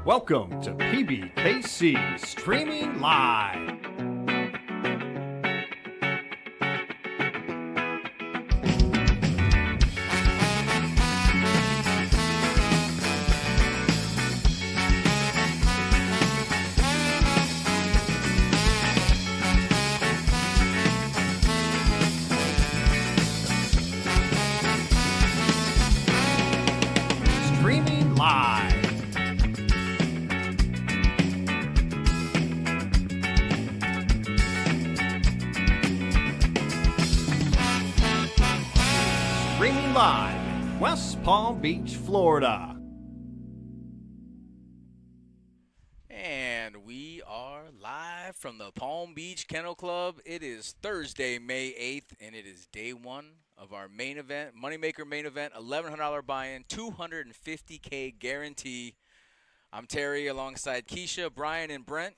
Welcome to PBKC Streaming Live. Streaming Live. Streaming live in West Palm Beach, Florida. And we are live from the Palm Beach Kennel Club. It is Thursday, May 8th, and it is day one of our main event, MoneyMaker main event, $1,100 buy-in, $250K guarantee. I'm Terry alongside Keisha, Brian, and Brent,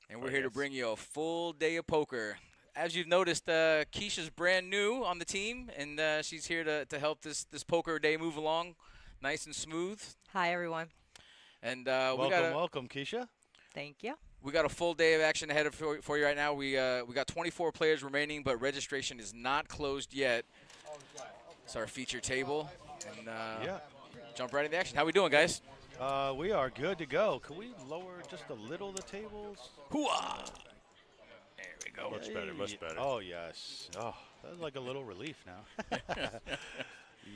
and we're here to bring you a full day of poker. As you've noticed, Keisha's brand new on the team, and she's here to help this poker day move along nice and smooth. Hi, everyone. And welcome, Keisha. Thank you. We got a full day of action ahead for you right now. We got 24 players remaining, but registration is not closed yet. It's our feature table, and jump right into action. How we doing, guys? We are good to go. Can we lower just a little the tables? Hooah! There we go. Much better, much better. Oh, yes. Oh, that's like a little relief now.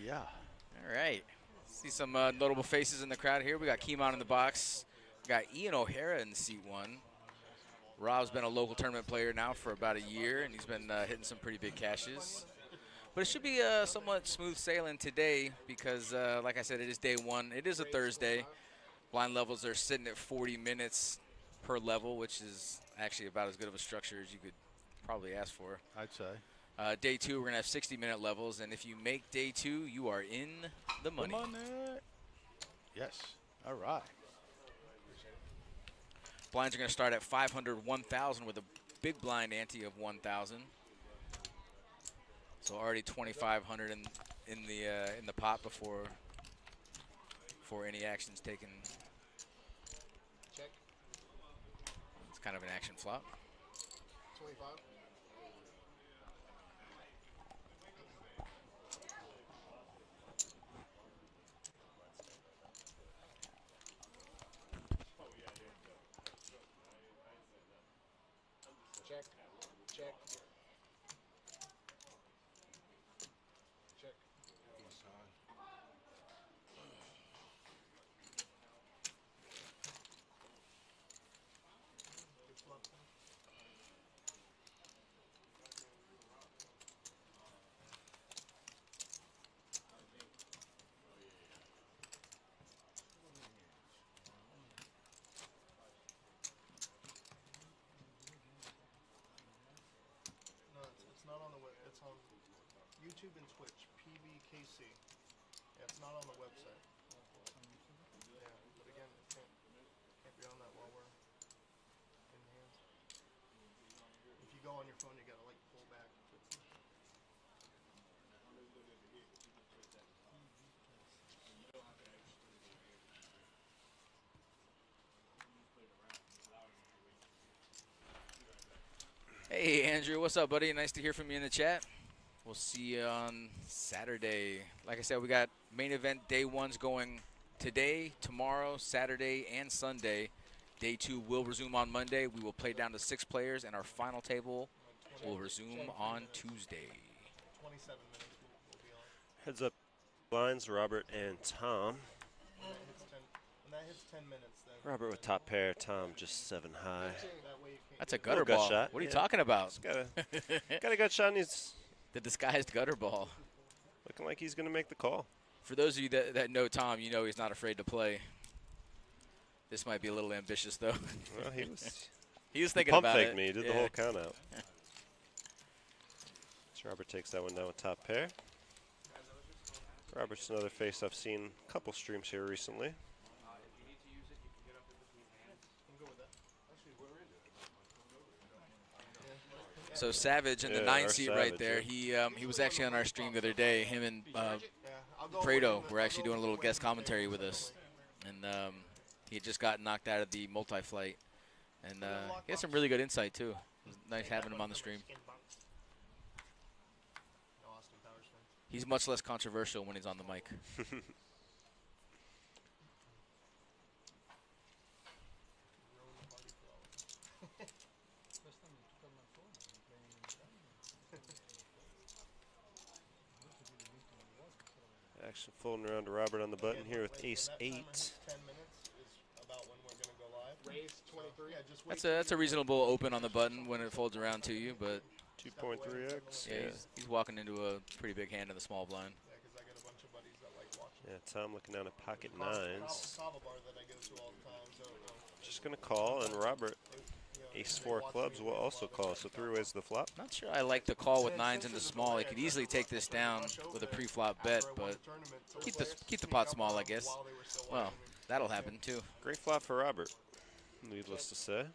Yeah. All right. See some notable faces in the crowd here. We got Keemon in the box. We got Ian O'Hara in seat one. Rob's been a local tournament player now for about a year, and he's been hitting some pretty big cashes. But it should be somewhat smooth sailing today because, like I said, it is day one. It is a Thursday. Blind levels are sitting at 40 minutes per level, which is actually about as good of a structure as you could probably ask for. I'd say. Day two, we're going to have 60-minute levels, and if you make day two, you are in the money. Yes. All right. Blinds are going to start at 500, 1,000 with a big blind ante of 1,000. So already 2,500 in the pot before any action's taken. Check. It's kind of an action flop. 25. Check. Check. Check. YouTube and Twitch. PBKC. Yeah, it's not on the website. Yeah, but again, it can't be on that while we're in hands. If you go on your phone, you gotta like pull back. Hey, Andrew, what's up, buddy? Nice to hear from you in the chat. We'll see you on Saturday. Like I said, we got main event day ones going today, tomorrow, Saturday, and Sunday. Day 2 will resume on Monday. We will play down to 6 players, and our final table will resume on Tuesday. 27 minutes we'll be on. Heads up lines, Robert and Tom. When that hits 10 minutes, then. Robert with top pair, Tom just 7 high. That way you can't That's a get gutter gut ball. shot, What are you yeah. talking about? He's got a gut shot, and he's The disguised gutter ball. looking like he's going to make the call. For those of you that know Tom, you know he's not afraid to play. This might be a little ambitious, though. Well, he was He was thinking pump about faked it. me. He did the Yeah. whole count out. So Robert takes that one down with top pair. Robert's another face I've seen a couple streams here recently. So Savage in the Yeah, 9 our seat right Savage, there. He was actually on our stream the other day. Him and Fredo were actually doing a little guest commentary with us, and he had just got knocked out of the multi-flight, and he had some really good insight too. It was nice having him on the stream. He's much less controversial when he's on the mic. Action folding around to Robert on the button here with ace 8. 10 minutes is about when we're going to go live. Raise 23. Yeah, just wait That's a reasonable open on the button when it folds around to you, but 2.3x. yeah, he's walking into a pretty big hand in the small blind. Yeah, because I got a bunch of buddies that like watching. Yeah, Tom looking down at pocket Kava 9s. bar that I go to all the time. So, Just going to call, and Robert, you know, ace they 4 watch clubs me will play also a lot. call. So 3 ways to the flop. Not sure I like the call with 9s into small. He could easily take this down with a pre-flop bet, but keep the pot small, I guess. Well, that'll happen too. Great flop for Robert, needless to say.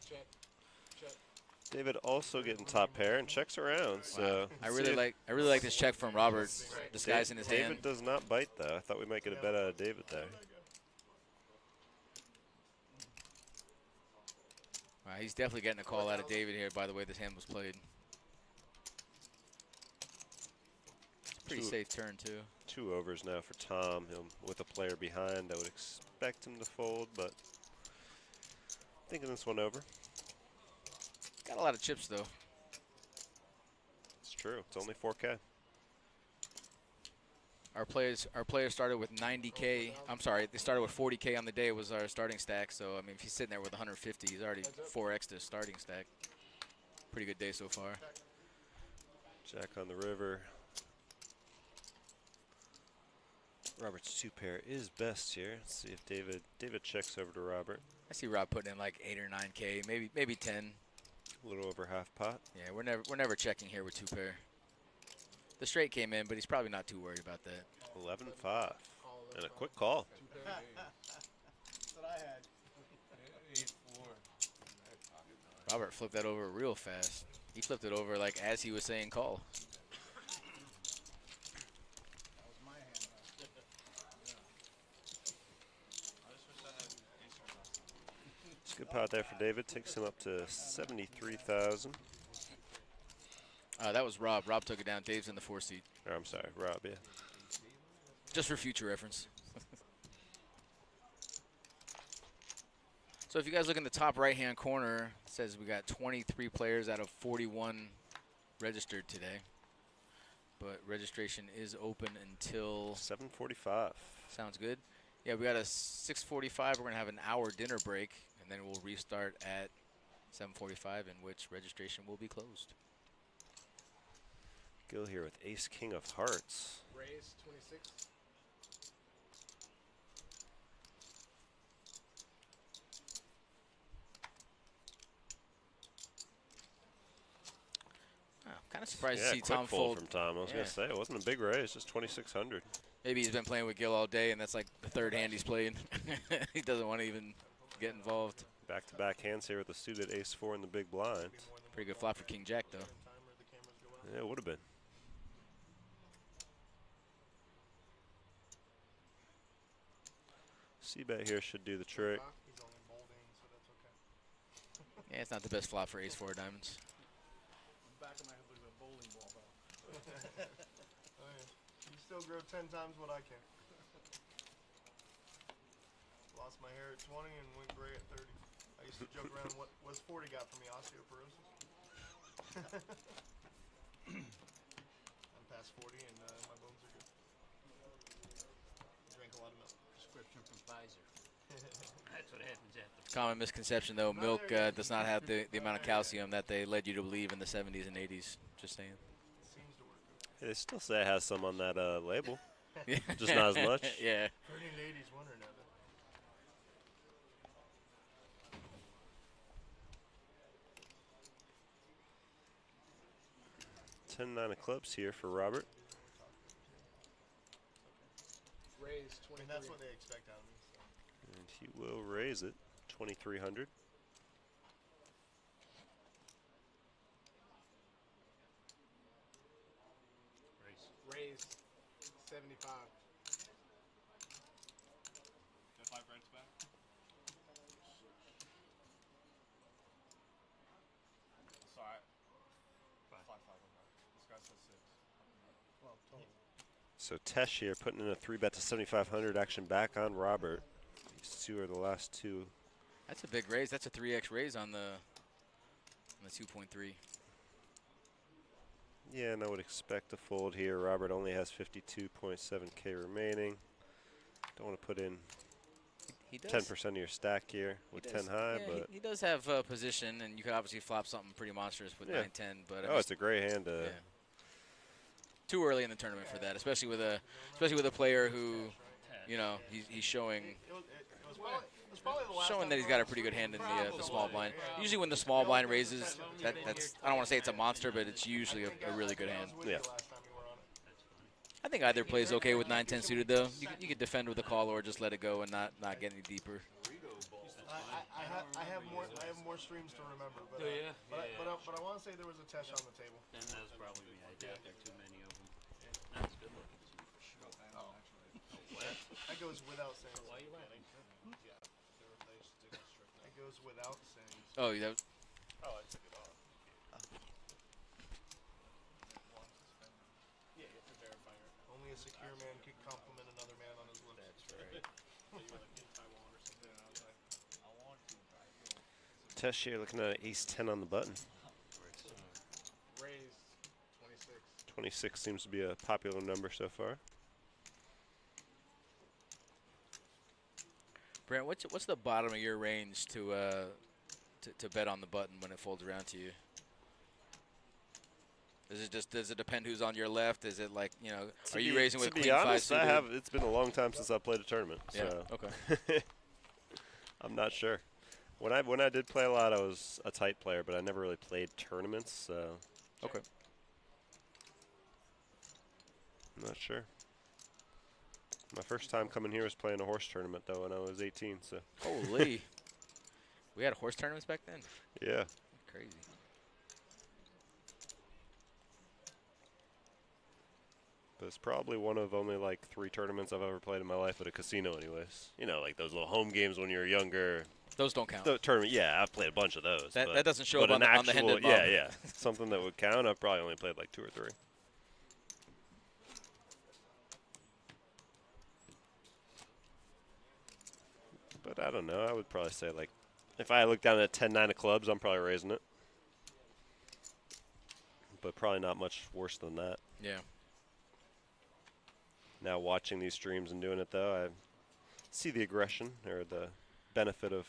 David also getting top pair and checks around. So I really like this check from Robert, disguising his David hand. does not bite though. I thought we might get a bet out of David there. Wow, he's definitely getting a call out of David here. By the way, this hand was played. It's a pretty safe turn too. 2 overs now for Tom. With a player behind, I would expect him to fold, but thinking this one over. Got a lot of chips though. It's true. It's only 4K. Our players started with 90K. I'm sorry, they started with 40K on the day was our starting stack. So I mean, if he's sitting there with 150, he's already 4x to his starting stack. Pretty good day so far. Jack on the river. Robert's 2 pair is best here. Let's see if David checks over to Robert. I see Rob putting in like 8 or 9K, maybe 10. A little over half pot. Yeah, we're never checking here with 2 pair. The straight came in, but he's probably not too worried about that. 11-5. And a quick call. That's what I had. Robert flipped that over real fast. He flipped it over like as he was saying call. That was my hand. It's a good pot there for David. Takes him up to 73,000. That was Rob. Rob took it down. Dave's in the 4 seat. Or I'm sorry, Rob, yeah. Just for future reference. So if you guys look in the top right-hand corner, it says we got 23 players out of 41 registered today. But registration is open until 7:45. Sounds good. Yeah, we got a 6:45. We're gonna have an hour dinner break, and then we'll restart at 7:45, in which registration will be closed. Gil here with ace king of hearts. Raise 26. Kind of surprised Yeah, to see quick Tom fold fold. from Tom. I was Yeah. gonna say it wasn't a big raise, just 2,600. Maybe he's been playing with Gil all day, and that's like the third hand he's played. He doesn't want to even get involved. Back-to-back hands here with the suited ace-4 in the big blind. Pretty good flop for King Jack, though. Yeah, it would have been. C-bet here should do the trick. He's only molding, so that's okay. Yeah, it's not the best flop for ace-4 diamonds. Back of my head looks like a bowling ball, though. Oh, yeah. You still grow 10 times what I can. Lost my hair at 20 and went gray at 30. I used to joke around, what was 40 got for me, osteoporosis? I'm past 40 and my bones are good. Drink a lot of milk. Prescription from Pfizer. That's what happens after. Common misconception, though, milk does not have the amount of calcium that they led you to believe in the 70s and 80s. Just saying. Seems to work good. Hey, they still say it has some on that label, Yeah. just not as much. Yeah. Pretty ladies wondering of it. 10-9 of clubs here for Robert. Raise 20. I mean, that's what they expect out of me. So. And he will raise it, 2,300. Raise 75. Get 5 reds back. Sorry. 5 on that. This guy says 6. Well, total. So Tesh here putting in a 3-bet to 7,500 action back on Robert. These two are the last two. That's a big raise. That's a 3x raise on the 2.3. Yeah, and I would expect a fold here. Robert only has 52.7K remaining. Don't want to put in He does. 10% of your stack here with 10 high, yeah, but he does have position, and you could obviously flop something pretty monstrous with Yeah. 9-10. But oh, it's a great hand to. yeah. Too early in the tournament for that, especially with a player who, you know, he's showing that he's got a pretty good hand in the small blind. Usually when the small blind raises, that's I don't want to say it's a monster, but it's usually a really good hand. Yeah. I think either plays okay with 9-10 suited though. You could defend with a call or just let it go and not get any deeper. I have more streams to remember, but but I want to say there was a Tesh on the table. Then that was probably me. I doubt there are too many of them. That's good looking. That goes without saying. Why are you laughing? That goes without saying. Oh, yeah. Oh, I took it off. Yeah, you have to verify it. Only a secure man can compliment another man on his lips. That's right. Tesh here looking at ace 10 on the button. Raised 26. 26 seems to be a popular number so far. Brent, what's the bottom of your range to bet on the button when it folds around to you? Does it depend who's on your left? Is it like, you know, are you raising with to be queen 5 honest, suited? it's been a long time since I played a tournament. Yeah. So Okay. I'm not sure. When I did play a lot, I was a tight player, but I never really played tournaments, so Okay. I'm not sure. My first time coming here was playing a horse tournament, though, when I was 18, so. Holy. We had horse tournaments back then? Yeah. Crazy. But it's probably one of only, like, 3 tournaments I've ever played in my life at a casino anyways. You know, like those little home games when you were younger. Those don't count. The tournament, yeah, I've played a bunch of those. That doesn't show but up on the Hendon yeah, bum. yeah. Something that would count, I've probably only played like 2 or 3. But I don't know. I would probably say, like, if I look down at 10-9 of clubs, I'm probably raising it. But probably not much worse than that. Yeah. Now watching these streams and doing it, though, I see the aggression or the benefit of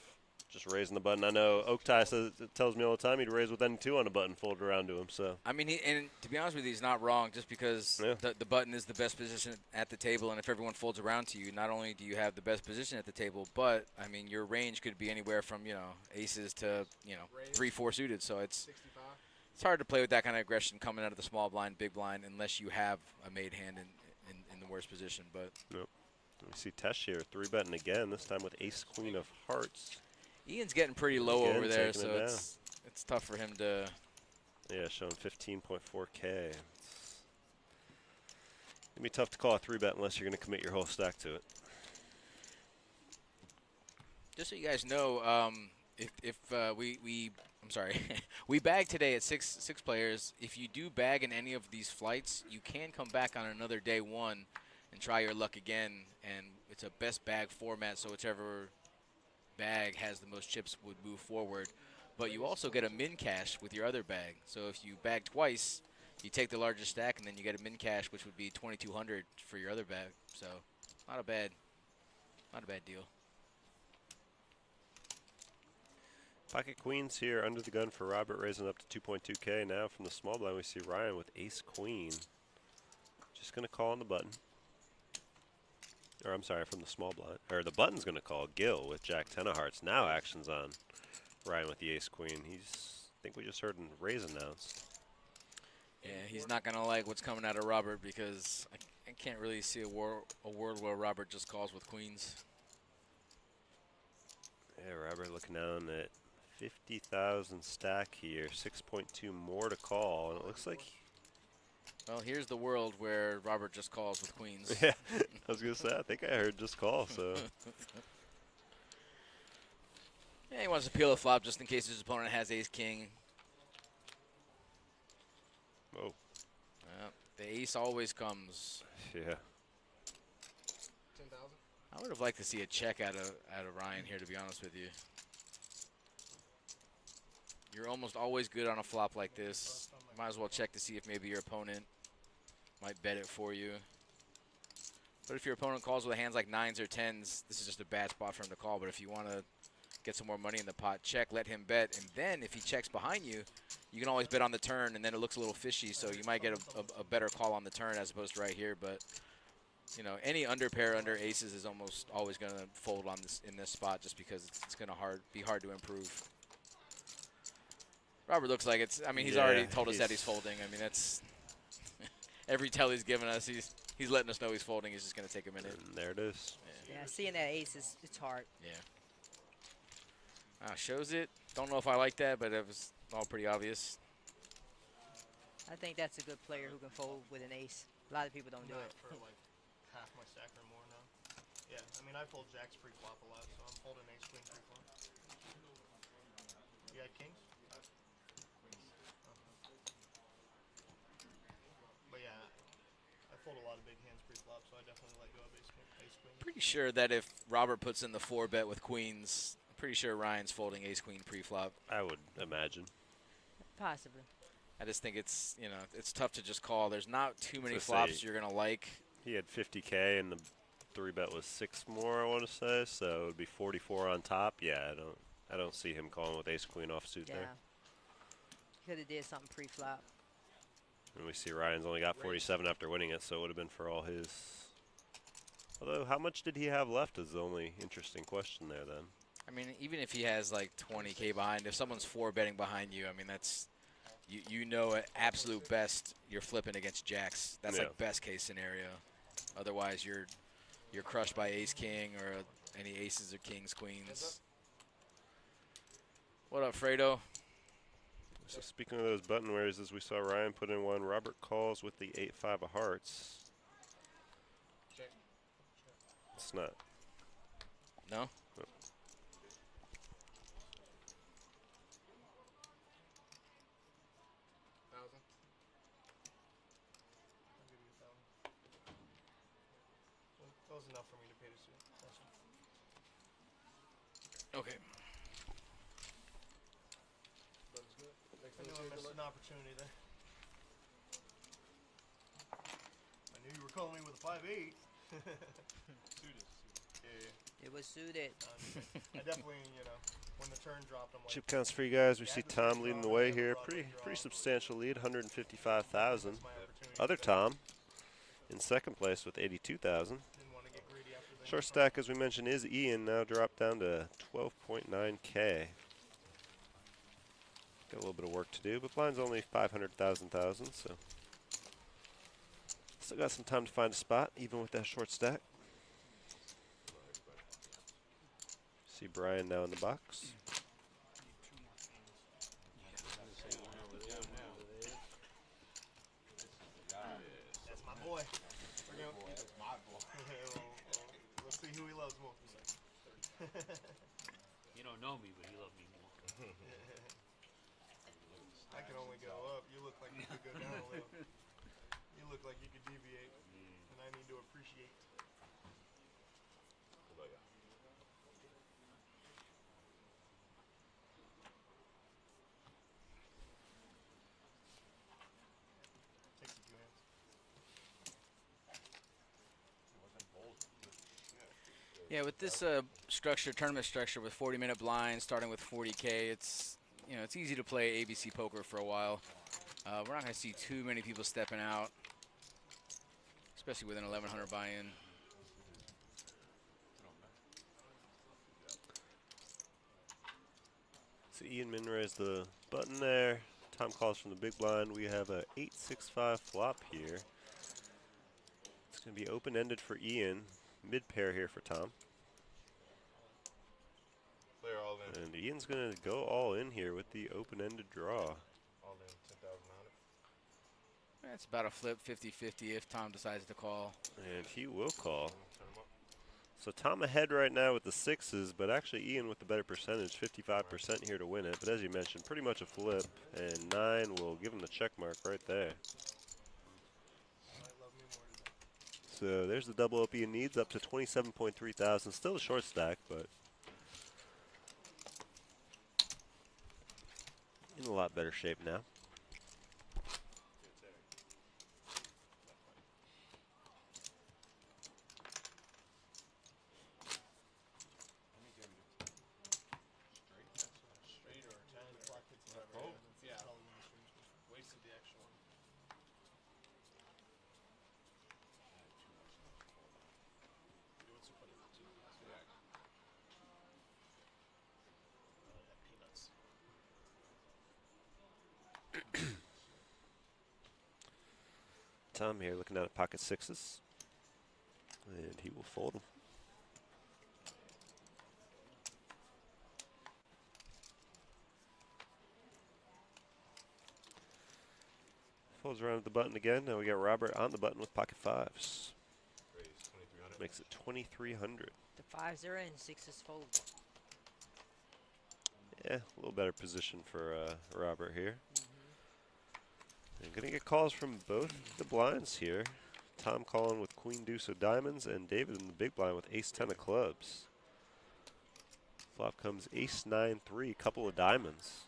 just raising the button. I know Oaktie tells me all the time he'd raise with N2 on a button folded around to him. So I mean, and to be honest with you, he's not wrong just because Yeah. the button is the best position at the table, and if everyone folds around to you, not only do you have the best position at the table, but, I mean, your range could be anywhere from, you know, aces to, you know, 3-4 suited. So it's 65. It's hard to play with that kind of aggression coming out of the small blind, big blind, unless you have a made hand in the worst position. But Nope. We see Tesh here 3-betting again, this time with ace queen of hearts. Ian's getting pretty low Again, over there, taking so it it's tough for him to. Yeah, showing 15.4K. It's gonna be tough to call a 3-bet unless you're gonna commit your whole stack to it. Just so you guys know, I'm sorry, we bagged today at six players. If you do bag in any of these flights, you can come back on another day one and try your luck again. And it's a best bag format, so whichever bag has the most chips would move forward. But you also get a min cash with your other bag. So if you bag twice, you take the largest stack, and then you get a min cash, which would be 2,200 for your other bag. So not a bad deal. Pocket queens here under the gun for Robert, raising up to 2.2K. Now from the small blind, we see Ryan with ace queen. Just going to call on the button. Or I'm sorry, from the small blind. Or the button's going to call Gil with jack 10 of hearts. Now action's on Ryan with the ace queen. I think we just heard him raise announced. Yeah, he's not going to like what's coming out of Robert because I can't really see a world where Robert just calls with queens. Yeah, Robert looking down at 50,000 stack here, 6.2 more to call, and it looks like. Well, here's the world where Robert just calls with queens. Yeah, I was gonna say I think I heard just call. So. Yeah, he wants to peel a flop just in case his opponent has ace king. Oh. The ace always comes. Yeah. 10,000. I would have liked to see a check out of Ryan here, to be honest with you. You're almost always good on a flop like this. Might as well check to see if maybe your opponent might bet it for you. But if your opponent calls with hands like 9s or 10s, this is just a bad spot for him to call. But if you want to get some more money in the pot, check, let him bet. And then if he checks behind you, you can always bet on the turn, and then it looks a little fishy. So you might get a better call on the turn as opposed to right here. But you know, any under pair under aces is almost always going to fold on this in this spot just because it's going to be hard to improve. Robert looks like it's. I mean, he's already told us that he's folding. I mean, that's every tell he's given us. He's letting us know he's folding. He's just going to take a minute. And there it is. Yeah, seeing that ace it's hard. Yeah. Shows it. Don't know if I like that, but it was all pretty obvious. I think that's a good player who can fold with an ace. A lot of people don't do Not it. for like half my stack or more now. Yeah, I mean I fold jacks pre-flop a lot, so I'm folding ace queen pre-flop. You got kings? But yeah, I fold a lot of big hands pre-flop, so I definitely let go of ace queen. Pretty sure that if Robert puts in the 4-bet with queens, I'm pretty sure Ryan's folding ace queen pre-flop. I would imagine. Possibly. I just think it's, you know, it's tough to just call. There's not too many So say flops you're going to like. He had 50K and the 3-bet was 6 more, I want to say, so it would be 44 on top. Yeah, I don't see him calling with ace queen offsuit Yeah. there. Could have did something pre-flop. And we see Ryan's only got 47 after winning it, so it would have been for all his. Although, how much did he have left is the only interesting question there then. I mean, even if he has like 20K behind, if someone's 4-betting behind you, I mean, that's, you know, at absolute best, you're flipping against jacks. That's Yeah. like best case scenario. Otherwise, you're crushed by ace king or any aces or kings, queens. What up, Fredo? So speaking of those button raises, we saw Ryan put in one. Robert calls with the 8-5 of hearts. Check. It's not. No? No. $1,000. I'll give you $1,000. Well, that was enough for me to pay the suit. Okay. I knew I missed an opportunity there. I knew you were calling me with a 5-8. Suited. Yeah. It was suited. I definitely, you know, when the turn dropped, I'm like. Chip counts for you guys. We see Tom leading the way here. Pretty substantial lead, 155,000. That's my opportunity. Other Tom in second place with 82,000. Didn't want to get greedy after the Short stack, as we mentioned, is Ian. Now dropped down to 12.9K. Got a little bit of work to do, but blind's only 500,000, so still got some time to find a spot, even with that short stack. See Brian now in the box. That's my boy. Bring him. That's my boy. Let's see who he loves more. You don't know me, but he loved me more. I can only go up. You look like you could go down a little. You look like you could deviate, and I need to appreciate. Takes a few hands. Yeah, with this structure, tournament structure with 40-minute blinds, starting with 40K, it's it's easy to play ABC poker for a while. We're not going to see too many people stepping out, especially with an 1100 buy-in. So Ian Minra's the button there. Tom calls from the big blind. We have a 8-6-5 flop here. It's going to be open-ended for Ian. Mid-pair here for Tom. Player all in. And Ian's going to go all in here with the open-ended draw. All in 10,900. It's about a flip 50-50 if Tom decides to call. And he will call. Turn him up. So Tom ahead right now with the sixes, but actually Ian with the better percentage, 55% here to win it. But as you mentioned, pretty much a flip, and 9 will give him the check mark right there. So there's the double up Ian needs, up to 27.3 thousand. Still a short stack, but in a lot better shape now. Straight or 10. Clock hits it right. Oh, Yeah. Wasted the extra one. Peanuts. Tom here looking down at pocket sixes, and he will fold them. Folds around at the button again. Now we got Robert on the button with pocket fives. Raise 2,300. Makes it 2,300. The fives are in, sixes fold. Yeah, a little better position for Robert here. And gonna get calls from both the blinds here. Tom calling with queen deuce of diamonds, and David in the big blind with ace 10 of clubs. Flop comes ace 9-3, couple of diamonds.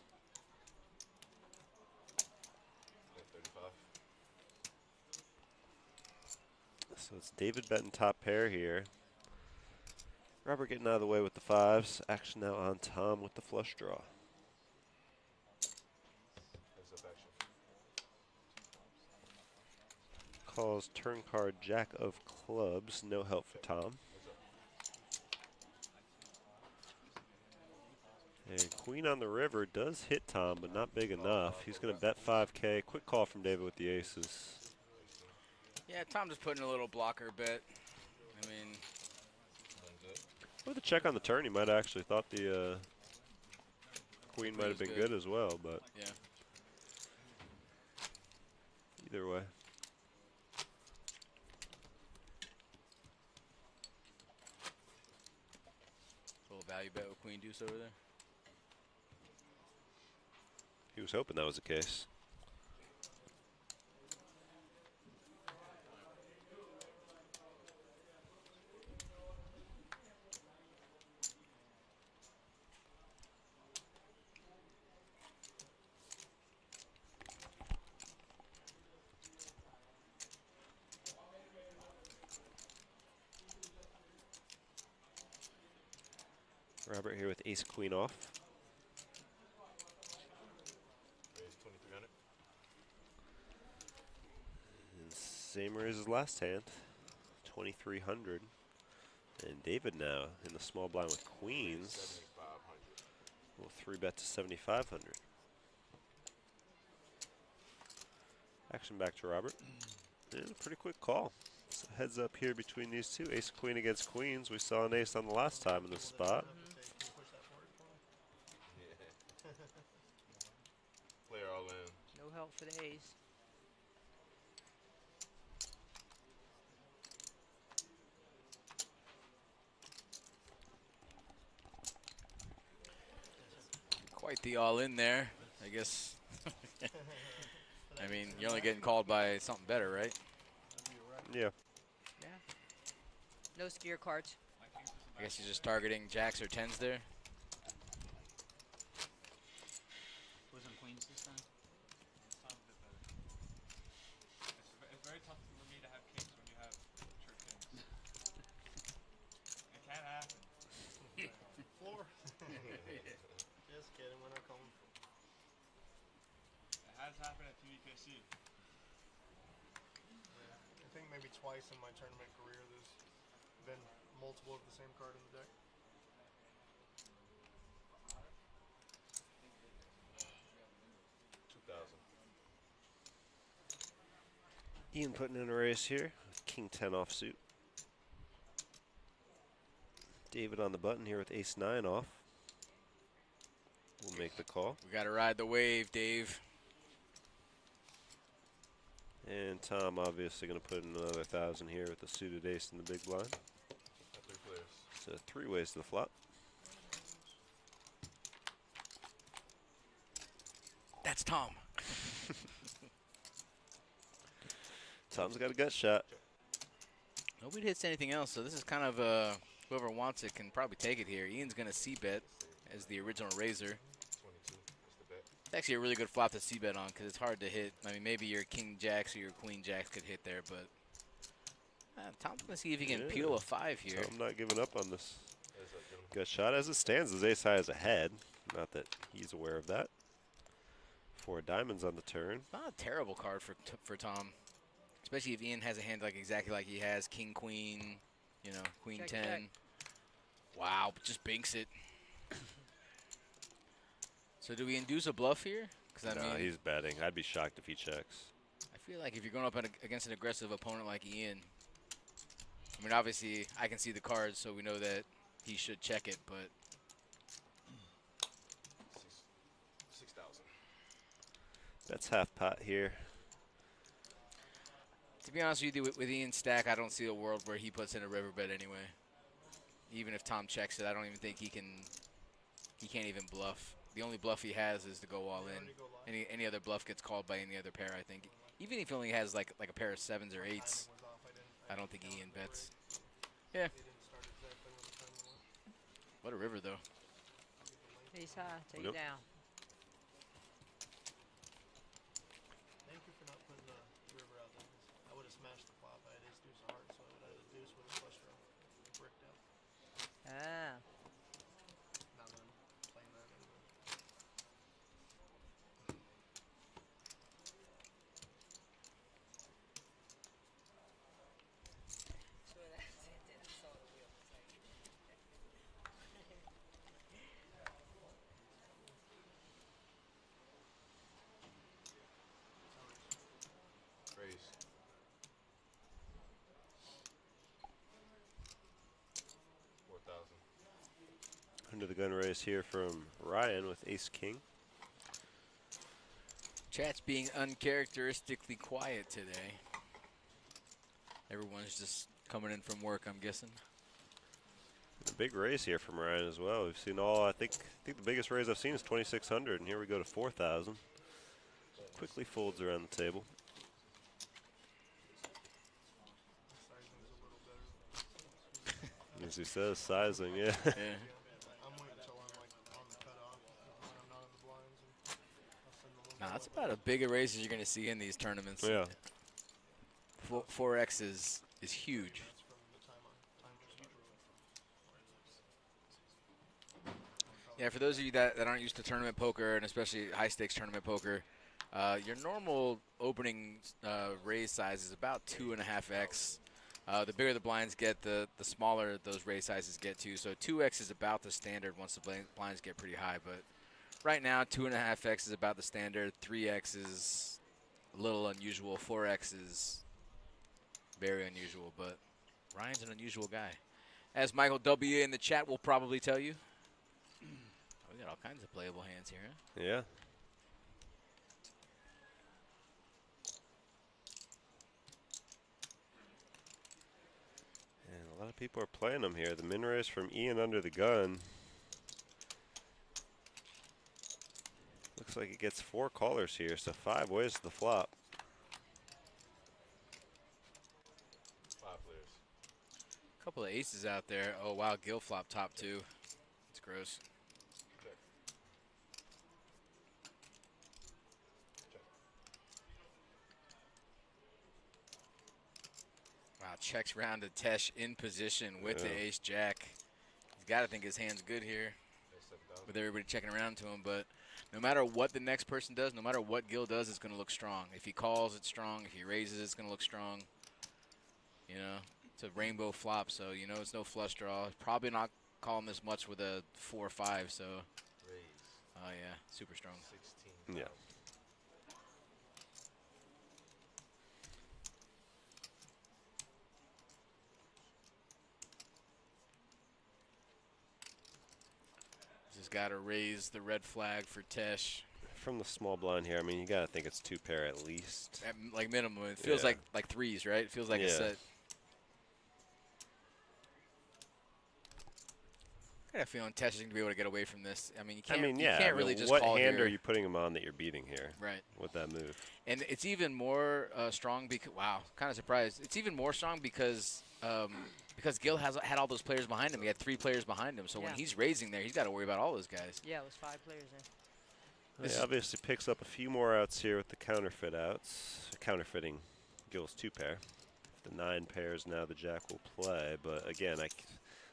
35. So it's David betting top pair here. Robert getting out of the way with the fives. Action now on Tom with the flush draw. Heads up action. Calls turn card jack of clubs. No help for Tom. And queen on the river does hit Tom, but not big enough. He's going to bet 5K. Quick call from David with the aces. Yeah, Tom just putting a little blocker bet. I mean, With a check on the turn, he might have actually thought the queen might have been good. good as well, but yeah. either way. Little value bet with queen deuce over there. He was hoping that was the case. Robert here with ace queen off. Raise 2,300. And same as his last hand, 2,300. And David now in the small blind with queens 7,500. will 3-bet to 7,500. Action back to Robert. And a pretty quick call. So heads up here between these two. Ace queen against queens. We saw an ace on the last time in this spot. Player all in. No help for the ace. Quite the all in there, I guess. I mean, you're only getting called by something better, right? Yeah. Yeah. No skier cards. I guess he's just targeting jacks or tens there. Was on queens this time? Sounds a bit better. It's very tough for me to have kings when you have true kings. It can happen. Floor. Just kidding, we're not calling. It has happened at PBKC. I think maybe twice in my tournament career there's been multiple of the same card in the deck. Ian putting in a race here with king 10 offsuit. David on the button here with ace 9 off. We'll make the call. We got to ride the wave, Dave. And Tom obviously going to put in another 1,000 here with the suited ace in the big blind. Three players. So 3 ways to the flop. That's Tom. Tom's got a gut shot. Nobody hits anything else, so this is kind of whoever wants it can probably take it here. Ian's going to c-bet as the original raiser. 22. That's the bet. It's actually a really good flop to c-bet on because it's hard to hit. I mean, maybe your king jacks or your queen jacks could hit there, but Tom's going to see if he can Yeah. peel a 5 here. Tom not giving up on this Heads up, gentlemen. gut shot. As it stands, his ace high is ahead. Not that he's aware of that. 4 diamonds on the turn. Not a terrible card for Tom, especially if Ian has a hand like exactly like he has, king, queen, you know, queen Check, 10. check. Wow, just binks it. So do we induce a bluff here? Because I No, mean, he's betting. I'd be shocked if he checks. I feel like if you're going up against an aggressive opponent like Ian, I mean, obviously I can see the cards, so we know that he should check it, but 6,000. That's half pot here. to be honest with you, with Ian's stack, I don't see a world where he puts in a river bet anyway. Even if Tom checks it, I don't even think he can't even bluff. The only bluff he has is to go all in. Any other bluff gets called by any other pair, I think. Even if he only has like a pair of 7s or 8s, I don't think Ian bets. Yeah. What a river, though. Ace high, take Yep. it down. Thank you for not putting the river out there. 'Cause I would have smashed the flop. I had ace deuce of hearts, so I would have had a deuce with a flush draw. Bricked out. Ah. Not that I'm playing that anyway. Raise. $4,000. Under the gun raise here from Ryan with ace king. Chat's being uncharacteristically quiet today. Everyone's just coming in from work, I'm guessing. And a big raise here from Ryan as well. We've seen all, I think the biggest raise I've seen is 2,600, and here we go to 4,000. Quickly folds around the table. Sizing's a little better. As he says, sizing, yeah. Yeah. I'm waiting until I'm like on the cutoff when I'm not in the blinds and I'll send the Nah, little that's about as big a raise as you're going to see in these tournaments. Yeah. 4x is huge. That's from the time was Yeah, for those of you that aren't used to tournament poker, and especially high-stakes tournament poker, your normal opening raise size is about 2.5x. The bigger the blinds get, the smaller those raise sizes get too. So 2x is about the standard once the blinds get pretty high. But right now, 2.5x is about the standard. 3x is a little unusual. 4X is very unusual, but Ryan's an unusual guy. As Michael W. in the chat will probably tell you. We got all kinds of playable hands here, huh? Yeah. And a lot of people are playing them here. The min raise from Ian under the gun. Looks like it gets 4 callers here, so 5 ways to the flop. 5 players. Couple of aces out there. Oh, wow, Gil flop top 2. It's gross. Check. Check. Wow, checks round to Tesh in position with the ace-jack. He's got to think his hand's good here There's 7,000. with everybody checking around to him, but no matter what the next person does, no matter what Gil does, it's going to look strong. If he calls, it's strong. If he raises, it's going to look strong. You know, it's a rainbow flop, so you know it's no flush draw. Probably not calling this much with a 4 or 5, so. Raise. Oh, yeah, super strong. 16. Yeah. Just got to raise the red flag for Tesh. From the small blind here, I mean, you got to think it's 2 pair at least. At, like minimum. It feels Yeah. like threes, right? It feels like a Yeah. set. I got a feeling Tesh is going to be able to get away from this. I mean, you can't, yeah. you can't really just what call hand here. are you putting him on that you're beating here? Right. With that move. And it's even more strong because, wow, kind of surprised. It's even more strong because Gil had all those players behind him. He had 3 players behind him. So when Yeah. he's raising there, he's got to worry about all those guys. Yeah, it was 5 players there. This He is- obviously picks up a few more outs here with the counterfeit outs. Counterfeiting Gil's 2 pair. If the 9 pairs now the jack will play. But again, I'm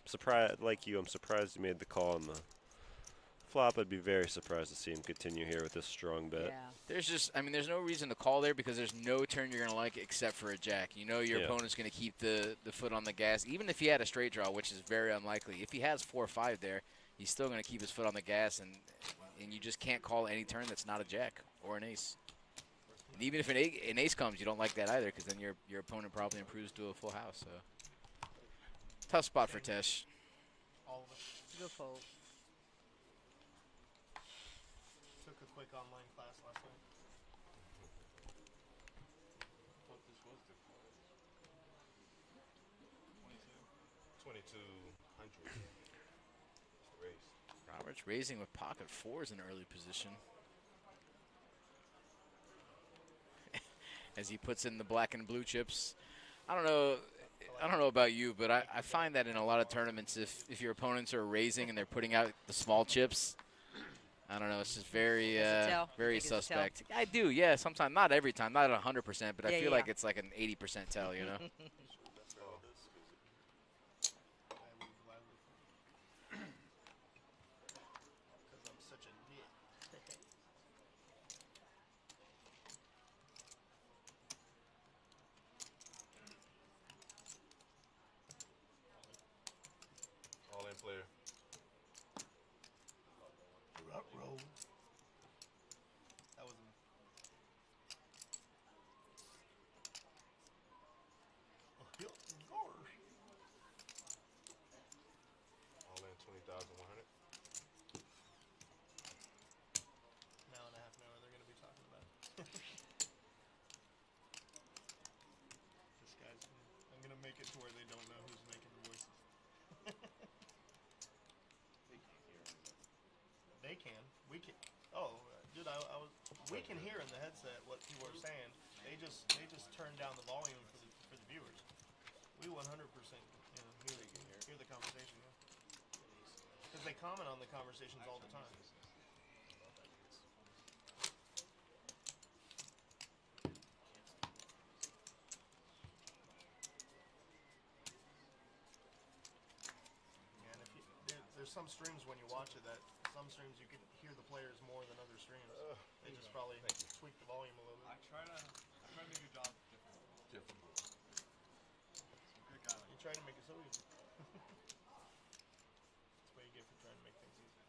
surprised, like you, I'm surprised he made the call on the flop. I'd be very surprised to see him continue here with this strong bet. Yeah. There's no reason to call there because there's no turn you're going to like except for a jack. You know your Yeah. opponent's going to keep the foot on the gas, even if he had a straight draw, which is very unlikely. If he has 4 or 5 there, he's still going to keep his foot on the gas, and you just can't call any turn that's not a jack or an ace. And even if an ace comes, you don't like that either because then your opponent probably improves to a full house. So tough spot for Tesh. All of it. Good fold. Took a quick online class last night. What this was different. 2,200. It's the raise. Roberts raising with pocket 4s in early position. As he puts in the black and blue chips. I don't know about you, but I find that in a lot of tournaments, if your opponents are raising and they're putting out the small chips, I don't know, it's just very It's a tell. very You think it's a tell? suspect. I do, yeah, sometimes, not every time, not 100%, but I Yeah, feel yeah. like it's like an 80% tell, you know? I would gladly. Because I'm such a nit. All in player. Roll. That was gosh. All in 20,100. Now and a half an hour they're going to be talking about it. This guy's. I'm going to make it to where they don't know who's making the voices. They can. We can. Oh, dude, I was. We can hear in the headset what people are saying. They just turn down the volume for the viewers. We 100% hear the conversation. Because they comment on the conversations all the time. And if you, there's some streams when you watch it that some streams you can hear the players more than other streams. They just probably tweak the volume a little bit. I try to make your job different. Good guy. You try to make it so easy. That's what you get for trying to make things easy.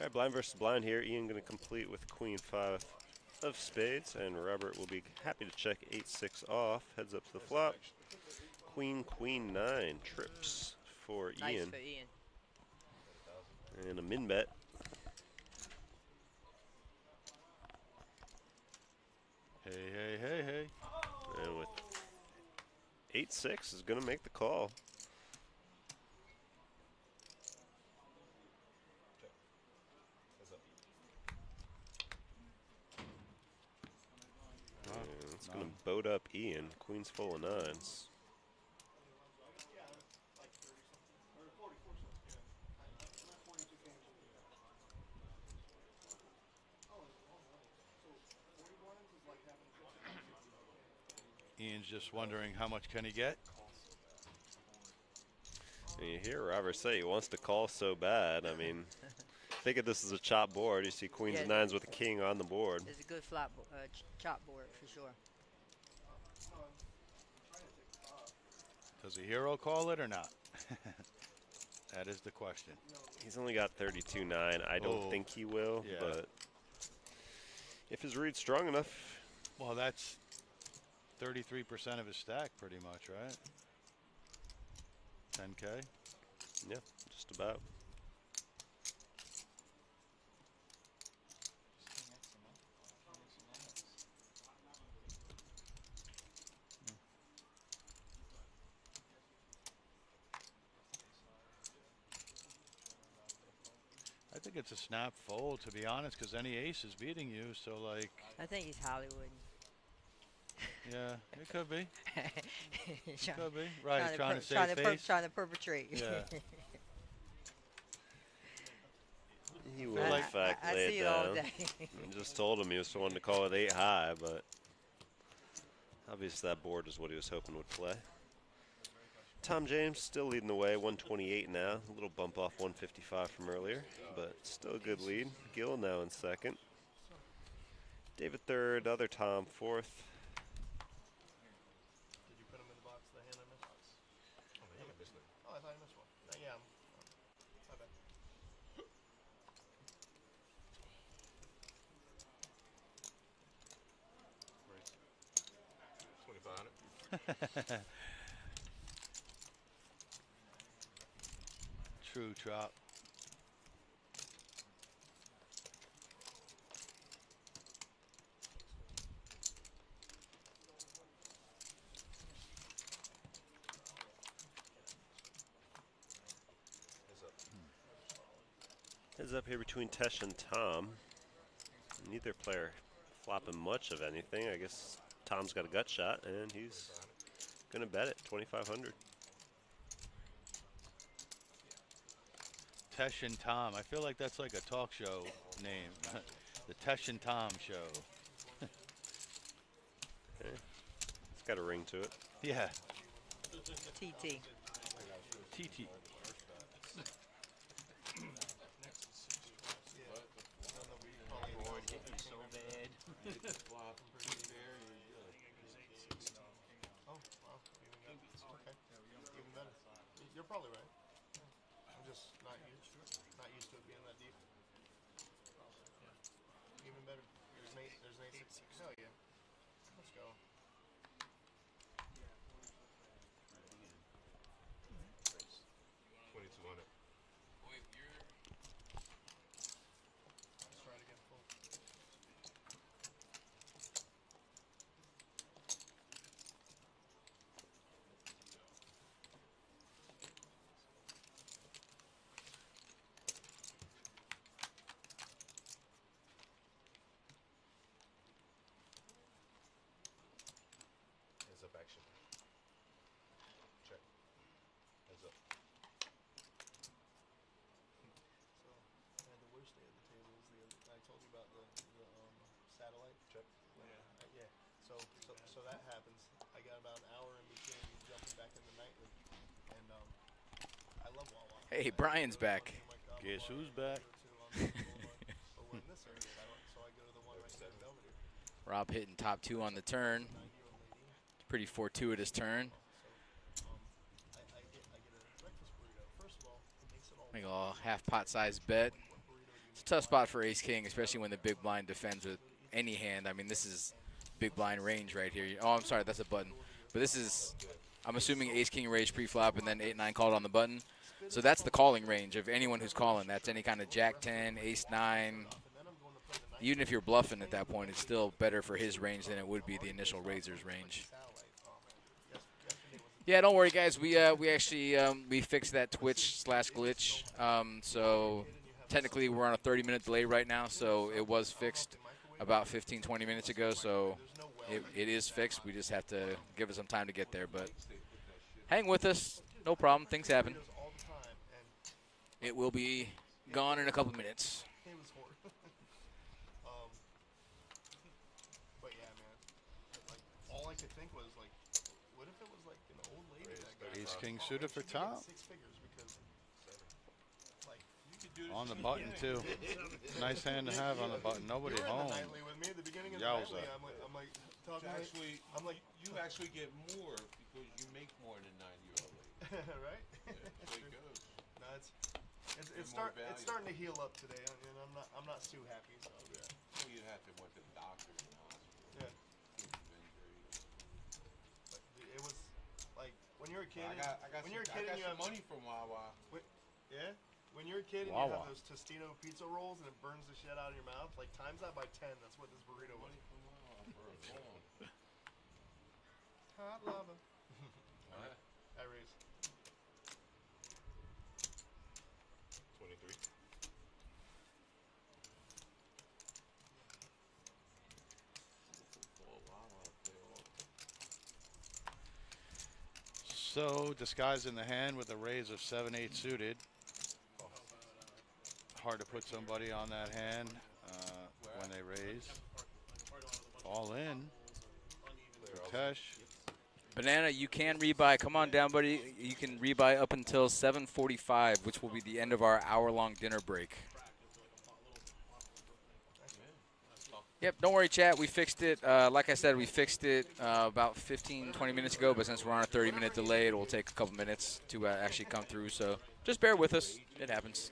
All right, blind versus blind here. Ian going to complete with queen 5 of spades, and Robert will be happy to check 8-6 off. Heads up to the flop. Queen, queen 9 trips for Nice Ian. for Ian. And a min bet. Hey, hey, hey, hey. And with 8-6 is going to make the call. And it's going to boat up Ian. Queen's full of 9s. Ian's just wondering how much can he get? And you hear Robert say he wants to call so bad. I mean, think of this as a chop board. You see queens and 9s with a king on the board. It's a good flop, chop board for sure. Does a hero call it or not? That is the question. He's only got 32-9. I don't think he will, Yeah. but if his read's strong enough. Well, that's 33% of his stack pretty much, right? 10K? Yeah, just about. I think it's a snap fold, to be honest, because any ace is beating you, so like, I think he's Hollywood. yeah, it could be. Trying- Could be. Right, he's trying to save face. trying to perpetrate. Yeah. He will, in fact, I lay see it it all down. day. I just told him he was wanting to call it 8 high, but obviously that board is what he was hoping would play. Tom James still leading the way, 128 now. A little bump off 155 from earlier, but still a good lead. Gil now in second. David third, other Tom fourth. Did you put him in the box? The hand I missed? Oh, I thought I missed one. Yeah, my bad. 2,500. True chop. Heads up here between Tesh and Tom. Neither player flopping much of anything. I guess Tom's got a gut shot, and he's going to bet it, 2,500. Tesh and Tom. I feel like that's like a talk show name. The Tesh and Tom show. Okay. It's got a ring to it. Yeah. TT. TT. So bad. Oh, wow. Okay. Even better. You're probably right. I'm just not used to it being that deep. Even better. There's an 8-6. Hell yeah. Let's go. Let's try it again full. Heads up action. Check. Heads up. So, I had the worst day at the table. I told you about the satellite. Check. Yeah. So that happens. I got about an hour in between jumping back in the night, and I love Wawa. Hey, Brian's back. Guess who's back? But we're in this area, so I go to the one right next to Belvedere. Rob hitting top 2 on the turn. Pretty fortuitous turn. I get a breakfast burrito. First of all, it makes it all Make a little half pot size bet. It's a tough spot for ace king, especially when the big blind defends with any hand. I mean, this is big blind range right here. Oh, I'm sorry, that's a button. But this is, I'm assuming ace king raised pre-flop and then 8-9 called on the button. So that's the calling range of anyone who's calling. That's any kind of jack 10, ace 9. Even if you're bluffing at that point, it's still better for his range than it would be the initial raiser's range. Yeah, don't worry, guys. We actually we fixed that Twitch/glitch. So technically we're on a 30-minute delay right now. So it was fixed about 15, 20 minutes ago. So it is fixed. We just have to give it some time to get there. But hang with us. No problem. Things happen. It will be gone in a couple minutes. But yeah, man. Like, all I could think was, like, what if it was like an old lady that got Ace king suited for Tom. 6 figures because, like, On the button too. Nice hand to have on the button. Nobody you were home. in the nightly with me at the beginning of the Yowza. nightly. I'm like talking Actually, I'm like, you actually get more because you make more than 9-year-old lady. right? Yeah, that's the way it goes. No, it's more it's starting to heal up today, and I'm not too happy. So yeah. Well, you'd have to went to the doctor and the hospital. Yeah. Keep them injured. But it was like when you're a kid. I got when some, you're a kid I got and you some have money from Wawa. yeah. When you're a kid and you Wawa. have those Tostino pizza rolls and it burns the shit out of your mouth, like times that by 10. That's what this burrito was. Money from Wawa for a phone. Hot lava. Alright. I raise. 23. So disguised in the hand with a raise of 7-8 suited. Hard to put somebody on that hand when they raise. All in. For Tesh. Banana, you can rebuy. Come on down, buddy. You can rebuy up until 7:45, which will be the end of our hour-long dinner break. Yep, don't worry, chat. We fixed it. Like I said, we fixed it about 15, 20 minutes ago, but since we're on a 30-minute delay, it will take a couple minutes to actually come through. So just bear with us. It happens.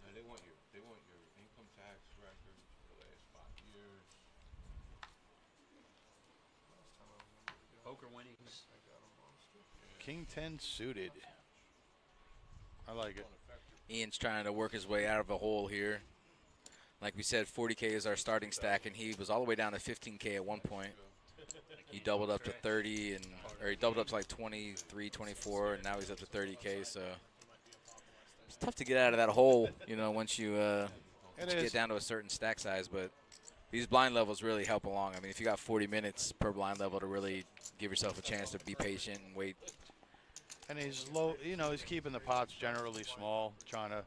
Now they want your income tax record for the last 5 years. Poker winnings. King 10 suited. I like it. Ian's trying to work his way out of a hole here. Like we said, 40K is our starting stack, and he was all the way down to 15K at one point. He doubled up to 30, or he doubled up to like 23, 24, and now he's up to 30K. So it's tough to get out of that hole, you know, once you get down to a certain stack size. But these blind levels really help along. I mean, if you got 40 minutes per blind level to really give yourself a chance to be patient and wait. And he's low, you know, he's keeping the pots generally small, trying to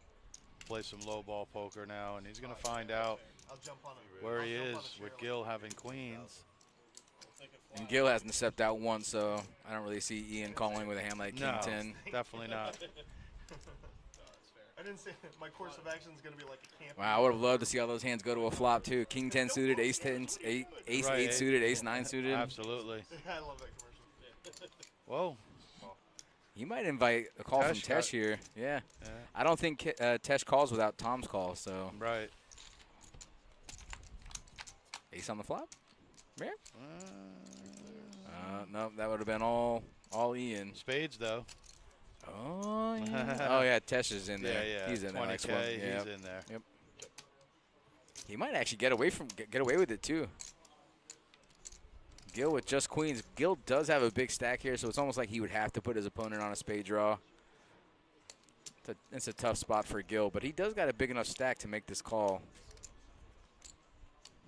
play some low ball poker now, and he's going to find out I'll jump on it. where he is with Gil having queens. And Gil hasn't stepped out once, so I don't really see Ian calling with a hand like King No, 10. definitely not. I didn't say my course of action is going to be like a camp. Wow, I would have loved to see all those hands go to a flop too. King 10 suited, ace 10, ace Right, 8 suited, ace 9 suited. Absolutely. I love that commercial. Whoa. He might invite a call from Tesh Tesh here. Yeah. Yeah. I don't think Tesh calls without Tom's call, so. Right. Ace on the flop? Yeah. No, that would have been all Ian. Spades, though. Oh, yeah. Oh, yeah, Tesh is in there. Yeah, yeah. He's in there. 20K, Next one. he's Yep. in there. Yep. He might actually get away with it too. Gil with just queens. Gil does have a big stack here, so it's almost like he would have to put his opponent on a spade draw. It's a tough spot for Gil, but he does got a big enough stack to make this call.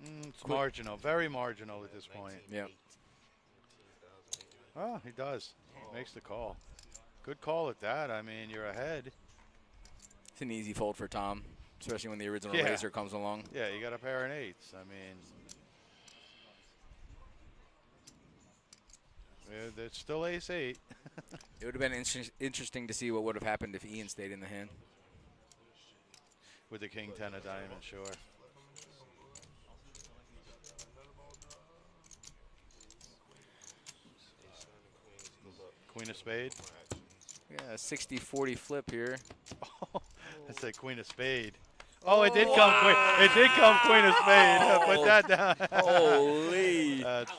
It's marginal, very marginal at this point. Yep. Oh, he does. Makes the call. Good call at that. I mean, you're ahead. It's an easy fold for Tom, especially when the original Yeah. raiser comes along. Yeah, you got a pair of eights. I mean, it's still ace 8. It would have been interesting to see what would have happened if Ian stayed in the hand. With the king 10 of diamond, sure. Queen of spade. Yeah, 60-40 flip here. I said queen of spade. Oh, it did come queen. It did come queen of spade. Put that down. Holy. That's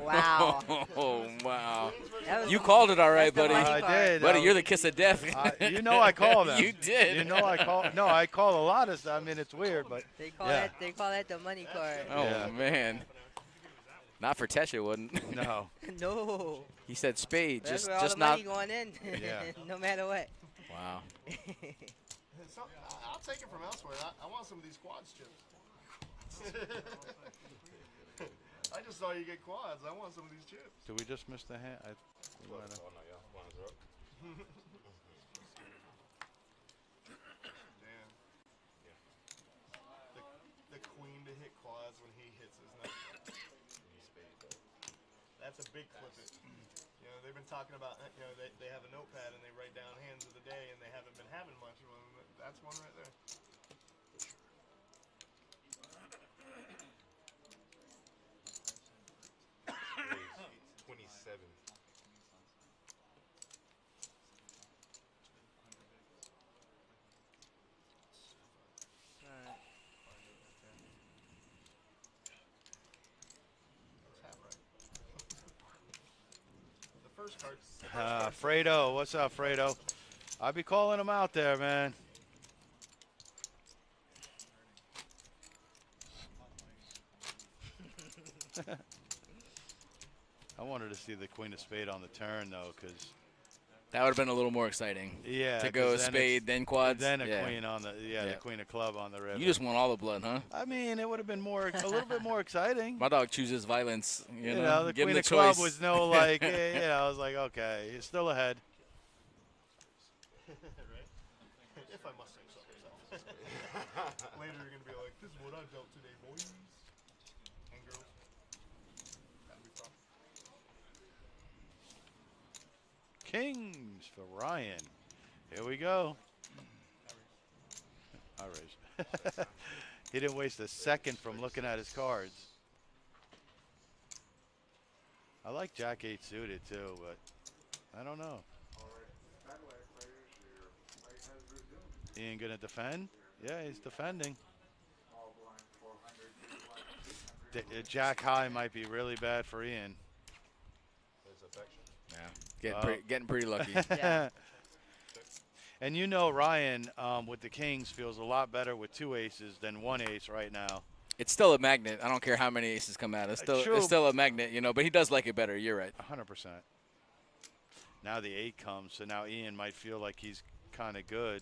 Wow. Oh, wow. That was You called it all right, that's the buddy. money I card. did. Buddy, you're the kiss of death. You know I call them. You did. You know I call. No, I call a lot of stuff. I mean, it's weird, but They call yeah. that they call that the money card. Oh, Yeah. man. Not for Tesh, it wouldn't. no. No. He said spade, That's just where all just the not. money going in. Yeah. No matter what. Wow. I'll take it from elsewhere. I want some of these quads chips. I just saw you get quads. I want some of these chips. Did we just miss the hand? Oh, no, yeah. Lines are up. Damn. The queen to hit quads when he hits is not. That's a big clip it. You know, they've been talking about, you know, they have a notepad and they write down hands of the day and they haven't been having much. Well, that's one right there. Raise 27. The first card. Fredo, what's up, Fredo? I'll be calling him out there, man. I wanted to see the queen of spade on the turn, though, because That would have been a little more exciting. yeah, To go 'cause then spade, it's- then quads. then a yeah. queen on the the Yeah. queen of club on the river. You just want all the blood, huh? I mean, it would have been more a little bit more exciting. My dog chooses violence. You You know, know, the give him queen the of club choice. was no like, you know, I was like, okay, he's still ahead. Right? If I must say so myself. Later you're going to be like, this is what I dealt today, boys. And girls. That'd be fun. Kings for Ryan. Here we go. I raised. He didn't waste a second from looking at his cards. I like Jack 8 suited too, but I don't know. Ian gonna defend? Yeah, he's defending. Jack high might be really bad for Ian. There's affection. Yeah, getting pretty lucky. Yeah. And you know Ryan with the Kings feels a lot better with 2 aces than 1 ace right now. It's still a magnet. I don't care how many aces come out. It's True. still a magnet, you know. But he does like it better. You're right. 100%. Now the 8 comes, so now Ian might feel like he's kind of good.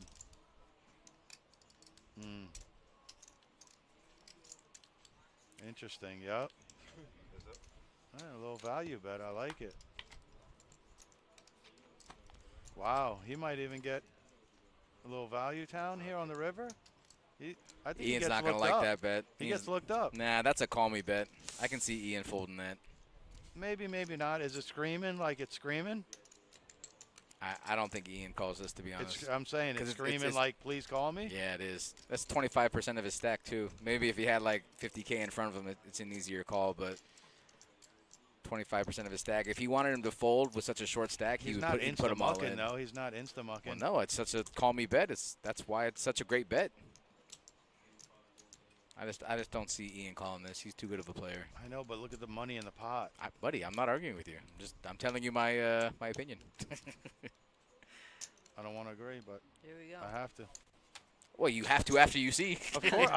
Interesting, yep. A little value bet, I like it. Wow, he might even get a little value town here on the river. I think he Ian's gets not gonna looked like up. that bet. He Ian's- gets looked up. Nah, that's a call me bet. I can see Ian folding that. Maybe, maybe not. Is it screaming like it's screaming? I don't think Ian calls this, to be honest. I'm saying 'Cause it's it's- screaming like, please call me. Yeah, it is. That's 25% of his stack, too. Maybe if he had like 50K in front of him, it's an easier call, but 25% of his stack. If he wanted him to fold with such a short stack, He's he'd not put him all insta-mucking, in. though. He's not insta-mucking. Well, no, it's such a call me bet. That's why it's such a great bet. I just don't see Ian calling this. He's too good of a player. I know, but look at the money in the pot. Buddy, I'm not arguing with you. I'm telling you my my opinion. I don't want to agree, but Here we go. I have to. Well, you have to after you see. Of course,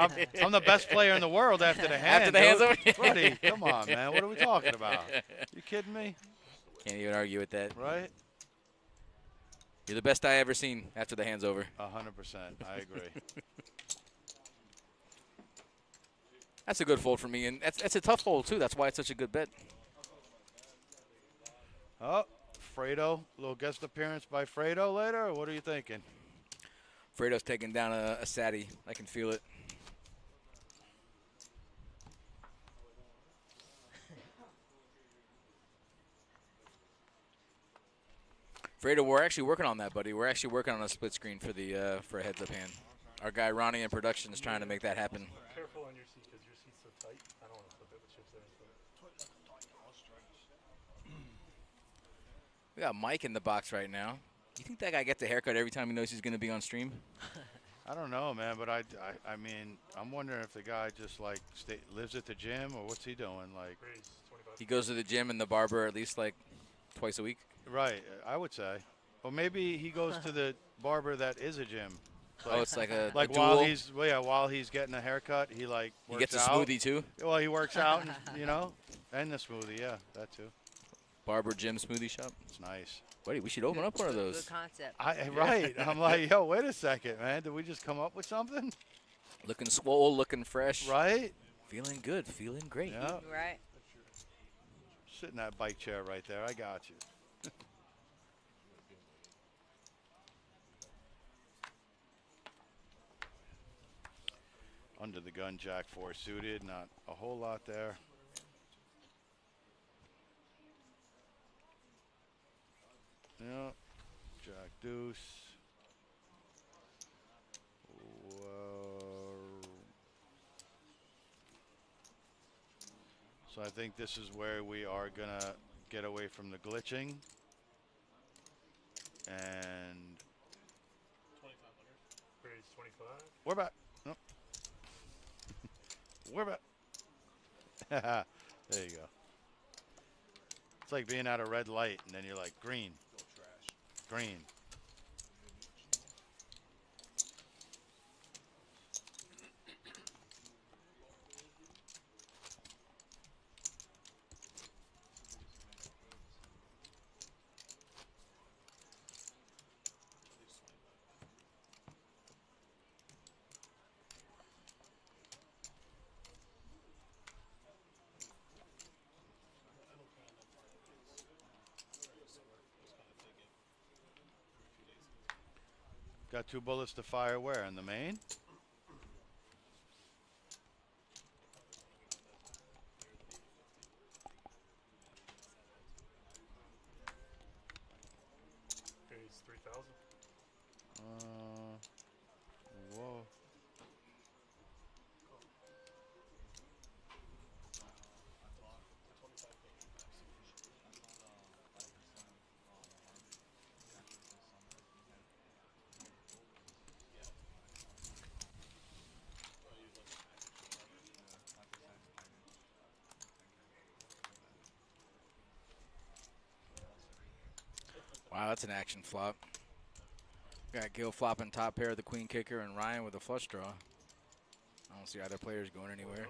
I'm the best player in the world after the hand. After the hand's dude. over? Buddy, come on, man. What are we talking about? You kidding me? Can't even argue with that. Right? You're the best I ever seen after the hand's over. 100%. I agree. That's a good fold for me, and that's a tough fold too. That's why it's such a good bet. Oh, Fredo. Little guest appearance by Fredo later, or what are you thinking? Fredo's taking down a Sadie. I can feel it. Fredo, we're actually working on that, buddy. We're actually working on a split screen for the for a heads up hand. Our guy Ronnie in production is trying to make that happen. Careful on your seat because your seat's so tight. I don't want to put the chips there. We got Mike in the box right now. You think that guy gets a haircut every time he knows he's going to be on stream? I don't know, man, but I mean, I'm wondering if the guy just like lives at the gym or what's he doing? Like, Raise 25. He goes to the gym and the barber at least like twice a week. right? I would say, or maybe he goes to the barber that is a gym. Oh, it's like a Like a while he's getting a haircut, he like he works gets a out. smoothie too. Well, he works out, and, and the smoothie, yeah, that too. Barber gym smoothie shop. It's nice. Wait, we should open up one of those. Good concept. Right. I'm like, yo, wait a second, man. Did we just come up with something? Looking swole, looking fresh. Right? Feeling good, feeling great. Yeah. Right. Sit in that bike chair right there. I got you. Under the gun, Jack 4 suited. Not a whole lot there. Yeah. Jack deuce. So I think this is where we are going to get away from the glitching. And 2,500. Raise 25. we're back. Nope. We're back. There you go. It's like being at a red light and then you're like, green. Green. Got 2 bullets to fire where? In the main? Raise 3,000. Whoa. Wow, that's an action flop. Got Gil flopping top pair of the queen kicker and Ryan with a flush draw. I don't see either players going anywhere.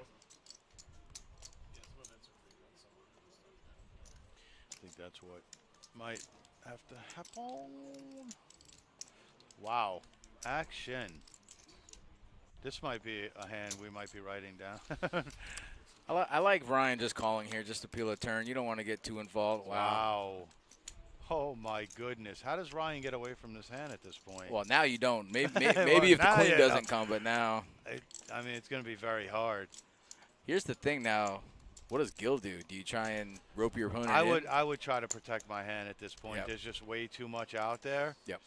I think that's what might have to happen. Wow. Action. This might be a hand we might be writing down. I like Ryan just calling here just to peel a turn. You don't want to get too involved. Wow. Oh, my goodness. How does Ryan get away from this hand at this point? Well, now you don't. Maybe Well, if the now queen you doesn't know. come, but now. I mean, it's going to be very hard. Here's the thing now. What does Gil do? Do you try and rope your opponent in? I would try to protect my hand at this point. Yep. There's just way too much out there. Yep.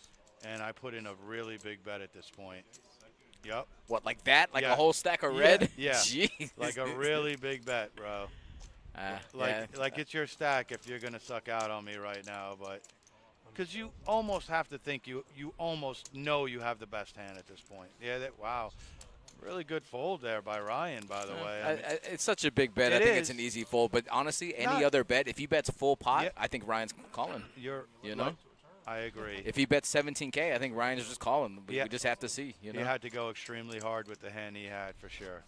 And I put in a really big bet at this point. Yep. What, like that? Like Yeah. a whole stack of Yeah, red? yeah. Jeez. Like a really big bet, bro. Yeah. Like it's your stack if you're going to suck out on me right now. But because you almost have to think you almost know you have the best hand at this point. Yeah, wow. Really good fold there by Ryan, by the way. I mean, It's such a big bet. I It think it's is. an easy fold. But honestly, any Not- other bet, if he bets full pot, Yeah. I think Ryan's calling. you're, You know? I agree. If he bets 17K, I think Ryan's just calling. We Yeah. just have to see. You know? He had to go extremely hard with the hand he had for sure.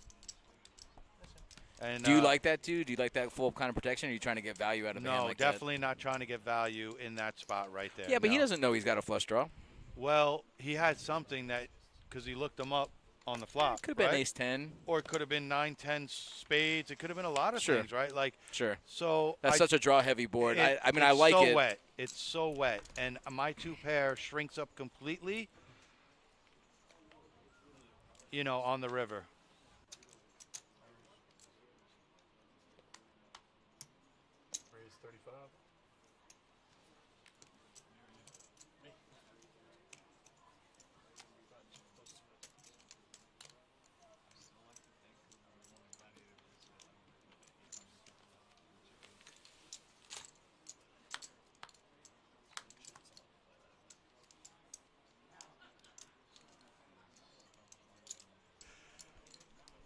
And Do you like that too? Do you like that full kind of protection? Or are you trying to get value out of a hand No, like definitely not trying to get value in that spot right there. that? Yeah, but he no. doesn't know he's got a flush draw. Well, he had something that because he looked them up on the flop. Could have been right? ace-10. Or it could have been 9-10 spades. It could have been a lot of Sure. things, right? Like Sure. so. That's such a draw-heavy board. I mean, it's I like so it. wet. It's so wet, and my 2 pair shrinks up completely. You know, on the river. Raise 35.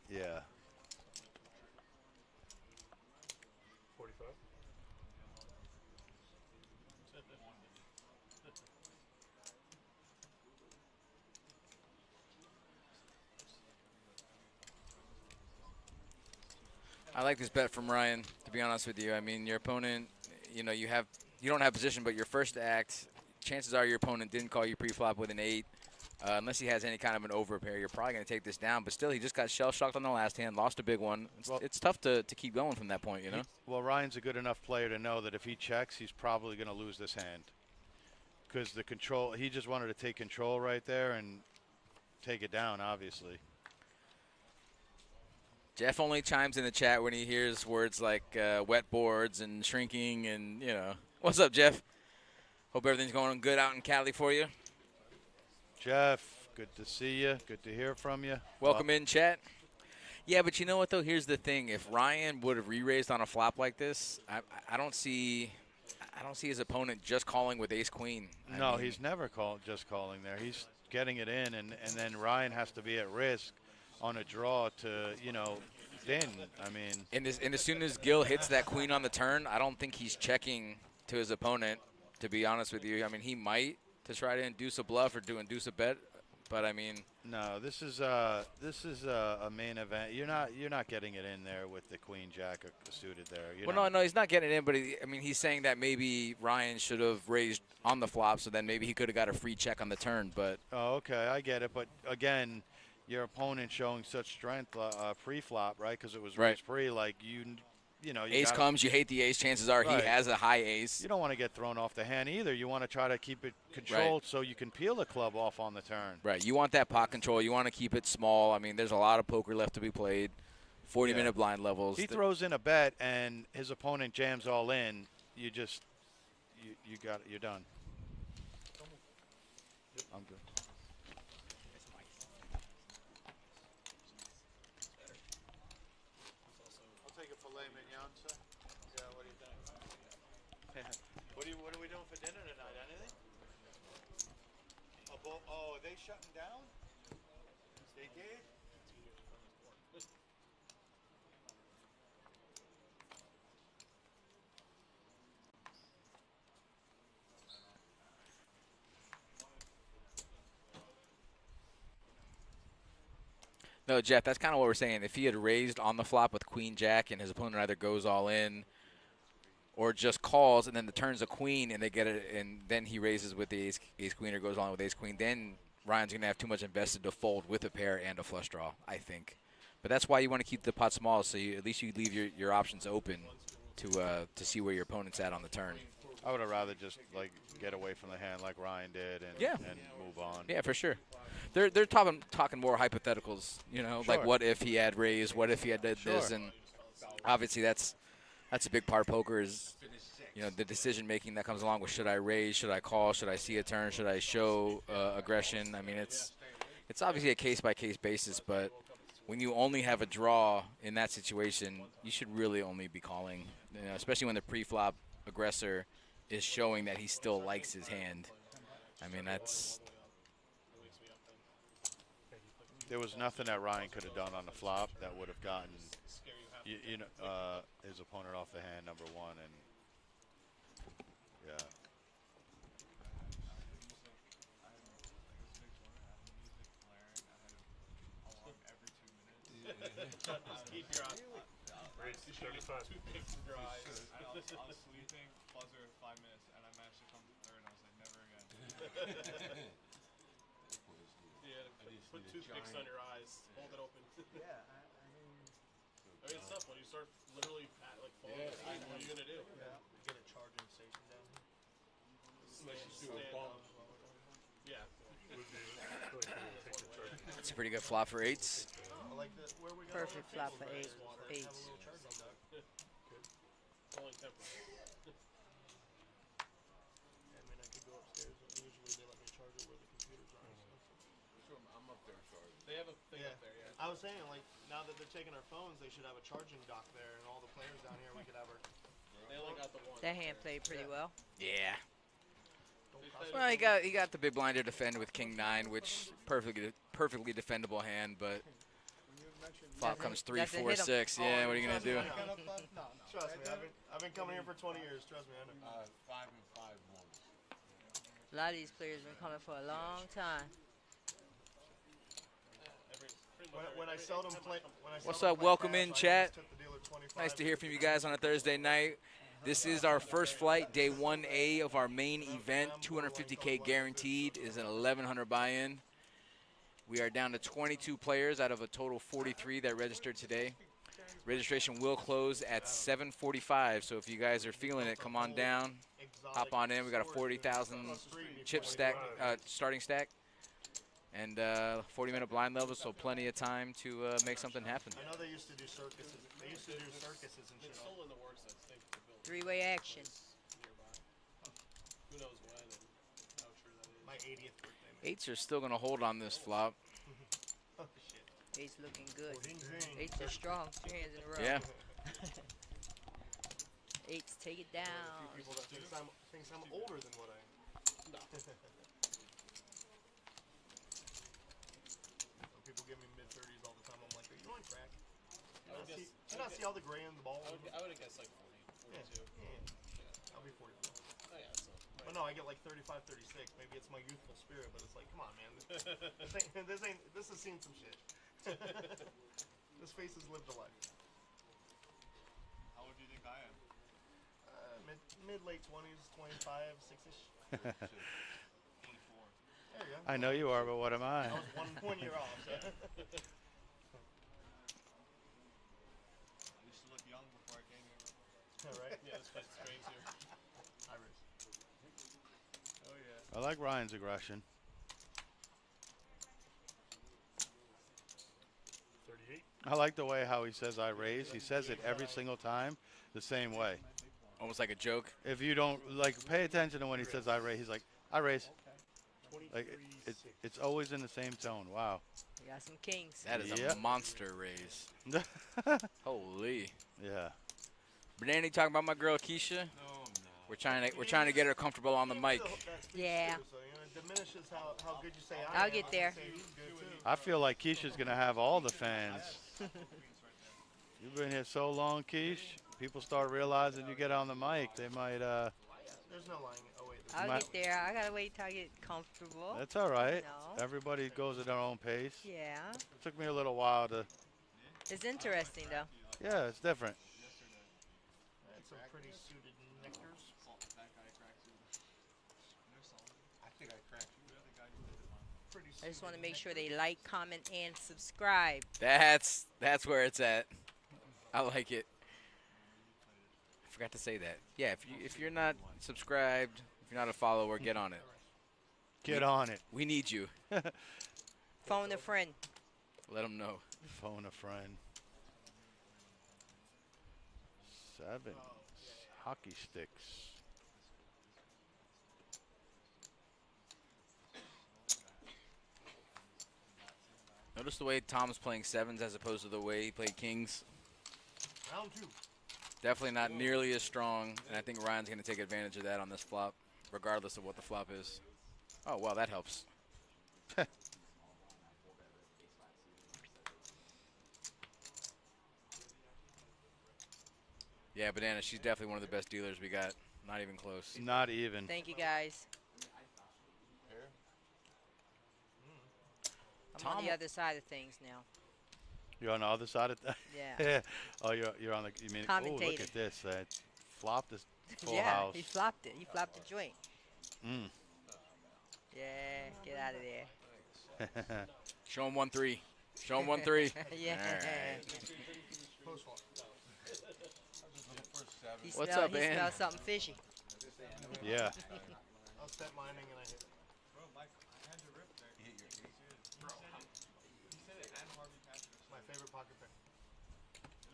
Yeah. 45. I like this bet from Ryan, to be honest with you. I mean, your opponent, you know, you don't have position, but your first act, chances are your opponent didn't call you pre-flop with an 8. Unless he has any kind of an overpair, you're probably going to take this down. But still, he just got shell-shocked on the last hand, lost a big one. It's tough to keep going from that point, you know? Well, Ryan's a good enough player to know that if he checks, he's probably going to lose this hand. Because the control, he just wanted to take control right there and take it down, obviously. Jeff only chimes in the chat when he hears words like wet boards and shrinking and, you know. What's up, Jeff? Hope everything's going good out in Cali for you. Jeff, good to see you. Good to hear from you. Welcome in, chat. Yeah, but you know what, though? Here's the thing. If Ryan would have re-raised on a flop like this, I don't see his opponent just calling with ace-queen. No, he's never just calling there. He's getting it in, and then Ryan has to be at risk on a draw to, you know, thin. I mean. And as soon as Gil hits that queen on the turn, I don't think he's checking to his opponent, to be honest with you. I mean, he might to try to induce a bluff or to induce a bet, but I mean. No, this is a main event. You're not getting it in there with the queen jack suited there. No, he's not getting it in, but he's saying that maybe Ryan should have raised on the flop, so then maybe he could have got a free check on the turn. But okay, I get it. But again, your opponent showing such strength pre-flop, right? Because it was raised pre, like you know, ace comes, you hate the ace. Chances are he has a high ace. You don't want to get thrown off the hand either. You want to try to keep it controlled so you can peel the club off on the turn. Right. You want that pot control. You want to keep it small. I mean, there's a lot of poker left to be played. 40-minute blind levels. He throws in a bet and his opponent jams all in. You just you're done. I'm good. Filet mignon, sir? Yeah, what do you think? What are we doing for dinner tonight? Anything? Oh, are they shutting down? They did? No, Jeff, that's kind of what we're saying. If he had raised on the flop with queen jack and his opponent either goes all in or just calls and then the turn's a queen and they get it and then he raises with the ace queen or goes on with ace queen, then Ryan's going to have too much invested to fold with a pair and a flush draw, I think. But that's why you want to keep the pot small, so at least you leave your options open to see where your opponent's at on the turn. I would have rather just like get away from the hand like Ryan did and move on. Yeah, for sure. They're talking more hypotheticals, you know, like what if he had raised, what if he had did this, and obviously that's a big part of poker is, you know, the decision making that comes along with should I raise, should I call, should I see a turn, should I show aggression. I mean, it's obviously a case by case basis, but when you only have a draw in that situation, you should really only be calling, you know, especially when the pre-flop aggressor is showing that he still likes his hand. I mean, that's. There was nothing that Ryan could have done on the flop that would have gotten his opponent off the hand, number one, and yeah. Keep your eyes. Toothpicks in your eyes. I was sleeping, buzzer 5 minutes, and I managed to come to third. I was like, never again. Put toothpicks on your eyes. Hold it open. Yeah, I mean, it's tough when you start literally falling asleep. What are you gonna do? Yeah. Get a charging station down here. Yeah. That's a pretty good flop for eights. perfect flop for eights. Only temporary. I mean, I could go upstairs, and usually they let me charge it where the computers are. Sure, I'm up there charging. They have a thing up there, yeah. I was saying, like, now that they're taking our phones, they should have a charging dock there, and all the players down here, we could have our. They only got the one. That hand played pretty well. Yeah. Well, he got the big blind to defend with king 9, which perfectly defendable hand, but Flop comes 3, Doesn't 4, hit 'em. 6. Yeah, what are you gonna do? Trust me, I've been coming here for 20 years. Trust me, I know. 5 and 5 ones. A lot of these players been coming for a long time. When I seldom play, What's up? Welcome in, chat. Nice to hear from you guys on a Thursday night. This is our first flight, day 1A of our main event. 250K guaranteed is an 1,100 buy-in. We are down to 22 players out of a total 43 that registered today. Registration will close at 7:45, so if you guys are feeling it, come on down, hop on in. We got a 40,000 chip stack, starting stack, and 40-minute blind level, so plenty of time to make something happen. I know they used to do circuses. They used to do circuses and shit. Still in the works, I think. Three-way action. Who knows when and how true that is. My 80th birthday. Man. Eights are still going to hold on this flop. Oh shit. Eight's looking good. Zing, zing. Eights are strong. 3 hands in a row. Yeah. Eights, take it down. People that thinks I'm older than what I am. No. Some people give me mid-30s all the time. I'm like, are you on crack? I would guess. Do you not see all the gray in the ball? I would have guessed like 40, 42. Yeah. I'll be 44. Oh yeah, so. But no, I get like 35, 36. Maybe it's my youthful spirit, but it's like, come on, man. This has seen some shit. This face has lived a life. How old do you think I am? Mid-late 20s, 25, 6-ish. 84. There you go. I know you are, but what am I? I was one year off. So. I used to look young before I came here. All right. Yeah, this place is strange here. Iris. Oh yeah. I like Ryan's aggression. 38. I like the way how he says I raise. He says it every single time the same way. Almost like a joke. If you don't, like, pay attention to when he says I raise, he's like, I raise. Like, it's always in the same tone. Wow. We got some kings. That is Yep. a monster raise. Holy. Yeah. Banana, talking about my girl Keisha? No, I'm not. We're trying to get her comfortable on the mic. Yeah. So, it diminishes how good you say I I'll am. get I there. can say he's good too. I feel like Keisha's going to have all the fans. You've been here so long, Keish. People start realizing you get on the mic. They might, There's no lying. Oh, wait. I'll might- get there. I gotta wait till I get comfortable. that's all right. No. Everybody goes at their own pace. Yeah. It took me a little while to, It's interesting though. yeah, it's different. That's some pretty suited knickers. That guy cracks you. There's some. I think I cracked you. You're the guy who did it, man. Pretty I just want to suited make sure they like, comment, and subscribe. That's where it's at. I like it. I forgot to say that. Yeah, if you're not subscribed, if you're not a follower, get on it. Get on it. We need you. Phone a friend. Let them know. Phone a friend. 7 hockey sticks. Notice the way Tom's playing sevens as opposed to the way he played kings. Round 2. Definitely not nearly as strong, and I think Ryan's going to take advantage of that on this flop, regardless of what the flop is. Oh, wow, that helps. Yeah, Banana, she's definitely one of the best dealers we got. Not even close. Not even. Thank you guys. I'm on Tom- the other side of things now. You're on the other side of that? Yeah. Oh, you're on the, you mean, oh, look Commentating. at this. Flop this full Yeah, house. he flopped it. He flopped the joint. Mm. Yeah, get out of there. Show him 1-3. Show him 1-3. Yeah. All right. Post flop. He What's smelled, up, he man? smelled something fishy. Yeah. I was step mining and I hit it. Bro, Mike, I had to rip there. You hit your ace. Bro, He said it and Harvey Castro. my favorite pocket pair.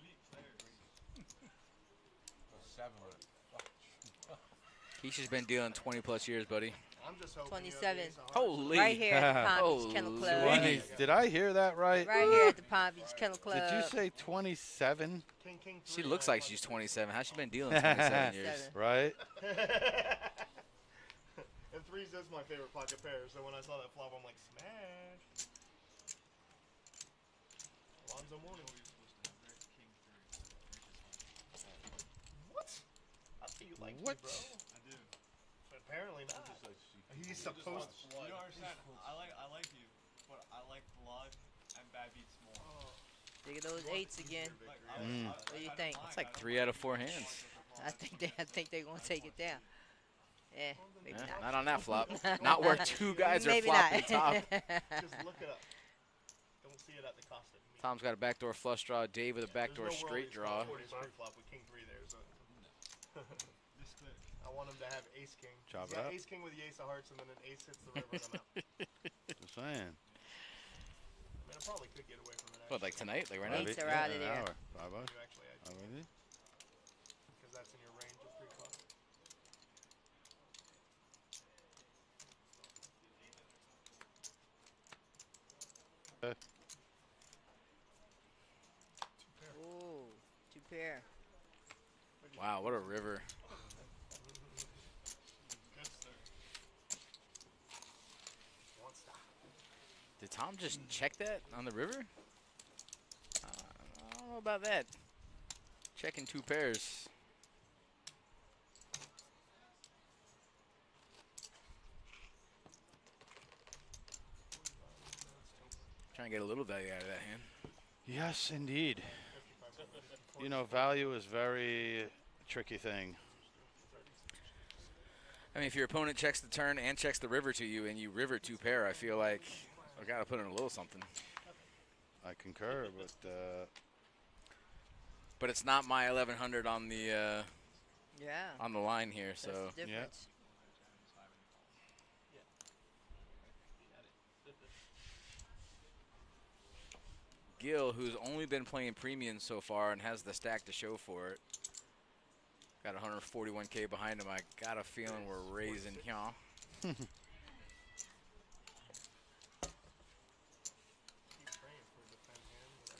Elite players. 7. Keisha's been dealing 20-plus years, buddy. I'm just hoping 27. You have the ace of hearts. Holy. Right here at the Palm Beach Holy Kennel sweet. Club. Did I hear that right? Right here at the Palm Beach Kennel Club. Did you say 27? King, king, She 3, looks and I like she's fucking- 27. How's she been dealing 27 years? 27. Right? And 3s is my favorite pocket pair, so when I saw that flop, I'm like, smash. Alonzo Alonzo Mourning. What? I think you like What? me, bro. I do. But apparently not. He's supposed to. You don't understand. I like you, but I like blood and bad beats more. Look at those 8s again. What do you think? It's like 3 out of 4 hands. I think they're gonna take it down. Eh, maybe Yeah, not. not on that flop. Not where 2 guys are Maybe flopping not. top. Just look it up. Don't see it at the cost of me. Tom's got a backdoor flush draw. Dave with a backdoor There's no world straight he's draw. got 40 pre-flop with king 3 there. So. This clip. I want him to have ace king. Chop He's it got up. ace king with the ace of hearts, and then an ace hits the river, and I'm out. Just saying. I mean, I probably could get away from it. What, like tonight? Like right now? 8s are out of there. Bye bye. You actually, because that's in your range of pre-flop. Ooh, 2 pair. Wow, what a river. Good sir. One stop. Did Tom just check that on the river? I don't know about that. Checking 2 pairs. Trying to get a little value out of that hand. Yes, indeed. You know, value is very tricky thing. I mean, if your opponent checks the turn and checks the river to you and you river 2 pair, I feel like I got to put in a little something. I concur, But it's not my 1100 on the Yeah. on the line here, That's so the difference. Gil, who's only been playing premium so far and has the stack to show for it, got 141K behind him. I got a feeling we're raising here. Keep praying for a defend hand, but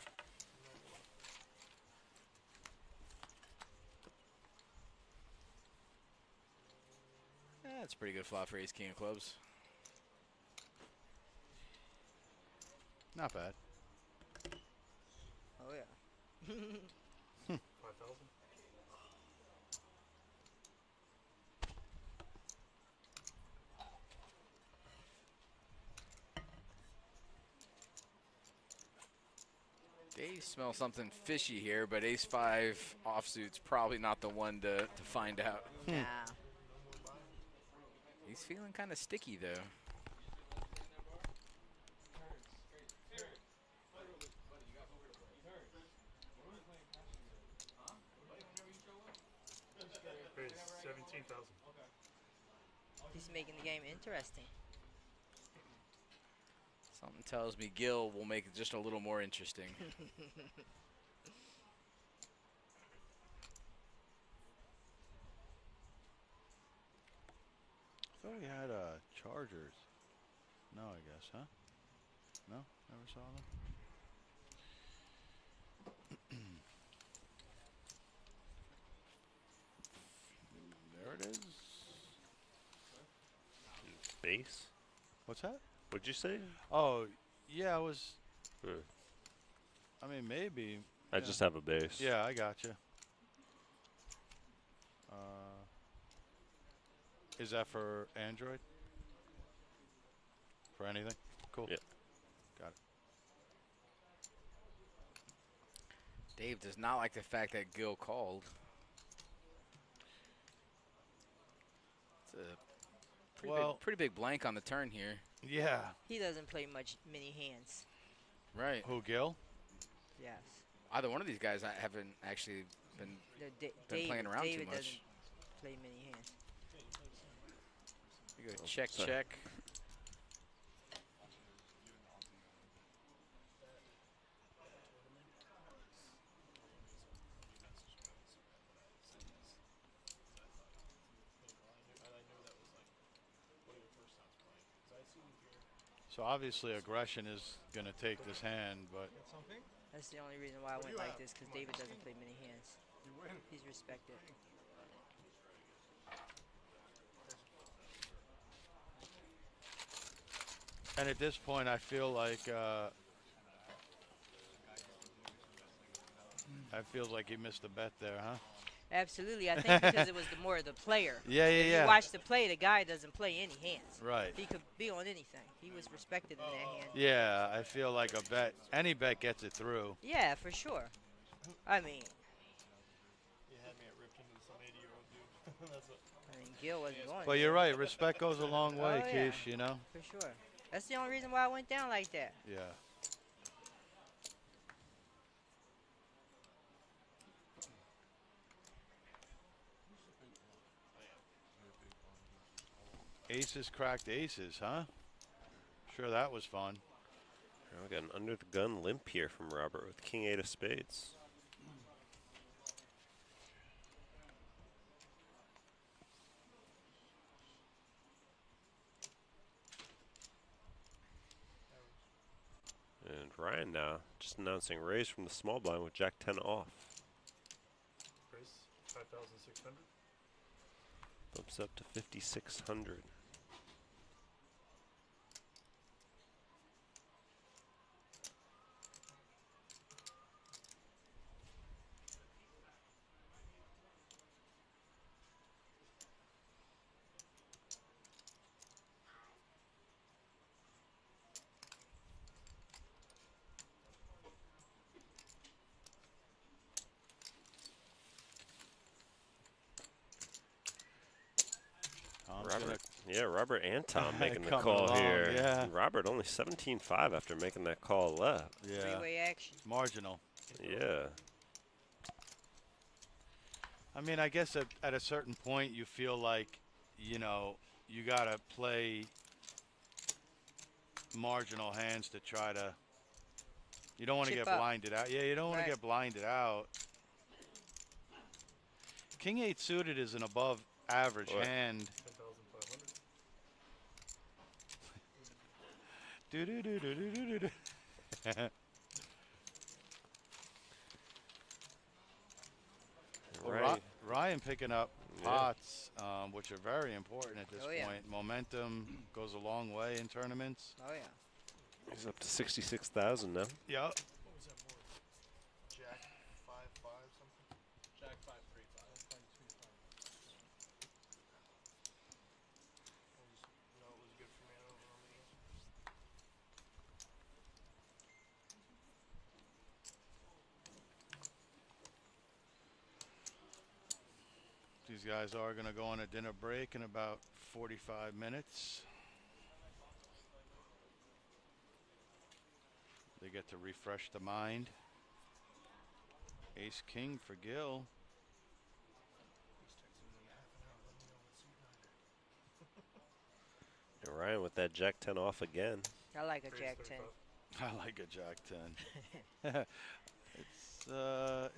That's a pretty good flop for ace king of clubs. not bad. Oh yeah. 5,000. Dave smells something fishy here, but ace 5 offsuit's probably not the one to find out. Nah. He's feeling kind of sticky though. Raise 17,000. He's making the game interesting. Something tells me Gil will make it just a little more interesting. I thought we had Chargers. No, I guess, huh? No, never saw them. There it is. Base? What's that? What'd you say? Oh, yeah, I was. Hmm. I mean, maybe. I yeah. just have a base. Yeah, I got you. Is that for Android? For anything? Cool. Yeah. Got it. Dave does not like the fact that Gil called. It's a pretty big blank on the turn here. Yeah. He doesn't play many hands. Right. Who, Gil? Yes. Either one of these guys I haven't actually been playing around David too much. doesn't play many hands. You go check, sorry. check. So obviously aggression is going to take this hand, but That's the only reason why I went like this, because David doesn't play many hands. He's respected. and at this point I feel like That feels like he missed a bet there, huh? Absolutely. I think because it was more of the player. Yeah, If yeah. you watch the play, the guy doesn't play any hands. Right. He could be on anything. He was respected in that hand. Yeah, I feel like a bet, any bet gets it through. Yeah, for sure. I mean, You had me at ripped into some 80-year-old dude. That's what. Gil wasn't going. But you're right, respect goes a long way, Oh, yeah. Keish, you know? For sure. That's the only reason why I went down like that. Yeah. Aces cracked aces, huh? Sure, that was fun. Now we got an under the gun limp here from Robert with King 8 of spades. And Ryan now just announcing raise from the small blind with Jack 10 off. Raise 5,600. Bumps up to 5,600. Robert and Tom making the call along, here. yeah. Robert only 17-5 after making that call left. Yeah. Three-way action. Marginal. Yeah. I mean, I guess at a certain point you feel like, you know, you got to play marginal hands to try to, you don't want to Chip get up. blinded out. Yeah, you don't want Right. to get blinded out. King 8 suited is an above average What? hand. 10,500. Do do do do do do do. Right. Ryan picking up Yeah. pots, which are very important at this Oh, yeah. point. Momentum goes a long way in tournaments. Oh, yeah. He's up to 66,000 now. Yep. What was that more? Jack 5-5 something? Jack 5-3-5. No, it was good for me. I don't know the answer. These guys are going to go on a dinner break in about 45 minutes. They get to refresh the mind. Ace King for Gil. He's texting me in half an hour. Let me know what suit nine. And Ryan with that Jack 10 off again. I like a Raise Jack 10. 35. I like a Jack 10.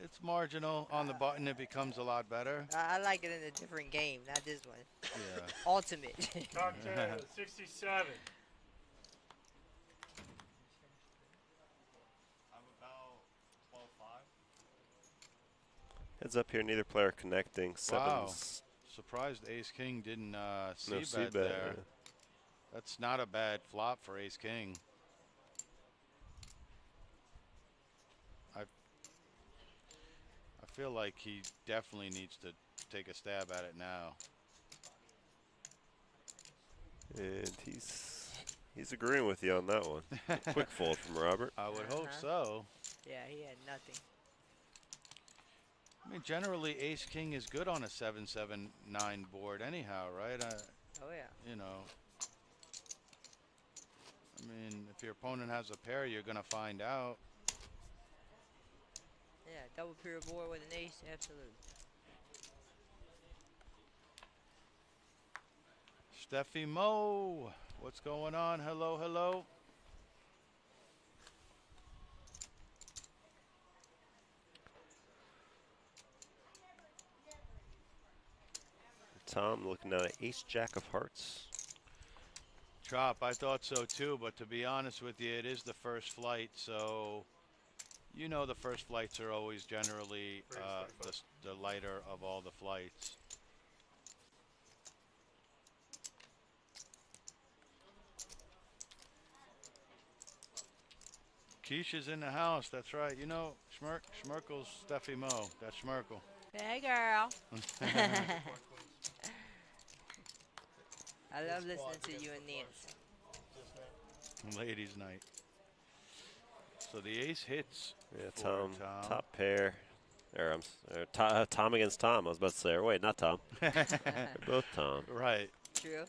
It's marginal. On the button, it becomes a lot better. I like it in a different game, not this one. Yeah. Ultimate. Cocktail 67. I'm about 12-5. Heads up here, neither player connecting. Wow. Sevens. Surprised Ace King didn't No c-bet C-bet. there. That's not a bad flop for Ace King. I feel like he definitely needs to take a stab at it now. And he's agreeing with you on that one. Quick fold from Robert. I would hope Uh-huh. so. Yeah, he had nothing. I mean, generally, Ace King is good on a 7-7-9 board anyhow, right? Oh, yeah. You know. I mean, if your opponent has a pair, you're going to find out. Yeah, double pair board with an ace, absolutely. Steffi Mo, what's going on? Hello, hello. Tom looking down at Ace Jack of Hearts. Chop, I thought so too, but to be honest with you, it is the first flight, so you know the first flights are always generally the lighter of all the flights. Keisha's in the house, that's right. You know, Schmerkel's Steffi Mo. That's Schmerkel. Hey, girl. I love listening to you and Nance. Ladies' night. So the ace hits. Yeah, for Tom, top pair. Or, Tom against Tom. I was about to say, or wait, not Tom. They're both Tom. Right. True.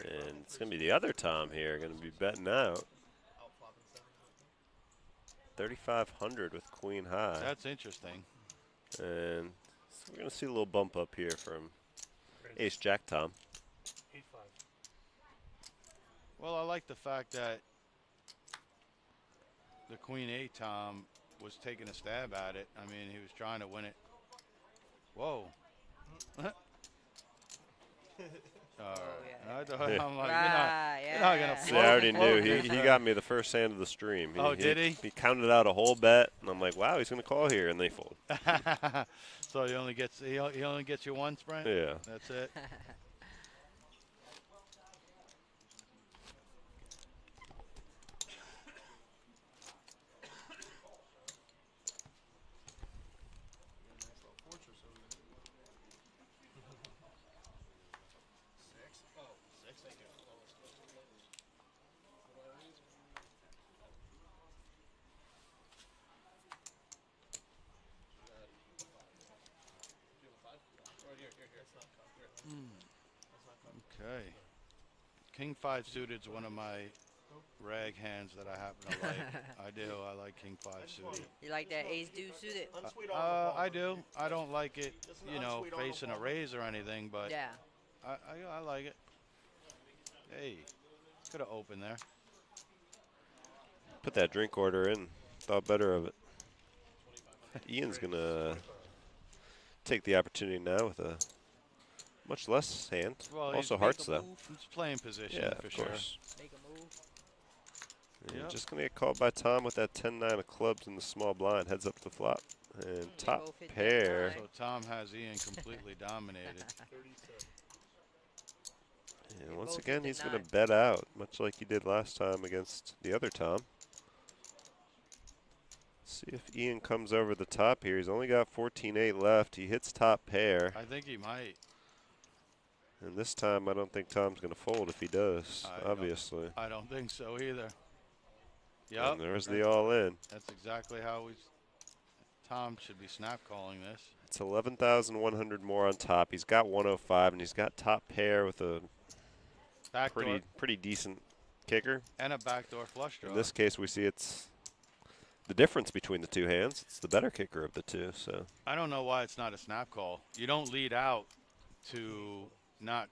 And it's going to be the other Tom here, going to be betting out. 3,500 with queen high. That's interesting. And so we're going to see a little bump up here from ace jack Tom. 8-5. Well, I like the fact that the queen 8 Tom was taking a stab at it. I mean, he was trying to win it. Whoa. All right. yeah. I thought, I'm like, you're not yeah. going to See, I already knew. He got me the first hand of the stream. Did he? He counted out a whole bet, and I'm like, wow, he's going to call here, and they fold. So he only gets you one sprint? Yeah. That's it. Okay. King 5 suited is one of my rag hands that I happen to like. I do. I like King 5 suited. You like that ace deuce suited? I do. I don't like it, you know, facing a raise or anything, but Yeah. I like it. Hey, could have opened there. Put that drink order in. Thought better of it. Ian's going to take the opportunity now with a much less hand. Well, Also hearts, though. He's playing position Yeah, for of sure. course. Make a move. And Yep. just going to get called by Tom with that 10-9 of clubs in the small blind. Heads up the flop. And top both hit that pair. nine. So Tom has Ian completely dominated. And once both again, hit he's the going to nine. bet out, much like he did last time against the other Tom. See if Ian comes over the top here. He's only got 14-8 left. He hits top pair. I think he might. And this time, I don't think Tom's going to fold if he does, I obviously. I don't think so either. And Yep. there's the all-in. That's exactly how Tom should be snap calling this. It's 11,100 more on top. He's got 105, and he's got top pair with a Backdoor pretty decent kicker. and a backdoor flush draw. In this case, we see it's the difference between the two hands. It's the better kicker of the two. So I don't know why it's not a snap call. You don't lead out to not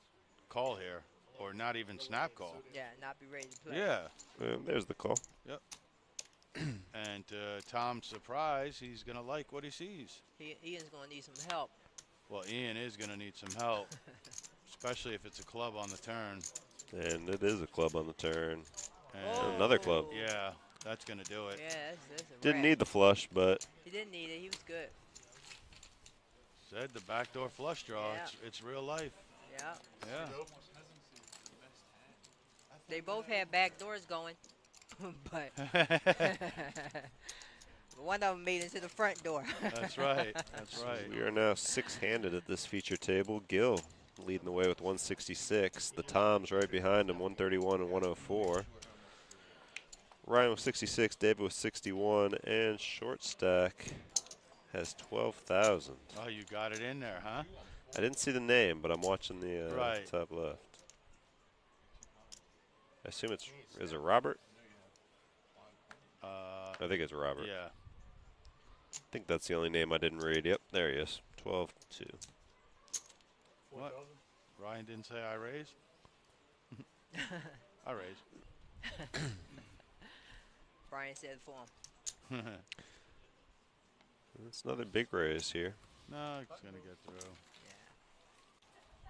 call here or not even snap call. Yeah, not be ready to play. Yeah. there's the call. Yep. And Tom's surprise, he's going to like what he sees. Ian's going to need some help. Well, Ian is going to need some help, especially if it's a club on the turn. And it is a club on the turn. And Another club. Yeah, that's going to do it. Yeah, that's a Didn't wrap. need the flush, but He didn't need it. He was good. Said the backdoor flush draw. Yeah. It's real life. Yeah. Yeah. They both had back doors going, but one of them made it to the front door. That's right. That's right. we are now six-handed at this feature table. Gil leading the way with 166. The Toms right behind him, 131 and 104. Ryan with 66, David with 61, and short stack has 12,000. Oh, you got it in there, huh? I didn't see the name, but I'm watching the Right. top left. I assume is it Robert? I think it's Robert. Yeah. I think that's the only name I didn't read. Yep, there he is. 12-2. What? Ryan didn't say I raise? I raise. Brian said for him. It's another big raise here. No, it's going to get through. Yeah.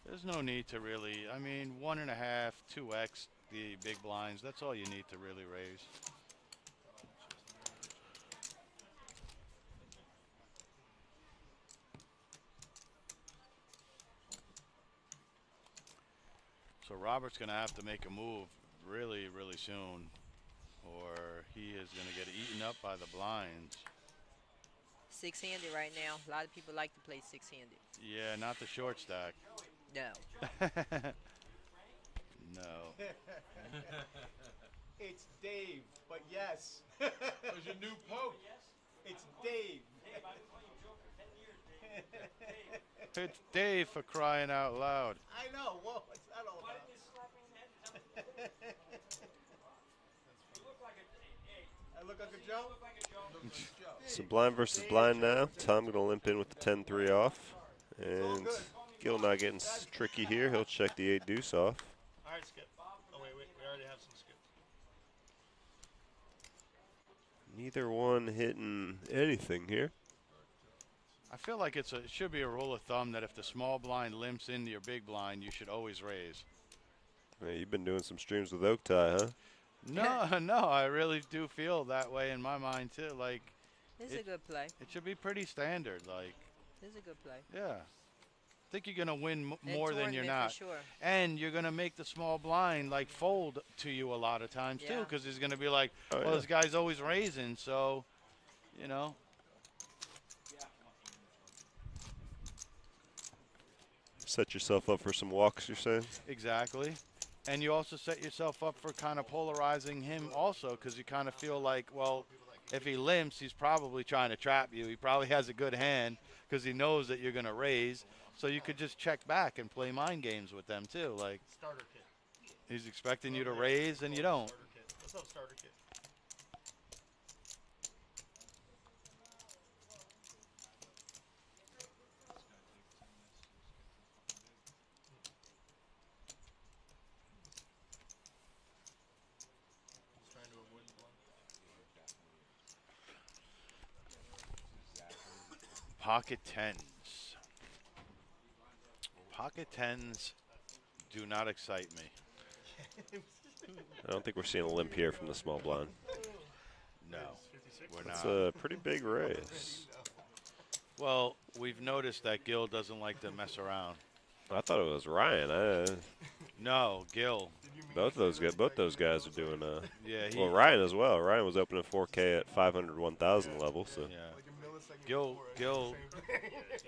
There's no need to really, I mean, 1.5, 2x the big blinds. That's all you need to really raise. So Robert's going to have to make a move really, really soon, or he is going to get eaten up by the blinds. Six-handed right now. A lot of people like to play six-handed. Yeah, not the short stack. No. No. It's Dave, but yes. There's your new poke. It's Dave. It's Dave for crying out loud. I know. Whoa, what's that all about? I look like a Joe? So blind versus blind now. Tom going to limp in with the 10-3 off. And Gil not getting tricky here. He'll check the 8 deuce off. All right, skip. Oh, wait. We already have some skips. Neither one hitting anything here. I feel like it should be a rule of thumb that if the small blind limps into your big blind, you should always raise. Yeah, you've been doing some streams with Oak Tie, huh? No, I really do feel that way in my mind too. Like, This is a good play. it should be pretty standard. Like, This is a good play. yeah, I think you're gonna win In more than you're tournament, not, for sure. and you're gonna make the small blind like fold to you a lot of times too, Yeah. because he's gonna be like, Oh, well, yeah. this guy's always raising, so, you know. Set yourself up for some walks, you're saying? Exactly. And you also set yourself up for kind of polarizing him also, because you kind of feel like, well, if he limps, he's probably trying to trap you. He probably has a good hand because he knows that you're going to raise. So you could just check back and play mind games with them too. Like, Starter kit. he's expecting you to raise and you don't. Starter kit. What's up, starter kit? He's trying to avoid the blind. Pocket tens. Pocket tens do not excite me. I don't think we're seeing a limp here from the small blind. No, we're It's not. a pretty big raise. Well, we've noticed that Gil doesn't like to mess around. I thought it was Ryan. No, Gil. Both those guys are doing. Yeah, he. Well, Ryan as well. Ryan was opening 4K at 500, 1,000 level. So Yeah. Gil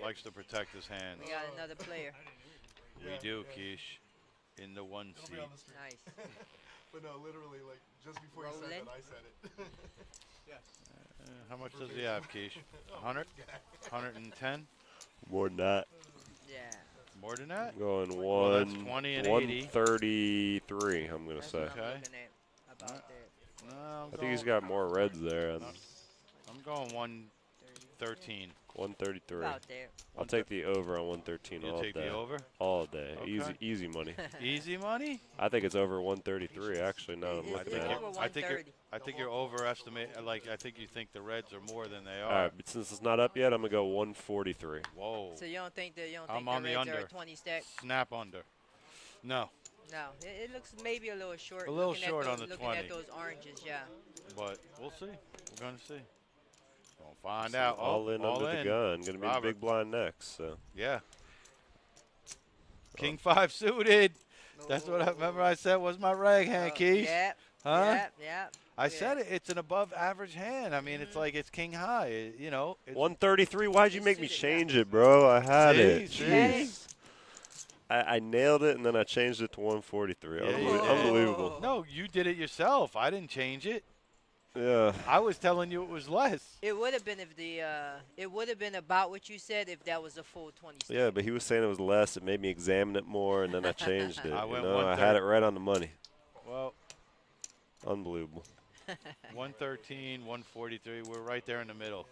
likes to protect his hand. We got another player. We do, Keish. In the one It'll seat. be on the stream. Nice. But no, literally, like, just before you said Rolling. that, I said it. Yes. How much does he have, Keish? 100? 110? more than that. Yeah. More than that? Going Well, that's 20 and 80. 133. I'm gonna That's say. what I'm Okay. looking at about that. No, I think he's got more reds there. I'm going 113. 133. About there. I'll take the over on 113 You all take day. the over? All day. Okay. Easy money. Easy money? I think it's over 133 actually. Now that I'm It's looking over at it. one- I think you're 130. I think you're overestimating. Like, I think you think the reds are more than they All are. right, but since it's not up yet, I'm gonna go 143. Whoa. So you don't think the I'm on the reds are under. a 20 stack? Snap under. No, No, it looks maybe a little short. A little looking at short those, on the looking 20. at those oranges, yeah. but we'll see. We're going to see. We'll find So out. all in all under the in. gun. Gonna be the Robert. big blind next. So Yeah. King 5 suited. That's what I remember I said was my rag hand, Keish. Yeah. Huh? Yeah, yeah. I said it. It's an above average hand. I mean, it's like it's king high. You know. It's 133. Why'd you It's make me suited, yeah. change it, bro? I had See, it. see? You had it? Jeez. I nailed it and then I changed it to 143. Yeah, you did. Unbelievable. No, you did it yourself. I didn't change it. Yeah. I was telling you it was less. It would have been if the it would have been about what you said if that was a full 20 stack. Yeah, but he was saying it was less. It made me examine it more, and then I changed it. I you went know, I had 130. it right on the money. Well, Unbelievable. 113, 143. We're right there in the middle.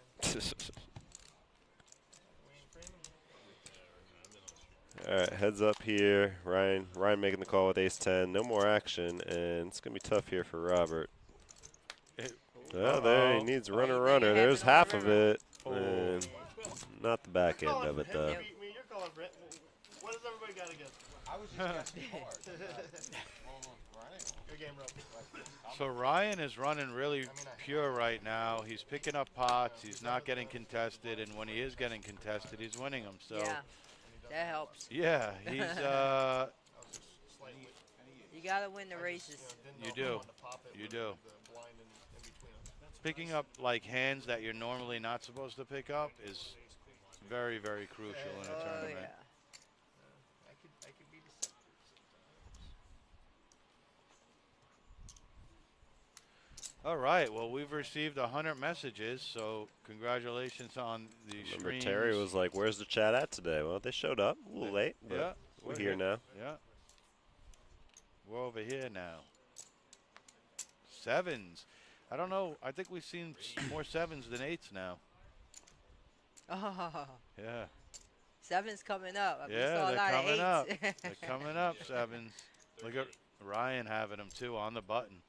All right, heads up here. Ryan making the call with ace-10. No more action, and it's going to be tough here for Robert. Well, there he needs runner. There's half of it, and not the back end of it, though. You're calling Brett. What does everybody got against? I was just guessing cards. Good game, Rob. So Ryan is running really pure right now. He's picking up pots. He's not getting contested, and when he is getting contested, he's winning them. So Yeah, that helps. yeah, he's You gotta win the races. You do. You do. picking up like hands that you're normally not supposed to pick up is very, very crucial in a Oh tournament. yeah. I could be deceptive sometimes. All right. Well, we've received 100 messages, so congratulations on the Remember, streams. Terry was like, "Where's the chat at today?" Well, they showed up a little late, but Yeah, we're here now. Yeah. We're over here now. Sevens. I don't know. I think we've seen more sevens than eights now. Oh, Yeah. seven's coming up. We Yeah, saw a they're lot coming of up. eights. They're coming up, sevens. Look at Ryan having them, too, on the button.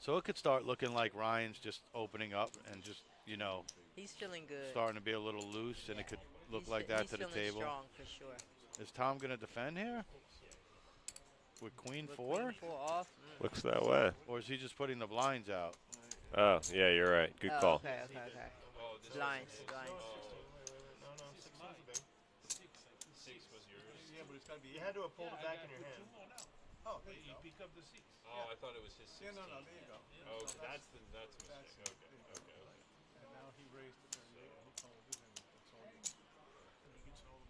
So it could start looking like Ryan's just opening up and just, you know, He's feeling good. starting to be a little loose, and it could look like that to the He's table. feeling strong for sure. Is Tom going to defend here? With queen With four? Queen 4 off. Looks that way. Or is he just putting the blinds out? Oh, yeah, you're right. Good Oh, call. Okay. Blinds. No, 16's a big. 6 was yours. Yeah, but it's gotta be. You had to have pulled it back in your hand. Oh, there you pick up the 6. Oh, I thought it was his 16. Yeah, no, there you go. Oh, that's the mistake. Okay. And now he raised it and he called it and it's all you. And he gets all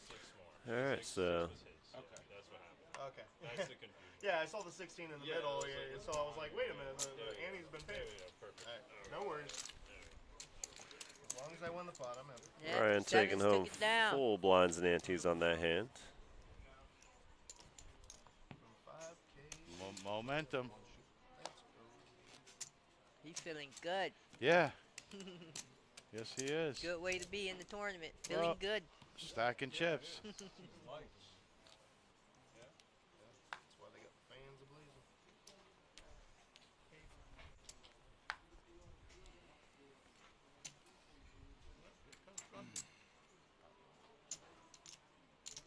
6 more. All right, so Was his. Okay. That's what happened. Okay. That's the confusion. Yeah, I saw the 16 in the Yeah, middle, that was yeah, like- so I was like, wait a minute, There we go. Annie's been There paid. we go. Perfect. Alright, no worries. As long as I won the pot, I'm happy. Yeah, Ryan taking sevens home took it down. full blinds and antes on that hand. 5K. Momentum. He's feeling good. Yeah. Yes, he is. Good way to be in the tournament. Feeling Well, good. Stacking chips. That's why they got the fans a-blazing.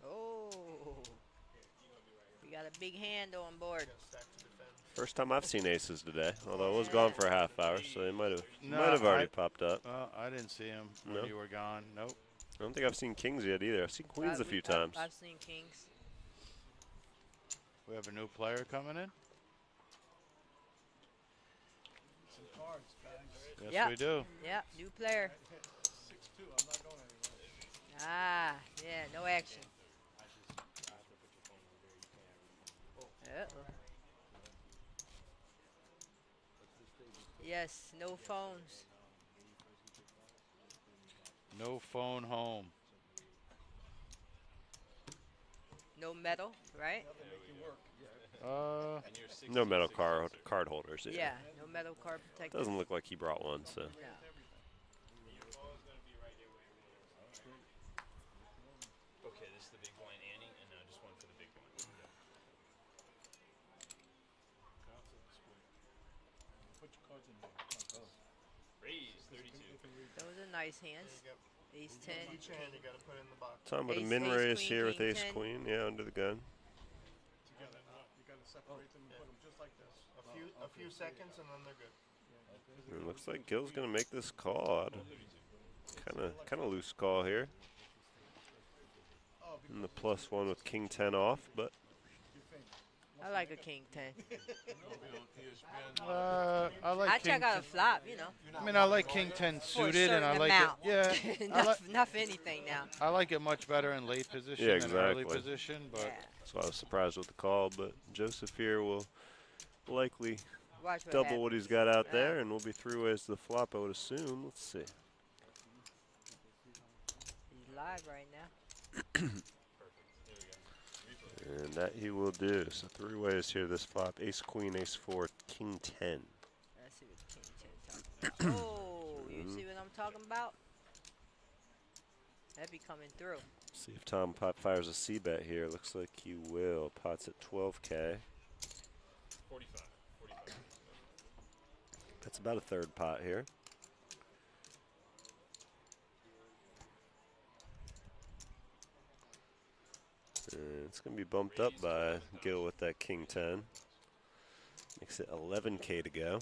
Oh. We got a big hand on board. Got stacked to defend. First time I've seen aces today, although it was gone for a half hour, so they might have No, already I- popped up. I didn't see him when No? you were gone. Nope. I don't think I've seen kings yet either. I've seen queens a few times. I've seen kings. We have a new player coming in. some cards, guys. Yes, Yep. we do. Yeah, new player. 6-2. I'm not going anywhere. Ah, yeah, no action. Uh-oh. Yes, no phones. No phone home. No metal, right? And you're 6. No metal card holders. Yeah, no metal card protector. Doesn't look like he brought one, so. No. Okay, this is the big blind Annie, and now just one for the big blind. Put your cards in there. Raise 32. Those are nice hands. There you go. Ace 10. Each hand you gotta put in the box. Tom with a Ace, min ace, raise queen, here with king, ace 10. queen. Yeah, under the gun. Together. You gotta separate them and put them just like this. A few seconds and then they're good. It looks like Gil's gonna make this call. Kind of loose call here. And the +1 with king 10 off, but I like a king 10. I like I king check out a 10. flop, you know. I mean, I like king 10 For a suited, and I certain like amount. it. Yeah, not for anything now. I like it much better in late position Yeah, than early exactly. position. But Yeah. so I was surprised with the call. But Joseph here will likely Watch what double happens. what he's got out Yeah. there, and we'll be three ways to the flop, I would assume. Let's see. He's live right now. And that he will do. So three ways here this flop. Ace, queen, ace 4, king 10. Let's see what the king 10 talking about. Oh, you see what I'm talking about? That be coming through. See if Tom pot fires a C bet here. Looks like he will. Pot's at 12K. 45. That's about a third pot here. And it's going to be bumped up by Gil with that king 10. Makes it 11K to go.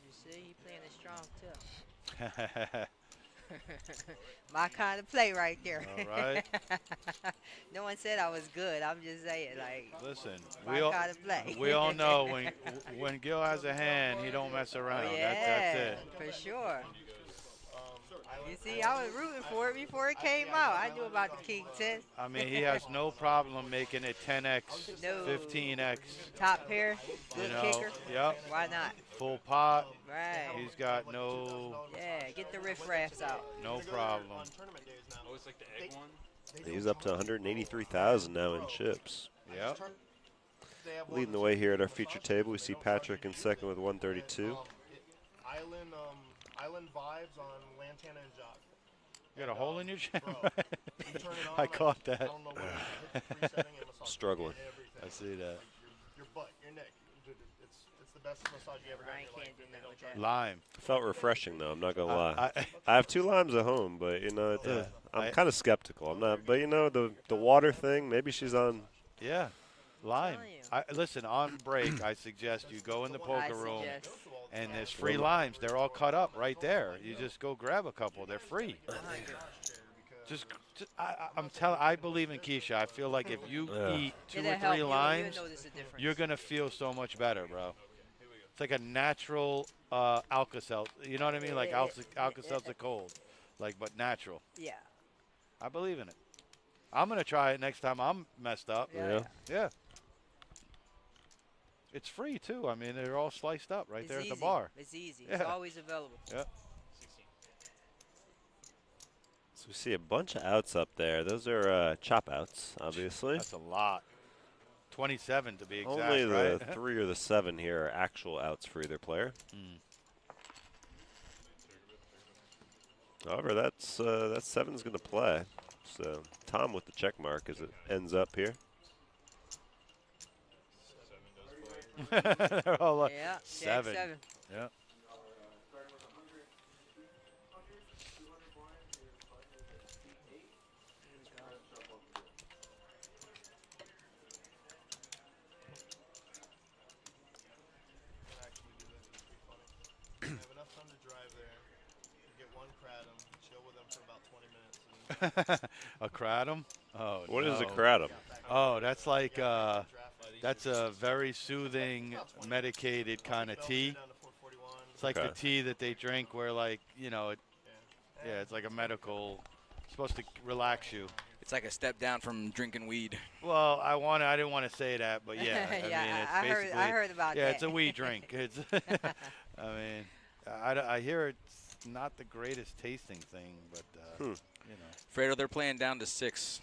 You see, he playing it strong too. My kind of play right there. All right. No one said I was good. I'm just saying, like, Listen, my kind of play. we all know when Gil has a hand, he don't mess around. Oh, yeah, That's it. for sure. You see, I was rooting for it before it came out. I knew about the King 10. I mean, he has no problem making it 10x, No. 15x. Top pair, good kicker. Yep. Why not? Full pot. Right. He's got no Yeah, get the riff-raffs out. no problem. Oh, it's like the egg one? He's up to 183,000 now in chips. Yep. Leading the way here at our feature table, we see Patrick in second with 132. Island vibes on Lantana and Jock. You got a hole in your chin? Bro, you turn it on, I like, caught I that. don't know what it is. Hit the presetting and massage Struggling. everything. I see that. Your butt, your neck. Dude, it's the best massage you ever got in Ryan your life. can't do and they nothing don't with charge that. Lime. Felt refreshing though. I'm not gonna lie. I, I have 2 limes at home, but you know, Yeah. I'm kind of skeptical. I'm not, but you know, the water thing. Maybe she's on. yeah. Lime. telling you. Listen, on break, I suggest you go in the I poker room, suggest. and there's free limes. They're all cut up right there. You just go grab a couple. They're free. Just I believe in Keisha. I feel like if you eat 2 It'll or help 3 you. limes, You'll notice a difference. you're gonna feel so much better, bro. It's like a natural Alka-Seltzer. You know what I mean? Like Alka-Seltzer cold, like but natural. Yeah. I believe in it. I'm gonna try it next time I'm messed up. Yeah. Yeah. It's free too. I mean, they're all sliced up right It's there easy. at the bar. It's easy. Yeah. It's always available. Yeah. So we see a bunch of outs up there. Those are chop outs, obviously. That's a lot. 27 to be exact, Only the right? 3 or the 7 here are actual outs for either player. However, that 7's going to play. So Tom with the check mark as it ends up here. They're all like Yeah. 7. Jack 7. Yeah. You have enough time to drive there, get one kratom, chill with them for about 20 minutes. A kratom? Oh, What no. is a kratom? Oh, that's like that's a very soothing, medicated kind of tea. It's like the Okay. tea that they drink where, like, you know, yeah, it's like a medical, supposed to relax you. It's like a step down from drinking weed. Well, I didn't want to say that, but yeah, I mean, it's I basically, heard about yeah, that. it's a weed drink. It's, I mean, I hear it's not the greatest tasting thing, but you know, Fredo, they're playing down to 6.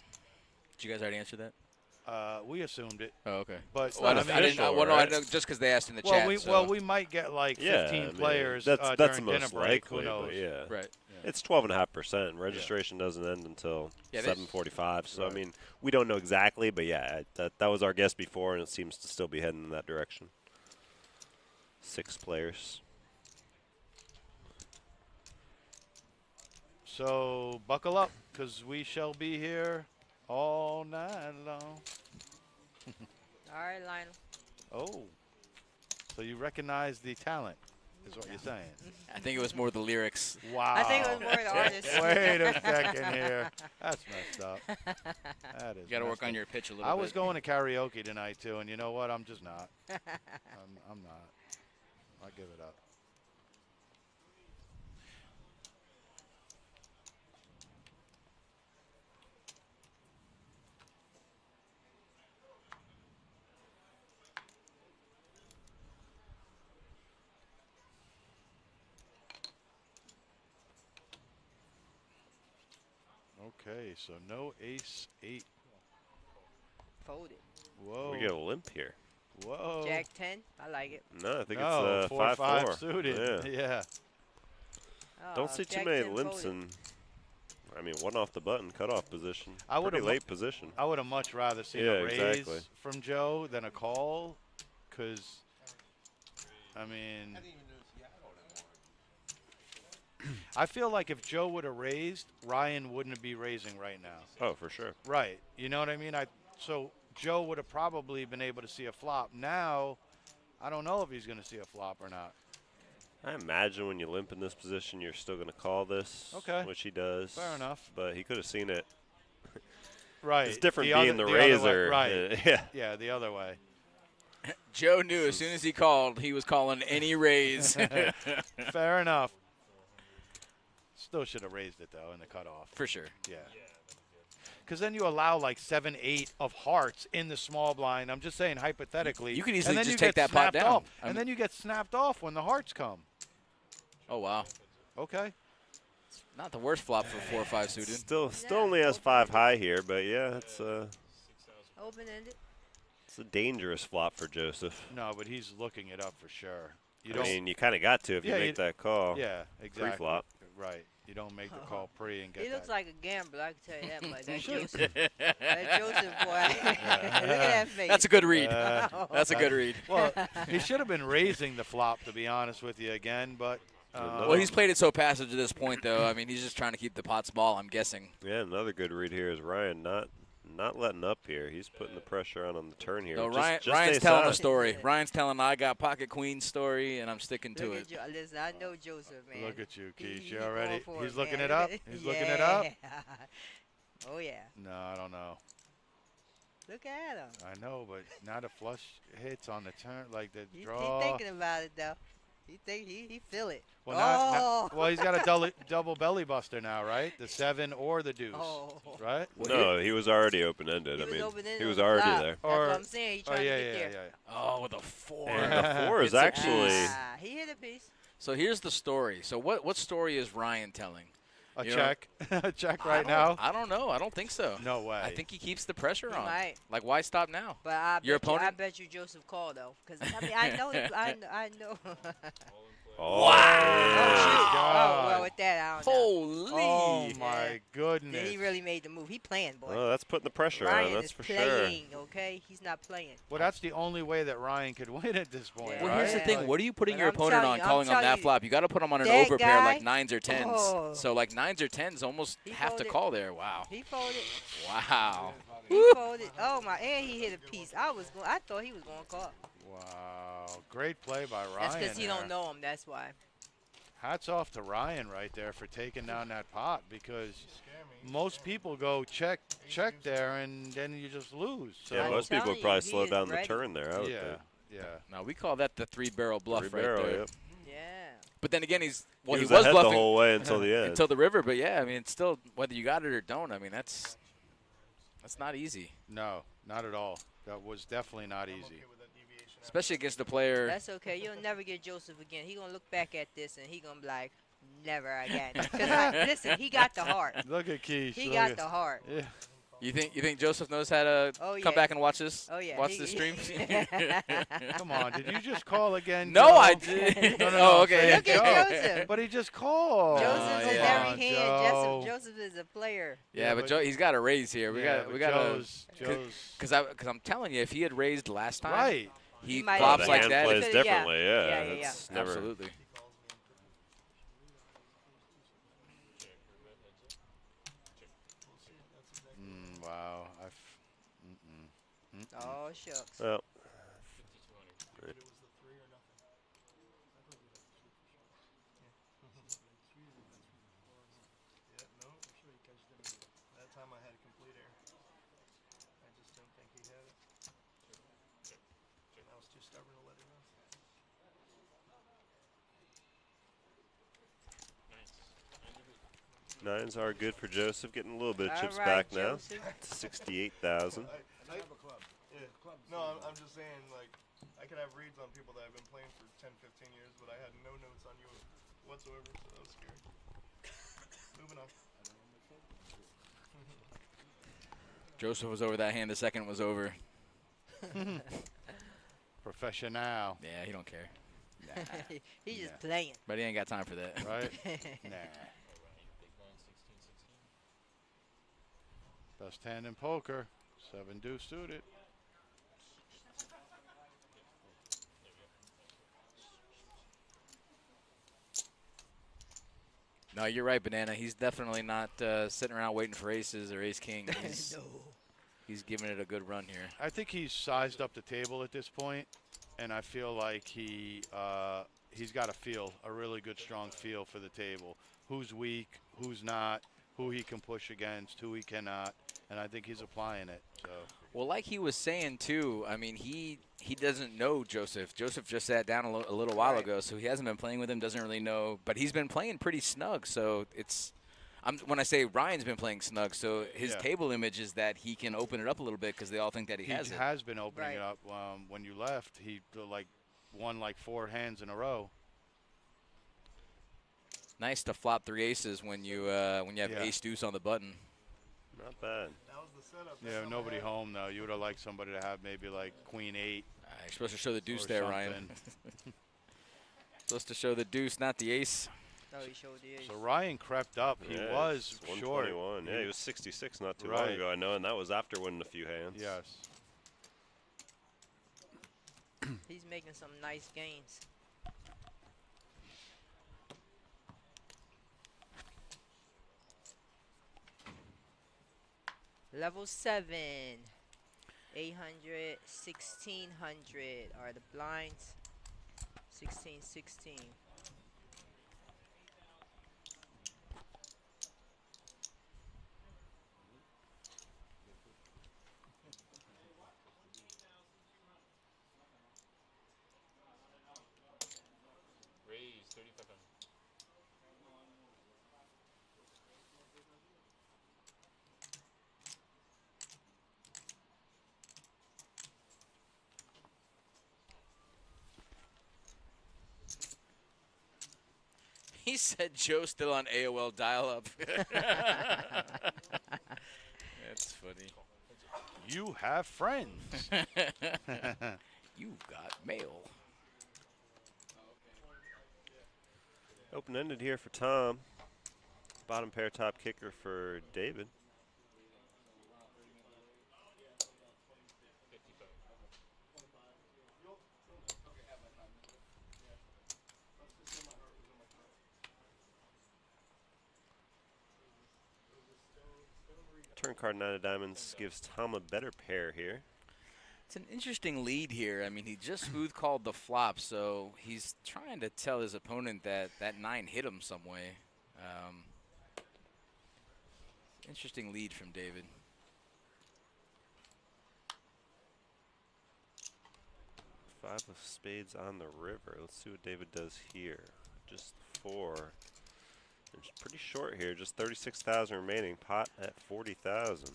Did you guys already answer that? we assumed it, Oh, okay. but Well, not I didn't. official, Well, no, I right? know, just because they asked in the well, chat. we might get like Yeah, 15 I mean, players That's the during dinner most break. likely, Who knows? but yeah. Right. It's 12.5%. Registration doesn't end until Yeah, they- 7:45. So Right. I mean, we don't know exactly, but yeah, that was our guess before, and it seems to still be heading in that direction. 6 players. So buckle up, because we shall be here all night long. All right, Lionel. Oh, so you recognize the talent, is what you're saying? I think it was more the lyrics. Wow. I think it was more the artist. Wait a second here. That's messed up. That is. You got to work messed on up. your pitch a little I bit. was going to karaoke tonight too, and you know what? I'm just not. I'm not. I'll give it up. Okay, so no ace 8. Folded. Whoa. We get a limp here. Whoa. Jack 10. I like it. No, I think No, it's 4-5 5-4 suited. Yeah. Yeah. Don't Oh, see too Jack many 10 limps folded. in. I mean, one off the button, cutoff position. I would've Pretty late position. I would have much rather seen Yeah, a raise exactly. from Joe than a call, because, I mean, I feel like if Joe would have raised, Ryan wouldn't be raising right now. Oh, for sure. Right. You know what I mean? So Joe would have probably been able to see a flop. Now, I don't know if he's going to see a flop or not. I imagine when you limp in this position, you're still going to call this, Okay. which he does. Fair enough. But he could have seen it. Right. It's different the being other, the other way, razor. right. Yeah. Yeah, the other way. Joe knew as soon as he called, he was calling any raise. Fair enough. Still should have raised it, though, in the cutoff. For sure. Yeah. Because then you allow like 7, 8 of hearts in the small blind. I'm just saying hypothetically. You could easily and then just you take get that pot snapped down. off. I mean- And then you get snapped off when the hearts come. Oh, wow. Okay. Not the worst flop for 4 or 5 suited. Still only has 5 high here, but yeah, it's Open-ended. a dangerous flop for Joseph. No, but he's looking it up for sure. I mean, you kind of got to if Yeah, you make that call. Yeah, exactly. Pre-flop. Right. You don't make the call pre and get He looks that. like a gambler, I can tell you that much. That Joseph. That Joseph boy. Look at that face. That's a good read. Oh. That's a good read. Well, he should have been raising the flop, to be honest with you, again, but. Well, he's played it so passive to this point, though. I mean, he's just trying to keep the pot small, I'm guessing. Yeah, another good read here is Ryan not letting up here. He's putting the pressure on the turn here. No, Just Ryan's ace telling high. a story. Ryan's telling I got pocket queen story, and I'm sticking to Look it. at Listen, I know Joseph, man. Look at you, Keish. He's You already. going for He's it, looking man. it up. He's looking it up. Oh, yeah. No, I don't know. Look at him. I know, but not a flush hits on the turn, like the He draw. thinking about it, though. He feel it. Well, oh. well, he's got a double belly buster now, right? The 7 or the deuce, Oh. right? No, he was already open-ended. He I was mean, open-ended he on was the already flop. there. That's what I'm saying. He's trying to get there. Oh, with a 4. And the 4 is It's a actually Ah, he hit a piece. So here's the story. So what story is Ryan telling? A You know, check, a check I right don't- now. I don't know. I don't think so. No way. I think he keeps the pressure He on. might. Like, why stop now? But I Your bet you, I opponent? bet you Joseph called though, because I mean I know I know. Oh, Wow. yeah. Oh well, with that I don't know. Holy! Oh Yeah. my Yeah, goodness. he really made the move. He playing, boy. Oh, that's putting the pressure Ryan on. That's is for sure. playing, okay? He's not playing. Well, that's the only way that Ryan could win at this point, Yeah. Well, right? here's the thing. Like- What are you putting But your I'm opponent telling on you- I'm calling on telling that you, flop? You got to put him on an that over pair like guy- 9s or 10s. Oh. So like 9s or 10s almost He have to folded. call there. Wow. He folded. Wow. He folded. Oh my! And he hit a piece. I thought he was going to call. Wow, great play by Ryan. That's because he there. don't know him. That's why. Hats off to Ryan right there for taking down that pot, because most people go check there and then you just lose. So Yeah, I'm most people telling would probably you, he slow is down the ready. turn there. I would yeah, think. yeah. Now we call that the 3-barrel bluff Three-barrel, right there. yep. Yeah. But then again, he He was was ahead bluffing the whole way until the end. until the river. But yeah, I mean, it's still whether you got it or don't. I mean, that's not easy, No, not at all. That was definitely not easy. Okay with that deviation. especially against the player. That's okay. You'll never get Joseph again. He gonna look back at this and he gonna be like, never again. Because listen, he got the heart. Look at Keish. He look got at- the heart. Yeah. You think Joseph knows how to Oh, come yeah. back and watch this? Oh yeah. Watch he- this stream. Come on, did you just call again? No, Joe? I did. No, Oh, okay. say Look at Joe. Joseph. But he just called. Joseph's in yeah. every hand. Joe. Joseph is a player. Yeah, Yeah, but but- Joe, he's got a raise here. We Yeah, got but to Joe's. because I'm telling you, if he had raised last time, Right. he He might Oh, have- flops the like hand that. plays Yeah. differently. Yeah, Yeah, yeah, it's never. Absolutely. Wow. Oh shucks. Well, It was the 3 or nothing. Yeah, no. That time I had a complete error. I just didn't think he had it. And I was too stubborn to let it run. nines are good for Joseph. Getting a little bit of All chips right, back now. Joseph. 68,000. I have a club. Yeah. No, I'm just saying, like, I could have reads on people that have been playing for 10, 15 years, but I had no notes on you whatsoever, so that was scary. Moving on. Joseph was over that hand. The second was over. Professional. Yeah, he don't care. He's just playing. But he ain't got time for that. Right? Nah. Best hand in poker. 7 deuce suited. No, you're right, Banana. He's definitely not sitting around waiting for aces or ace king. He's giving it a good run here. I think he's sized up the table at this point, and I feel like he he's got a really good, strong feel for the table. Who's weak, who's not, who he can push against, who he cannot, and I think he's applying it. So. Well, like he was saying too, I mean, he doesn't know Joseph. Joseph just sat down a little while ago, so he hasn't been playing with him, doesn't really know. But he's been playing pretty snug, so it's when I say Ryan's been playing snug, so his table image is that he can open it up a little bit because they all think that he has it. He has been opening it up. When you left, he won like 4 hands in a row. Nice to flop 3 aces when you have ace deuce on the button. Not bad. That was the setup. Yeah, nobody home though. You would have liked somebody to have maybe like queen 8. You're supposed to show the deuce there, Ryan. Supposed to show the deuce, not the ace. No, he showed the ace. So Ryan crept up. He was short. 121. Yeah, he was 66 not too long ago, I know, and that was after winning a few hands. Yes. He's making some nice gains. Level 7, 800, 1600 are the blinds. 16, 16. Raise 3,500. He said Joe's still on AOL dial-up. That's funny. You have friends. You've got mail. Open-ended here for Tom. Bottom pair top kicker for David. Turn card 9 of diamonds gives Tom a better pair here. It's an interesting lead here. I mean, he just smooth called the flop, so he's trying to tell his opponent that that 9 hit him some way. Interesting lead from David. Five of spades on the river. Let's see what David does here. Just 4. It's pretty short here. Just 36,000 remaining. Pot at 40,000.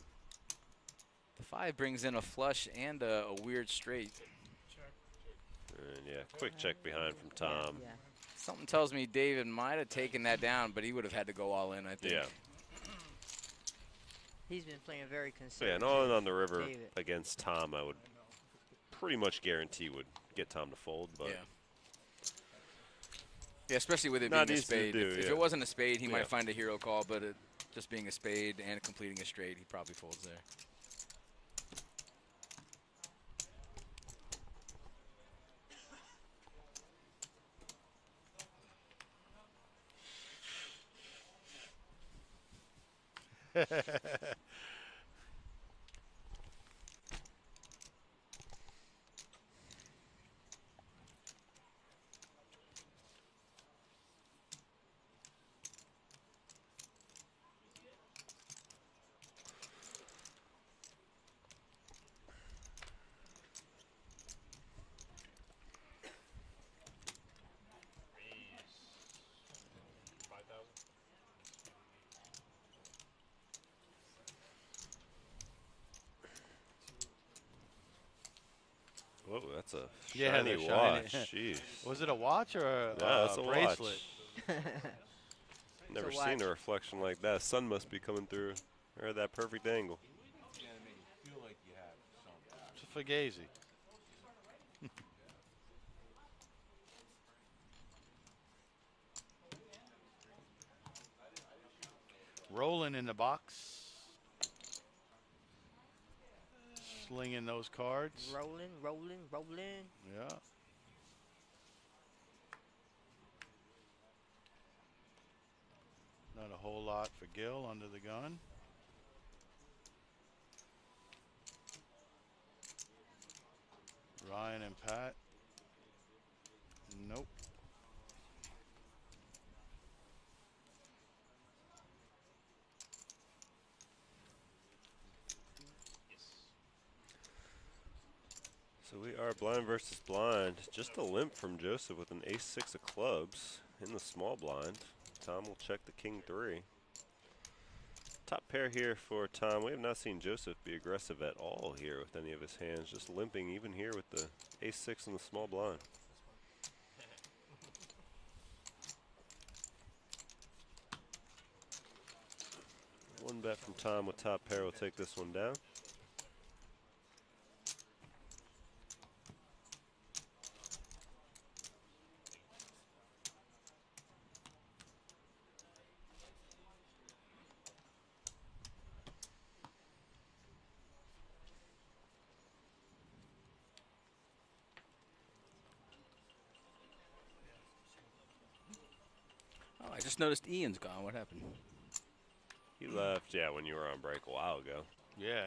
The 5 brings in a flush and a weird straight. And yeah, quick check behind from Tom. Yeah. Something tells me David might have taken that down, but he would have had to go all in, I think. Yeah. He's been playing very Yeah, conservative. and all in on the river David. against Tom, I would pretty much guarantee would get Tom to fold. But yeah, especially with it Not being a easy to spade. do, If yeah. it wasn't a spade, he Yeah. might find a hero call, but just being a spade and completing a straight, he probably folds there. Raise 5,000. whoa, that's a Yeah, shiny the watch. shiny. Jeez. Was it a watch or a that's a bracelet? watch. Never watch. seen a reflection like that. Sun must be coming through. Or at that perfect angle. It's a Fugazi. Rolling in the box. Slinging those cards. Rolling, rolling, rolling. Yeah. Not a whole lot for Gil under the gun. Ryan and Pat. Nope. So we are blind versus blind. Just a limp from Joseph with an ace-6 of clubs in the small blind. Tom will check the king-3. Top pair here for Tom. We have not seen Joseph be aggressive at all here with any of his hands. Just limping even here with the ace-6 in the small blind. One bet from Tom with top pair will take this one down. Oh, I just noticed Ian's gone. What happened? He left, yeah, when you were on break a while ago. Yeah,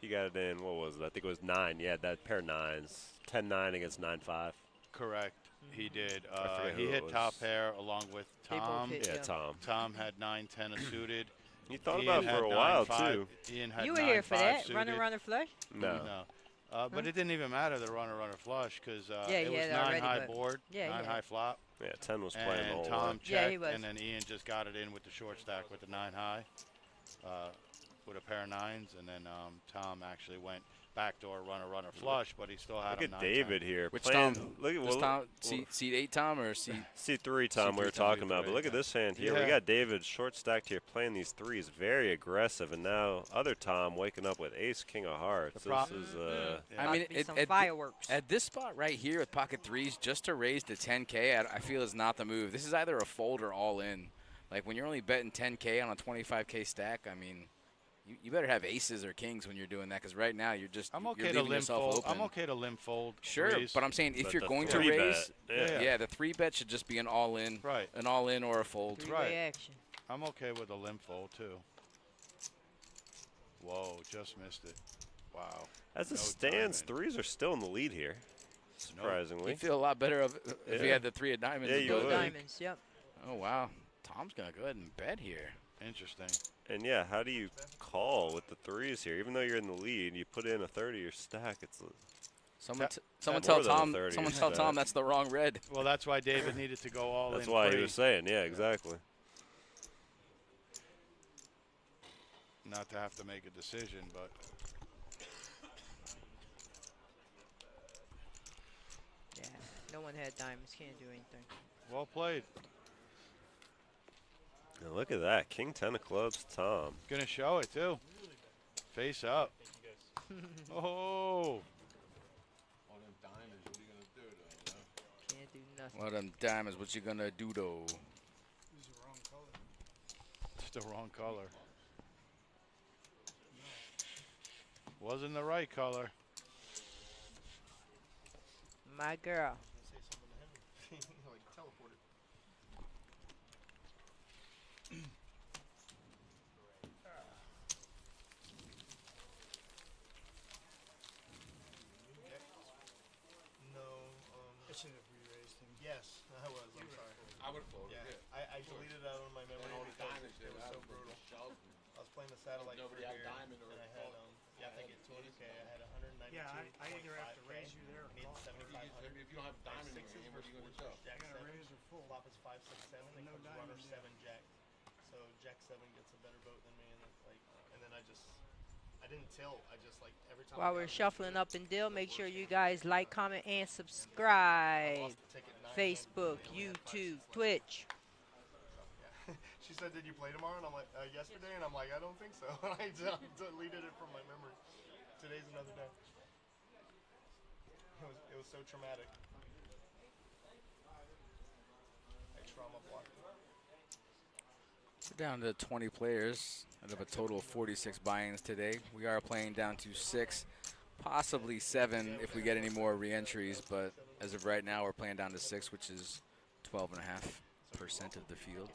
He got it in, what was it? I think it was 9. Yeah, that pair of 9s. 10-9 against 9-5. correct. He did. forget He who it hit was. top pair along with They both Tom. hit. Yeah, Yeah. Tom. Tom had 9-10 suited. He thought Ian about it had for a while, 9-5. too. Ian had You were here for 9-5 that. suited. Runner flush. No. No. But it didn't even matter the runner flush because Yeah, it he was had 9 already, high but- board, Yeah, 9 yeah. high flop, Yeah, 10 was playing the and whole Tom way. Yeah, he checked, was. and then Ian just got it in with the short stack with the 9 high, with a pair of 9s, and then Tom actually went backdoor runner flush, but he still had Look him at 9-10. David here. Which playing, Tom? Look at Does well, Tom seat 8 Tom or seat? C3 Tom we were C3 Tom. talking about, but look at this hand here. Yeah. We got David short stacked here playing these threes, very aggressive, and now other Tom waking up with ace king of hearts. The pro- This is Yeah. I About mean, to be some fireworks. at this spot right here with pocket threes, just to raise to 10K, I feel is not the move. This is either a fold or all in. Like when you're only betting 10K on a 25K stack, I mean, you better have aces or kings when you're doing that because right now you're just I'm you're okay to leaving limp yourself fold. open. I'm okay to limp fold. Sure, threes. but I'm saying if But you're the going to three raise, bet, yeah. yeah, the 3-bet should just be an all in, Right. an all in or a fold. Three-way Right. action. I'm okay with a limp fold too. Whoa, just missed it. Wow. as it No stands, timing. threes are still in the lead here. Surprisingly. You feel a lot better if you Yeah. had the 3 of diamonds. Yeah, and you both. No would. diamonds. Yep. Oh wow, Tom's gonna go ahead and bet here. Interesting. And yeah, how do you call with the threes here? Even though you're in the lead, you put in a 30 or stack. It's Someone more tell than a Tom. 30 Someone is tell that. Tom that's the wrong red. Well, that's why David needed to go all that's in. why he free. was saying, yeah, exactly. Not to have to make a decision, but Yeah. No one had diamonds. Can't do anything. well played. Now look at that, king 10 of clubs, Tom. Gonna show it too. Face up. Oh, All them diamonds, what are you gonna do though? Can't do nothing. Well, them diamonds, what you gonna do though? Use the wrong color. it's the wrong color. Wasn't the right color. My girl. Say something to him. Like teleported. No. I should have re-raised him. Yes, I was. I'm sorry. I would fold Yeah, it. I deleted out of my memory All the because diamonds it there, was I so would brutal. shove. I was playing the satellite Nobody for had here, diamond or and I had call. yeah, I think it's 20K. I had 192. Yeah, I either have to raise you there or Need call. 7,500. If you don't have diamond in your hand, what are you gonna shove? Jack I gotta 7. raise or full. Flop is 5, 6, 7. It No comes runner diamond 7 there. Jack. So Jack 7 gets a better vote than me, and it's like, and then I didn't tilt. I just like every time. While we're shuffling up and deal, make sure you guys like, comment, and subscribe. Facebook, YouTube, Twitch. She said, "Did you play tomorrow?" And I'm like, "Yesterday," and I'm like, "I don't think so." And I deleted it from my memory. Today's another day. It was so traumatic. I trauma blocked it. We're down to 20 players out of a total of 46 buy-ins today. We are playing down to 6, possibly 7 if we get any more re-entries, but as of right now, we're playing down to 6, which is 12.5% of the field.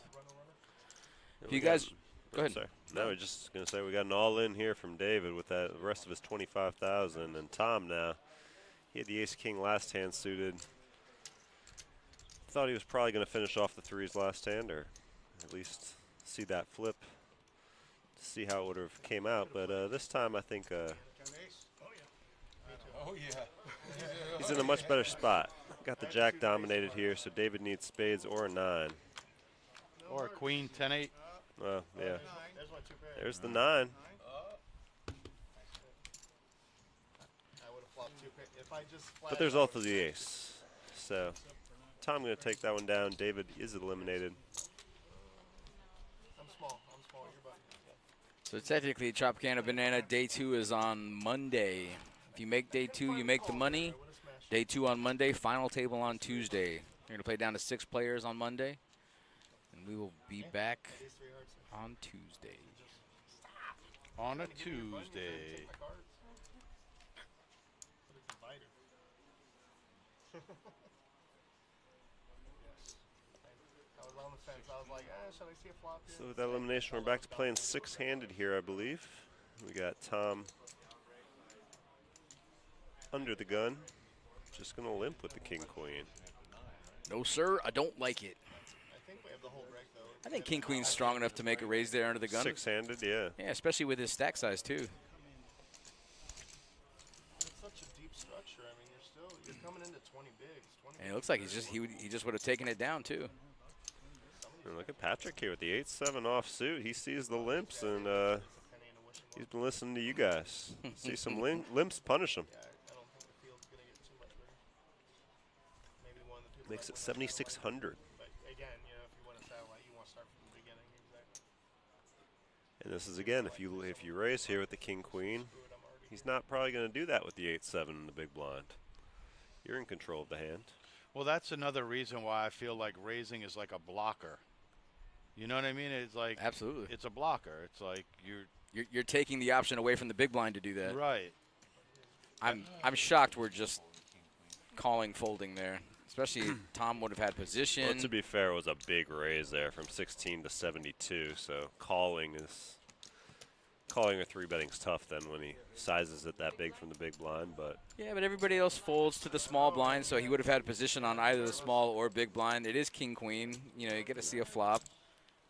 If you guys, go ahead. Sorry. No, we're just going to say we got an all-in here from David with that the rest of his 25,000. And Tom now, he had the ace-king last hand suited. Thought he was probably going to finish off the threes last hand, or at least see that flip to see how it would have came out. But this time I think much better spot. Got the jack dominated here, so David needs spades or a 9. Or a queen, 10-8. Well, yeah. There's my 2 pair. There's the 9. I would have flopped 2 pair. If I just But there's also the ace. So Tom going to take that one down. David is eliminated. I'm small. You're button. So technically, Tropicana Banana Day 2 is on Monday. If you make Day 2, you make the money. Day 2 on Monday, final table on Tuesday. You're going to play down to 6 players on Monday. And we will be back on Tuesday. On a Tuesday. I was on the fence. I was like, should I see a flop here? So with that elimination, we're back to playing 6-handed here, I believe. We got Tom under the gun. Just going to limp with the king-queen. No, sir, I don't like it. I think we have the whole break, though. I think King Queen's strong enough to make a raise there under the gun. 6-handed, yeah. Yeah, especially with his stack size, too. It's such a deep structure. I mean, you're coming into 20 bigs. 20 And it looks like he just would have taken it down, too. And look at Patrick here with the 8-7 offsuit. He sees the limps, and he's been listening to you guys. See some limps, punish him. I don't think the field's going to get too much bigger. Maybe one of the people. Makes it 7,600. But again, if you want to satellite, you want to start from the beginning. Exactly. And this is again, if you raise here with the king-queen, he's not probably going to do that with the 8-7 in the big blind. You're in control of the hand. Well, that's another reason why I feel like raising is like a blocker. You know what I mean? It's like absolutely, it's a blocker. It's like you're taking the option away from the big blind to do that. Right. I'm shocked we're just calling folding there. Especially Tom would have had position. Well, to be fair, it was a big raise there from 16 to 72. So calling or 3-betting is tough then when he sizes it that big from the big blind. But yeah, but everybody else folds to the small blind, so he would have had position on either the small or big blind. It is king queen. You get to see a flop.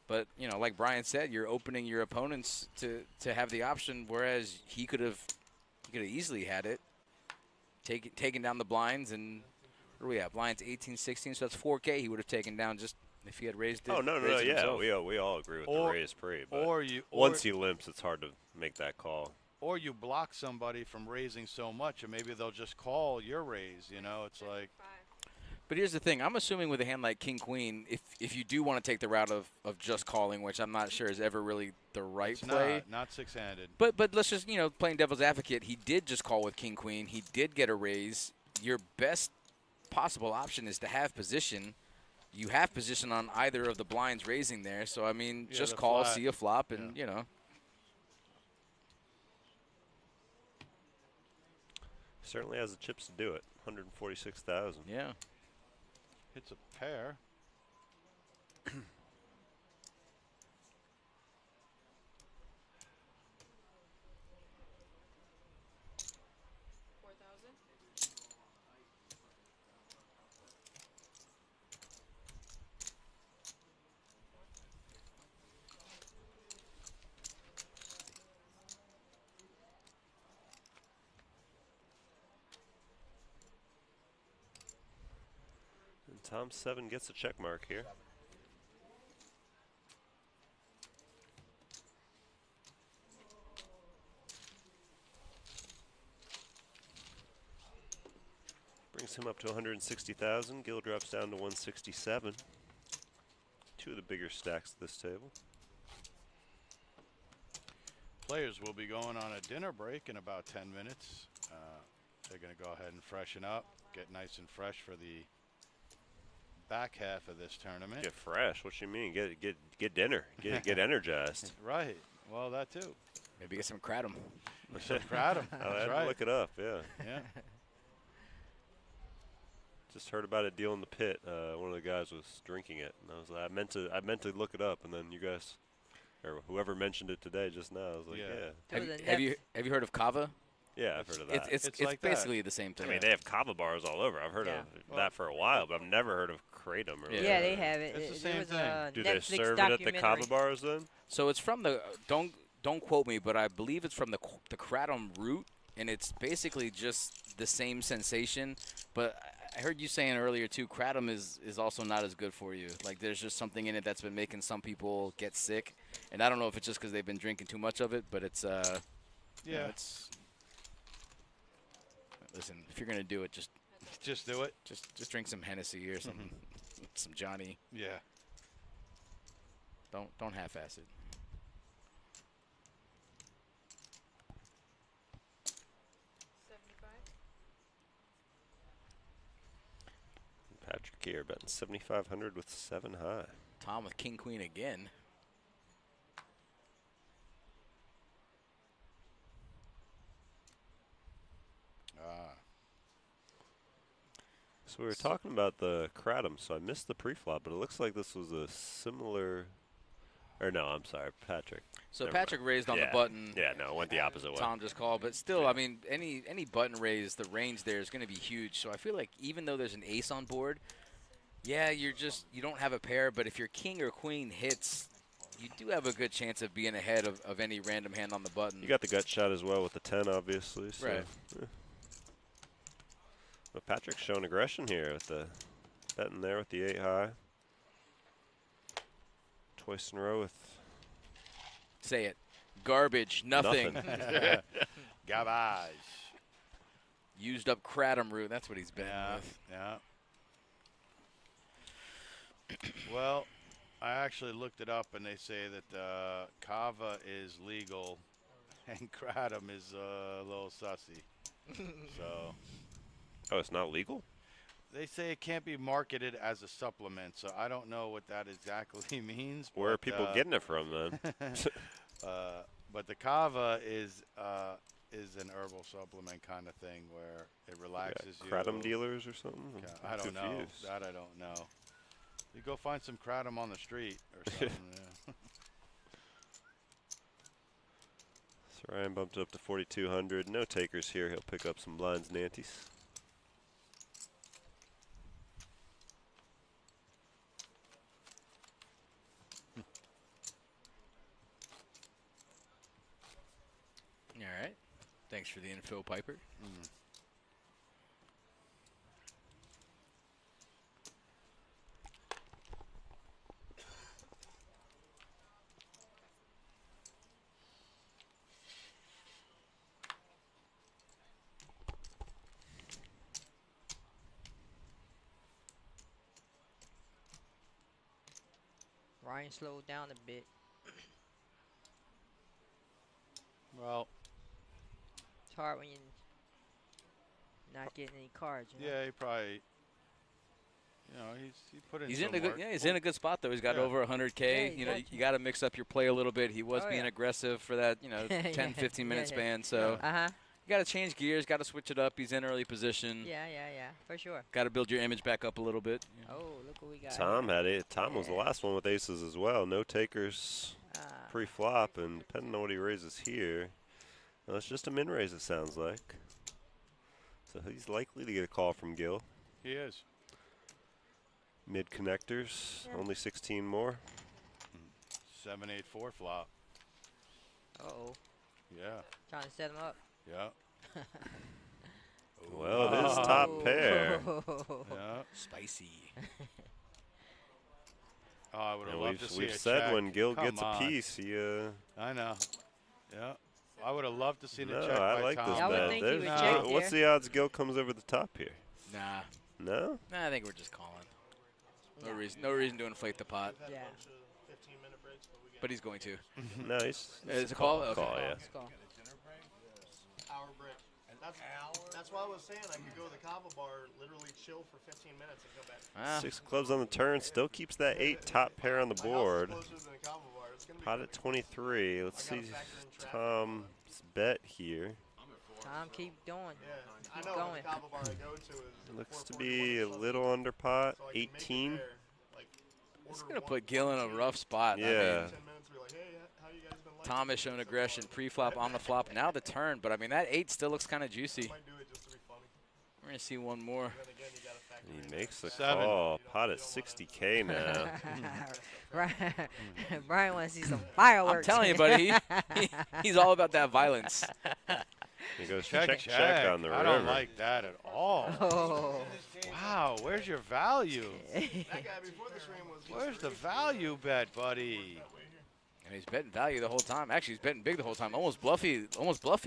But, like Brian said, you're opening your opponents to have the option, whereas he could have easily had it, taken down the blinds, and what are we at? Blinds 18, 16, so that's 4K he would have taken down just if he had raised it. Oh, no, yeah, we all agree with the raise pre. But once he limps, it's hard to make that call. Or you block somebody from raising so much, and maybe they'll just call your raise, It's like. But here's the thing. I'm assuming with a hand like King Queen, if you do want to take the route of just calling, which I'm not sure is ever really the right play. Not six-handed. But let's just, playing devil's advocate, he did just call with King Queen. He did get a raise. Your best possible option is to have position. You have position on either of the blinds raising there. So, I mean, just call, flat. see a flop, and, Certainly has the chips to do it. 146,000. Yeah. Hits a pair. Tom 7 gets a check mark here. Brings him up to 160,000. Gil drops down to 167. Two of the bigger stacks at this table. Players will be going on a dinner break in about 10 minutes. They're going to go ahead and freshen up, get nice and fresh for the back half of this tournament. Get fresh? What you mean? Get dinner. Get energized. Right. Well, that too. Maybe get some kratom. Some kratom. That's right. Look it up. Yeah. Yeah. Just heard about it dealing the pit. One of the guys was drinking it, and I was like, I meant to look it up, and then you guys, or whoever mentioned it today just now, I was like, yeah. Have you heard of kava? Yeah, I've heard of that. It's like basically the same thing. I mean, they have kava bars all over. I've heard of that for a while, but I've never heard of kratom. Or yeah, they have it. It's the same thing. Do they serve it at the kava bars then? So it's from the don't quote me, but I believe it's from the kratom root, and it's basically just the same sensation. But I heard you saying earlier too, kratom is also not as good for you. Like there's just something in it that's been making some people get sick, and I don't know if it's just because they've been drinking too much of it, but it's Yeah. it's. Listen, if you're gonna do it, just do it. Just drink some Hennessy or some Johnny. Yeah. Don't half-ass it. Patrick here betting 7,500 with 7 high. Tom with king queen again. So we were talking about the kratom, so I missed the pre-flop, but it looks like this was a similar. Or no, I'm sorry, Patrick. So Never Patrick mind. raised on the button. Yeah, no, it went the opposite way. Tom just called, but still, I mean, any button raise, the range there is going to be huge. So I feel like even though there's an ace on board, yeah, you don't have a pair, but if your king or queen hits, you do have a good chance of being ahead of any random hand on the button. You got the gut shot as well with the 10, obviously. So, Right. yeah. But Patrick's showing aggression here with the betting there with the 8 high. Twice in a row with. Say it. Garbage. Nothing. Garbage. Used up kratom root. That's what he's been with. Yeah. Well, I actually looked it up, and they say that kava is legal, and kratom is a little sussy. So. Oh, it's not legal? They say it can't be marketed as a supplement, so I don't know what that exactly means. Where are people getting it from then? But the kava is an herbal supplement kind of thing where it relaxes you. Kratom dealers or something? I don't know. That I don't know. You go find some kratom on the street or something. Yeah. So Ryan bumped it up to 4,200. No takers here. He'll pick up some blinds and antes. All right. Thanks for the info, Piper. Ryan slowed down a bit. Well, it's hard when you're not getting any cards. You know? yeah, he probably, he put in He's some in a good, work. yeah, he's in a good spot though. He's got over 100K. Yeah, you know, got you got to mix up your play a little bit. He was being yeah. aggressive for that, 10, 15 minute span. So you got to change gears, got to switch it up. He's in early position. Yeah, for sure. Got to build your image back up a little bit. Oh, look what we got. Tom had it. Tom was the last one with aces as well. No takers pre-flop, and depending on what he raises here, well, it's just a min raise, it sounds like. So he's likely to get a call from Gil. He is. Mid connectors, only 16 more. 7-8-4 flop. Uh-oh. Yeah. Trying to set him up. Yeah. Well, it is top pair. Yeah. Spicy. Oh, I would have loved to see We've a said check. when Gil Come gets on. a piece, he. I know. Yeah. I would have loved to see the No, check I by like Tom. this I would bet. think he would There's- check What's there. the odds Gil comes over the top here? Nah. No? Nah, I think we're just calling. No reason to inflate the pot. Yeah. 15-minute breaks, but we got But he's going to. No, he's It's a call? Okay. Call, yeah. Let's go. hour break. That's why I was saying I could go to the Kava bar, literally chill for 15 minutes and come back. Ah. 6 clubs on the turn, still keeps that 8 top pair on the My house is board. closer than the Kava bar. It's gonna be Pot quick. at 23. Let's I gotta see factor in traffic. Tom's bet here. Tom, keep going. Yeah, I Keep know. going. The Kava bar I go to is Looks to 441 be a or something. little under pot. So I can make it 18. there, like, It's order going to one- put Gil in a rough spot. Yeah. I mean, 10 minutes, be like, hey, how you guys been liking Tom has it? shown So, aggression pre-flop, on the flop, now the turn. But, I mean, that 8 still looks kind of juicy. might do it just to be funny. We're going to see one more. Then again, you gotta factor He in makes the 7. call. Pot at 60K now. Brian wants to see some I'm fireworks. telling you, buddy, he's all about that violence. He goes Check, check on the river. I don't like that at all. Oh. Wow, where's your value? That guy before the stream was. Where's the value bet, buddy? And he's betting value the whole time. Actually, he's betting big the whole time. Almost bluffy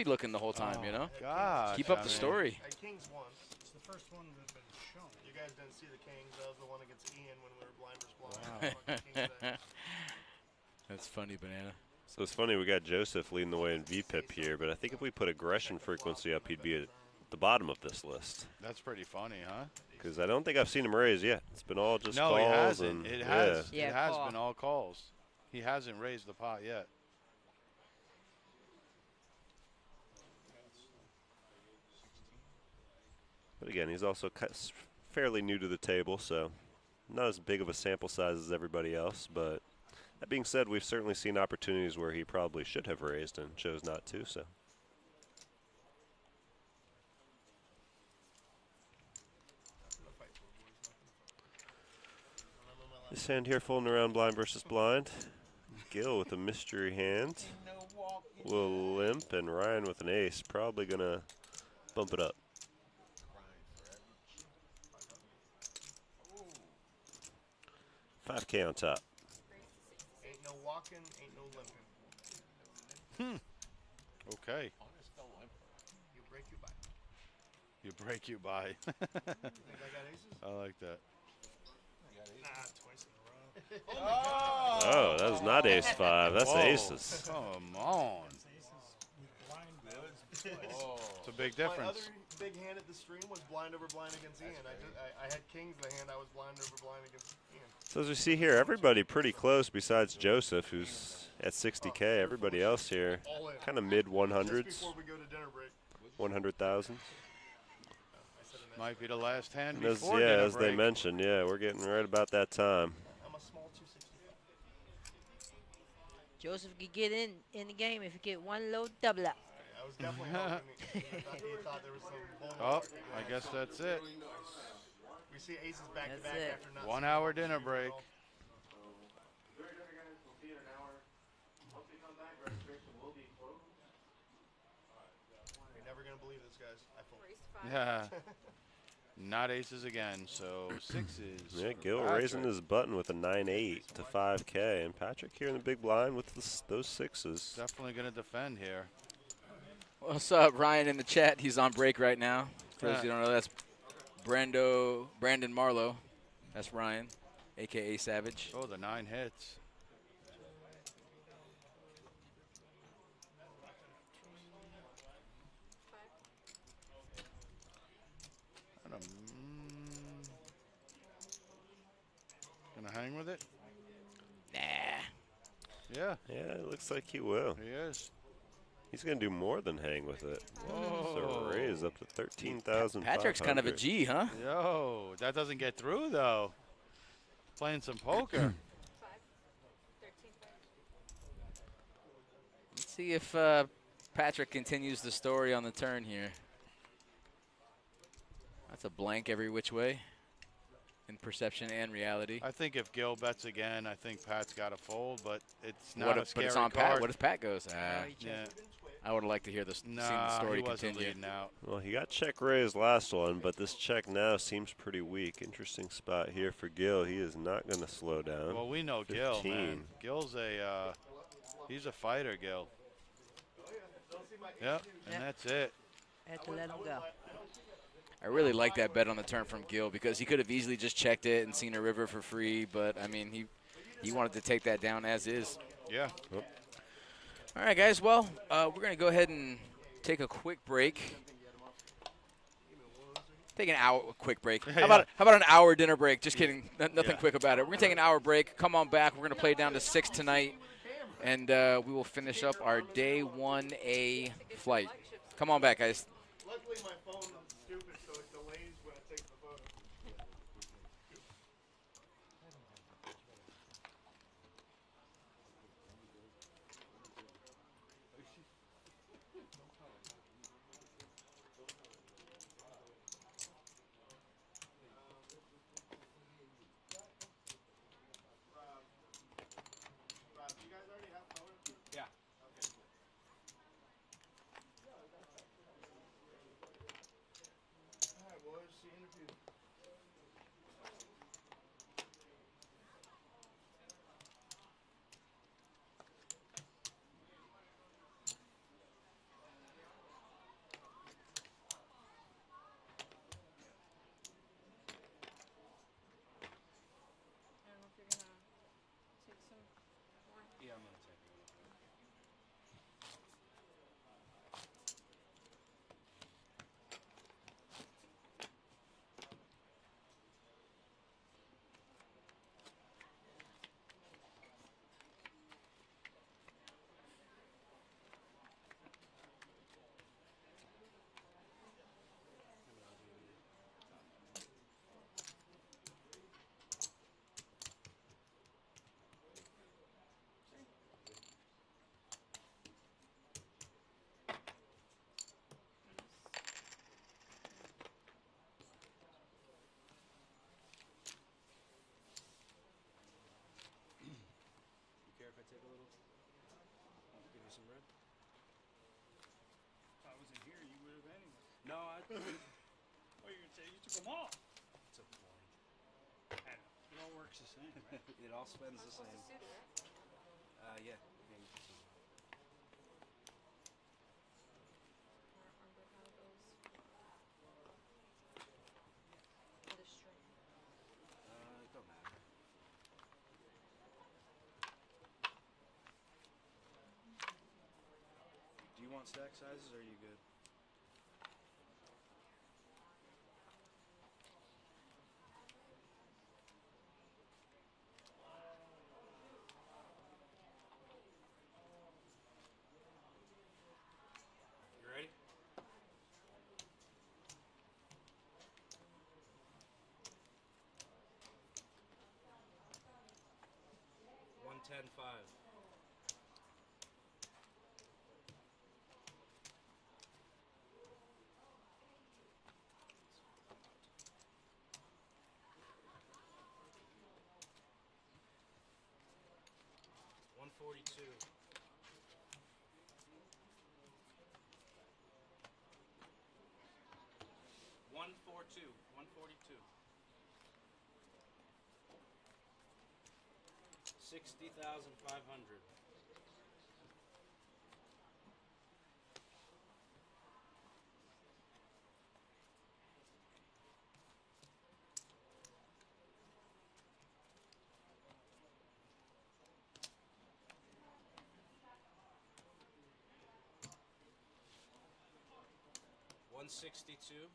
looking the whole time, you know? God. Keep up the story. At Kings won. It's the first one that's been shown. You guys didn't see the Kings. That was the one against Ian when we were blind versus blind. That's funny, Banana. So it's funny, we got Joseph leading the way in VPIP here, but I think if we put aggression frequency up, he'd be at the bottom of this list. That's pretty funny, huh? Because I don't think I've seen him raise yet. It's been all just No, calls. he hasn't. And, It has. Yeah, It has call. been all calls. He hasn't raised the pot yet. But again, he's also fairly new to the table, so not as big of a sample size as everybody else. But that being said, we've certainly seen opportunities where he probably should have raised and chose not to. So. This hand here folding around blind versus blind. Gil with a mystery hand. Will limp, and Ryan with an ace. Probably going to bump it up. $5K on top. Ain't no walking, ain't no limping. Okay. You break, you buy. You break, you buy. Think I got aces? I like that. Nah, twice in a row. Oh, that was not ace five. That's Whoa. aces. Come on. Aces with blind. It's a big My difference. other big hand at the stream was blind over blind against Ian. I had Kings in the hand. I was blind over blind against Ian. So as we see here, everybody pretty close besides Joseph, who's at 60K. Everybody else here All in. kind of mid Just 100s, before we go to dinner break. 100,000. Might be the last hand And as, before yeah, dinner as they break. mentioned, yeah, we're getting right about that time. I'm a small 265. Joseph could get in the game if you get one low double up. I was definitely hoping he thought there was some bull Oh, market I going. guess that's it. We see aces back to That's back it. after not 1 seeing hour them. dinner break. You're never gonna believe this, guys. I fold. Yeah. Not aces again, so sixes. Yeah, Gil Patrick. raising his button with a 9-8 to 5K. And Patrick here in the big blind with those sixes. Definitely going to defend here. What's up, Ryan in the chat? He's on break right now. For those who don't know, that's Brandon Marlowe. That's Ryan, a.k.a. Savage. Oh, the 9 hits. Gonna hang with it? Nah. Yeah, Yeah, it looks like he will. he is. He's going to do more than hang with it. Whoa. So raise up to 13,000. Patrick's kind of a G, huh? Yo, that doesn't get through though. Playing some poker. Let's see if Patrick continues the story on the turn here. That's a blank every which way in perception and reality. I think if Gil bets again, I think Pat's got to fold, but it's not What a if, but scary it's on card. Pat. What if Pat goes? Yeah. I would have liked to hear this, Nah, seen the story he wasn't continue. leading out. Well, he got check raised last one, but this check now seems pretty weak. Interesting spot here for Gil. He is not going to slow down. Well, we know Gil, 15. man. Gil's he's a fighter, Gil. Yep, and that's it. Had to let him go. I really like that bet on the turn from Gil because he could have easily just checked it and seen a river for free, but I mean he wanted to take that down as is. Yeah. All right, guys. Well, we're gonna go ahead and take a quick break. Take an hour quick break. How about an hour dinner break? Just kidding. Nothing quick about it. We're gonna take an hour break. Come on back. We're gonna play down to 6 tonight, and we will finish up our day 1A flight. Come on back, guys. Luckily, my phone is stupid, so it delays when it takes the photo. Rob, do you guys already have photos? Yeah. Okay. Oh, you're gonna say you took them all? It's a point. I know. It all works the same, right? It all spends the same. Yeah. Yeah, you can see. It don't matter. Do you want stack sizes or are you good? You ready? $110.5. $142. $142. 60,500. $162.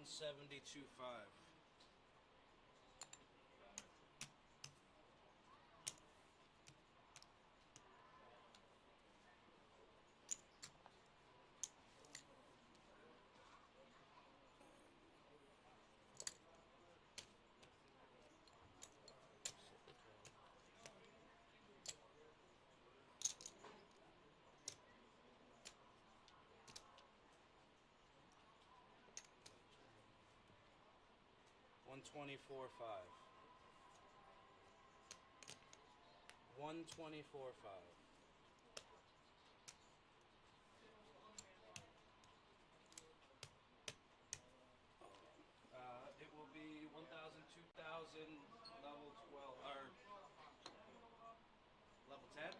$172.5. $124.5. $124.5. It will be 1,000, 2,000, level 12, or level 10?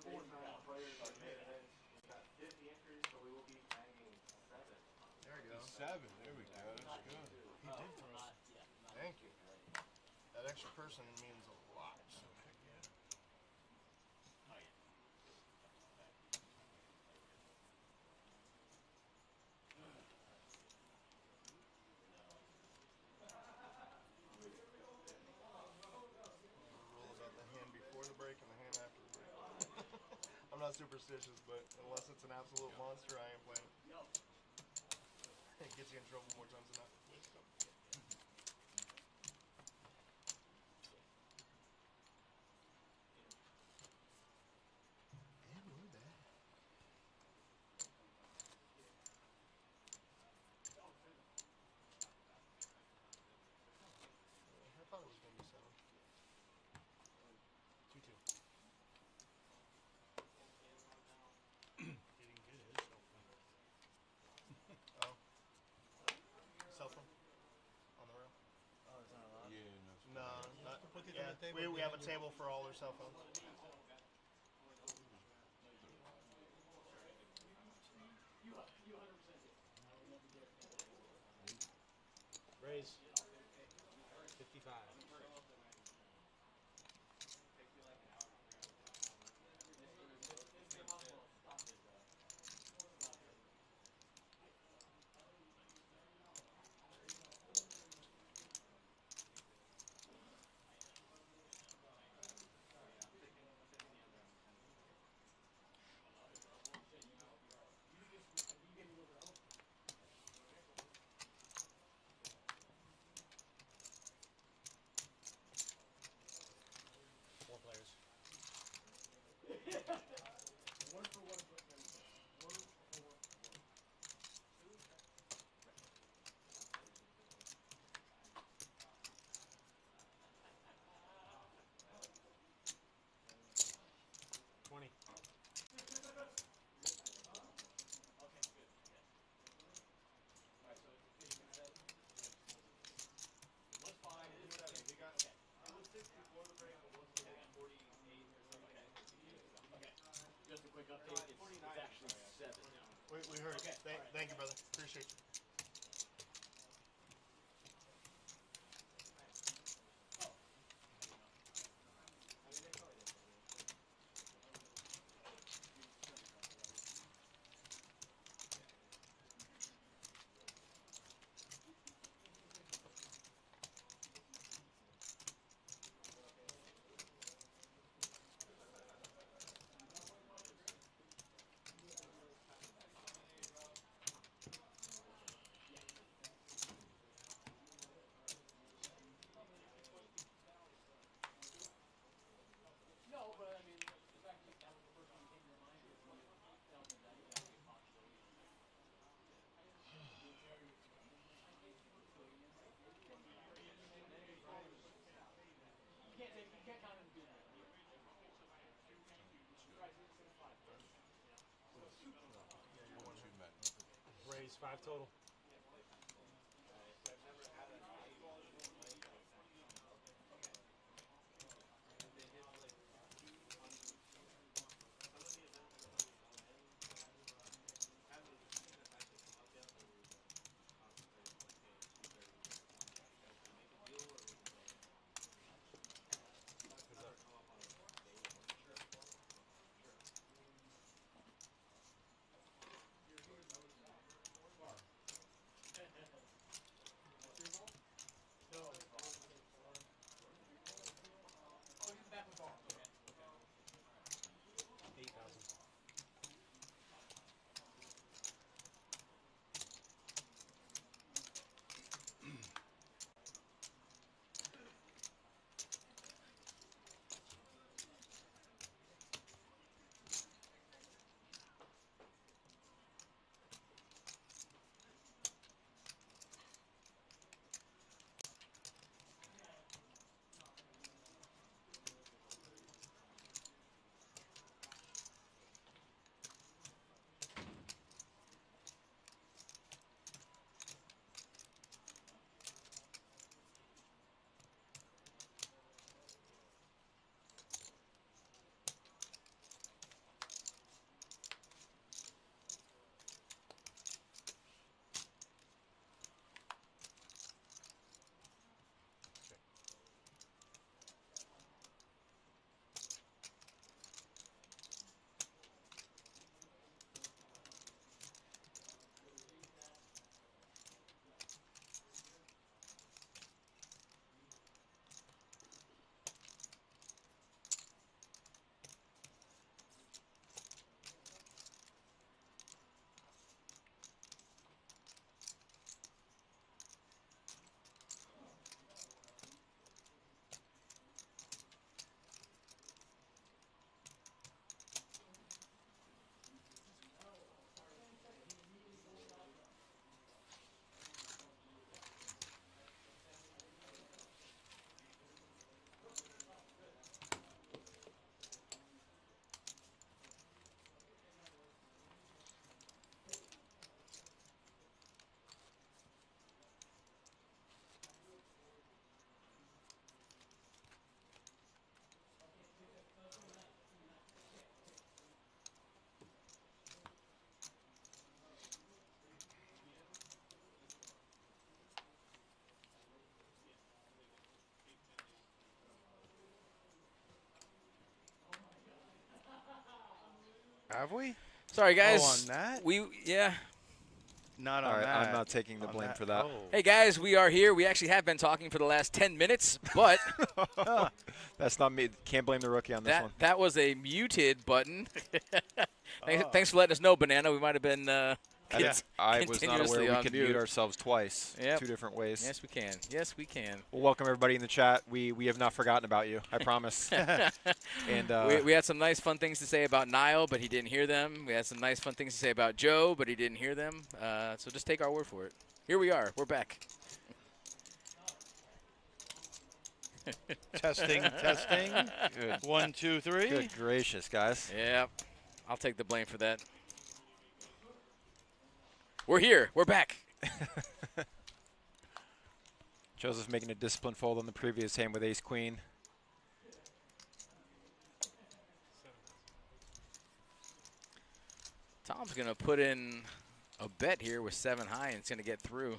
There you go. 7. There we go. That's good. He did throw us. Thank you. That extra person means a lot. So heck yeah. Rule about the hand before the break and the hand after the break. I'm not superstitious, but unless it's an absolute monster, I ain't playing. It gets you in trouble more times than not. And we're back. I thought it was going to be 7. 2-2. He didn't get his cell phone. Oh. Cell phone? On the rail? Yeah, No, not. Put it on Yeah, the table we have a behind you. table for all their cell phones. Raise. 55. Four players. We heard it. Thank you, brother. Appreciate you. Raise 5 total. Have we? Sorry, guys. Oh, on that? Yeah. Not All on right, that. I'm not taking the On blame for that. Oh. Hey, guys, we are here. We actually have been talking for the last 10 minutes, but That's not me. Can't blame the rookie on this one. that was a muted button. Thanks for letting us know, Banana. We might have been I was not aware we on could mute. mute ourselves twice, Yep. 2 different ways. Yes, we can. Yes, we can. Well, welcome everybody in the chat. We have not forgotten about you. I promise. And We had some nice, fun things to say about Niall, but he didn't hear them. We had some nice, fun things to say about Joe, but he didn't hear them. So just take our word for it. Here we are. We're back. Testing. Good. 1, 2, 3. Good gracious, guys. Yep. I'll take the blame for that. We're here. We're back. Joseph making a disciplined fold on the previous hand with ace-queen. Tom's going to put in a bet here with 7 high, and it's going to get through.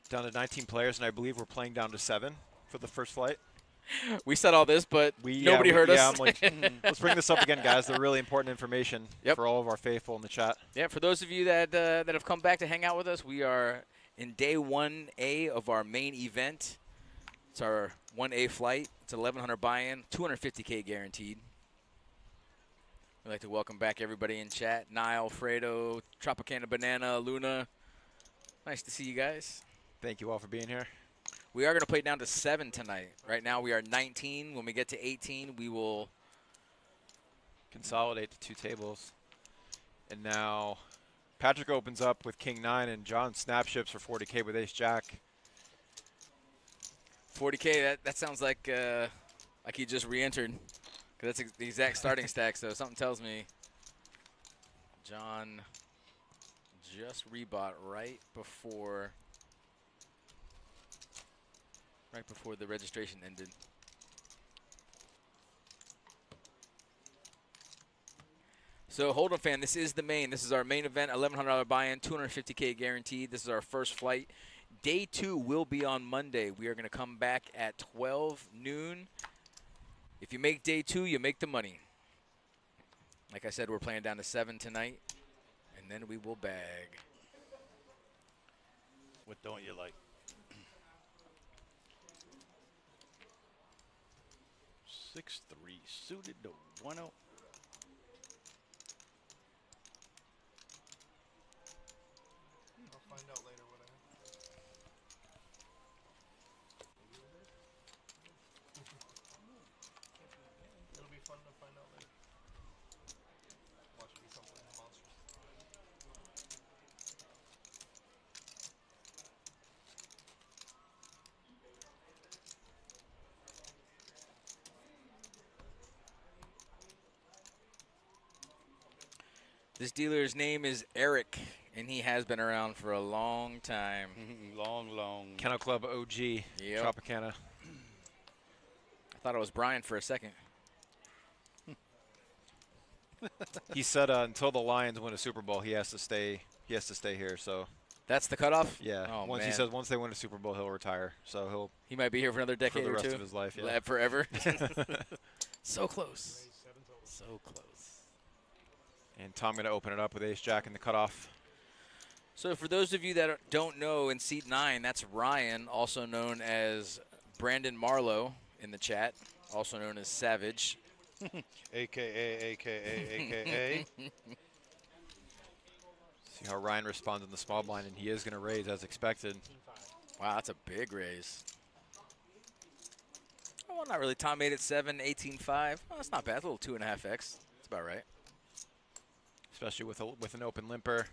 Down to 19 players, and I believe we're playing down to 7 for the first flight. We said all this, but nobody heard us. Yeah, I'm like, let's bring this up again, guys. They're really important information for all of our faithful in the chat. Yeah, for those of you that have come back to hang out with us, we are in day 1A of our main event. It's our 1A flight. It's 1,100 buy-in, 250K guaranteed. We'd like to welcome back everybody in chat. Niall, Fredo, Tropicana Banana, Luna. Nice to see you guys. Thank you all for being here. We are going to play down to 7 tonight. Right now we are 19. When we get to 18, we will consolidate to 2 tables. And now Patrick opens up with King 9, and John snap ships for 40K with Ace Jack. 40K, that sounds like he just re-entered. Because that's the exact starting stack, so something tells me John just rebought right before the registration ended. So Hold'em fan, this is the main. This is our main event, $1,100 buy-in, 250K guaranteed. This is our first flight. Day 2 will be on Monday. We are going to come back at 12 noon. If you make day 2, you make the money. Like I said, we're playing down to 7 tonight, and then we will bag. What don't you like? 6-3 suited to 1-0. I'll find out later what I have. It'll be fun to find out later. Watch me something monstrous. This dealer's name is Eric, and he has been around for a long time. long. Kennel Club OG, Yep. Tropicana. I thought it was Brian for a second. He said until the Lions win a Super Bowl, he has to stay. He has to stay here. So That's the cutoff? yeah, Oh, once he man. says once they win a Super Bowl, he'll retire. So He might be here for another he'll for decade the or rest two. of his life. Yeah. Forever. So close. So close. And Tom going to open it up with Ace Jack in the cutoff. So for those of you that don't know, in seat 9, that's Ryan, also known as Brandon Marlowe in the chat, also known as Savage. AKA. See how Ryan responds in the small blind, and he is going to raise as expected. Wow, that's a big raise. Oh, well, not really. Tom made it 7, 18-5. Well, that's not bad. It's a little 2.5x. That's about right. Especially with an open limper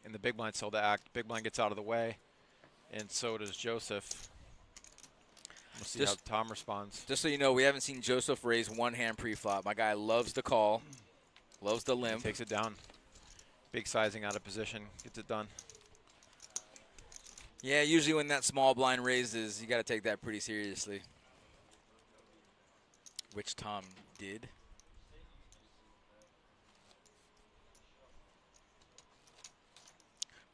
and the big blind still to act. Big blind gets out of the way, and so does Joseph. We'll see how Tom responds. Just so you know, we haven't seen Joseph raise one hand pre-flop. My guy loves the call, loves the limp. Takes it down. Big sizing out of position, gets it done. Yeah, usually when that small blind raises, you got to take that pretty seriously, which Tom did.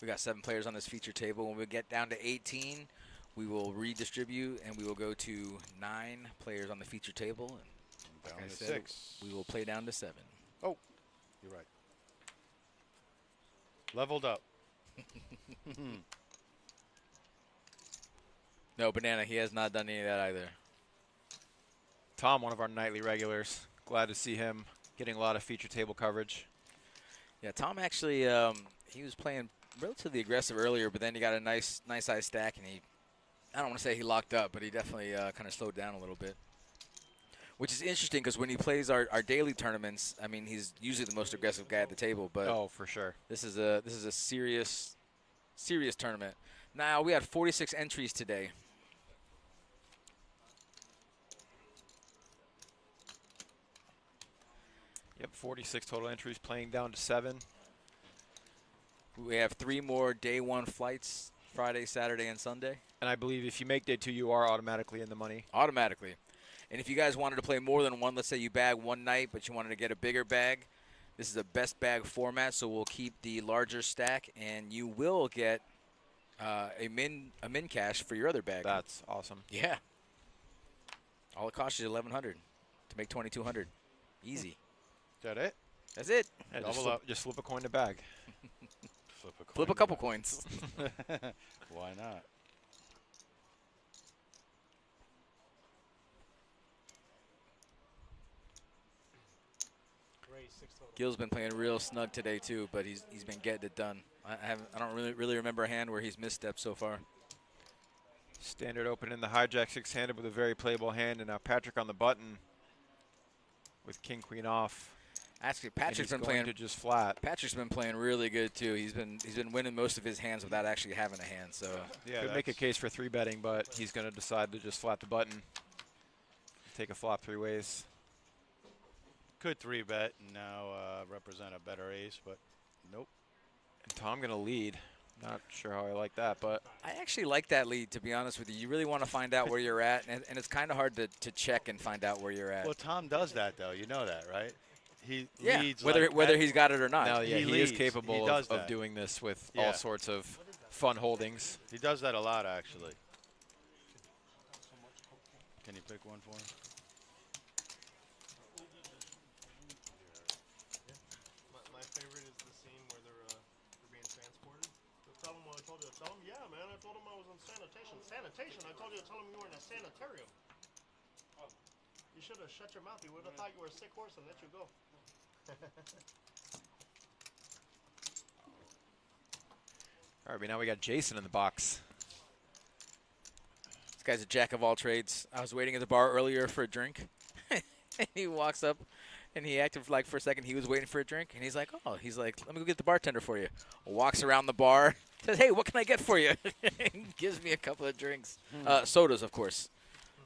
We got 7 players on this feature table. When we get down to 18, we will redistribute, and we will go to 9 players on the feature table. And Down like I to said, 6. we will play down to 7. Oh, you're right. Leveled up. No, Banana, he has not done any of that either. Tom, one of our nightly regulars. Glad to see him getting a lot of feature table coverage. Yeah, Tom actually, he was playing relatively aggressive earlier, but then he got a nice size stack, and I don't want to say he locked up, but he definitely kind of slowed down a little bit. Which is interesting because when he plays our daily tournaments, I mean, he's usually the most aggressive guy at the table. But oh, for sure. This is a serious tournament. Now we had 46 entries today. Yep, 46 total entries, playing down to 7. We have 3 more day 1 flights, Friday, Saturday, and Sunday. And I believe if you make day 2, you are automatically in the money. Automatically. And if you guys wanted to play more than one, let's say you bag one night, but you wanted to get a bigger bag, this is a best bag format, so we'll keep the larger stack, and you will get a min cash for your other bag. That's awesome. Yeah. All it costs is $1,100 to make $2,200. Easy. Is that it? That's it. Yeah, Double up. Just flip a coin to bag. Flip a couple coins. Why not? Gil's been playing real snug today too, but he's been getting it done. I don't really remember a hand where he's misstepped so far. Standard open in the hijack 6-handed with a very playable hand, and now Patrick on the button with king queen off. Actually, Patrick's been playing to just flat. Patrick's been playing really good too. He's been winning most of his hands without actually having a hand. So yeah, could make a case for 3-betting, but he's going to decide to just flat the button, take a flop 3 ways. Could 3-bet and now represent a better ace, but nope. And Tom going to lead. Not sure how I like that, but I actually like that lead, to be honest with you. You really want to find out where you're at, and it's kind of hard to check and find out where you're at. Well, Tom does that though. You know that, right? He leads whether he's got it or not. No, yeah, he is capable of doing this with all sorts of fun holdings. He does that a lot, actually. Can you pick one for him? My favorite is the scene where they're being transported. Tell him what I told you. Tell him, yeah, man. I told him I was in sanitation. Sanitation? I told you to tell him you were in a sanitarium. You should have shut your mouth. You would have thought you were a sick horse and let you go. All right, now we got Jason in the box. This guy's a jack of all trades. I was waiting at the bar earlier for a drink. And he walks up, and he acted like for a second he was waiting for a drink. And he's like, let me go get the bartender for you. Walks around the bar, says, hey, what can I get for you? Gives me a couple of drinks. Sodas, of course.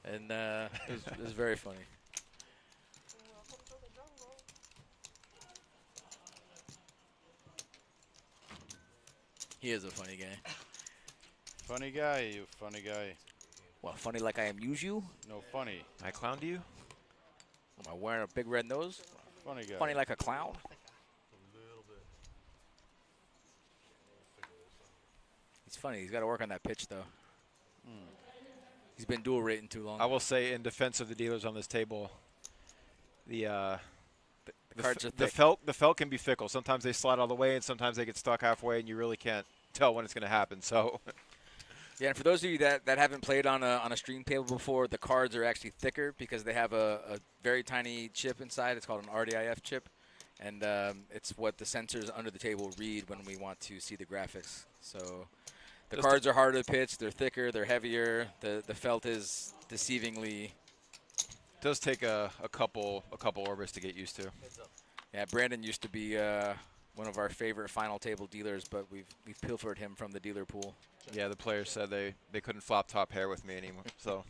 And it was very funny. He is a funny guy. Funny guy, you funny guy. Well, funny like I amuse you? No, funny. I clown to you? Am I wearing a big red nose? Funny guy. Funny like a clown? He's funny. He's got to work on that pitch, though. He's been dual rating too long. I will say, in defense of the dealers on this table, the cards are the felt can be fickle. Sometimes they slide all the way, and sometimes they get stuck halfway, and you really can't tell when it's going to happen. So, yeah, and for those of you that haven't played on a stream table before, the cards are actually thicker because they have a very tiny chip inside. It's called an RDIF chip, and it's what the sensors under the table read when we want to see the graphics. So the cards are harder to pitch. They're thicker. They're heavier. The felt is deceivingly. It does take a couple orbits to get used to. Yeah, Brandon used to be one of our favorite final table dealers, but we've pilfered him from the dealer pool. Yeah, the players said they couldn't flop top pair with me anymore. So,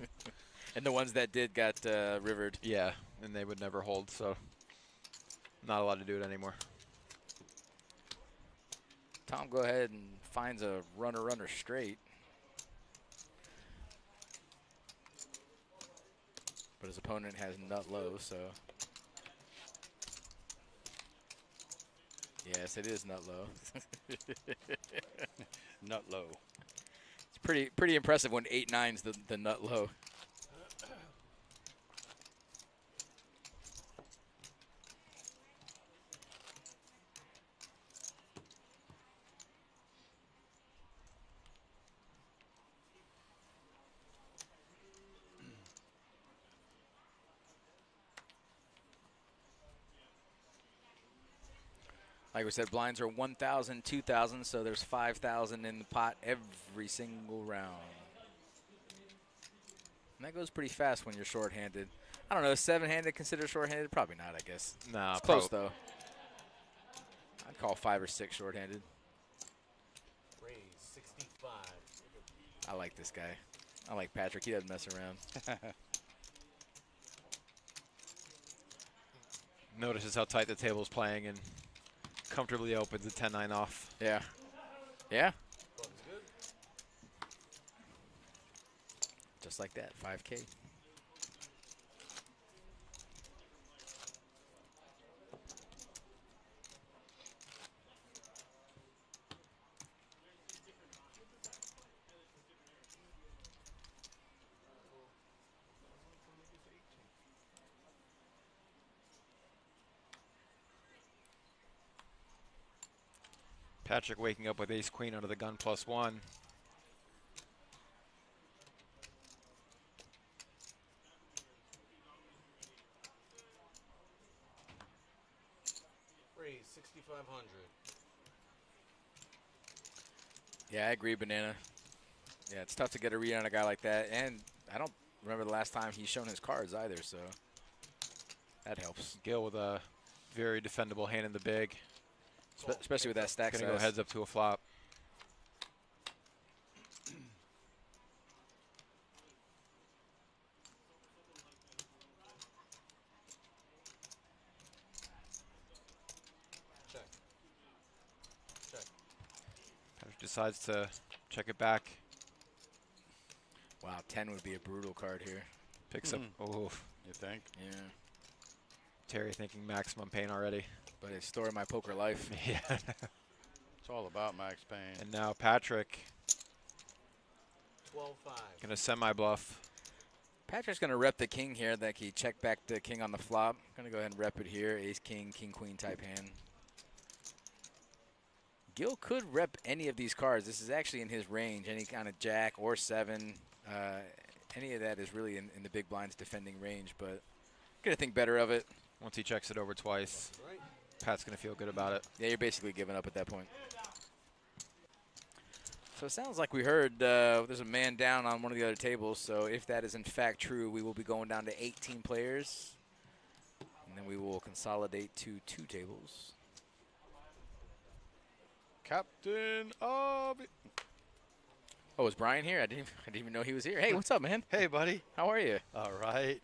and the ones that did got rivered. Yeah, and they would never hold. So, not allowed to do it anymore. Tom, go ahead and finds a runner straight. But his opponent has nut low, so. Yes, it is nut low. Nut low. It's Pretty impressive when 8-9's the nut low. Like we said, blinds are 1,000, 2,000, so there's 5,000 in the pot every single round. And that goes pretty fast when you're shorthanded. I don't know, is 7-handed considered shorthanded? Probably not, I guess. No, it's close though. I'd call 5 or 6 shorthanded. Raise 65. I like this guy. I like Patrick. He doesn't mess around. Notices how tight the table's playing and comfortably opens the 10-9 off. Yeah. Yeah. Just like that, 5K. Patrick waking up with ace-queen under the gun +1. Raise 6,500. Yeah, I agree, Banana. Yeah, it's tough to get a read on a guy like that, and I don't remember the last time he's shown his cards either, so that helps. Gil with a very defendable hand in the big. Especially with that stack size. Gonna go heads up to a flop. Check. Check. Patrick decides to check it back. Wow, 10 would be a brutal card here. Picks up. Oh, You think? Yeah. Terry thinking maximum pain already. But it's story of my poker life. Yeah. It's all about max pain. And now Patrick 12-5. gonna semi-bluff. Patrick's going to rep the king here. That he check back the king on the flop. Going to go ahead and rep it here. Ace, king, king, queen type hand. Gil could rep any of these cards. This is actually in his range. Any kind of jack or 7. Any of that is really in the big blind's defending range. But going to think better of it. Once he checks it over twice, Right. Pat's gonna feel good about it. Yeah, you're basically giving up at that point. So it sounds like we heard there's a man down on one of the other tables. So if that is in fact true, we will be going down to 18 players. And then we will consolidate to 2 tables. Captain of. Oh, is Brian here? I didn't even know he was here. Hey, what's up, man? Hey, buddy. How are you? All right.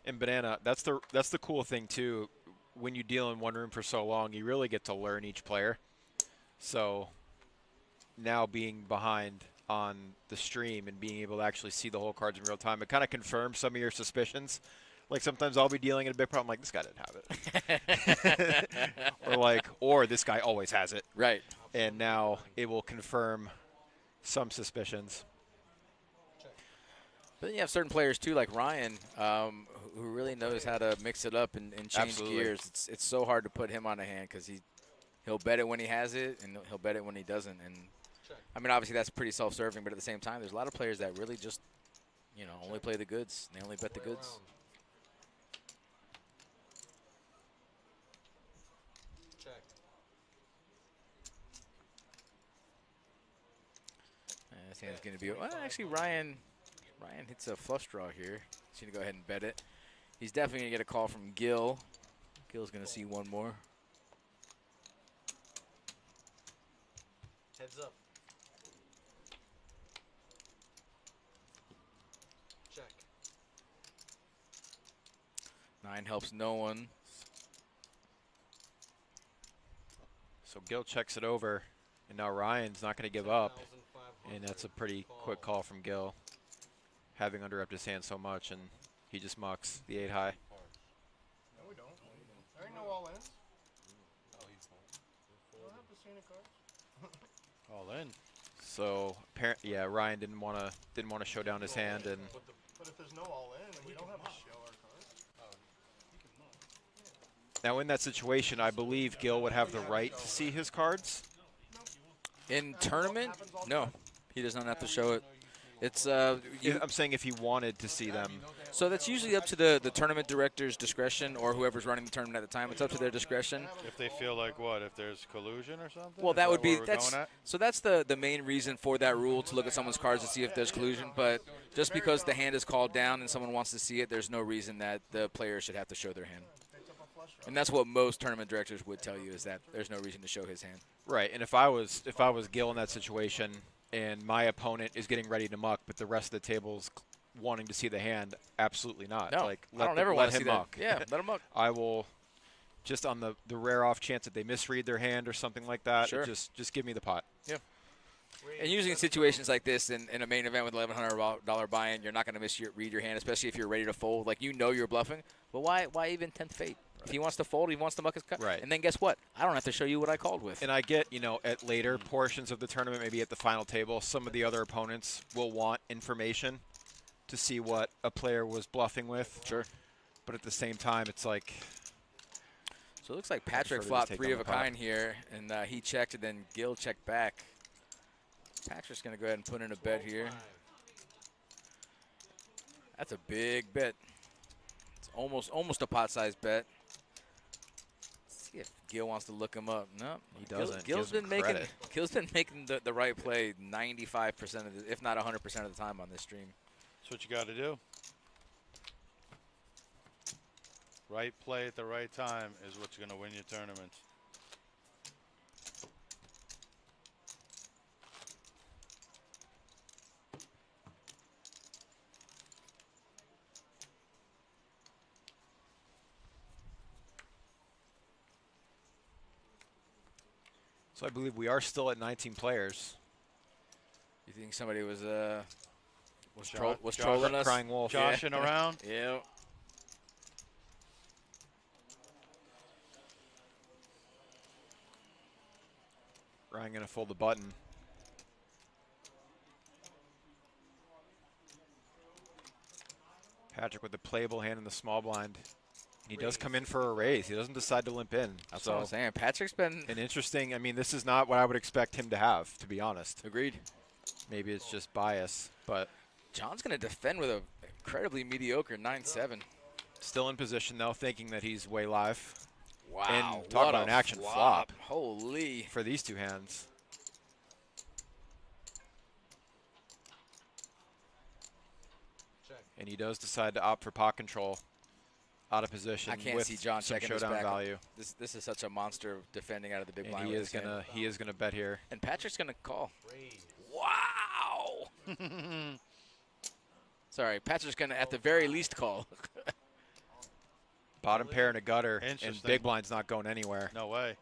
And Banana, that's the cool thing too. When you deal in one room for so long, you really get to learn each player. So now being behind on the stream and being able to actually see the whole cards in real time, it kind of confirms some of your suspicions. Like sometimes I'll be dealing in a big problem, like this guy didn't have it, or this guy always has it. Right. And now it will confirm some suspicions. But then you have certain players too, like Ryan, who really knows how to mix it up and change Absolutely. gears. It's so hard to put him on a hand because he'll bet it when he has it and he'll bet it when he doesn't. And I mean, obviously that's pretty self-serving, but at the same time, there's a lot of players that really just, only play the goods. They only bet the goods. Check. This hand's going to be, well, actually Ryan hits a flush draw here. He's going to go ahead and bet it. He's definitely going to get a call from Gil. Gil's going to see one more. Heads up. Check. 9 helps no one. So Gil checks it over, and now Ryan's not going to give up. And that's a pretty quick call from Gil, having underrepped his hand so much, and he just mucks the 8 high. No, we don't. There ain't no all ins. You don't have to see any cards? All in. So yeah, Ryan didn't want to show down his hand, and But if there's no all in, and we don't have to show our cards. now in that situation, I believe Gil would have the right to see his cards. In tournament, no, he does not have to show it. It's I'm saying if he wanted to see them. So that's usually up to the tournament director's discretion, or whoever's running the tournament at the time. It's up to their discretion. If they feel like what? If there's collusion or something? Well, Is that would be where we're going at? so that's the main reason for that rule, to look at someone's cards to see if there's collusion. But just because the hand is called down and someone wants to see it, there's no reason that the player should have to show their hand. And that's what most tournament directors would tell you, is that there's no reason to show his hand. Right, and if I was Gil in that situation, and my opponent is getting ready to muck, but the rest of the table's wanting to see the hand, absolutely not. No, like, I don't ever want to see muck. that. Yeah, let him muck. I will, just on the rare off chance that they misread their hand or something like that, Sure. just give me the pot. Yeah. And usually in situations like this, in a main event with $1,100 buy-in, you're not going to misread your hand, especially if you're ready to fold. Like, you know you're bluffing. But why even tempt fate? If he wants to fold, he wants to muck his cut. Right. And then guess what? I don't have to show you what I called with. And I get, at later portions of the tournament, maybe at the final table, some of the other opponents will want information to see what a player was bluffing with. Sure. But at the same time, it's like... So it looks like Patrick prefer to flopped just take 3 down of a the pot. kind here, and he checked, and then Gil checked back. Patrick's going to go ahead and put in a bet here. That's a big bet. It's almost a pot-sized bet. Let's see if Gil wants to look him up. No, He doesn't. Gil's Gives him been credit. making the right play 95% of the, if not 100% of the time on this stream. That's what you got to do. Right play at the right time is what's going to win your tournaments. So I believe we are still at 19 players. You think somebody was Josh- trolling us? Crying wolf. Joshing around. Yeah. Ryan going to fold the button. Patrick with the playable hand in the small blind. He does come in for a raise. He doesn't decide to limp in. That's so what I'm saying. Patrick's been an interesting. I mean, this is not what I would expect him to have, to be honest. agreed. Maybe it's just bias, but John's going to defend with a incredibly mediocre 9-7. still in position though, thinking that he's way live. Wow. And talk what about a an action flop Holy. for these two hands. Check. And he does decide to opt for pot control out of position. I can't with see John some checking this showdown back. value. This is such a monster defending out of the big And blind. he with is his hand. gonna bet here. And Patrick's gonna call. Raise. Wow. Sorry, Patrick's gonna at the very least call. Bottom pair and a gutter, and Interesting. big blind's not going anywhere. No way.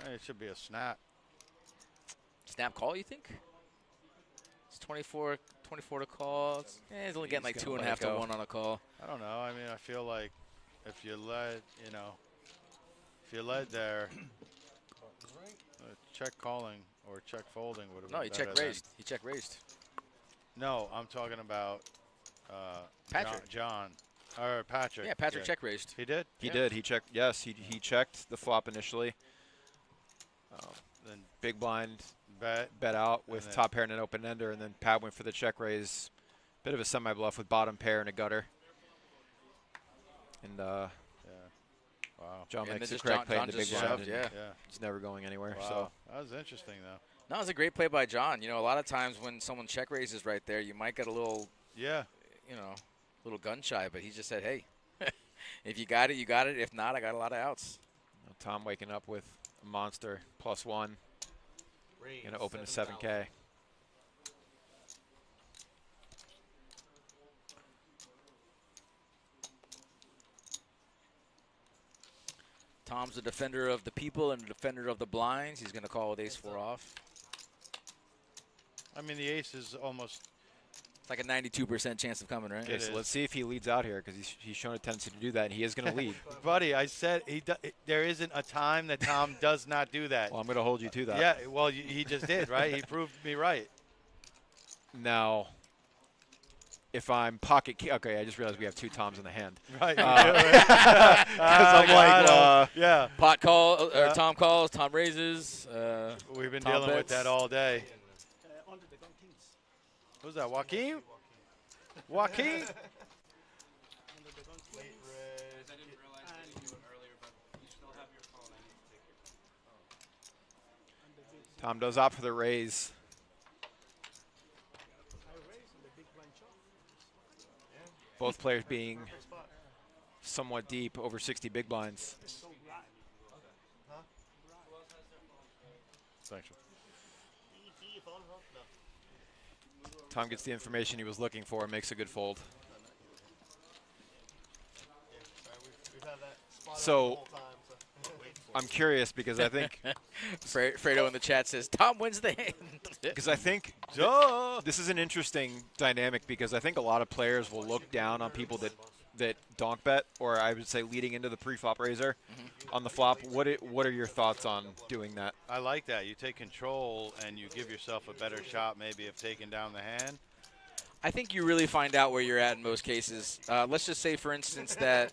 Hey, it should be a snap. Snap call, you think? It's 24 to call. He's only getting like He's gonna 2.5 let it to go. 1 on a call. I don't know. I mean, I feel like if you led, if you led there, check calling or check folding would have been No, he better check than- raised. He check raised. No, I'm talking about Patrick. John. Or Patrick. Yeah, Patrick check raised. He did? He Yeah. did. He checked. Yes, he checked the flop initially. Then Big blind bet. out with then- top pair and an open ender, and then Pat went for the check raise. Bit of a semi bluff with bottom pair and a gutter. And Yeah. Wow. John And makes then the just correct John- play in John the big just blind. shoved, and yeah. Yeah. It's never going anywhere. Wow. So That was interesting, though. No, it was a great play by John. A lot of times when someone check raises right there, you might get a little, Yeah. little gun shy. But he just said, "Hey, if you got it, you got it. If not, I got a lot of outs." Tom waking up with a monster +1. Raise. Gonna open to 7,000. 7K. Tom's a defender of the people and a defender of the blinds. He's going to call with ace-4 off. I mean, the ace is almost It's like a 92% chance of coming, right? Okay, so let's see if he leads out here because he's shown a tendency to do that, and he is going to lead. Buddy, I said there isn't a time that Tom does not do that. Well, I'm going to hold you to that. Yeah, well, he just did, right? He proved me right. Now, if I'm okay, I just realized we have 2 Toms in the hand. Right. Yeah. Pot call, or Tom calls, Tom raises. We've been Tom dealing with bets. that all day. Who's that, Joaquin? Joaquin? Tom does opt for the raise. Both players being somewhat deep, over 60 big blinds. Thanks. Tom gets the information he was looking for and makes a good fold. So I'm curious because I think Fredo in the chat says Tom wins the hand. because I think this is an interesting dynamic because I think a lot of players will look down on people that donk bet, or I would say leading into the pre-flop raiser on the flop. What are your thoughts on doing that? I like that. You take control and you give yourself a better shot maybe of taking down the hand. I think you really find out where you're at in most cases. Let's just say, for instance, that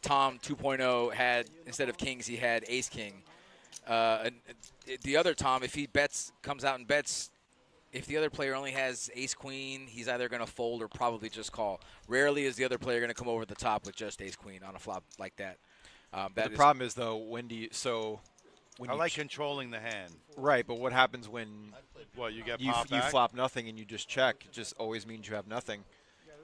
Tom 2.0 had, instead of kings, he had ace-king. The other Tom, if he comes out and bets, if the other player only has ace-queen, he's either going to fold or probably just call. Rarely is the other player going to come over the top with just ace-queen on a flop like that. The problem is, though, I like controlling the hand. Right, but what happens when you get you popped back? flop nothing and you just check? It just always means you have nothing.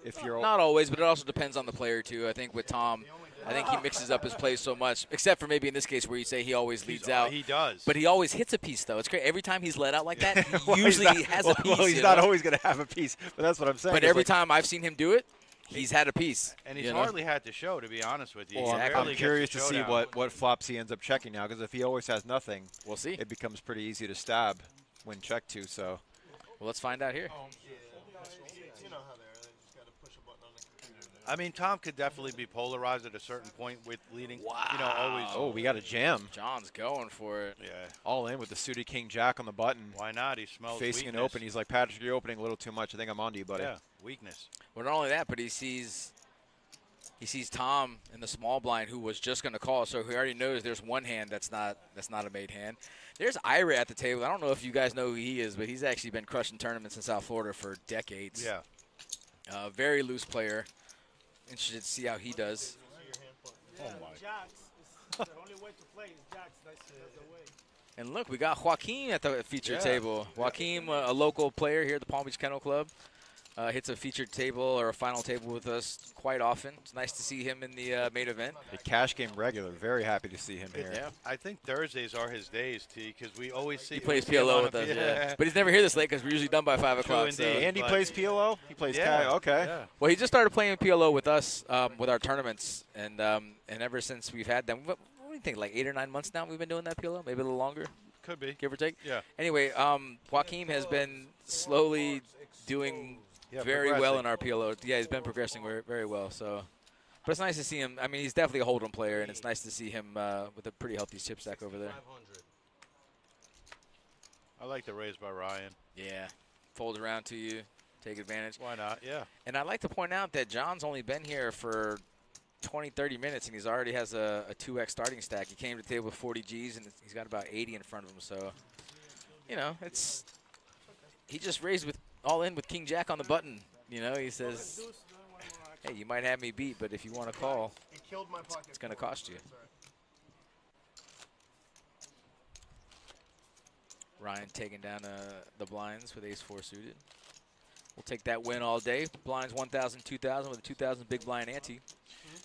If you're not always, but it also depends on the player too. I think with Tom, I think he mixes up his plays so much, except for maybe in this case where you say he always leads out. He does. But he always hits a piece, though. It's great. Every time he's let out like that, he usually has a piece. Well, he's not always going to have a piece, but that's what I'm saying. But every time I've seen him do it, he's had a piece. And he's hardly had to show, to be honest with you. Well, I'm curious to see what flops he ends up checking now, because if he always has nothing, we'll see. It becomes pretty easy to stab when checked to. So, well, let's find out here. I mean, Tom could definitely be polarized at a certain point with leading. Wow. You know, always. Oh, we got a jam. John's going for it. Yeah. All in with the suited king jack on the button. Why not? He smells facing weakness. an open. He's like, Patrick, you're opening a little too much. I think I'm on to you, buddy. Yeah, weakness. Well, not only that, but he sees Tom in the small blind who was just going to call, so he already knows there's one hand that's not a made hand. There's Ira at the table. I don't know if you guys know who he is, but he's actually been crushing tournaments in South Florida for decades. Yeah. Very loose player. Interested to see how he does. Oh my. And look, we got Joaquin at the featured table. Joaquin, a local player here at the Palm Beach Kennel Club, hits a featured table or a final table with us quite often. It's nice to see him in the main event. The cash game regular. Very happy to see him here. Yeah. I think Thursdays are his days, T, because we always see he plays PLO with us. Yeah. But he's never here this late because we're usually done by 5 o'clock. So. And he plays PLO? He plays cash. Okay. Yeah. Well, he just started playing PLO with us with our tournaments, and ever since we've had them, what do you think, like 8 or 9 months now we've been doing that PLO? Maybe a little longer? Could be. Give or take? Yeah. Anyway, Joaquin has been slowly doing very well in our PLO. Yeah, he's been progressing very well. So, but it's nice to see him. I mean, he's definitely a Hold'em player, and it's nice to see him with a pretty healthy chip stack over there. I like the raise by Ryan. Yeah, fold around to you, take advantage. Why not? Yeah. And I'd like to point out that John's only been here for 20, 30 minutes, and he's already has a 2x starting stack. He came to the table with 40 Gs, and he's got about 80 in front of him. So, you know, he just raised with all in with King Jack on the button. You know, he says, hey, you might have me beat, but if you want to call, it's going to cost you. Ryan taking down the blinds with ace-4 suited. We'll take that win all day. Blinds 1,000, 2,000 with a 2,000 big blind ante.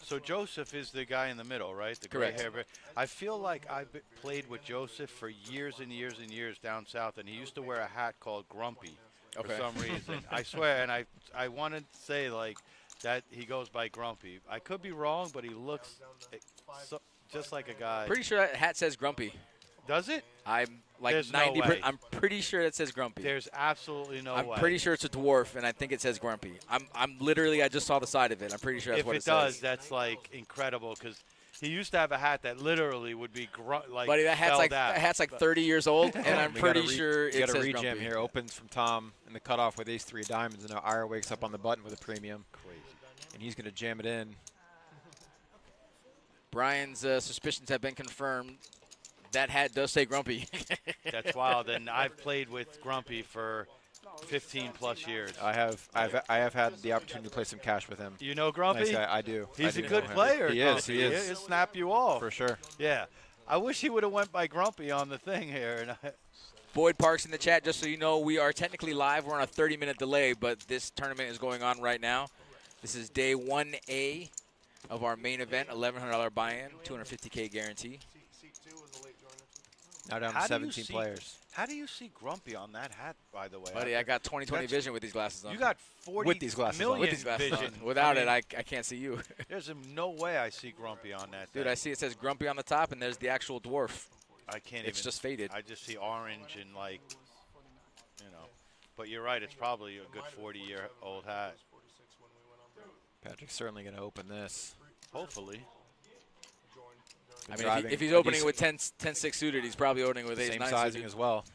So Joseph is the guy in the middle, right? The Correct. gray hair. I feel like I've played with Joseph for years and years and years down south, and he used to wear a hat called Grumpy for some reason. I swear, and I want to say like that he goes by Grumpy. I could be wrong, but he looks just like a guy. Pretty sure that hat says Grumpy. Does it? I'm like There's no 90. way. I'm pretty sure it says Grumpy. There's absolutely no I'm way. pretty sure it's a dwarf, and I think it says Grumpy. I'm literally, I just saw the side of it. I'm pretty sure that's If what it it does, says. that's like incredible because he used to have a hat that literally would be like Buddy, that hat's spelled out. that hat's like 30 years old, and I'm We got a pretty sure we it got a says rejam Grumpy. here. Opens from Tom in the cutoff with ace 3 of diamonds, and now Ira wakes up on the button with a premium. Crazy. And he's going to jam it in. Brian's suspicions have been confirmed. That hat does say Grumpy. That's wild. And I've played with Grumpy for 15 plus years. I have had the opportunity to play some cash with him. You know Grumpy? Nice guy. I do. He's I a do good know him. player. He is. Grumpy. He is. He'll snap you off. For sure. Yeah. I wish he would have went by Grumpy on the thing here. Boyd Parks in the chat, just so you know, we are technically live. We're on a 30-minute delay, but this tournament is going on right now. This is day 1A of our main event, $1,100 buy-in, $250K guarantee. Seat 2 was a late joiner. Now down to 17 players. How do you see Grumpy on that hat, by the way? Buddy, I got 20/20 vision with these glasses on. You got 40 With these glasses on. million with these glasses vision. on. Without I mean, it, I can't see you. There's no way I see Grumpy on that Dude, thing. I see it says Grumpy on the top, and there's the actual dwarf. I can't It's even. just faded. I just see orange and like, you know. But you're right. It's probably a good 40-year-old hat. Patrick's certainly going to open this. Hopefully. I mean, if he's opening with 10-6 suited, he's probably opening with Same ace-9 sizing suited. as well.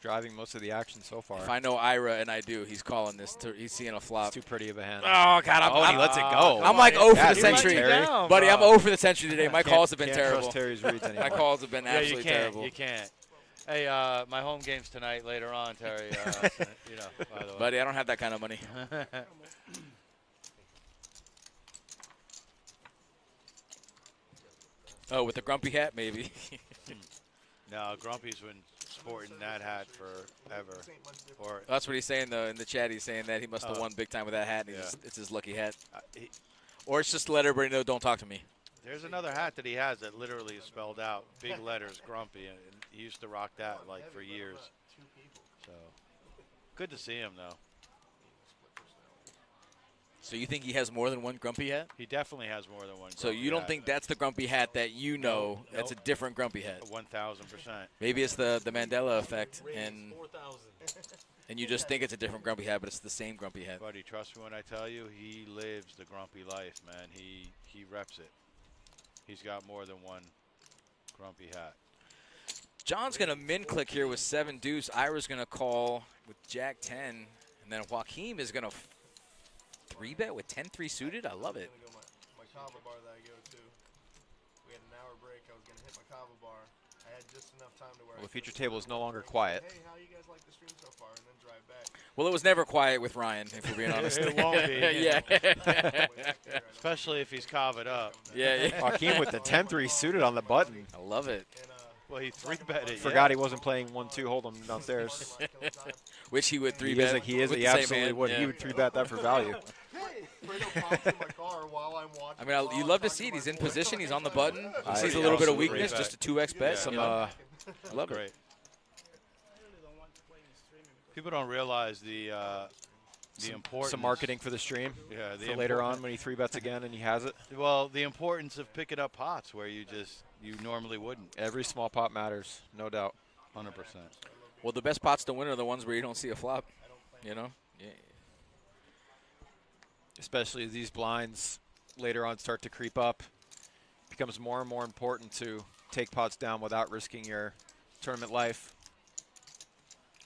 Driving most of the action so far. If I know Ira, and I do, he's calling this. He's seeing a flop. It's too pretty of a hand. Oh, God. He lets it go. I'm like 0 for the He century. let you down, Buddy, bro. I'm 0 for the century today. My Can't- calls have been can't terrible. trust Terry's reads anymore. My calls have been Yeah, absolutely you can't. terrible. You can't. Hey, my home game's tonight later on, Terry. You know, by the way. Buddy, I don't have that kind of money. Oh, with the grumpy hat, maybe. No, Grumpy's been sporting that hat forever. Or That's what he's saying, though, in the chat. He's saying that he must have won big time with that hat, and Yeah. it's his lucky hat. Or it's just to let everybody know, don't talk to me. there's another hat that he has that literally is spelled out, big letters, Grumpy, and he used to rock that like for years. So good to see him though. So you think he has more than one grumpy hat? He definitely has more than one. So you grumpy don't hat. think that's the grumpy hat that you know? No, That's a nope. different grumpy hat. 1,000%. Maybe it's the Mandela effect, and you just think it's a different grumpy hat, but it's the same grumpy hat. Buddy, trust me when I tell you, he lives the grumpy life, man. He reps it. He's got more than one grumpy hat. John's going to min click here with 7 deuce. Ira's going to call with jack 10, and then Joaquim is going to 3-bet with 10-3 suited. I love it. My kava bar that I go to. We had an hour break. I was gonna hit my kava bar. I had just enough time to where. Well, the feature table is no longer quiet. Hey, how you guys like the stream so far? And then drive back. Well, it was never quiet with Ryan, if we're being honest. It won't be. Yeah. Especially if he's covered up. Yeah. Joaquim with the 10-3 suited on the button. I love it. Well, he 3-bet it. Forgot he wasn't playing 1-2 hold'em downstairs. Which he would He 3-bet. is. He with the same absolutely hand. would. Yeah. He would 3-bet that for value. Hey, Fredo pops in my car while I'm watching. I mean, you love to see it. He's in position. He's on the button. He sees a yeah, little bit of absolutely. weakness, just a 2x bet. Some you know? I love Great. it. People don't realize the importance. some marketing for the stream. Yeah, For later on when he 3-bets again and he has it. Well, the importance of picking up pots where you normally wouldn't. Every small pot matters, no doubt. 100%. Well, the best pots to win are the ones where you don't see a flop. You know? Yeah. Especially as these blinds later on start to creep up. It becomes more and more important to take pots down without risking your tournament life.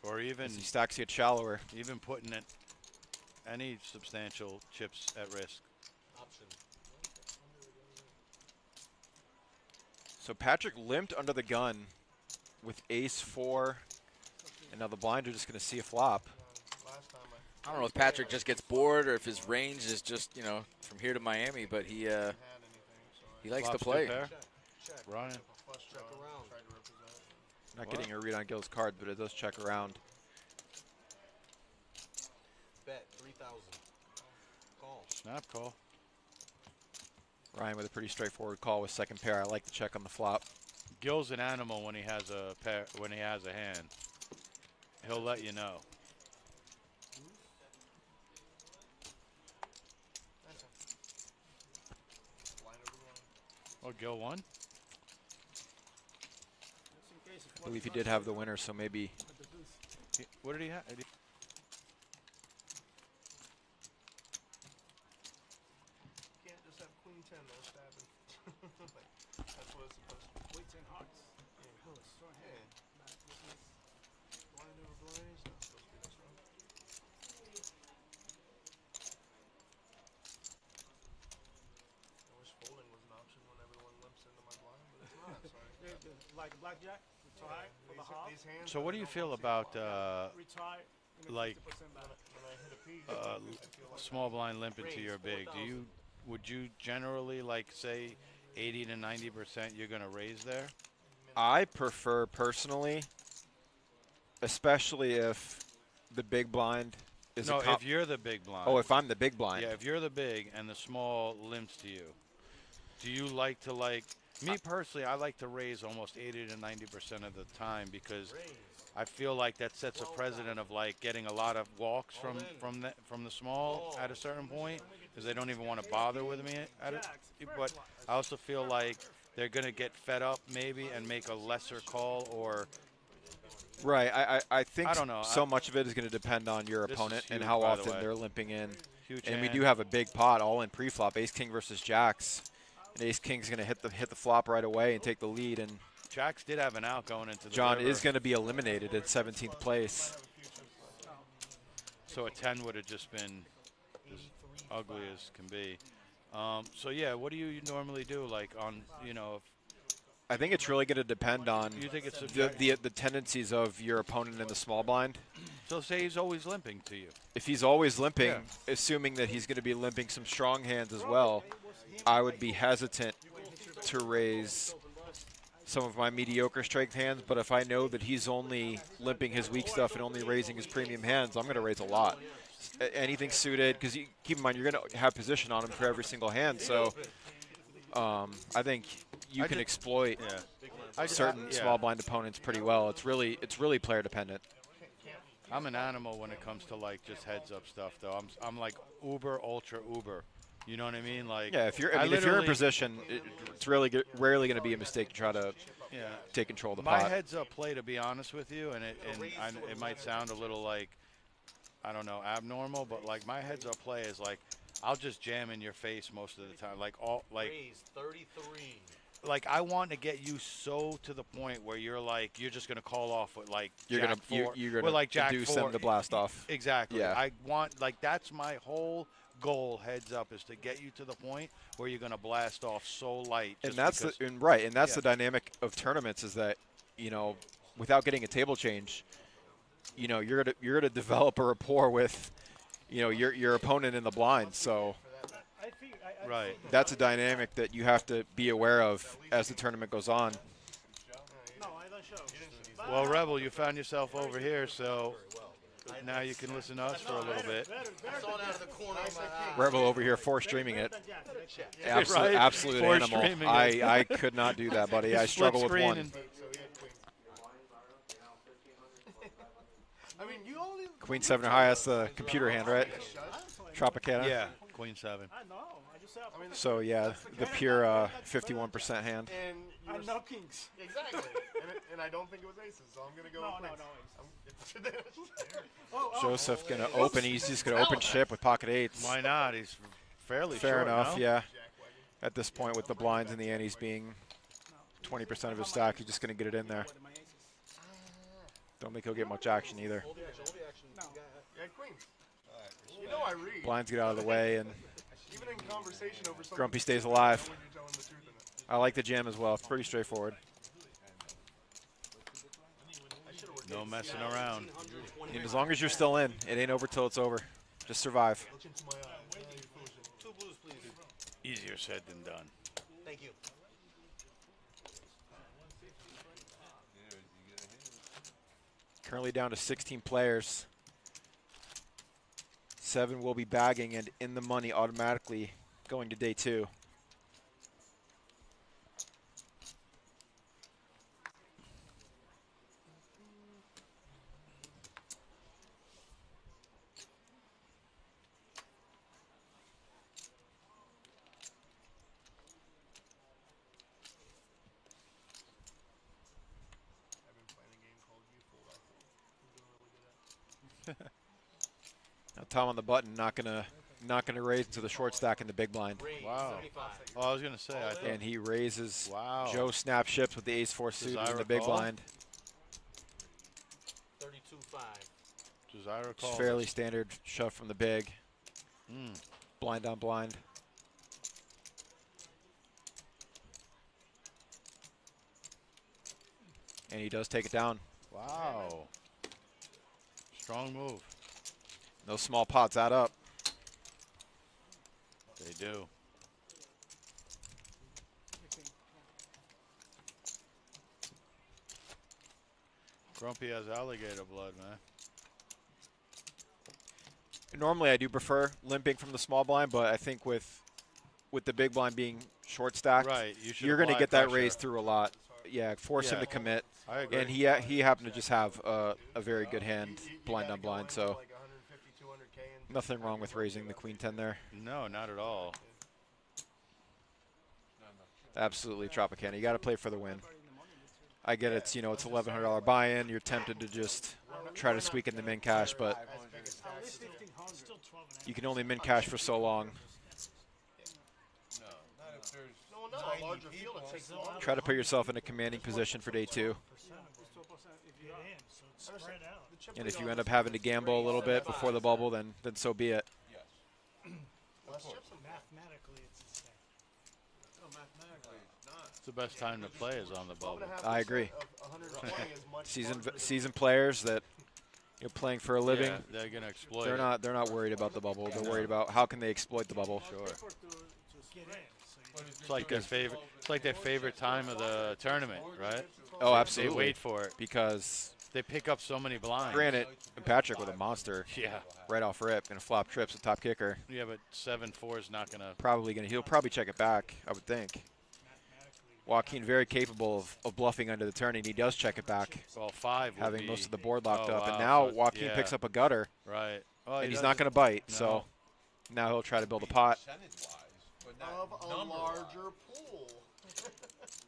Or even As he stacks get shallower. even putting it any substantial chips at risk. So Patrick limped under the gun with ace-4, and now the blind are just going to see a flop. I don't know if Patrick just gets bored or if his range is just, you know, from here to Miami, but he likes to Flops play. good pair. Ryan. Not getting a read on Gil's card, but it does check around. Bet 3,000. Call. Snap call. Ryan with a pretty straightforward call with second pair. I like the check on the flop. Gil's an animal when he has a pair. When he has a hand, he'll let you know. Oh, Gil won. believe he did have the winner, so maybe. What did he have? Can't just have queen 10 there stabbing. Like, that's what it's supposed to be. Queen 10 hearts. Yeah. Oh, strong Yeah. hand. Blind over blaze. Not supposed to be this one. I wish folding was an option when everyone limps into my blind, but it's not. Sorry. Like a blackjack, retry for the half. These hands. So what do you feel about Retry. like When I hit a piece, small blind limp into your big? Would you generally like say 80 to 90% you're gonna raise there? I prefer personally, especially if the big blind is No, a if you're the big blind. Oh, if I'm the big blind. Yeah, if you're the big and the small limps to you, do you like to me personally, I like to raise almost 80 to 90% of the time because I feel like that sets a precedent of like getting a lot of walks from the small at a certain point because they don't even want to bother with me but I also feel like they're going to get fed up maybe and make a lesser call or Right. I think I don't know. so much of it is going to depend on your This opponent is and huge, how by the often way. they're limping in. Huge And we hand. do have a big pot all in pre-flop. Ace King versus Jacks. And Ace King's going to hit the flop right away and take the lead. And Jacks did have an out going into the John river. is going to be eliminated at 17th place. So a 10 would have just been as ugly as can be. So yeah, what do you normally do? Like on, I think it's really going to depend on You think it's the tendencies of your opponent in the small blind. so say he's always limping to you. If he's always limping, Yeah. assuming that he's going to be limping some strong hands as well, I would be hesitant to raise some of my mediocre strength hands. But if I know that he's only limping his weak stuff and only raising his premium hands, I'm going to raise a lot. Anything suited, because keep in mind, you're going to have position on him for every single hand. So I think you can exploit certain small blind opponents pretty well. It's really player dependent. I'm an animal when it comes to like just heads up stuff though. I'm like uber ultra uber. You know what I mean? Like Yeah, if you're if you're in literally- position, it's really rarely going to be a mistake to try to Yeah. take control of the My pot. heads up play, to be honest with you, and it might sound a little like, I don't know, abnormal, but like my heads up play is like, I'll just jam in your face most of the time. Like Raise 33. like I want to get you so to the point where you're just gonna call off with like You're Jack gonna four, you're with gonna like Jack induce 4. them to blast off. Exactly. Yeah. I want that's my whole goal. Heads up is to get you to the point where you're gonna blast off so light. And just that's because- that's Yeah. the dynamic of tournaments is that without getting a table change, you're gonna develop a rapport with your opponent in the blind. So right. that's a dynamic that you have to be aware of as the tournament goes on. No, I don't show. Well, Rebel, you found yourself over here, so now you can listen to us for a little bit. I saw it out of the corner of my eye. Rebel over here force streaming it. Absolute, Right? absolute Force animal. streaming it. I could not do that, buddy. I struggle with Split one. screen I mean, you only. Queen 7 or high, that's the computer hand, right? Tropicana. Yeah, Queen 7. I know. I just have. So yeah, the pure 51% hand. And you I were know kings. exactly. and I don't think it was aces, so I'm gonna go. No, with no, queens. Joseph gonna open. He's just gonna open ship with pocket eights. Why not? He's fairly Fair short, enough. no? Yeah. At this point, with the blinds and the antes being 20% of his stack, he's just gonna get it in there. Don't think he'll get much action either. Yeah, queens. You know I read. Blinds get out of the way, and Even in conversation over something. Grumpy stays alive. When you're telling the truth in it. I like the jam as well. It's pretty straightforward. No messing around. And as long as you're still in, it ain't over till it's over. Just survive. Look into my eyes. Two blues, please. Easier said than done. Thank you. Currently down to 16 players. 7 will be bagging and in the money automatically going to day 2. I've been Now Tom on the button, not gonna raise into the short stack in the big blind. Wow. Oh, I was gonna say. I thought, And he raises. wow. Joe snap ships with the ace-4 suited in the big recall? blind. 32-5. Does I recall? It's fairly standard shove from the big. Mm. Blind on blind. And he does take it down. Wow. Strong move. Those small pots add up. They do. Grumpy has alligator blood, man. Normally I do prefer limping from the small blind, but I think with the big blind being short stacked, Right, you're going to get that pressure. raise through a lot. Yeah, force him Yeah. to commit. I agree. And he happened to just have a very good hand, blind on blind, so nothing wrong with raising the queen 10 there. No, not at all. Absolutely, Tropicana. You got to play for the win. I get it's $1,100 buy-in. You're tempted to just try to squeak in the min cash, but you can only min cash for so long. Try to put yourself in a commanding position for day 2. And if you end up having to gamble a little bit before the bubble, then so be it. Mathematically, it's the same. No, mathematically, it's not. It's the best time to play is on the bubble. I agree. Seasoned players that playing for a living, Yeah, they're gonna exploit. they're not worried about the bubble. They're worried about how can they exploit the bubble. Sure. It's like their favorite. It's like their favorite time of the tournament, right? Oh, absolutely. They wait for it because they pick up so many blinds. Granted, Patrick with a monster. Yeah. Right off rip, gonna flop trips with top kicker. Yeah, but 7-4 is not gonna. He'll probably check it back, I would think. Joaquin very capable of bluffing under the turn, and he does check it back. Well, 5 would having be, most of the board locked up, wow, and now so Joaquin yeah. picks up a gutter. Right. Oh, and he he's not gonna bite, so now he'll try to build a pot. Of a larger pool.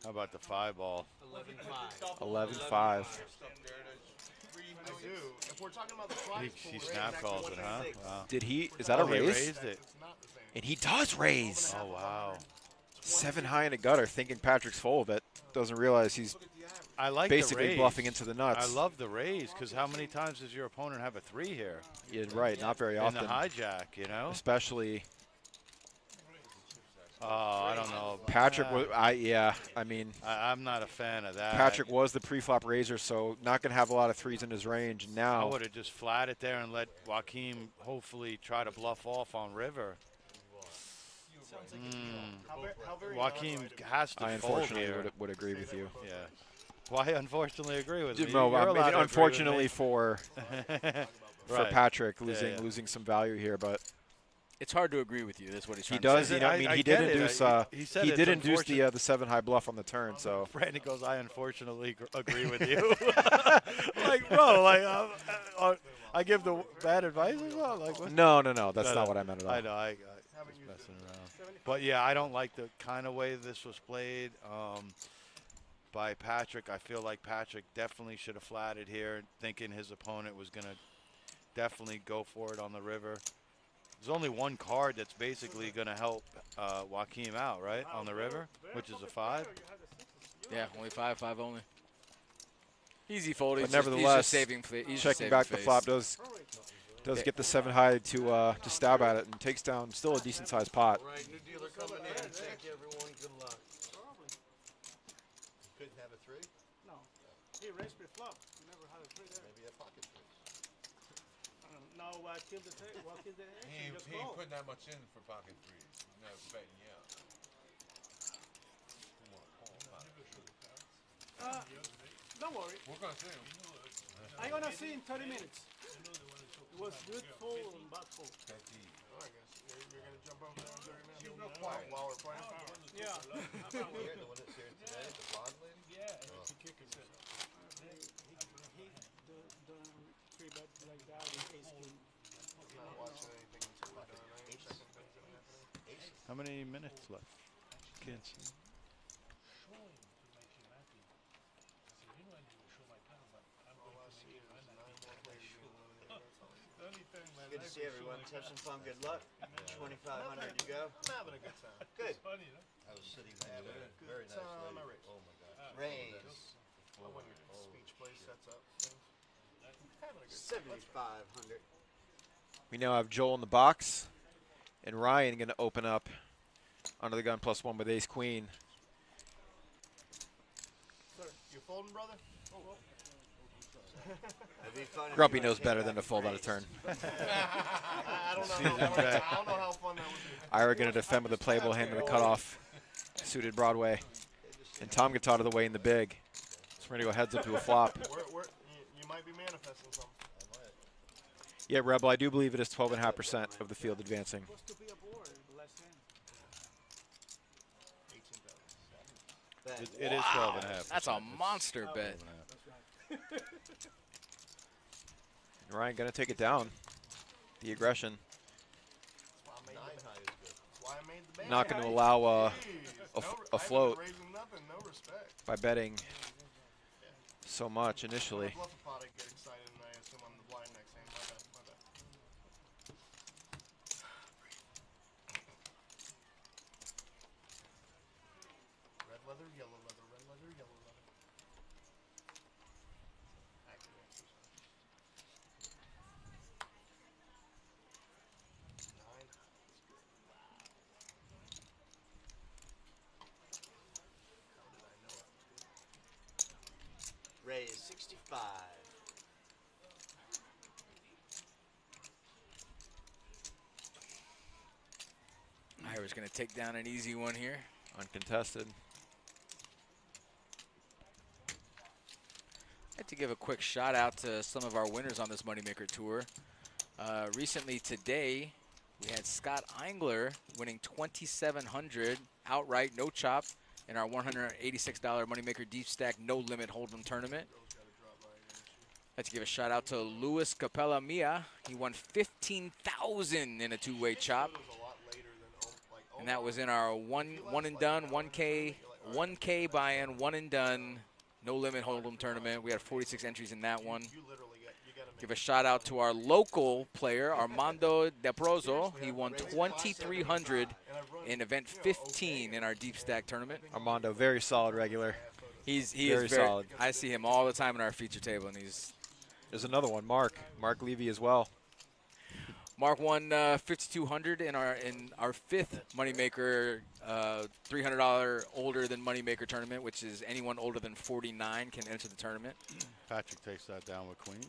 How about the 5-ball? 11-5. I do. If we're talking about the prize He pool, snap calls it, huh? Wow. Did he? Is that a He raise? raised it. And he does raise. Oh wow. 7 high in a gutter, thinking Patrick's full, but doesn't realize he's I like basically the raise. bluffing into the nuts. I love the raise because how many times does your opponent have a 3 here? Yeah, right, not very In often. the hijack, you know. Especially. Oh, I don't know. Patrick, I mean, I'm not a fan of that. Patrick was the pre-flop raiser, so not going to have a lot of 3s in his range. I Now, would have just flat it there and let Joaquin hopefully try to bluff off on river. Joaquin has to I fold unfortunately here. would agree with you. Yeah. Why unfortunately agree with me? No, You're I allowed mean, to agree with unfortunately me. for Right. Patrick, Yeah. losing some value here, but It's hard to agree with you. That's what he's he trying does. to say. I mean, he get did it. induce. He said he it's did induce unfortunate. the 7 high bluff on the turn. So Brandon goes, I unfortunately agree with you. Like, bro, like, I give the bad advice or something? Like, what? no, that's not what I meant at all. I know, I was messing around. But yeah, I don't like the kind of way this was played by Patrick. I feel like Patrick definitely should have flatted here, thinking his opponent was going to definitely go for it on the river. There's only one card that's basically going to help Joaquin out, right, on the river, which is a 5. Yeah, only 5 only. Easy fold. But He's nevertheless, just saving. He's just checking saving back the face. flop does get the 7 high to stab at it and takes down still a decent sized pot. All right, new dealer coming in. Thank you, everyone. Good luck. Couldn't have a 3? No. He raised pre-flop. Never had a 3 there. Maybe a pocket 3. Now what killed the action? He Just ain't call. putting that much in for pocket 3s. He's not betting you out. Don't worry. We're going to see him. I'm gonna see in 30 minutes. It was good fold and bad fold. That's easy. Oh, I guess you're gonna jump over there in 30 minutes. She's real quiet. While we're playing. Yeah. Here, the one that's here today, the blonde lady? Yeah. He kicked it. The 3 bet like that with ace king. I'm not watching anything until we're done. I ain't checking things that are happening. How many minutes left? Can't see. All I see is 9 more players being eliminated. That's all. Good to see everyone. Have some fun. Good luck. 2,500 to go. I'm having a good time. Good. I was sitting there. Good Very nice time. lady. I race. Oh my God. Raise. I when your speech place sets up things. Having a good time. 7,500. We now have Joel in the box, and Ryan going to open up under the gun +1 with ace queen. Sir, you folding, brother? Oh, well. That'd be fun if Grumpy you knows take better that than to fold out a raise. turn. I don't know. I don't know how fun that would be. Ira going to defend with a playable hand in the cutoff, suited Broadway. And Tom gets out of the way in the big. So we're going to go heads up to a flop. You might be manifesting something. Yeah, Rebel, I do believe it is 12.5% of the field advancing. It is 12.5. That's a monster bet. And Ryan going to take it down. The aggression. That's why I made the band. Not going to allow a float Raising nothing, no respect. by betting so much initially. Bluff a pot, I get excited and I assume I'm the blind next hand. My bad. Red leather, yellow leather, red leather, yellow leather. Active answers. 9. How did I know it? Raise 65. Ira's going to take down an easy one here. Uncontested. I'd like to give a quick shout out to some of our winners on this Moneymaker tour. Recently today, we had Scott Eingler winning $2,700 outright, no chop, in our $186 Moneymaker Deep Stack No Limit Hold'em tournament. I'd like to give a shout out to Luis Capella Mia. He won $15,000 in a two-way chop. And that was in our one and done, 1K buy-in, one and done, no limit hold'em tournament. We had 46 entries in that one. Give a shout out to our local player, Armando DeProzo. He won $2,300 in event 15 in our deep stack tournament. Armando, very solid regular. He Very is very solid. I see him all the time in our feature table, and he's. There's another one, Mark Levy as well. Mark won $5,200 in our fifth Moneymaker $300 older than Moneymaker tournament, which is anyone older than 49 can enter the tournament. Patrick takes that down with queens.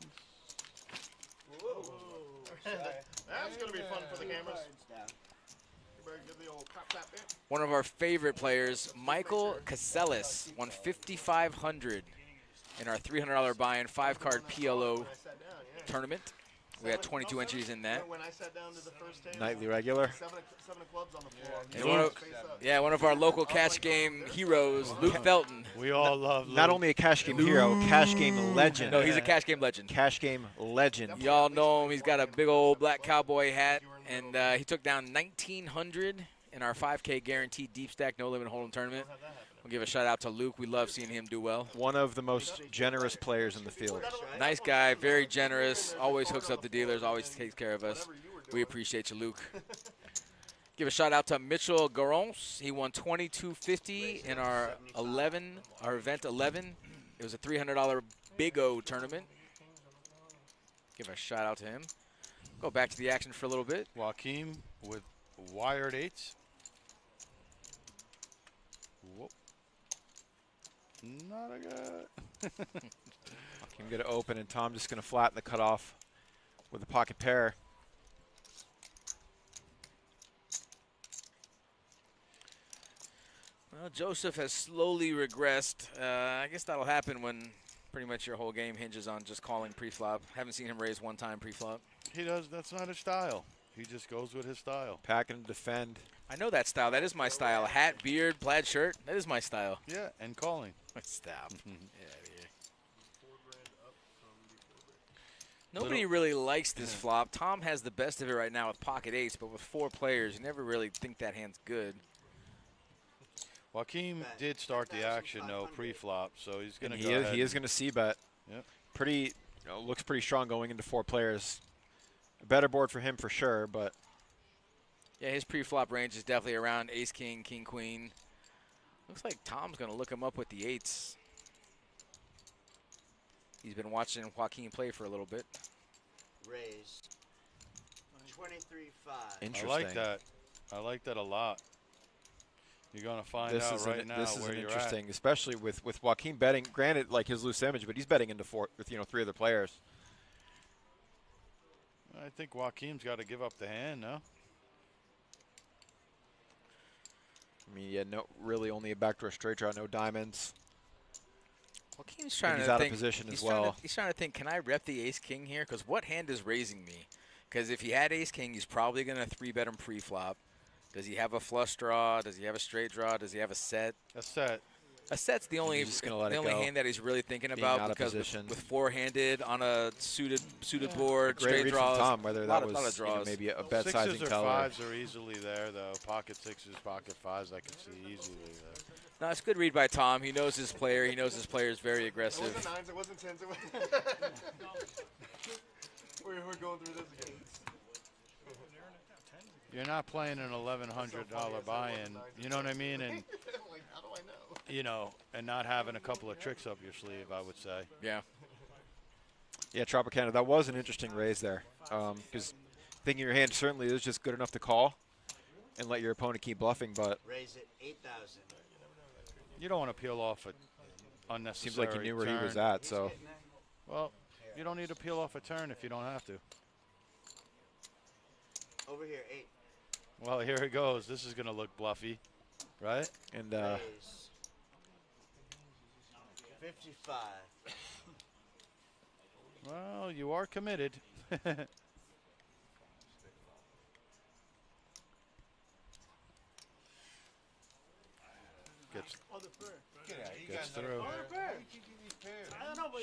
That's going to be fun for the cameras. You better give the old clap clap there. One of our favorite players, Michael Casellas, won $5,500 in our $300 buy-in 5-card PLO tournament. We had 22 entries in that. When I sat down to the first table, Nightly regular. seven of clubs on the floor. And one of our local cash game heroes, Luke Felton. We all love Luke. Not only a cash game hero, cash game legend. No, he's a cash game legend. Cash game legend. Y'all know him. He's got a big old black cowboy hat, and he took down $1,900 in our 5K guaranteed deep stack no limit hold'em tournament. We'll give a shout out to Luke. We love seeing him do well. One of the most generous players in the field. Nice guy, very generous. Always hooks up the dealers. Always takes care of us. We appreciate you, Luke. Give a shout out to Mitchell Garons. He won $2,250 in our event 11. It was a $300 Big O tournament. Give a shout out to him. Go back to the action for a little bit. Joaquim with wired eights. Whoop. Not a good. I'm going to open, and Tom just going to flatten the cutoff with a pocket pair. Well, Joseph has slowly regressed. I guess that'll happen when pretty much your whole game hinges on just calling pre-flop. Haven't seen him raise one time pre-flop. He does. That's not his style. He just goes with his style. Pack and defend. I know that style. That is my style. Hat, beard, plaid shirt. That is my style. Yeah, and calling. Stop. Get out of here. Nobody really likes this flop. Tom has the best of it right now with pocket eights, but with 4 players, you never really think that hand's good. Joaquim did start the action, though, pre-flop, so he's going to He is going to c-bet. Yep. Pretty, looks pretty strong going into 4 players. A better board for him for sure, but Yeah, his pre-flop range is definitely around ace, king, king, queen. Looks like Tom's going to look him up with the eights. He's been watching Joaquin play for a little bit. Raise. 23-5. interesting. I like that. I like that a lot. You're going to find This out is right now this is where an you're interesting, especially with Joaquin betting. Granted, like his loose image, but he's betting into four with 3 other players. at. I think Joaquin's got to give up the hand, no? I mean, yeah, no, really only a backdoor straight draw, no diamonds. Joaquin's trying he's to out think. of position he's as well. He's trying to think, can I rep the ace, king here? Because what hand is raising me? Because if he had ace, king, he's probably going to 3-bet him pre-flop. Does he have a flush draw? Does he have a straight draw? Does he have a set? A set. A set's the only just gonna let it only go. hand that he's really thinking Being about out of because position. with four-handed on a suited board, Great straight read draws, from Tom, whether lot that of, lot of was draws. maybe a bet Sixes sizing or color. fives are easily there, though. Pocket sixes, pocket fives, I can see easily there. No, it's a good read by Tom. He knows his player. He knows his player is very It aggressive. wasn't nines, it wasn't tens. It was we're going through this again. You're not playing an $1,100 buy-in, you know what I mean? And, Like, how do I know? you know, and not having a couple of tricks up your sleeve, I would say. Yeah. Yeah, Tropicana, that was an interesting raise there. Because thinking your hand certainly is just good enough to call and let your opponent keep bluffing, but Raise it 8,000. You don't want to peel off an unnecessary seems like you knew where he was turn. at, so. Well, you don't need to peel off a turn if you don't have to. Over here, 8. Well, here it goes. This is going to look bluffy, right? And Raise. 55. Well, you are committed. Gets through.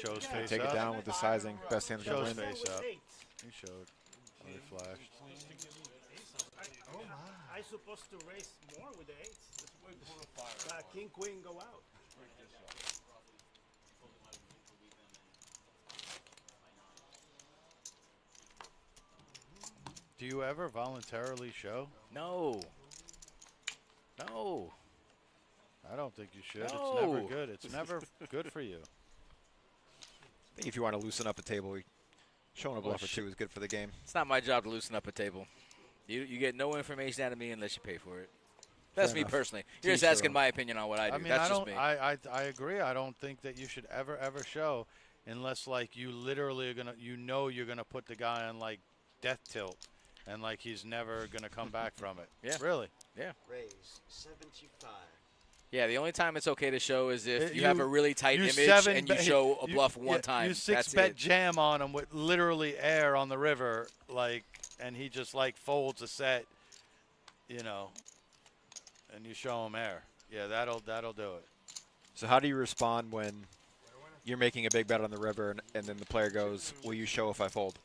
Shows face take up. it down with the sizing. Best hand's gonna Shows win. face up. He showed. He flashed. I supposed to raise more with the eights. King, queen go out. Do you ever voluntarily show? No. No. I don't think you should. No. It's never good. It's never good for you. I think if you want to loosen up a table, showing a bluff or two is good for the game. It's not my job to loosen up a table. You get no information out of me unless you pay for it. That's Fair me enough. personally. To You're just each their asking own. my opinion on what I do. I mean, That's I just don't. me. I agree. I don't think that you should ever show unless like you literally are gonna. You know you're gonna put the guy on like death tilt, and like he's never gonna come back from it. Yeah. Really. Yeah. Raise 75. Yeah, the only time it's okay to show is if you You- have a really tight you image seven and you bet- show a you- bluff one yeah, time. You That's 6-bet it. jam on him with literally air on the river, like, and he just like folds a set, you know, and you show him air. Yeah, that'll do it. So how do you respond when you're making a big bet on the river and then the player goes, "Will you show if I fold?"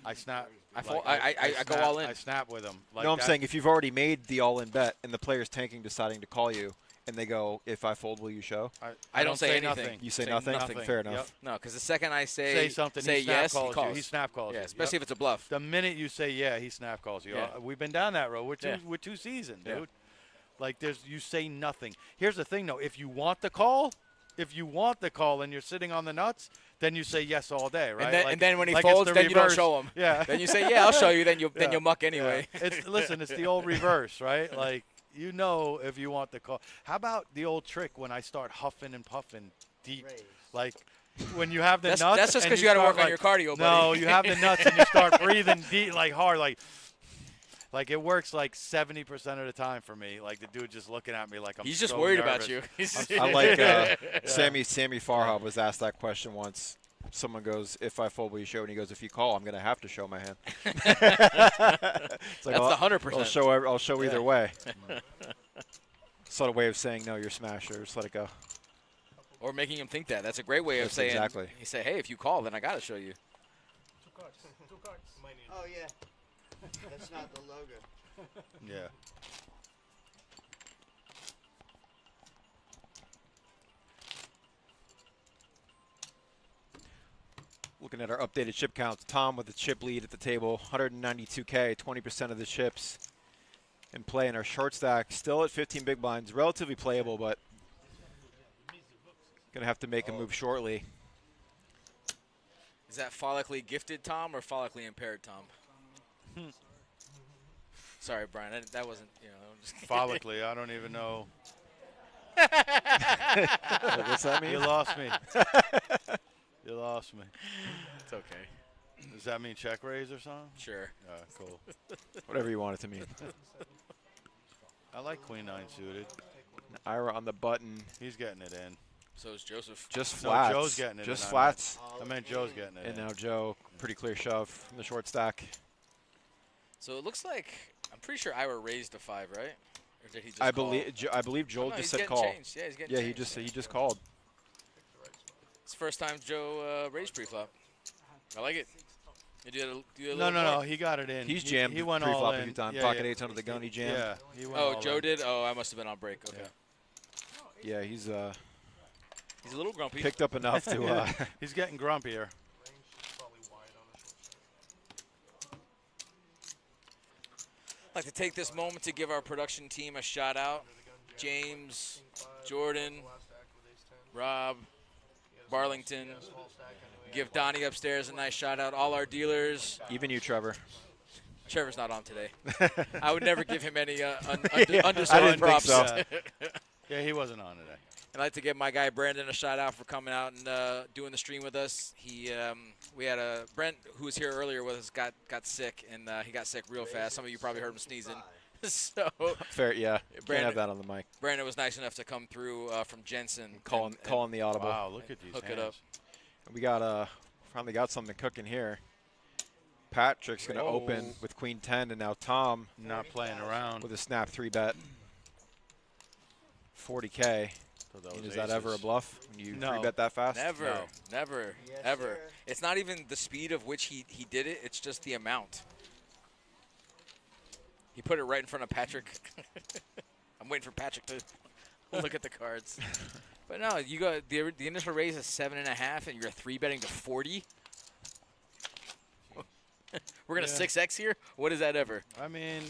I snap. I fold- like, I go snap- all in. I snap with him. Like no, I'm that. saying if you've already made the all-in bet and the player's tanking, deciding to call you, and they go, "If I fold, will you show?" I don't say anything. nothing. You say Say nothing? nothing. Fair enough. Yep. No, because the second I Say something. say he snap yes, calls he calls. you. He snap calls Yeah, you. especially Yep. if it's a bluff. The minute you say yeah, he snap calls you. Yeah. We've been down that road. Yeah. We're too seasoned, Yeah. dude. Like you say nothing. Here's the thing though, if you want the call and you're sitting on the nuts, then you say yes all day, right? And then when he like it's folds, the then you don't reverse. show him. Yeah. Then you say, yeah, I'll show you. Then you Yeah. muck anyway. Yeah. Listen, it's the old reverse, right? Like you know if you want the call. How about the old trick when I start huffing and puffing deep, Raise. like when you have the That's- nuts. that's just and 'cause you gotta start, work on your cardio, buddy. No, you have the nuts and you start breathing deep, like hard, like it works like 70% of the time for me. Like the dude just looking at me like I'm. He's just so worried nervous. about you. I like Sammy Farhab was asked that question once. Someone goes, "If I fold, will you show?" And he goes, "If you call, I'm going to have to show my hand." It's like, That's the I'll 100%. I'll show either way. Sort of way of saying no, you're smashed. Or just let it go. Or making him think that. That's a great way of Yes, saying. exactly. You say, hey, if you call, then I got to show you. 2 cards. 2 cards. Oh, yeah. That's not the logo. Yeah. Looking at our updated chip counts, Tom with the chip lead at the table, 192K, 20% of the chips in play in our short stack. Still at 15 big blinds, relatively playable, but going to have to make a move shortly. Is that follically gifted Tom or follically impaired Tom? Sorry, Brian. That wasn't, you know. I'm just Follically, I don't even know. What's that mean? You lost me. You lost me. It's okay. Does that mean check raise or something? Sure. Cool. Whatever you want it to mean. I like queen 9 suited. Ira on the button. He's getting it in. So is Joseph. Just flats. No, Joe's getting it Just in. flats. I meant Joe's getting it And in. now Joe, pretty clear shove from the short stack. So it looks like, I'm pretty sure Ira raised a 5, right? Or did he just I call? believe Joel no, just he's said getting call. changed. Yeah, he's getting Yeah, changed. he just called. It's the first time Joe raised pre-flop. I like it. You do a No, little no, more? he got it in. He's jammed He went all pre-flop in. a few times. Yeah, Pocket yeah. eights under the gun, he jammed. Yeah, he went Oh, all Joe in. did? Oh, I must have been on break. Okay. Yeah, he's He's a little grumpy. picked up enough to. He's getting grumpier. I'd like to take this moment to give our production team a shout out. James, Jordan, Rob, Barlington. Give Donnie upstairs a nice shout out. All our dealers. Even you, Trevor. Trevor's not on today. I would never give him any undeserved I didn't think props. so. Yeah, he wasn't on today. I'd like to give my guy Brandon a shout out for coming out and doing the stream with us. We had a Brent who was here earlier with us got sick, and he got sick real fast. Some of you probably heard him sneezing. So Fair, yeah. Can't Brandon, have that on the mic. Brandon was nice enough to come through from Jensen, Calling the audible. Wow, look at these hook hands. it up. We got finally got something cooking here. Patrick's going to open with Queen 10, and now Tom Not playing around. with a snap 3-bet. 40K. So those And is that ever a aces. bluff when you No. 3-bet that fast? Never, No. never, Yes, ever. sir. It's not even the speed of which he did it. It's just the amount. He put it right in front of Patrick. I'm waiting for Patrick to look at the cards. But no, you got the initial raise is 7.5, and you're 3-betting to 40. We're gonna Yeah. 6x here. What is that ever? I mean,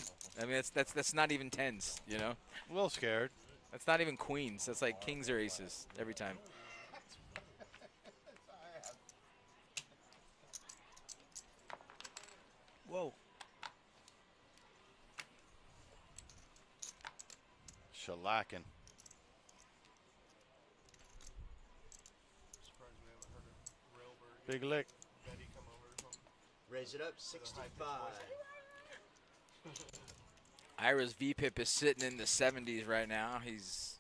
that's not even tens. You know, a little scared. that's not even queens. That's like kings or aces every time. Whoa. Shellacking. Big lick. Raise it up, 65. Ira's VPIP is sitting in the 70s right now. He's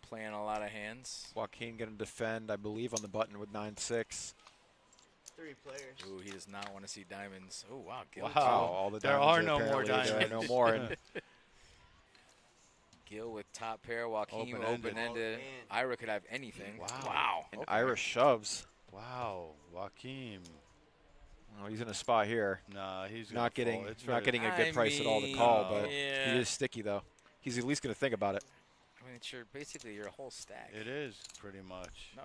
playing a lot of hands. Joaquin going to defend, I believe, on the button with 9-6. 3 players. Ooh, he does not want to see diamonds. Oh, wow. Gil, Wow. Oh, all the There diamonds are no more apparently- There are no diamonds. more. And Gil with top pair. Joaquin Open-ended. open-ended. Open. Ira could have anything. Wow. Wow. and Irish shoves. Wow. Joaquin. Oh, he's in a spot here. Nah, he's Not gonna getting fold. It's not ready. getting a good I price at all to mean, call, but yeah. he is sticky though. He's at least going to think about it. I mean, it's basically your whole stack. It is pretty much. No,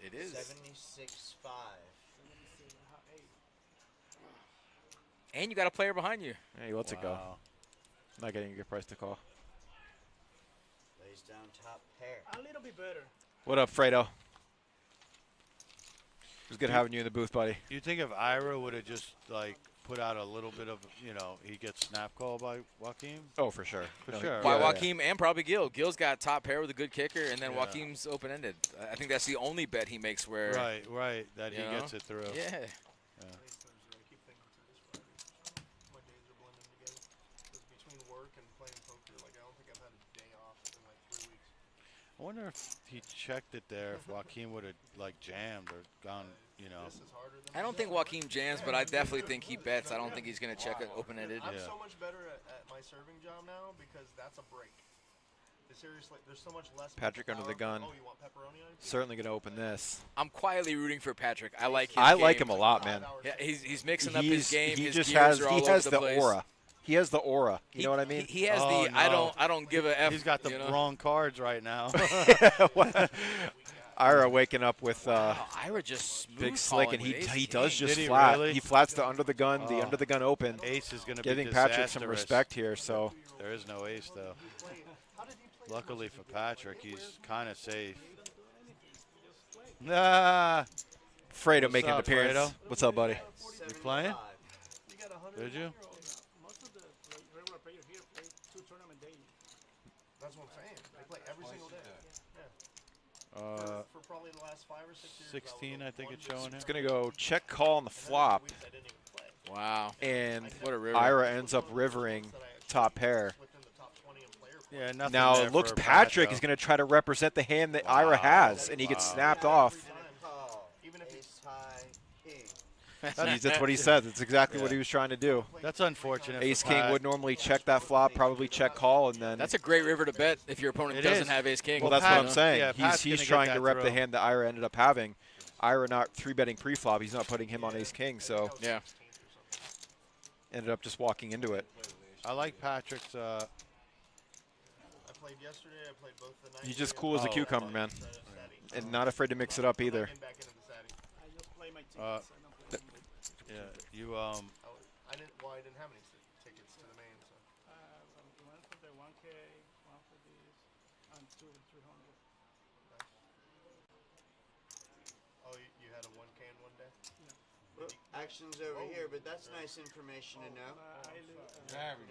it is. 76.5. And you got a player behind you. Hey, he lets it go. Wow. Not getting a good price to call. Lays down top pair. A little bit better. What up, Fredo? It was good having you in the booth, buddy. You think if Ira would have just like put out a little bit of, he gets snap call by Joaquin? Oh, for sure. For No, sure. By yeah, Joaquin and probably Gil. Gil's got top pair with a good kicker, and then Yeah. Joaquin's open-ended. I think that's the only bet he makes where. Right. That he You know? gets it through. Yeah. Today's Thursday. I keep thinking today's Friday. My days are blending together. Because between work and playing poker, I don't think I've had a day off in 3 weeks. I wonder if he checked it there, if Joaquin would have jammed or gone, This is harder than I don't think Joaquin jams, but I definitely think he bets. I don't think he's going to check it open-ended. I'm Yeah. so much better at my serving job now because that's a break. Seriously, there's so much less. Patrick under the gun. Oh, you want pepperoni on your pizza? Certainly going to open this. I'm quietly rooting for Patrick. I like his I game. like him a lot, man. Yeah, he's mixing up his game. He his just gears has are all he has over the place. aura. He has the aura. You know what I mean? He has Oh, the I no. don't give a F. He's got the you know? wrong cards right now. Ira waking up with Ira just smooth big slick, and calling with he ace does king. just Did he flat. really? He flats the under the gun, open, Ace is going to be giving Patrick some disastrous. respect here. So There is no ace, though. Luckily for Patrick, he's kind of safe. Nah. Fredo making an up, appearance. Fredo? What's up, buddy? You playing? Did you? Most of the regular players here play 2 tournaments daily. That's what I'm saying. They play every single day. Yeah. For probably the last 5 or 6 years. 16, I think it's showing It's here. going to go check call on the flop, Wow. and What a river. Ira ends up rivering top pair. Yeah, nothing Now there it looks for Patrick Pat, is going to try to represent the hand that Ira has, and he gets snapped off. Even if it's high king. That's what he said. That's exactly what he was trying to do. That's unfortunate. Ace for king Pat. would normally check that flop, probably check call, and then. That's a great river to bet if your opponent It doesn't is. have ace king. Well, that's Pat- what I'm saying. yeah, Pat's he's gonna get trying that to rep the throw. hand that Ira ended up having. Ira not 3-betting pre-flop. He's not putting him on ace king, so Yeah. ended up just walking into it. I like Patrick's. I played yesterday. I played both the night. He's just cool as a cucumber, man, and not afraid to mix it up either. I just play my tickets. Uh, I don't play Yeah, you I didn't have any tickets to the main. So. One for the 1K, one for this, and 2 for 300. Oh, you had a 1K in one day? Well, action's over here, but that's nice information to know.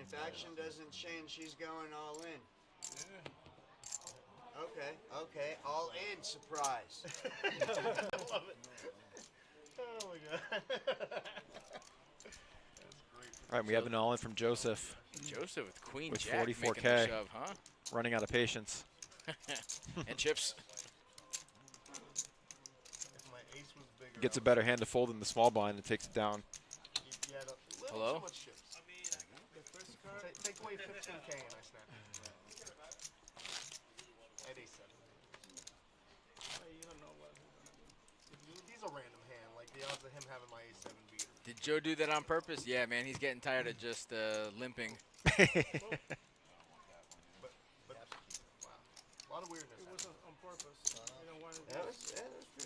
If action doesn't change, she's going all in. Okay, all in, surprise. I love it. Oh my god. All right, we have an all-in from Joseph, Joseph with queen With jack making 44K. the shove, huh? running out of patience. And chips. If my ace was bigger, Gets a better hand to fold in the small blind and takes it down. you had a little Hello? too much chips. Take away 15K and I snap it. I had ace 7. You don't know what he's gonna do. He's a random hand. Like the odds of him having my ace 7 beater. Did Joe do that on purpose? Yeah, man, he's getting tired of just limping. But wow, a lot of weirdness. It was on purpose. You don't want to That was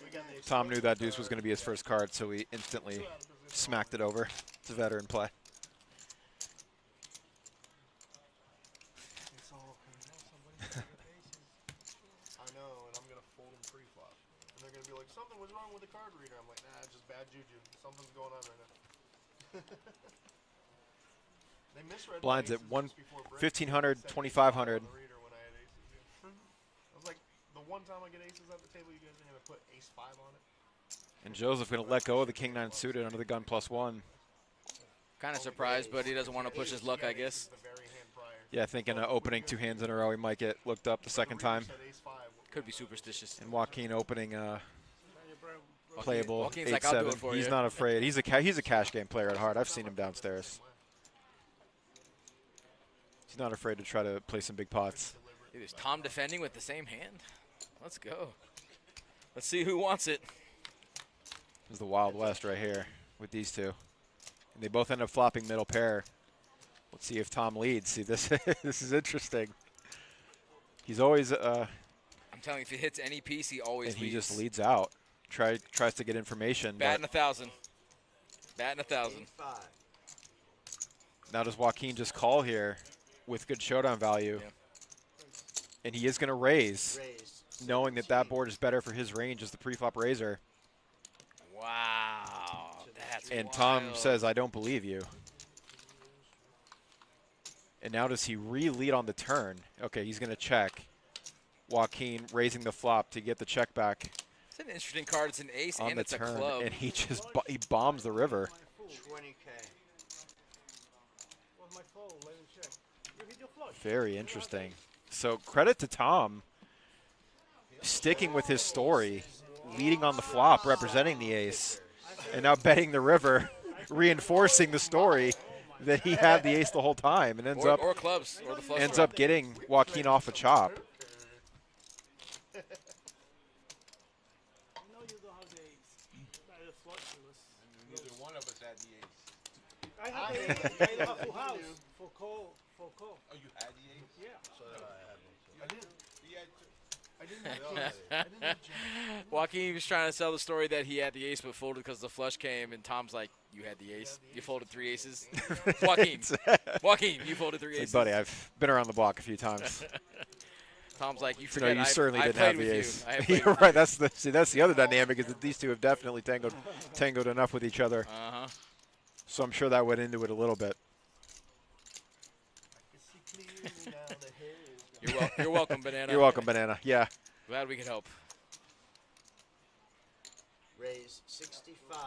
pretty nice. Tom knew that deuce was going to be his first card, so he instantly smacked it over. It's a veteran play. It's all coming out. Somebody's got aces. I know, and I'm gonna fold them pre-flop, and they're gonna be like, "Something was wrong with the card reader." I'm like, "Nah, it's just bad juju. Something's going on right now." They misread my Blinds at aces one- just before break. 1,500, Said ace 2,500. five on the reader when I had aces, yeah. I was like, the one time I get aces at the table, you guys are gonna put ace 5 on it. And Joseph going to let go of the king 9 suited under the gun +1. Kind of surprised, but he doesn't want to push his luck, I guess. The very hand prior. Yeah, thinking opening 2 hands in a row, he might get looked up the second time. Said ace 5. Could be superstitious. And Joaquin opening playable Joaquin's like, "I'll do it 8-7. for He's you." not afraid. He's a cash game player at heart. I've seen him downstairs. He's not afraid to try to play some big pots. Dude, is Tom defending with the same hand? Let's go. Let's see who wants it. This is the Wild West right here with these two. And they both end up flopping middle pair. Let's see if Tom leads. See, this this is interesting. He's always I'm telling you, if he hits any piece, he always and leads. he just leads out. Tries to get information. Batting But 1,000. Batting 1,000. 8-5. now does Joaquin just call here with good showdown value? Yeah. And he is going to raise, Raised. knowing that that board is better for his range as the preflop raiser. Wow. That's And wild. Tom says, I don't believe you. And now does he re-lead on the turn? Okay, he's going to check. Joaquin raising the flop to get the check back It's an interesting card. It's an ace on and the it's a turn. club. And he just he bombs the river. 20K. Was my fault. Let me check. You hit your flush. Very interesting. So credit to Tom sticking with his story, leading on the flop, representing the ace, and now betting the river, reinforcing the story that he had the ace the whole time, and ends or clubs. Or the flush draw. up getting Joaquin off a chop. You know you don't have the ace. The flush was. Neither one of us had the ace. I have the ace. I don't have full house. For call. Oh, you had the ace? Yeah. So I had one. I did. He had I didn't have jack. I didn't have jack. Joaquin was trying to sell the story that he had the ace but folded because the flush came, and Tom's like, "You had the ace. You folded 3 aces." Joaquin, you folded 3 aces. Buddy, I've been around the block a few times. Tom's like, "You No, forget you I certainly didn't played have with the you. ace. I have played You're with right. That's the other dynamic is that these two have definitely tangoed enough with each other. Uh-huh. So I'm sure that went into it a little bit. You're welcome, Banana. You're welcome, Banana. Yeah. Glad we could help. Raise 65.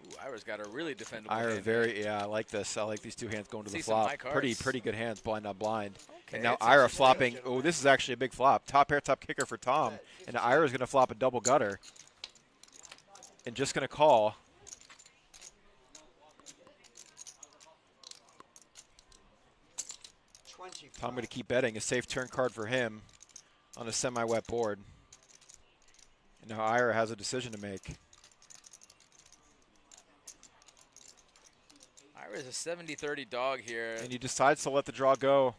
Ooh, Ira's got a really defendable Ira, hand. yeah, I like this. I like these two hands going to See the some high flop. cards. Pretty good hands, blind not blind. Okay, And now it's Ira interesting. flopping. Oh, this is actually a big flop. Top pair, top kicker for Tom. And Ira's going to flop a double gutter. And just going to call. Tom going to keep betting. A safe turn card for him on a semi-wet board. And now Ira has a decision to make. Ira's a 70-30 dog here. And he decides to let the draw go.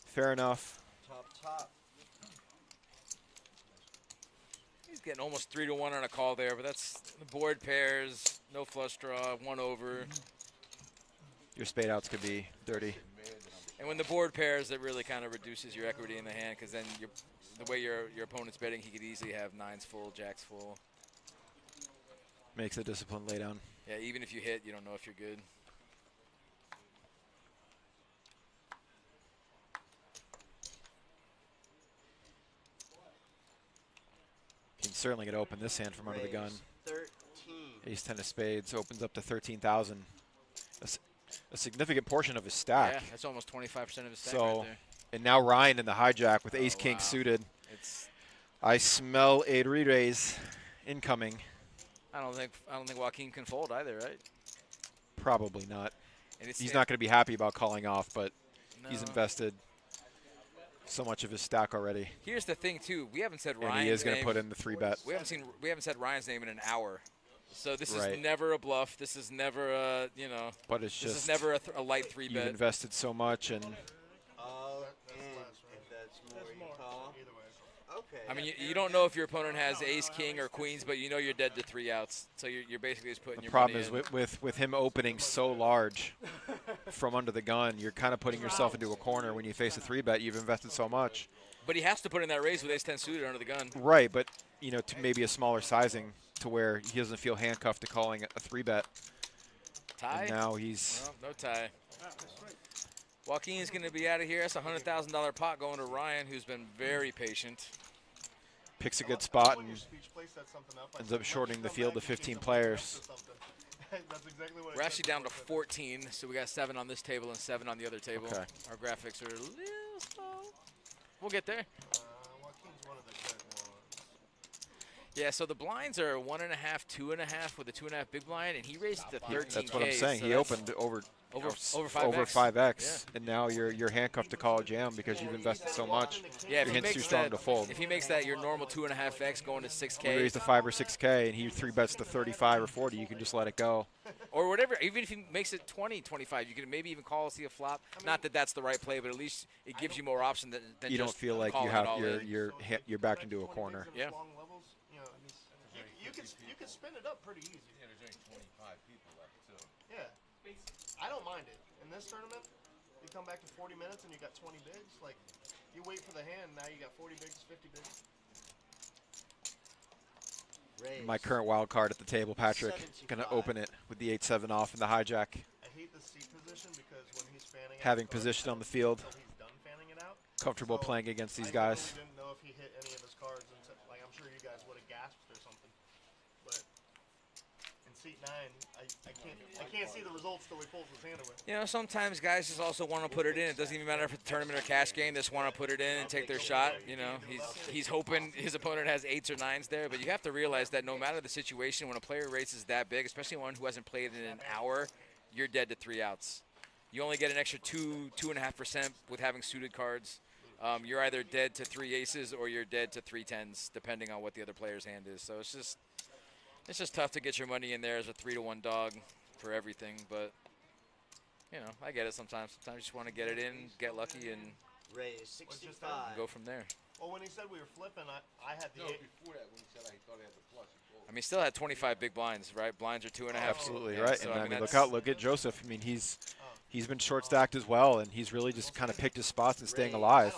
Fair enough. Top. He's getting almost 3-1 on a call there, but that's the board pairs, no flush draw, 1 over. Your spade outs could be dirty. And when the board pairs, it really kind of reduces your equity in the hand because then the way your opponent's betting, he could easily have 9s full, jacks full. Makes a disciplined laydown. Yeah, even if you hit, you don't know if you're good. Can certainly get open this hand from under the gun. 13. Ace 10 of spades opens up to 13,000. A significant portion of his stack. Yeah, that's almost 25% of his stack So, right there. and now Ryan in the hijack with ace king suited. I smell a re-raise incoming. I don't think Joaquin can fold either, right? Probably not. And He's not going to be happy about calling off, but he's No. invested so much of his stack already. Here's the thing too: we haven't said And Ryan's he is going to name. put in the 3-bet. We haven't said Ryan's name in an hour, so this Right. is never a bluff. This is never a But it's this just is never a light 3-bet. You've invested so much, and All in. If that's more, you call. Either way. Okay. I mean, you don't know if your opponent has ace, king, or queens, but you know you're dead to 3 outs. So you're basically just putting the your problem money is in. with him opening so large from under the gun, you're kind of putting yourself into a corner when you face a 3-bet. You've invested so much. But he has to put in that raise with ace 10 suited under the gun. Right, but to maybe a smaller sizing to where he doesn't feel handcuffed to calling a 3-bet. Tie? And now he's No tie. Joaquin's going to be out of here. That's a $100,000 pot going to Ryan, who's been very patient. picks a good spot When and your speech place set something up, I ends said, up "Why shortening don't the you field come to back and 15 do something players. else or something?" That's exactly what I We're said actually down to before. 14, so we got 7 on this table and 7 on the other table. Okay. Our graphics are a little slow. We'll get there. Joaquin's one of the good ones. Yeah, so the blinds are 1.5, 2.5 with a 2.5 big blind, and he raised it to 13K. That's what I'm saying. so he that's opened over 5x. 5x, and now you're handcuffed to call a jam because you've invested so much. Yeah, your hand's too strong to fold. If he makes that your normal 2.5x going to 6K. You raise to 5 or 6K, and he 3-bets to 35 or 40. You can just let it go. Or whatever, even if he makes it 20, 25, you can maybe even call, see a flop. Not that that's the right play, but at least it gives you more option than You don't just feel like you calling it have all in. you're backed into a corner. Yeah. Long levels, you can spin it up pretty easy. Yeah, there's only 25 people left, too. Yeah, I don't mind it. In this tournament, you come back to 40 minutes and you got 20 bigs. Like, you wait for the hand, now you got 40 bigs, 50 bigs. Raise. My current wild card at the table, Patrick, going to 75. open it with the 8-7 off in the hijack. I hate the seat position because when he's fanning out Having the cards, position I on the don't field. until he's done fanning it out. Comfortable So, playing against these I guys. really didn't know if he hit any of his cards. Until, like, I'm sure you guys would have gasped or something. But in seat 9, I can't see the results till he pulls his hand away. You know, sometimes guys just also want to put it in. It doesn't even matter if it's a tournament or cash game. They just want to put it in and take their shot. You know, he's hoping his opponent has 8s or 9s there. But you have to realize that no matter the situation, when a player races that big, especially one who hasn't played in an hour, you're dead to 3 outs. You only get an extra 2.5% with having suited cards. You're either dead to 3 aces or you're dead to 3 10s, depending on what the other player's hand is. So it's just tough to get your money in there as a 3-1 dog for everything. But you know, I get it sometimes. Sometimes you just want to get it in, get lucky, and Raise 65. Go from there. Well, when he said we were flipping, I had the eight. before that, when he said he thought he had the flush, he told I mean, still had 25 big blinds, right? Blinds are 2.5. Absolutely Yeah, right. so, And I mean, look that's- look at Joseph. I mean, he's been short stacked as well, and he's really just kind of picked his spots and staying alive.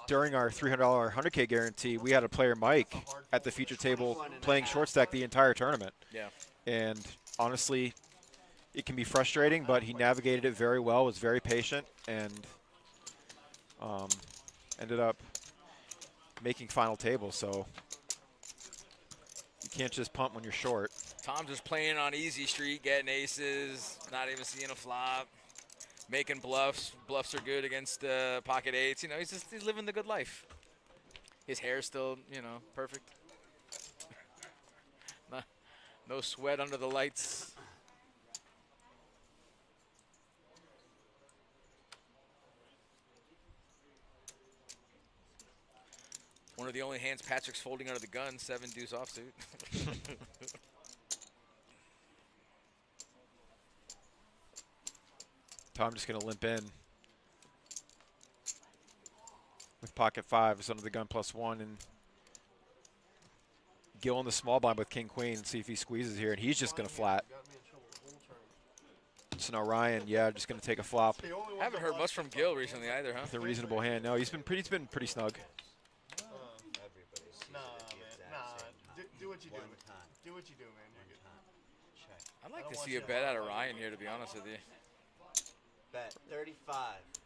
During our $300 100K guarantee, we had a player, Mike, at the feature table playing short stack the entire tournament. Yeah. And honestly, it can be frustrating, but he navigated it very well, was very patient, and ended up making final table. So you can't just punt when you're short. Tom's just playing on easy street, getting aces, not even seeing a flop, making bluffs. Bluffs are good against pocket eights. You know, he's living the good life. His hair's still, you know, perfect. No sweat under the lights. One of the only hands Patrick's folding under the gun, 7 deuce offsuit. Tom just going to limp in with pocket 5s under the gun +1, and Gil in the small blind with king queen and see if he squeezes here, and he's just going to flat. So now Ryan, yeah, just going to take a flop. Haven't heard much from Gil recently either, huh? With a reasonable hand. No, he's been pretty snug. Do what you do. Do what you do, man. You're good. I'd like to see a bet out of Ryan here, to be honest with you. Bet 35.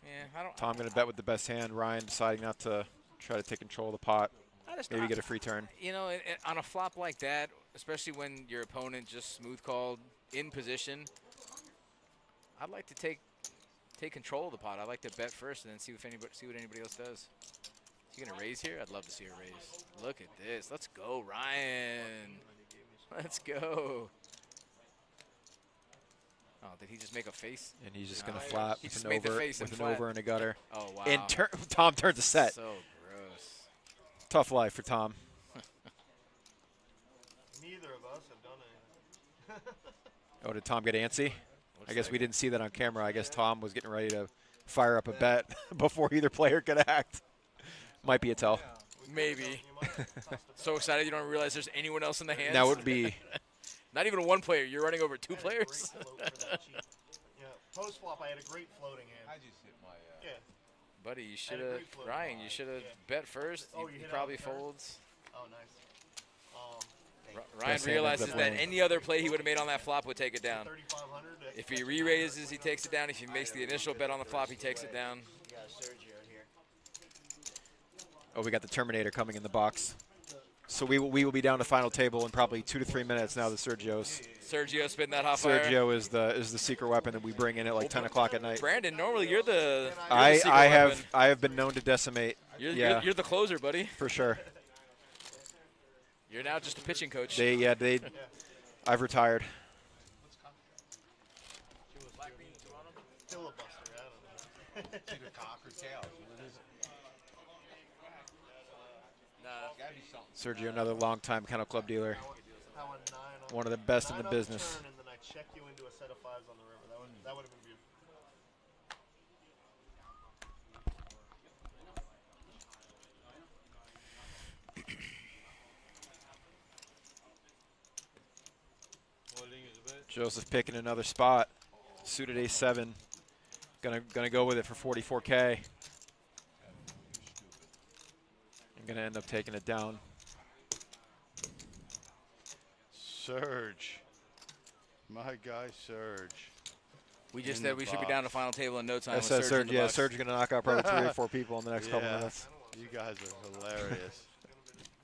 Yeah, I don't. Tom going to bet with the best hand. Ryan deciding not to try to take control of the pot. Maybe get a free turn. You know, on a flop like that, especially when your opponent just smooth called in position, I'd like to take control of the pot. I'd like to bet first and then see what anybody else does. Is he gonna raise here? I'd love to see a raise. Look at this. Let's go, Ryan. Let's go. Oh, did he just make a face? And he's just going to flat He with just an made the over, face with and an flat. over and a gutter. Oh, wow. And Tom turns a set. So gross. Tough life for Tom. Neither of us have done anything. Oh, did Tom get antsy? I guess we didn't see that on camera. I guess Tom was getting ready to fire up a bet before either player could act. Might be a tell. Maybe. So excited you don't realize there's anyone else in the hands. That would be. Not even one player. You're running over 2 players. Yeah, post flop, I had a great floating hand. I just hit my. Yeah. Buddy, you should a have. great float. Ryan, you should have bet first. Oh, he you hit probably out turn? folds. Oh, nice. Ryan Best hand realizes ends up that winning. any other play he would have made on that flop would take it down. 3,500. If he re-raises, he takes it down. If he makes the initial bet on the flop, he takes it down. You got Sergio here. Oh, we got the Terminator coming in the box. So we will be down to final table in probably 2 to 3 minutes now. The Sergio's. Sergio spitting that hot fire. Sergio is the secret weapon that we bring in at like 10 o'clock at night. Brandon, normally you're the I secret weapon. have been known to decimate. You're the closer, buddy. For sure. You're now just a pitching coach. I've retired. Filibuster, I don't know. Either cock or tails. Sergio, another longtime kennel club dealer. I went 9 on One of the best in 9 the on business. turn, and then I check you into a set of 5s on the river. That would have been beautiful. Joseph picking another spot. Suited A7. Gonna go with it for 44K. I'm gonna end up taking it down. Surge. My guy, Surge. We just In said the we should be box. down to final table in no time. I with said Serge in Serge. the Yeah, box. Serge is gonna knock out probably 3 or 4 people in the next couple Yeah. minutes. You guys are hilarious.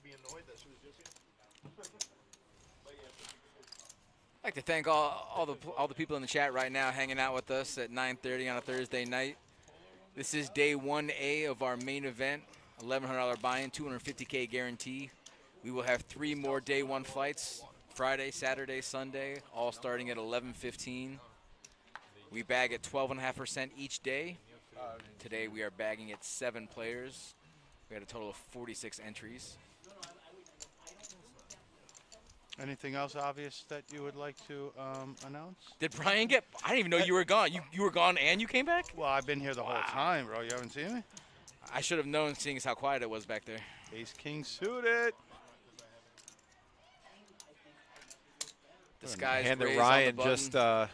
Be annoyed that she was just here. I'd like to thank all the people in the chat right now hanging out with us at 9:30 on a Thursday night. This is day 1A of our main event, $1,100 buy-in, 250K guarantee. We will have 3 more day 1 flights, Friday, Saturday, Sunday, all starting at 11:15. We bag at 12.5% each day. Today we are bagging at 7 players. We had a total of 46 entries. Anything else obvious that you would like to announce? Did Brian get? I didn't even know you were gone. You were gone and you came back? Well, I've been here the whole time, bro. You haven't seen me? I should have known, seeing as how quiet it was back there. Ace King suited. This guy's hand that raised Ryan on the just Ryan,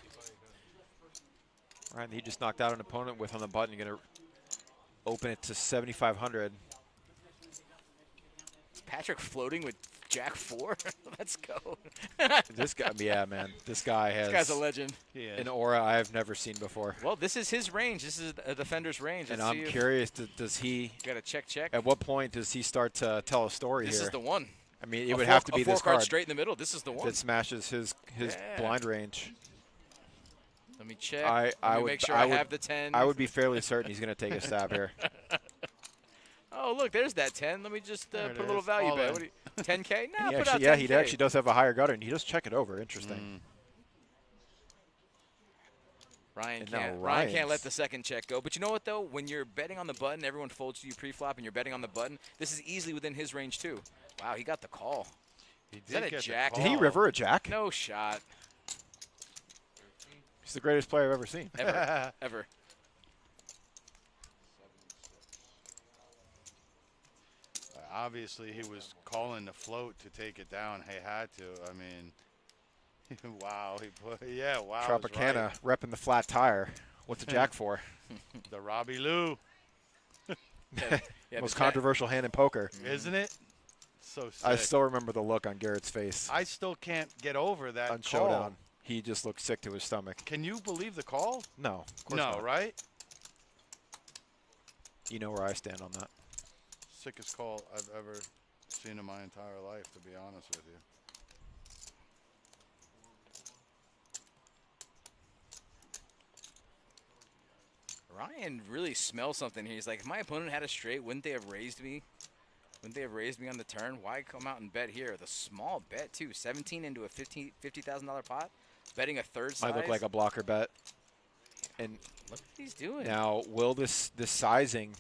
he just knocked out an opponent with on the button. Going to open it to 7,500. Patrick floating with Jack 4. Let's go. This guy, yeah, man, this guy has. This guy's a legend. An aura I have never seen before. Well, this is his range. This is a defender's range. And Let's I'm curious, does he? Got to check. At what point does he start to tell a story This here? is the one. I mean, it would have to be this card card straight in the middle. This is the one that smashes his blind range. Let me check. I would make sure I I would, have the 10. I would be fairly certain he's going to take a stab here. Oh, look, there's that 10. Let me just put a little is. value All bet. in. What do you, 10K? Nah, He put actually, out yeah, 10K. he actually does have a higher gutter, and he does check it over. Interesting. Ryan And now Ryan can't Ryan's- let the second check go. But you know what, though? When you're betting on the button, everyone folds to you pre-flop, and you're betting on the button, this is easily within his range, too. Wow, he got the call. He Is that did a get the jack? Did he river a jack? No shot. He's the greatest player I've ever seen. Ever. Ever. Obviously, he was calling the float to take it down. He had to. I mean, wow. Wow. Tropicana repping the flat tire. What's a jack for? The Robbie Lou. Most controversial hand in poker. Isn't it? So sick. I still remember the look on Garrett's face I still can't get over that on call. Showdown. He just looked sick to his stomach. Can you believe the call? No, of course No, not. right? You know where I stand on that. Sickest call I've ever seen in my entire life, to be honest with you. Ryan really smells something here. He's like, if my opponent had a straight, wouldn't they have raised me? Wouldn't they have raised me on the turn? Why come out and bet here? The small bet, too. 17 into a $50,000 pot. Betting a third size. Might look like a blocker bet. And look what he's doing. now, will this sizing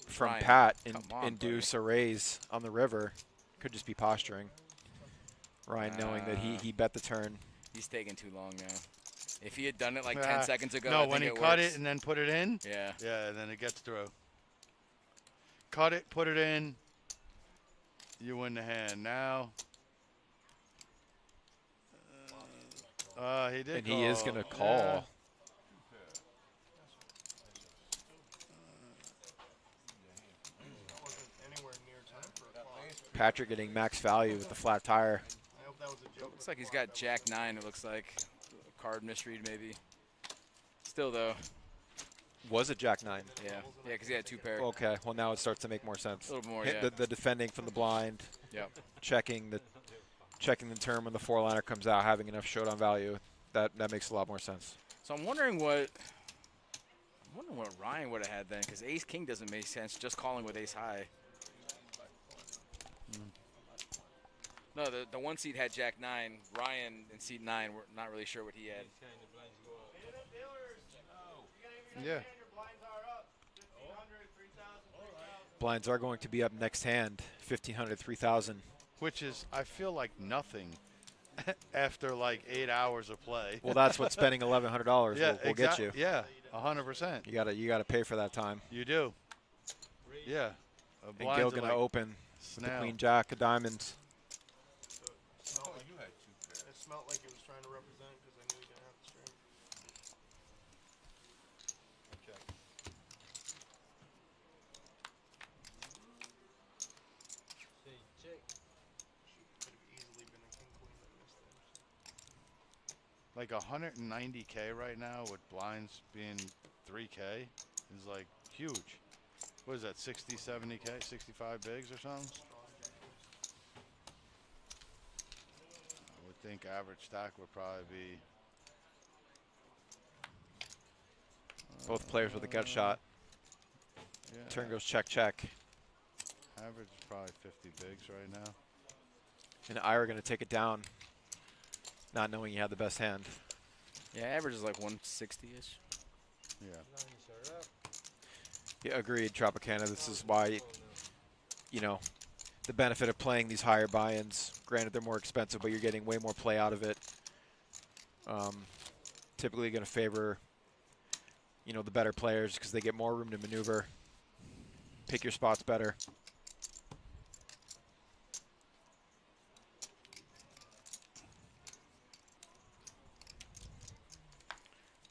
from Ryan, Pat come on, induce a raise on the river? Could just be posturing. Ryan knowing that he bet the turn. He's taking too long now. If he had done it like 10 seconds ago, No, I when he think cut works. it and then put it in. Yeah. Yeah, and then it gets through. Cut it, put it in. You win the hand. Now. He did. And he is going to call. Yeah. Patrick getting max value with the flat tire. Looks like he's got Jack 9, it looks like. Card misread, maybe. Still, though. Was it Jack 9? Yeah, because he had 2 pair. Okay, well now it starts to make more sense. A little more, Hit yeah. the defending from the blind. Yep. Checking the turn when the 4-liner comes out, having enough showdown value. That makes a lot more sense. So I'm wondering what Ryan would have had then, because Ace King doesn't make sense. Just calling with Ace High. No, the one seat had Jack 9. Ryan in seat 9, we're not really sure what he had. Yeah. Blinds are going to be up next hand, 1,500, 3,000. Which is, I feel like nothing after like 8 hours of play. Well, that's what spending $1,100 will get you. Yeah, 100%. You gotta pay for that time. You do. Yeah. And Gil gonna open with the Queen Jack of diamonds. It smelled like it was trying to represent because I knew he didn't have the straight. Okay. Could have easily been a king queen that missed there. Like 190K right now with blinds being 3K is like huge. What is that, 60, 70K, 65 bigs or something? I would think average stack would probably be. Both players with a gut shot. Yeah, Turn goes check, check. average is probably 50 bigs right now. And Ira going to take it down, not knowing he had the best hand. Yeah, average is like 160-ish. Yeah. Yeah, agreed, Tropicana. This is why, the benefit of playing these higher buy-ins. Granted, they're more expensive, but you're getting way more play out of it. Typically going to favor, you know, the better players because they get more room to maneuver, pick your spots better.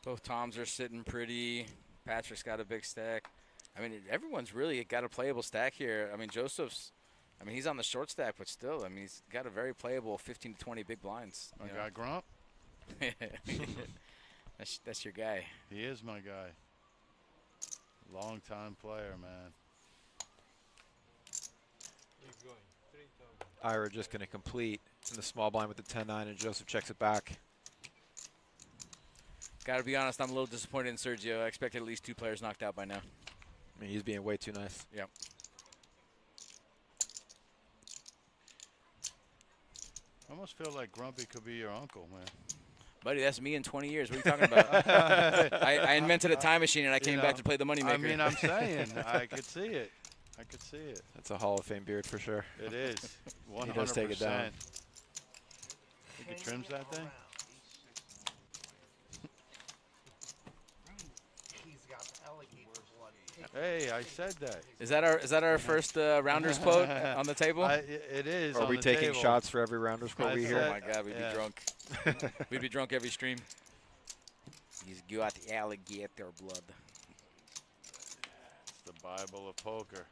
Both Toms are sitting pretty. Patrick's got a big stack. I mean, everyone's really got a playable stack here. I mean, Joseph's, I mean, he's on the short stack, but still, I mean, he's got a very playable 15 to 20 big blinds. My guy Grump? That's your guy. He is my guy. Long-time player, man. Ira just going to complete in the small blind with the 10-9, and Joseph checks it back. Got to be honest, I'm a little disappointed in Sergio. I expected at least 2 players knocked out by now. I mean, he's being way too nice. Yep. I almost feel like Grumpy could be your uncle, man. Buddy, that's me in 20 years. What are you talking about? I invented a time machine, and I came back to play the MoneyMaker. I mean, I'm saying, I could see it. I could see it. That's a Hall of Fame beard for sure. It is. 100%. He does take it down. Think he trims that thing? Hey, I said that. Is that our first Rounders quote on the table? It is. Are we taking shots for every Rounders quote we hear? Oh my God, we'd be drunk. We'd be drunk every stream. He's got alligator blood. It's the Bible of poker.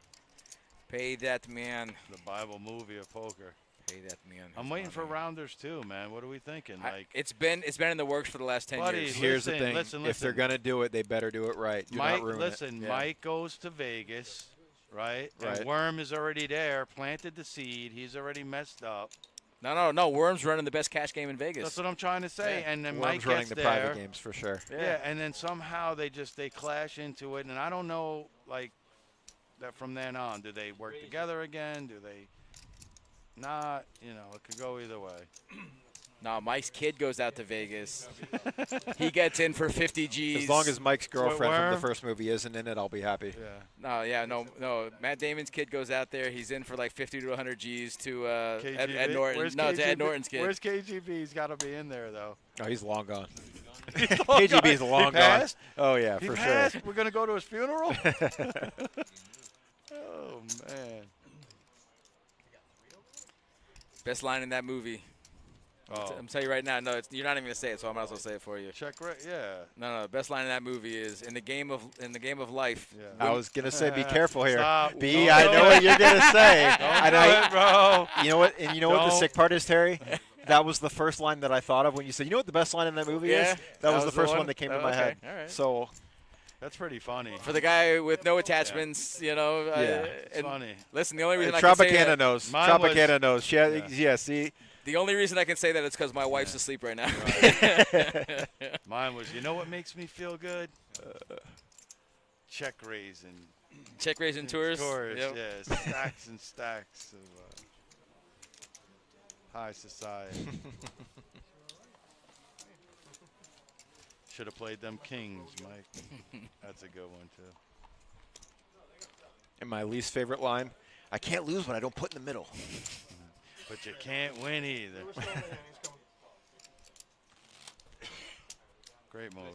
Pay that man. The Bible movie of poker. Pay that man. I'm waiting for Rounders too, man. What are we thinking? Like it's been in the works for the last 10 years. Here's the thing: if they're gonna do it, they better do it right. Do Mike, not ruin listen, it. Mike goes to Vegas, right? And Worm is already there, planted the seed. He's already messed up. No. Worm's running the best cash game in Vegas. That's what I'm trying to say. Yeah. And then Worm's Mike running gets the there. private games for sure. Yeah, and then somehow they clash into it, and I don't know, like, that from then on. Do they work together again? Do they not? You know, it could go either way. No, Mike's kid goes out to Vegas. He gets in for 50 G's. As long as Mike's girlfriend from the first movie isn't in it, I'll be happy. Yeah. No. Matt Damon's kid goes out there. He's in for like 50 to 100 G's to Ed Norton. Where's No, KGB? to Ed Norton's kid. Where's KGB? He's got to be in there, though. Oh, he's long gone. KGB's long gone. Oh, yeah, he for passed? sure. We're going to go to his funeral? Oh, man. Best line in that movie. Oh. I'm telling you right now. No, you're not even gonna say it, so I might as well say it for you. Check right, yeah. No. Best line in that movie is in the game of life. Yeah. I was gonna say, be careful here. Stop. B, I know what you're gonna say. I know it, bro. You know what? And you know what the sick part is, Terry? That was the first line that I thought of when you said, "You know what the best line in that movie is?" That was the first one that came to my head. All right. So. That's pretty funny. For the guy with no attachments, you know. Yeah. It's funny. Listen, the only reason I can say Tropicana that, knows. Mine Tropicana knows. She had, yeah, see. The only reason I can say that is because my wife's asleep right now. Right. Mine was, you know what makes me feel good? Check raising. Check raising tours? Yep. Yeah, stacks and stacks of high society. Should have played them kings, Mike. That's a good one, too. And my least favorite line, I can't lose when I don't put in the middle. But you can't win either. Great movie.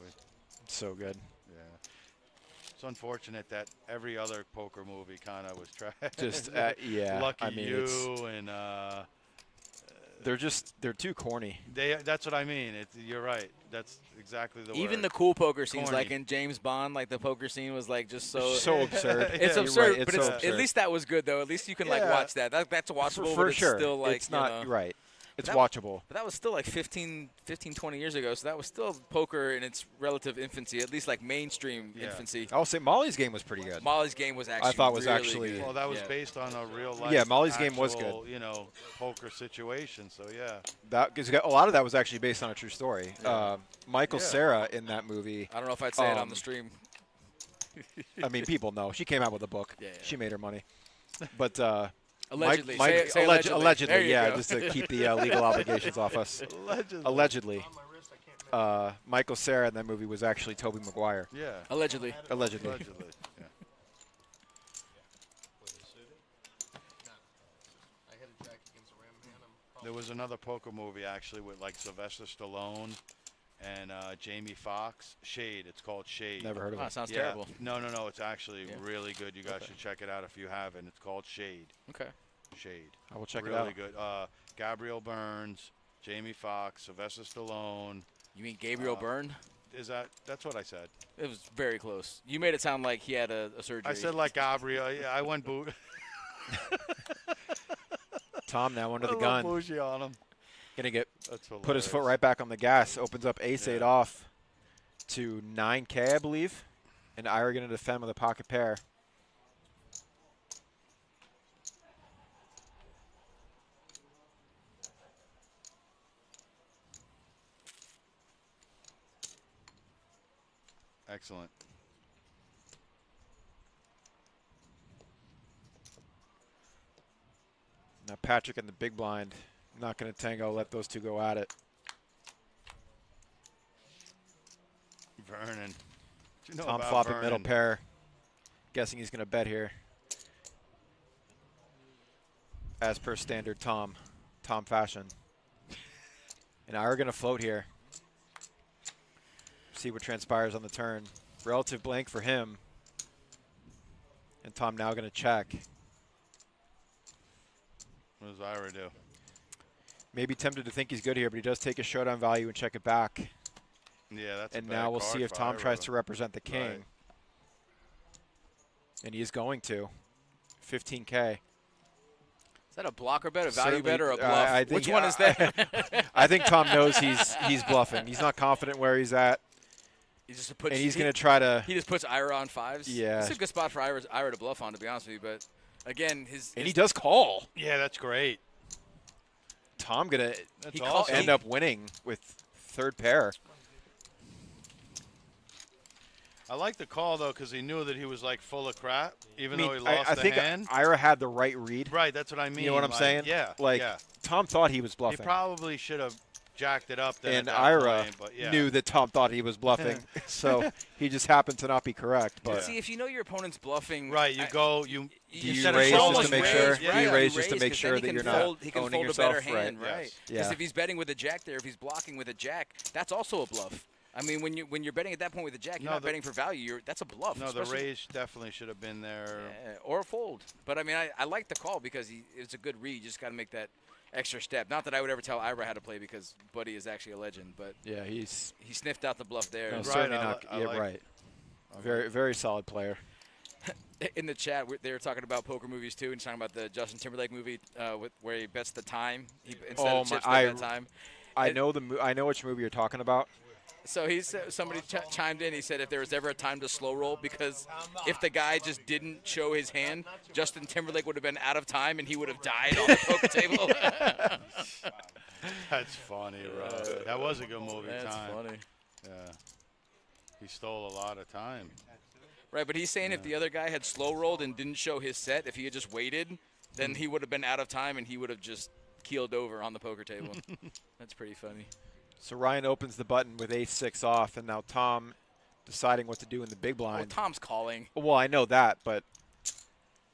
So good. Yeah. It's unfortunate that every other poker movie kind of was trash. Just, yeah. Lucky I mean, You and they're too corny. That's what I mean. You're right. That's exactly the word. Even the cool poker scenes, Corny. like in James Bond, like the poker scene was like just so absurd. It's Yeah, absurd, right, but it's so at absurd. least that was good though. At least you can like watch that. That's watchable, For but sure. it's still like it's not you know, right. It's that, watchable. But that was still like 15, 20 years ago, so that was still poker in its relative infancy, at least like mainstream infancy. I'll say Molly's Game was pretty good. Molly's Game was actually I thought was really actually good. Well, that was based on a real life. Yeah, Molly's Game was good. You know, poker situation. So yeah. That because a lot of that was actually based on a true story. Michael Cera in that movie. I don't know if I'd say it on the stream. I mean, people know she came out with a book. Yeah. She made her money, but. Allegedly. Mike, say allegedly. allegedly, yeah, go. just to keep the legal obligations off us. Allegedly. Michael Cera in that movie was actually Tobey Maguire. Yeah. Allegedly. Allegedly. Yeah. There was another poker movie actually with like Sylvester Stallone and Jamie Foxx. Shade. It's called Shade. Never heard of Oh, it. it sounds Yeah. terrible. No, it's actually really good. You guys should check it out if you haven't. It's called Shade. Okay. Shade. I will check really it out. Really good. Gabriel Byrnes, Jamie Foxx, Sylvester Stallone. You mean Gabriel Byrne? That's what I said. It was very close. You made it sound like he had a surgery. I said like Gabriel. Yeah, I went boot. Tom now under the I gun. love bougie on him. Gonna That's put his foot hilarious. right back on the gas. Opens up ace-8 off to 9K, I believe. And Ira gonna defend with a pocket pair. Excellent. Now Patrick in the big blind. Not gonna tango. Let those two go at it. Vernon. What you know Tom about flopping Vernon? middle pair. Guessing he's gonna bet here. As per standard Tom fashion. And Ira gonna float here. See what transpires on the turn. Relative blank for him. And Tom now gonna check. What does Ira do? Maybe tempted to think he's good here, but he does take a showdown value and check it back. Yeah, that's. And a bad now we'll card see if for Tom Ira. tries to represent the king. Right. And he is going to. 15K. Is that a blocker bet, a value Certainly, bet, or a bluff? I think, Which one is that? I think Tom knows he's bluffing. He's not confident where he's at. He just puts, And he's going to try to. He just puts Ira on fives. Yeah. It's a good spot for Ira to bluff on, to be honest with you. But again, And he does call. Yeah, that's great. Tom going That's to awesome. end up winning with third pair. I like the call though because he knew that he was like full of crap, even though he lost I the think hand. Ira had the right read. Right, that's what I mean. You know what I'm like, saying? Yeah. Like, yeah. Tom thought he was He bluffing. probably should have jacked it up then. And at that Ira point, but yeah. knew that Tom thought he was bluffing. So he just happened to not be correct. But see, if you know your opponent's bluffing, Right, you go. You Do you instead of raise showing just to make sure? raise, Do you right, raise just to make 'cause sure then he that can you're not fold, he can owning fold yourself? a better hand, Right. right? Yes. Because Yeah. if he's betting with a jack there, if he's blocking with a jack, that's also a bluff. I mean, when you're betting at that point with a jack, you're No, not betting for value. That's a bluff. No, the especially- raise definitely should have been there. Yeah, or a fold. But I mean, I like the call because it's a good read. You just got to make that extra step. Not that I would ever tell Ira how to play because Buddy is actually a legend, but Yeah, he sniffed out the bluff there. no, Right, certainly I not. li- I Yeah, like- right. Very, very solid player. In the chat, they were talking about poker movies too, and talking about the Justin Timberlake movie where he bets the time instead of chips bet time. I know I know which movie you're talking about. So somebody chimed in. He said if there was ever a time to slow roll, because if the guy just didn't show his hand, Justin Timberlake would have been out of time and he would have died on the poker table. That's funny, right? That was a good movie. That's time. funny. Yeah. He stole a lot of time. Right, but he's saying if the other guy had slow rolled and didn't show his set, if he had just waited, then he would have been out of time and he would have just keeled over on the poker table. That's pretty funny. So Ryan opens the button with ace-6 off, and now Tom deciding what to do in the big Oh, blind. Tom's calling. Well, I know that, but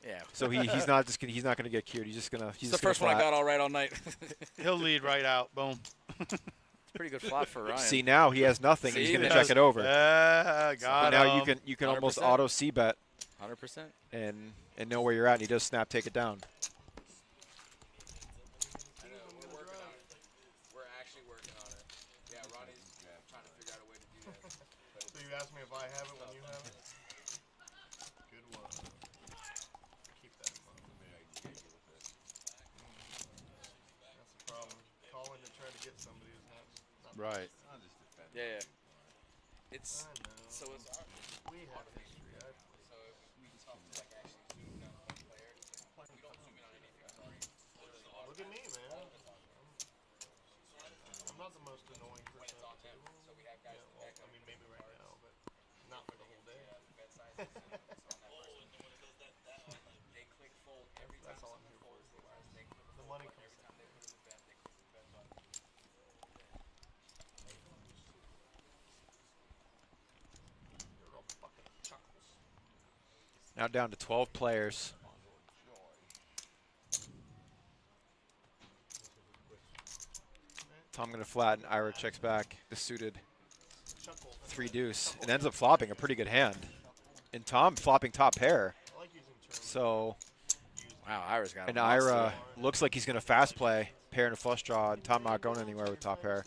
Yeah. so he's not just gonna, he's not going to get cued. He's just going to. It's the first one I got all right all night. He'll lead right out. Boom. It's a pretty good flop for Ryan. See, now he has nothing. See, He's going to there's- check it over. Yeah, got Now him. you can almost 100%. auto c bet 100%. and know where you're at, and he does snap take it down. We're actually working on it. Yeah, Ronnie's trying to figure out a way to do that. So you asked me if I have it when you have it? Good one. Keep that in mind. That's the problem. Calling to try to get somebody is not Right. Yeah. It's I know. so it's our, We have history. so if we talk to like actually zoom in on one player, we don't zoom in on anything. Sorry. Look at me, man. I'm not the most annoying person at the table. So we have guys Yeah, well, I mean, maybe right now, but not for the whole day. They click fold every time That's all I'm someone here for. folds. They click The money comes every time they put in the bet. They click the bet button. You're all fucking chuckles. Now down to 12 players. Tom going to flatten. Ira checks back. The suited 3 deuce and ends up flopping a pretty good hand. And Tom flopping top pair. So, wow, Ira's got. And Ira looks like he's going to fast play pair and a flush draw, and Tom not going anywhere with top pair.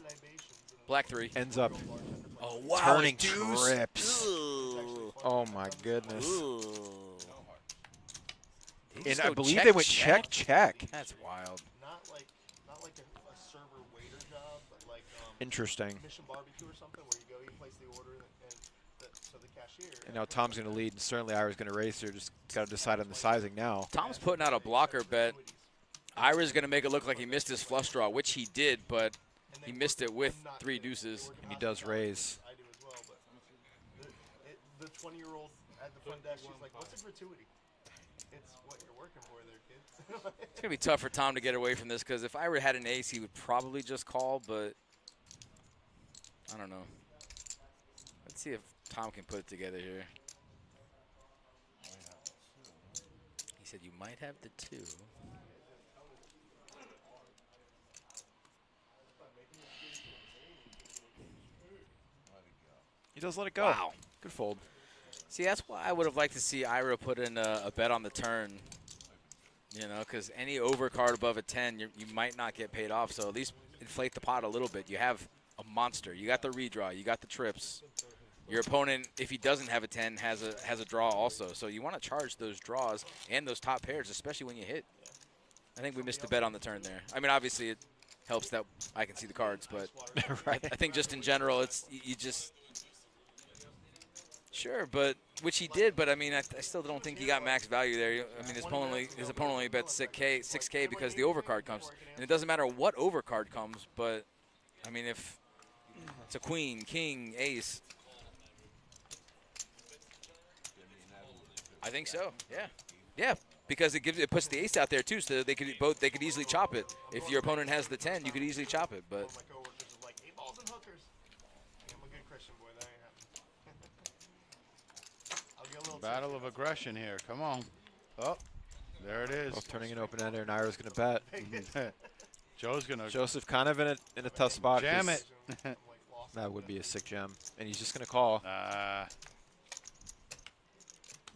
Black 3 ends up turning trips. Oh my goodness. And I believe they went check. That's wild. Not like a server waiter job, but like interesting. Mission Barbecue or something where you go, you place the order, and so the cashier. And now Tom's going to lead, and certainly Ira's going to race here. Just got to decide on the sizing now. Tom's putting out a blocker bet. Ira's going to make it look like he missed his flush draw, which he did, but he missed it with 3 deuces. And he does raise. I do as well, but the 20-year-old at the front desk, she's like, "What's a gratuity?" It's what you're working for there, kid. It's going to be tough for Tom to get away from this because if Ira had an ace, he would probably just call, but I don't know. Let's see if Tom can put it together here. He said you might have the 2. He does let it go. Wow. Good fold. See, that's why I would have liked to see Ira put in a bet on the turn. You know, because any overcard above a 10, you might not get paid off. So at least inflate the pot a little bit. You have a monster. You got the redraw. You got the trips. Your opponent, if he doesn't have a 10, has a draw also. So you want to charge those draws and those top pairs, especially when you hit. I think we missed the bet on the turn there. I mean, obviously it helps that I can see the cards, but right. I think just in general, it's you just sure, but which he did. But I mean, I still don't think he got max value there. I mean, his opponent only bet 6K because the overcard comes, and it doesn't matter what overcard comes. But I mean, if it's a queen, king, ace. I think so. Yeah, because it puts the ace out there too, so they could easily chop it. If your opponent has the 10, you could easily chop it. But battle of aggression here. Come on. Oh, there it is. Both turning an open ender, and Ira's going to bet. Joe's going to. Joseph kind of in a tough spot. Jam it. That would be a sick jam, and he's just going to call. And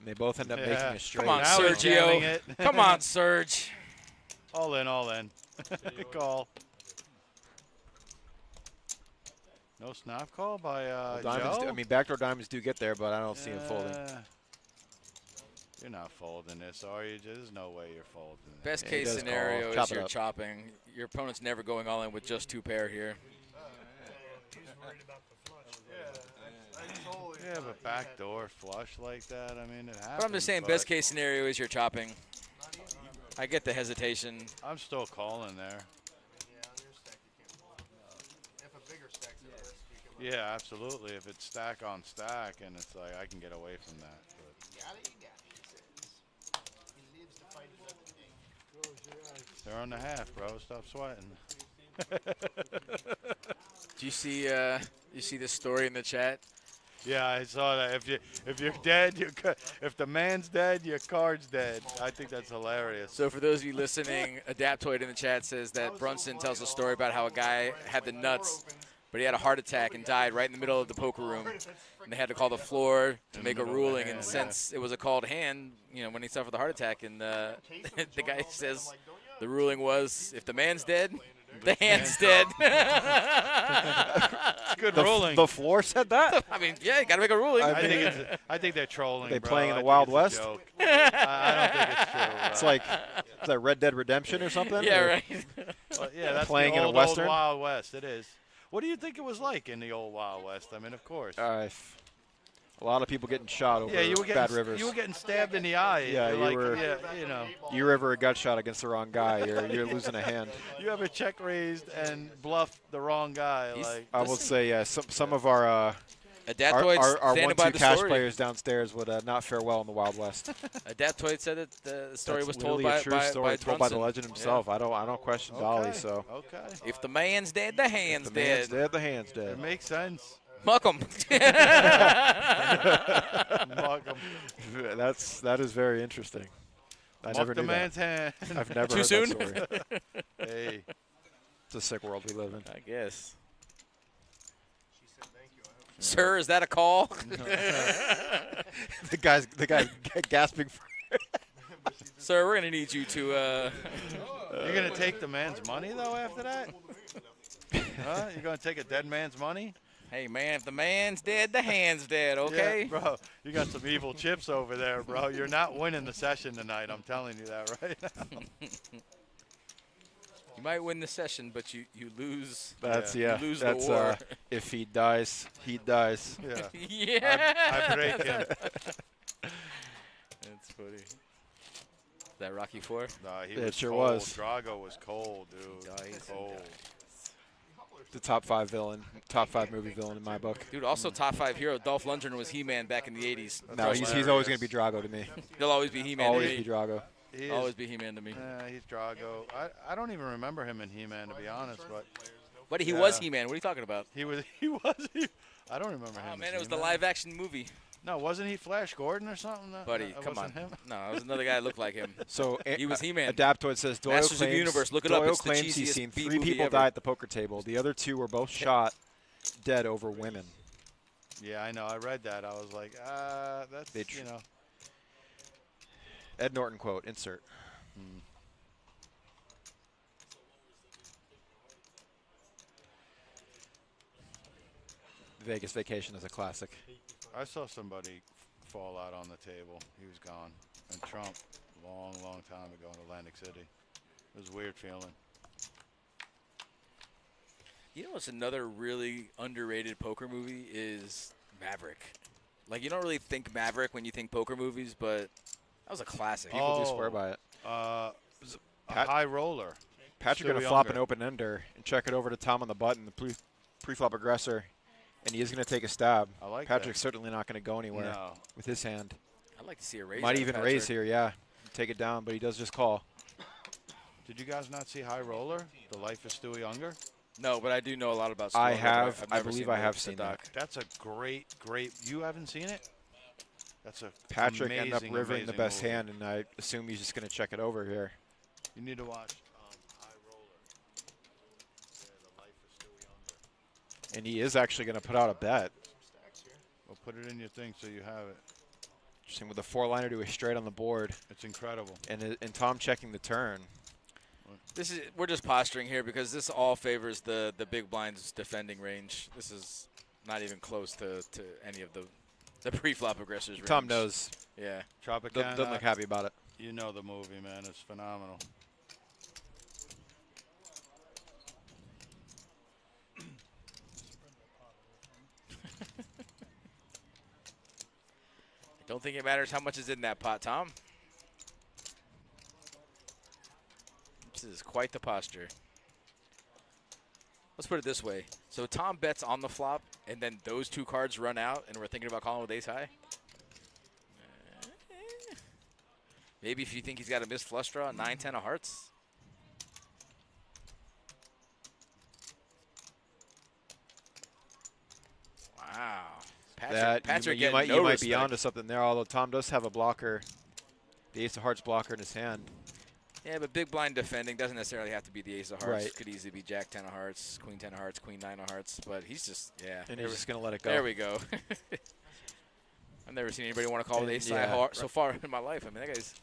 they both end up making a straight. Come on, Sergio. Come on, Serge. All in, all in. Call. No snap call by Joe? I mean, backdoor diamonds do get there, but I don't see him folding. You're not folding this, are you? There's no way you're folding this. Best case scenario is you're chopping. Your opponent's never going all in with just 2 pair here. Yeah, but backdoor flush like that, I mean, it happens. But I'm just saying, best case scenario is you're chopping. I get the hesitation. I'm still calling there. Yeah, absolutely. If it's stack on stack, and it's like I can get away from that. They're on the half, bro. Stop sweating. Do you see this story in the chat? Yeah, I saw that. If you're dead, if the man's dead, your card's dead. I think that's hilarious. So for those of you listening, Adaptoid in the chat says that Brunson tells a story about how a guy had the nuts, but he had a heart attack and died right in the middle of the poker room. And they had to call the floor to make a ruling. And since it was a called hand, you know, when he suffered the heart attack, and the guy says the ruling was, if the man's dead, the hand's dead. Good ruling. The floor said that? I mean, yeah, you got to make a ruling. I think they're trolling. They bro. playing in the Wild West? I don't think it's true. It's like, is that Red Dead Redemption or something? Yeah, or? right. Well, yeah, that's playing the in old, a Western? old Wild West. It is. What do you think it was like in the old Wild West? I mean, of course. A lot of people getting shot over bad rivers. You were getting stabbed in the eye. Yeah, you were ever a gut shot against the wrong guy. You're losing a hand. You ever check raised and bluffed the wrong guy? I will say, yeah, some of our Adaptoid's our standing by 1-2 the cash story. players downstairs would not fare well in the Wild West. Adaptoid said that the story was told by by a true story told by the legend himself. Yeah. I don't question Dolly. So if the man's dead, the hand's if the man's dead. dead, the hand's dead. It makes sense. Muck 'em. That is very interesting. I never knew the man's that. hand. I've never Too heard soon? that story. Hey. It's a sick world we live in. I guess. She said thank you. I hope Sir, is that a call? the guy's gasping for. Sir, we're gonna need you to. You're gonna take the man's money though after that? Huh? You're gonna take a dead man's money? Hey man, if the man's dead, the hand's dead. Okay. Yeah, bro, you got some evil chips over there, bro. You're not winning the session tonight. I'm telling you that right now. You might win the session, but you lose. That's You lose that's the war. if he dies, he dies. Yeah. Yeah. I break him. That's funny. Is that Rocky 4? Nah, he It was sure cold. was. Drago was cold, dude. Cold. The top 5 villain, top 5 movie villain in my book. Dude, also top 5 hero. Dolph Lundgren was He-Man back in the 80s. No, he's always going to be Drago to me. He'll always be He-Man to Always me. be Drago. Always be He-Man to me. He's Drago. I don't even remember him in He-Man, to be honest. But he was He-Man. What are you talking about? He was. I don't remember him. Oh, as man, it was the He-Man. live-action movie. No, wasn't he Flash Gordon or something? Buddy, That come on. wasn't him? No, it was another guy that looked like him. So he was He-Man. Adaptoid says Doyle Masters of claims, the Universe. Look it Doyle up. It's the claims he's cheesiest seen B 3 movie people ever. die at the poker table. The other 2 were both shot dead over women. Yeah, I know. I read that. I was like, that's, you know. Ed Norton quote, insert. Vegas Vacation is a classic. I saw somebody fall out on the table. He was gone. And Trump, long time ago in Atlantic City. It was a weird feeling. You know what's another really underrated poker movie is Maverick. Like, you don't really think Maverick when you think poker movies, but that was a classic. People do swear by it. A high roller. Patrick Still going to flop younger. an open-ender and check it over to Tom on the button, the pre-flop aggressor, and he is going to take a stab. I like Patrick's certainly not going to go anywhere No. with his hand. I'd like to see a raise. Might out of even Patrick. raise here, yeah. Take it down, but he does just call. Did you guys not see High Roller? The Life is Stewie Younger? No, but I do know a lot about I Stallone. have. I've I never believe the- I have the seen doc. that. That's a great. You haven't seen it? That's a Patrick ended up amazing, rivering the amazing best movie. hand, and I assume he's just going to check it over here. You need to watch High Roller. Yeah, The Life is Stewie Younger. And he is actually going to put out a bet. Well, put it in your thing so you have it. Interesting, with a 4-liner to a straight on the board. It's incredible. And Tom checking the turn. We're just posturing here because this all favors the big blind's defending range. This is not even close to any of the pre-flop aggressors range. Tom knows. Yeah. Tropicana. Doesn't look happy about it. You know the movie, man. It's phenomenal. I don't think it matters how much is in that pot, Tom. This is quite the posture. Let's put it this way. So Tom bets on the flop, and then those 2 cards run out, and we're thinking about calling with ace high. Maybe if you think he's got a missed flush draw, 9-10 of hearts. Wow. Patrick you getting might be respect. onto something there, although Tom does have a blocker, the ace of hearts blocker in his hand. Yeah, but big blind defending doesn't necessarily have to be the ace of hearts. Right. Could easily be jack 10 of hearts, queen 10 of hearts, queen 9 of hearts. But he's just, yeah. And he's just going to let it go. There we go. I've never seen anybody want to call with ace high yeah, heart so far in my life. I mean, that guy's.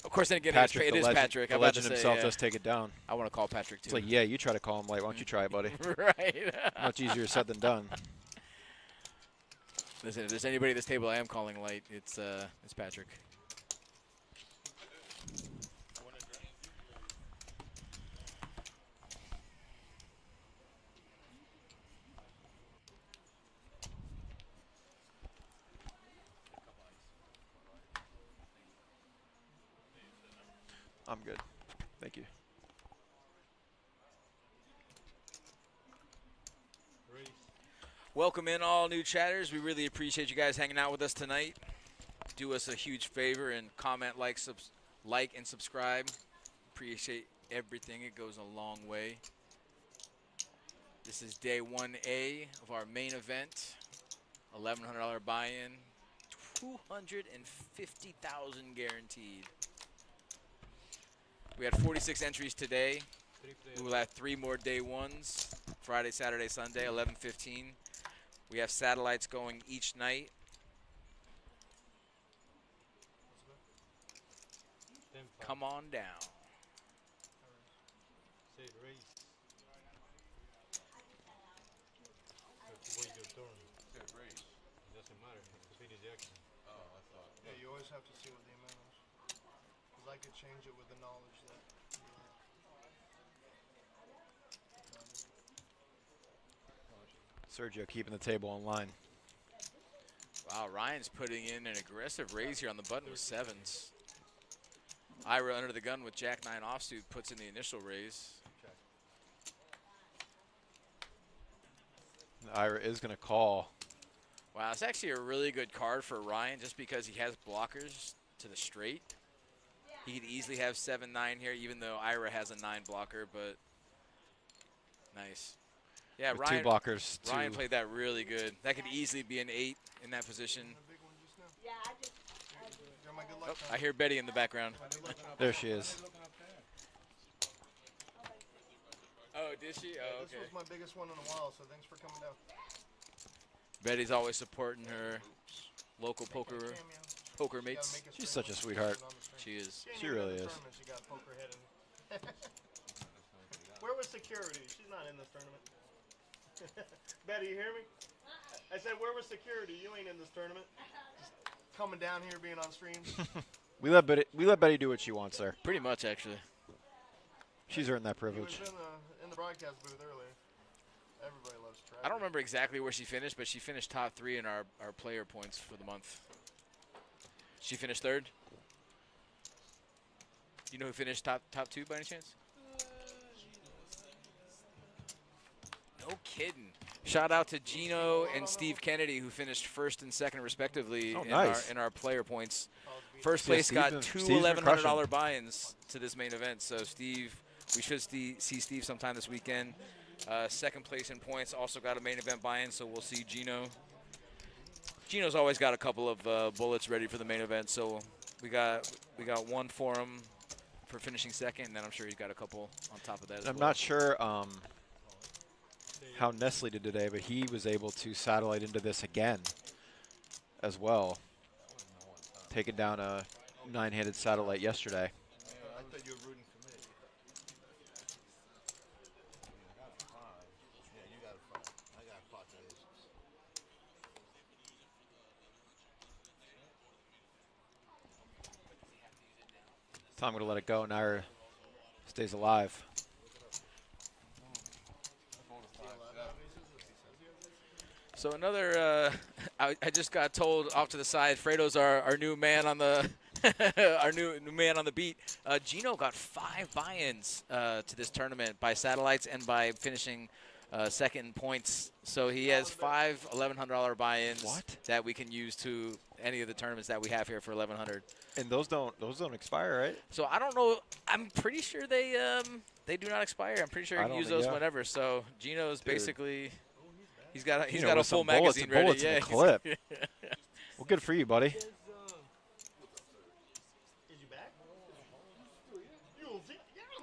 Of course, then again, Patrick, it the is legend, Patrick. the I'm about to legend say, himself yeah. does take it down. I want to call Patrick too. It's like, yeah, you try to call him light. Why don't you try it, buddy? Right. Much easier said than done. Listen, if there's anybody at this table I am calling light, it's Patrick. I'm good. Thank you. Welcome in all new chatters. We really appreciate you guys hanging out with us tonight. Do us a huge favor and comment, like, and subscribe. Appreciate everything. It goes a long way. This is day 1A of our main event. $1,100 buy-in. $250,000 guaranteed. We had 46 entries today. We will have 3 more day ones, Friday, Saturday, Sunday, 11:15. We have satellites going each night. Come on down. Yeah, you always have to see what the amount is. Because I could change it with the knowledge that. Sergio keeping the table in line. Wow, Ryan's putting in an aggressive raise here on the button with 7s. Ira under the gun with Jack 9 offsuit puts in the initial raise. Ira is going to call. Wow, it's actually a really good card for Ryan just because he has blockers to the straight. He could easily have 7-9 here, even though Ira has a 9 blocker, but nice. Yeah, With Ryan, 2 blockers. Ryan played that really good. That could easily be an 8 in that position. Oh, I hear Betty in the background. There she is. Oh, did she? Oh, This okay. was my biggest one in a while, so thanks for coming down. Betty's always supporting her local poker mates. She's such a sweetheart. She is. She really is. She got poker head in. Where was security? She's not in this tournament. Betty, you hear me? I said, where was security? You ain't in this tournament. Just coming down here, being on stream. We let Betty do what she wants there. Pretty much, actually. She's earned that He privilege. was in the broadcast booth earlier. Everybody loves Travis. I don't remember exactly where she finished, but she finished top 3 in our player points for the month. She finished 3rd. You know who finished top 2 by any chance? No kidding. Shout out to Gino and Steve Kennedy, who finished 1st and 2nd respectively in our player points. First place got two $1,100 buy-ins to this main event. So Steve, we should see Steve sometime this weekend. 2nd place in points also got a main event buy-in, so we'll see Gino. Gino's always got a couple of bullets ready for the main event, so we got one for him for finishing 2nd, and then I'm sure he's got a couple on top of that as well. I'm not sure how Nestle did today, but he was able to satellite into this again as well, taking down a 9-handed satellite yesterday. I thought you were rooting for me. Yeah, you got a 5. I got a pocket aces. Tom going to let it go, and Ira stays alive. So another, I just got told off to the side, Fredo's our new man on the, our new man on the beat. Gino got 5 buy-ins to this tournament by satellites and by finishing 2nd in points. So he has 5 $1,100 buy-ins that we can use to any of the tournaments that we have here for $1,100. And those don't expire, right? So I don't know. I'm pretty sure they do not expire. I'm pretty sure you can use those whenever. So Gino's basically. He's got a full magazine ready. Bullets in the clip. Well, good for you, buddy. Is you back?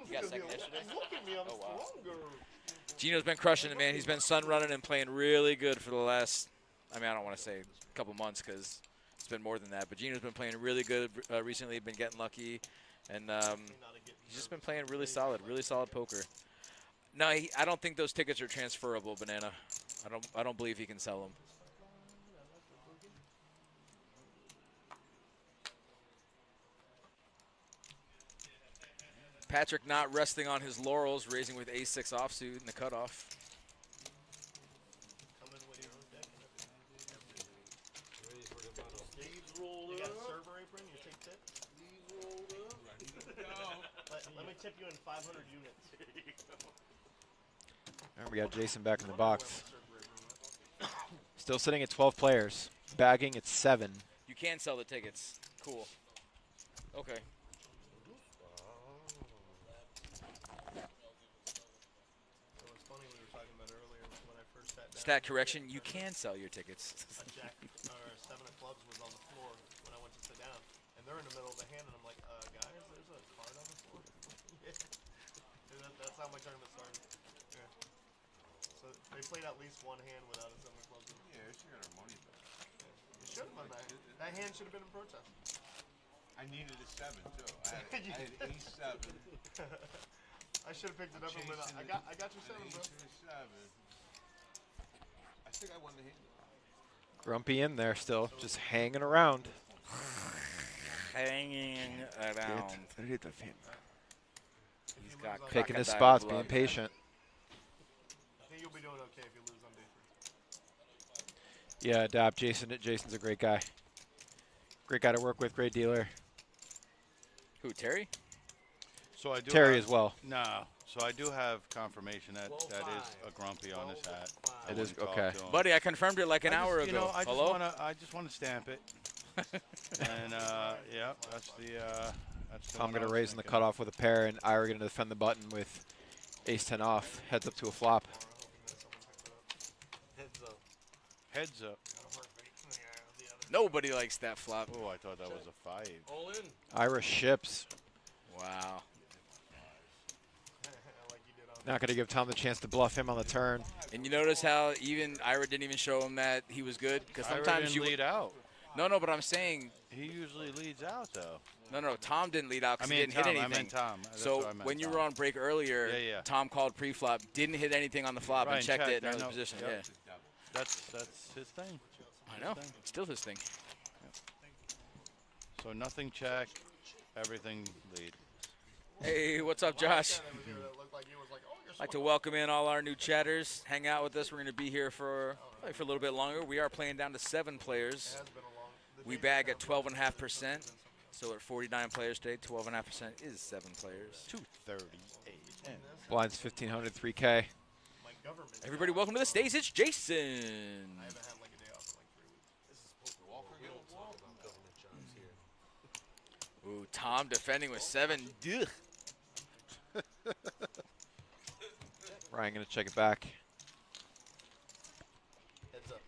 You got 2nd yesterday? Look at me, I'm wow. stronger. Gino's been crushing it, man. He's been sun running and playing really good for the last, I mean, I don't want to say a couple months because it's been more than that. But Gino's been playing really good recently, been getting lucky. And he's just been playing really solid poker. No, I don't think those tickets are transferable, Banana. I don't believe he can sell them. Patrick not resting on his laurels, raising with ace-6 offsuit in the cutoff. You got a server apron? You take tips? Let me tip you in 500 units. And we got Jason back in the box. Still sitting at 12 players. Bagging at 7. You can sell the tickets. Cool. Okay. So it's funny we were talking about earlier when I first sat down. Stat correction, you can sell your tickets. A jack or a 7 of clubs was on the floor when I went to sit down. And they're in the middle of the hand and I'm like, guys, there's a card on the floor. That's how my tournament started. Yeah. So they played at least one hand without a 7 of clubs in it. Yeah, she got her money back. It should have been that. That hand should have been in protest. I needed a 7 too. I had ace 7. I should have picked it up and went up. I got your 7, bro. Ace and a 7. I think I won the hand. Grumpy in there still, just hanging around. Hanging around. He's got Picking his crocodile spots, blood. being patient. I think you'll be doing okay if you lose on day 3. Yeah, Adapt. Jason's a great guy. Great guy to work with, great dealer. Who, Terry? So I do Terry have, as well. No. So I do have confirmation that that is a grumpy on his hat. It is okay. Buddy, I confirmed it like an hour ago. You know, Hello? I just want to stamp it. And yeah, that's the. I'm going to raise in the cutoff with a pair, and Ira going to defend the button with ace-10 off. Heads up to a flop. Heads up. Nobody likes that flop. Oh, I thought that was a 5. All in. Ira ships. Wow. Not going to give Tom the chance to bluff him on the turn. And you notice how even Ira didn't even show him that he was good? Because Ira sometimes didn't lead out. No, but I'm saying. He usually leads out, though. No, Tom didn't lead out because he didn't Tom, hit anything. I meant Tom. That's So what I meant, when you Tom. were on break earlier, Yeah. Tom called pre-flop, didn't hit anything on the flop, Right, and checked it in I another know. position. Yep. Yeah. That's his thing. I know. It's still his thing. So nothing check, everything lead. Hey, what's up, Josh? I'd like to welcome in all our new chatters. Hang out with us. We're going to be here for probably for a little bit longer. We are playing down to 7 players. We bag at 12.5%. So at 49 players today, 12.5% is 7 players. 238. Blinds 1,500, 3K. Everybody, welcome to the stage. It's Jason. Ooh, Tom defending with 7. Ugh. Ryan going to check it back. Heads up.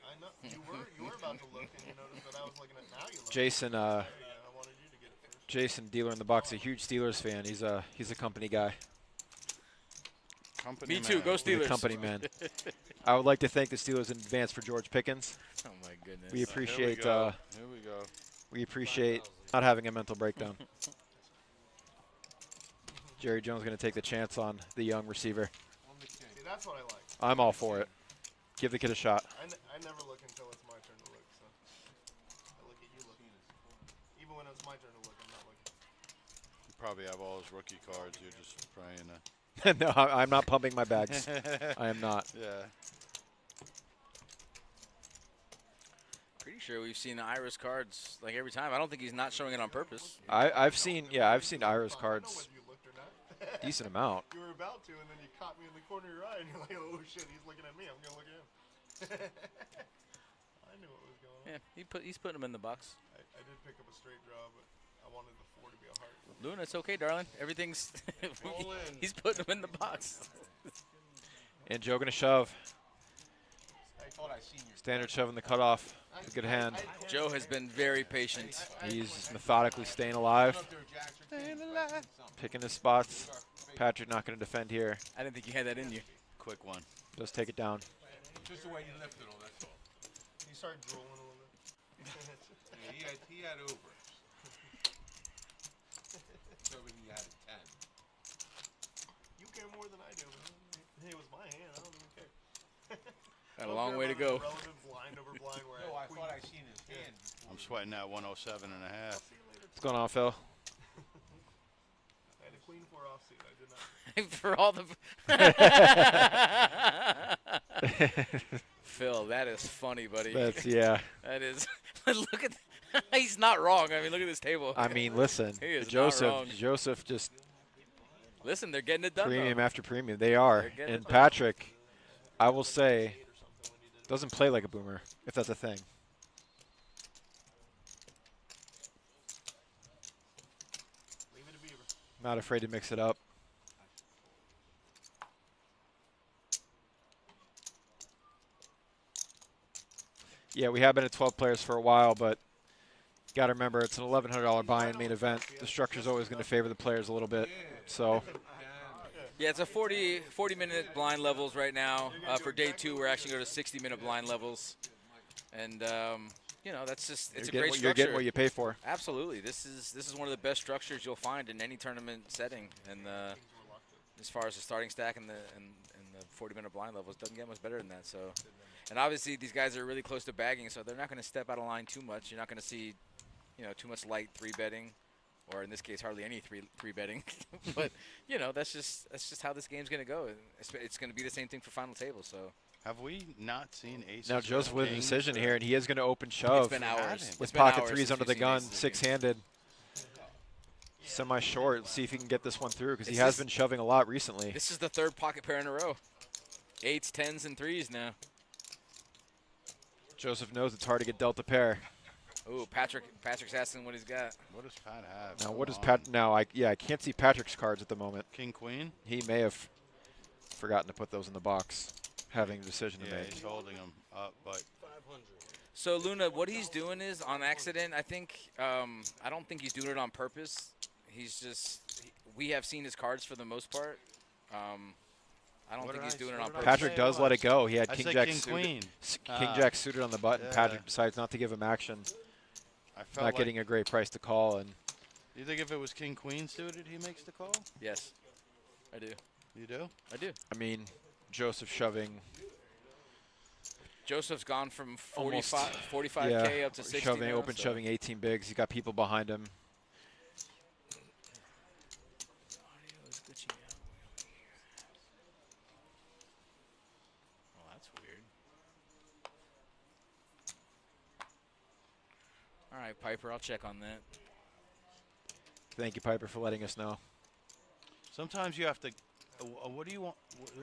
I know. You were about to look and you noticed that I was looking at now you look. Jason, I wanted you to get it first. Jason, dealer in the box, a huge Steelers fan. He's a company guy. Me too. Go He's Steelers. a company man. I would like to thank the Steelers in advance for George Pickens. Oh my goodness. We appreciate. Here we go. We appreciate not having a mental breakdown. Jerry Jones going to take the chance on the young receiver. See, that's what I like. I'm all for it. Give the kid a shot. I never look until it's my turn to look, so I look at you looking. Even when it's my turn to look, I'm not looking. You probably have all his rookie cards. You're just trying to. No, I'm not pumping my bags. I am not. Yeah. Pretty sure we've seen Ira's cards like every time. I don't think he's not showing it on purpose. I've seen Ira's cards decent amount. You were about to, and then you caught me in the corner of your eye, and you're like, oh shit, he's looking at me. I'm gonna look at him. I knew what was going on. Yeah, he's putting him in the box. I did pick up a straight draw, but I wanted the 4 to be a heart. Luna, it's okay, darling. Everything's. He's putting him in the box. And Joe going to shove. I thought I seen your Standard shove in the cutoff. It's a good hand. Joe has been very patient. He's methodically staying alive. Picking his spots. Patrick not going to defend here. I didn't think you had that in you. Quick one. Just take it down. Just the way you lifted all that's all. He started drooling a little bit. Yeah, he had over. So he had a 10. You care more than I do. Man. It was my hand. I don't even care. Got a long way to go. Relevant blind over blind where No, I thought I seen his hand. I'm sweating that 107 and a half. What's going on, Phil? I had a queen 4 offsuit. I did not. For all the. Phil, that is funny, buddy. Yeah. That is. Look at. He's not wrong. I mean, look at this table. I mean, listen. He is not wrong. Joseph just Listen, they're getting it done. premium though. after premium. They are. They're getting And it done. Patrick, I will say, doesn't play like a boomer, if that's a thing. Leave it to Beaver. Not afraid to mix it up. Yeah, we have been at 12 players for a while, but Got to remember, it's an $1,100 buy-in main event. The structure's always going to favor the players a little bit. So, Yeah, it's a 40-minute blind levels right now. For day 2, we're actually going to 60-minute blind levels. And, you know, that's just, it's a great structure. You're getting what you pay for. Absolutely. This is one of the best structures you'll find in any tournament setting. And as far as the starting stack and the 40-minute blind levels, doesn't get much better than that. So, and obviously these guys are really close to bagging, so they're not going to step out of line too much. You're not going to see, you know, too much light 3-betting, or in this case, hardly any 3-betting. But you know, that's just how this game's going to go. It's going to be the same thing for final table. So. Have we not seen aces? Now Joseph with a decision here, and he is going to open shove. It's been hours. With pocket threes under the gun, 6-handed. Semi-short. Let's see if he can get this one through, because he has been shoving a lot recently. This is the 3rd pocket pair in a row. 8s, 10s, and 3s now. Joseph knows it's hard to get dealt a pair. Ooh, Patrick's asking what he's got. What does Pat have? Now, what does Pat? Now, I can't see Patrick's cards at the moment. King, queen. He may have forgotten to put those in the box, having a decision to make. He's holding them up, but. So Luna, what he's doing is on accident. I think. I don't think he's doing it on purpose. He's just. We have seen his cards for the most part. I don't think he's doing it on purpose. Patrick does let it go. He had King Jack queen. King Jack suited on the button. Yeah. Patrick decides not to give him action. Not getting a great price to call. And do you think if it was King Queen suited, he makes the call? Yes, I do. You do? I do. I mean, Joseph shoving. Joseph's gone from 45K up to 60 shoving, now, open shoving 18 bigs. He's got people behind him. Oh, that's weird. All right, Piper, I'll check on that. Thank you, Piper, for letting us know. Sometimes you have to. What do you want?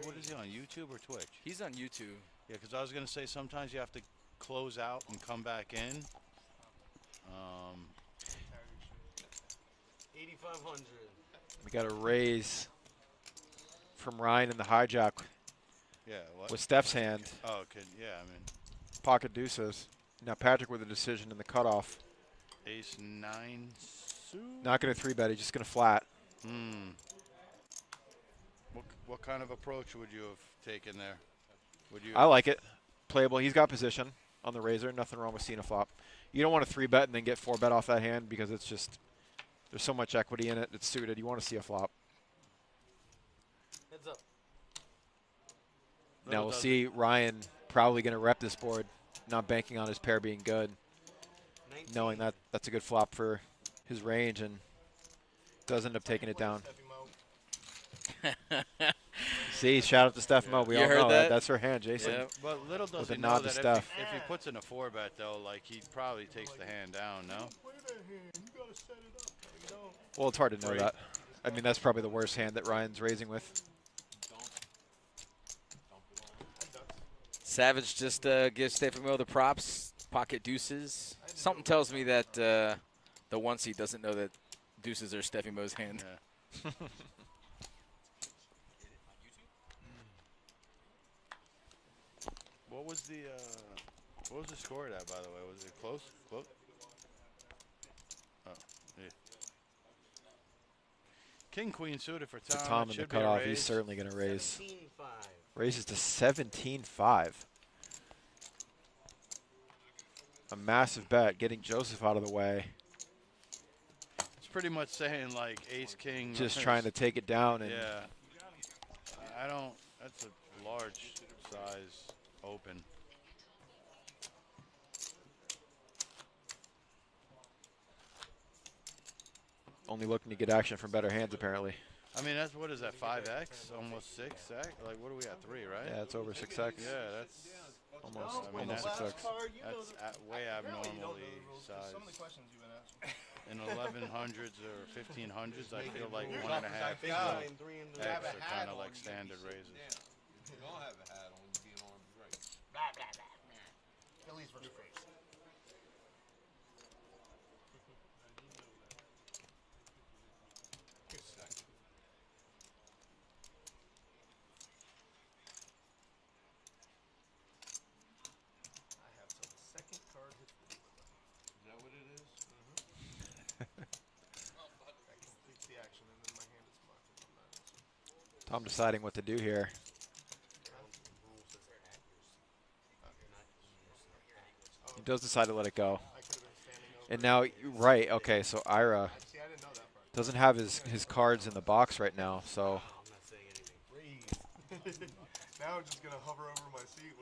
What is he on, YouTube or Twitch? He's on YouTube. Yeah, because I was going to say sometimes you have to close out and come back in. 8,500. We got a raise from Ryan in the hijack. Yeah. What? With Steph's hand. Oh, okay. Yeah, I mean. Pocket deuces. Now Patrick with a decision in the cutoff. Ace 9 suit. Not going to 3-bet. He's just going to flat. What kind of approach would you have taken there? Would you? I like it. Playable. He's got position on the razor. Nothing wrong with seeing a flop. You don't want to 3-bet and then get 4-bet off that hand, because it's just, there's so much equity in it. It's suited. You want to see a flop. Heads up. Now we'll see Ryan probably going to rep this board, not banking on his pair being good, 19. knowing that that's a good flop for his range, and does end up taking it down. See, shout out to Steph Mo. We all know that. That's her hand, Jason. Yep. But little does he know that if he puts in a 4-bet, though, like, he probably takes the hand down, no? Well, it's hard to know that. I mean, that's probably the worst hand that Ryan's raising with. Savage just gives Stefano the props, pocket deuces. Something tells me that the one-seed doesn't know that deuces are Stefano's hand. Yeah. What was the score of that, by the way? Was it close? Close? Oh, yeah. King Queen suited for Tom. Tom in the cutoff, he's certainly going to raise. 17-5. Raises to 17-5. A massive bet, getting Joseph out of the way. It's pretty much saying like ace king. Just trying to take it down. And yeah. I don't. That's a large size open. only looking to get action from better hands, apparently. I mean, that's, what is that, 5x? Almost 6x? Like, what are we at, 3, right? Yeah, it's over 6x. Yeah, that's almost, I mean, almost 6x. That's way abnormally sized. In 1100s or 1500s, I feel like 1.5 X are kind of like standard raises. You don't have a hat on, being on right. Blah, blah, blah. At least for the face. I have till the second card hits the dealer. Is that what it is? I'm deciding what to do here. He does decide to let it go. And now, right, okay, so Ira doesn't have his cards in the box right now, so. Now I'm just going to hover over my seat.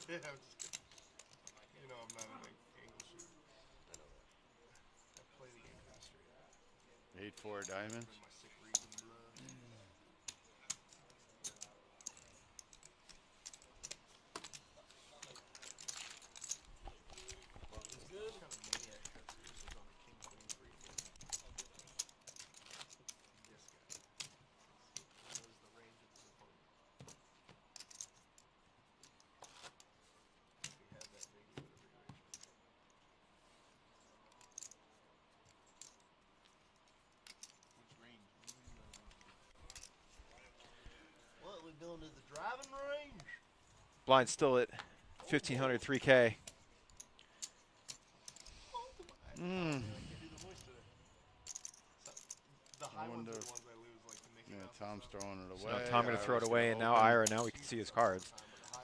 Yeah, I'm just, you know, I'm not an angle shooter. I play the game straight. 8-4 diamonds. My sick reason blood. What, we going to the driving range? Blind still at 1,500, 3K. The high ones wonder are the if- ones I lose, like the Mickey Yeah, Mouse Tom's stuff. throwing it So away. now Tom going to throw it Ira's away, gonna and now open. Ira, now we can see his cards.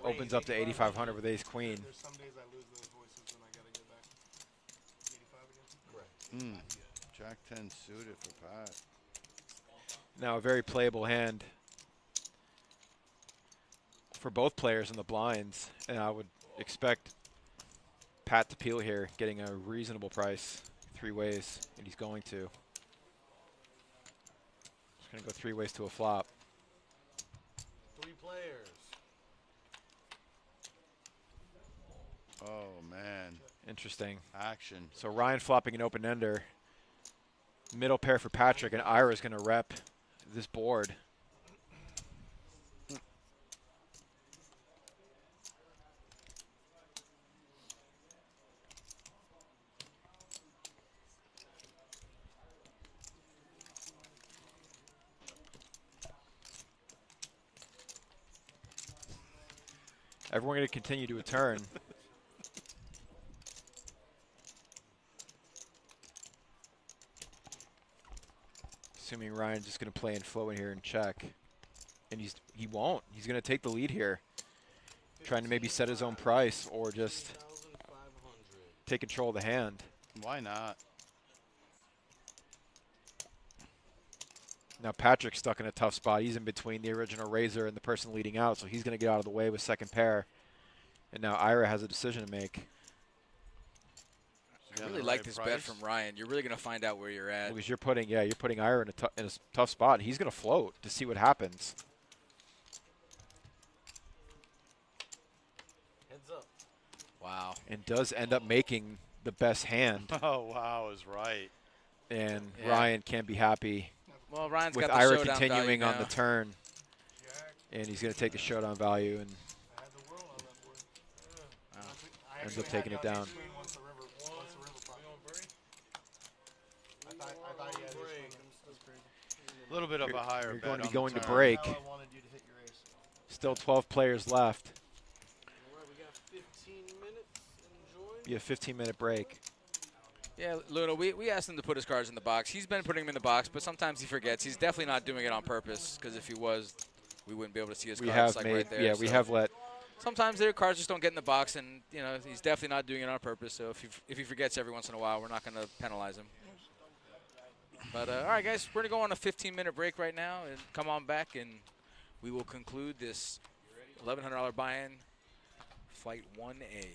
Opens up to 8,500 with ace queen. There's some days I lose those voices and I gotta get back. 85 again? Correct. Jack 10 suited for Pat. Now a very playable hand for both players in the blinds, and I would expect Pat to peel here, getting a reasonable price 3 ways, and he's going to. He's going to go 3 ways to a flop. 3 players. Oh, man. Interesting. Action. So Ryan flopping an open ender. Middle pair for Patrick, and Ira's going to rep this board. Everyone going to continue to a turn. Assuming Ryan's just going to play and flow in here and check. And he won't. He's going to take the lead here. Trying to maybe set his own price or just take control of the hand. Why not? Now Patrick's stuck in a tough spot. He's in between the original raiser and the person leading out, so he's going to get out of the way with second pair. And now Ira has a decision to make. I really like this bet from Ryan. You're really going to find out where you're at. Because you're putting Ira in a tough spot. He's going to float to see what happens. Heads up. Wow. And does end up making the best hand. Oh, wow, is right. And Yeah. Ryan can't be happy Well, Ryan's with got the Ira showdown continuing value on the now. turn. And he's going to take the showdown value and I had the world on that board. I ends actually up taking had it down. ace queen once the river popped. I thought he had ace queen. That's crazy. A little bit of a higher You're bet going to be on going the to turn. break. Hell, I wanted you to hit your ace. Still 12 players left. All right, we got 15 minutes. Enjoy. Be a 15-minute break. Yeah, Luna, we asked him to put his cards in the box. He's been putting them in the box, but sometimes he forgets. He's definitely not doing it on purpose, because if he was, we wouldn't be able to see his We cards have like made, right there. yeah, we so have let. sometimes their cards just don't get in the box, and you know he's definitely not doing it on purpose. So if he forgets every once in a while, we're not going to penalize him. But all right, guys, we're going to go on a 15-minute break right now, and come on back, and we will conclude this $1,100 buy-in, Flight 1A.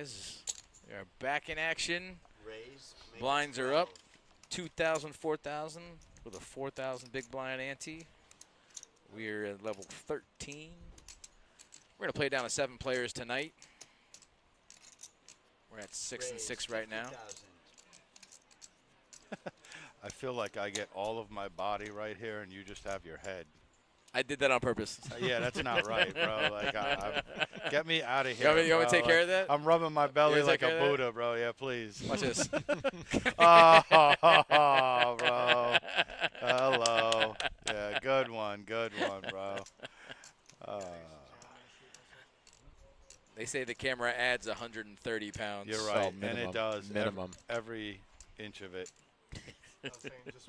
guys. We are back in action. Raise. make it Blinds are up. 12. 2,000, 4,000 with a 4,000 big blind ante. We're at level 13. We're going to play down to 7 players tonight. We're at 6 and Raise, 6 right now. 50,000. I feel like I get all of my body right here, and you just have your head. I did that on purpose. Yeah, that's not right, bro. Like, get me out of here. You want me to take care of that? I'm rubbing my belly take like care a of that? Buddha, bro. Yeah, please. Watch this. Oh, bro. Hello. Yeah, good one, bro. They say the camera adds 130 pounds. You're right, and minimum, it does. minimum. Every inch of it.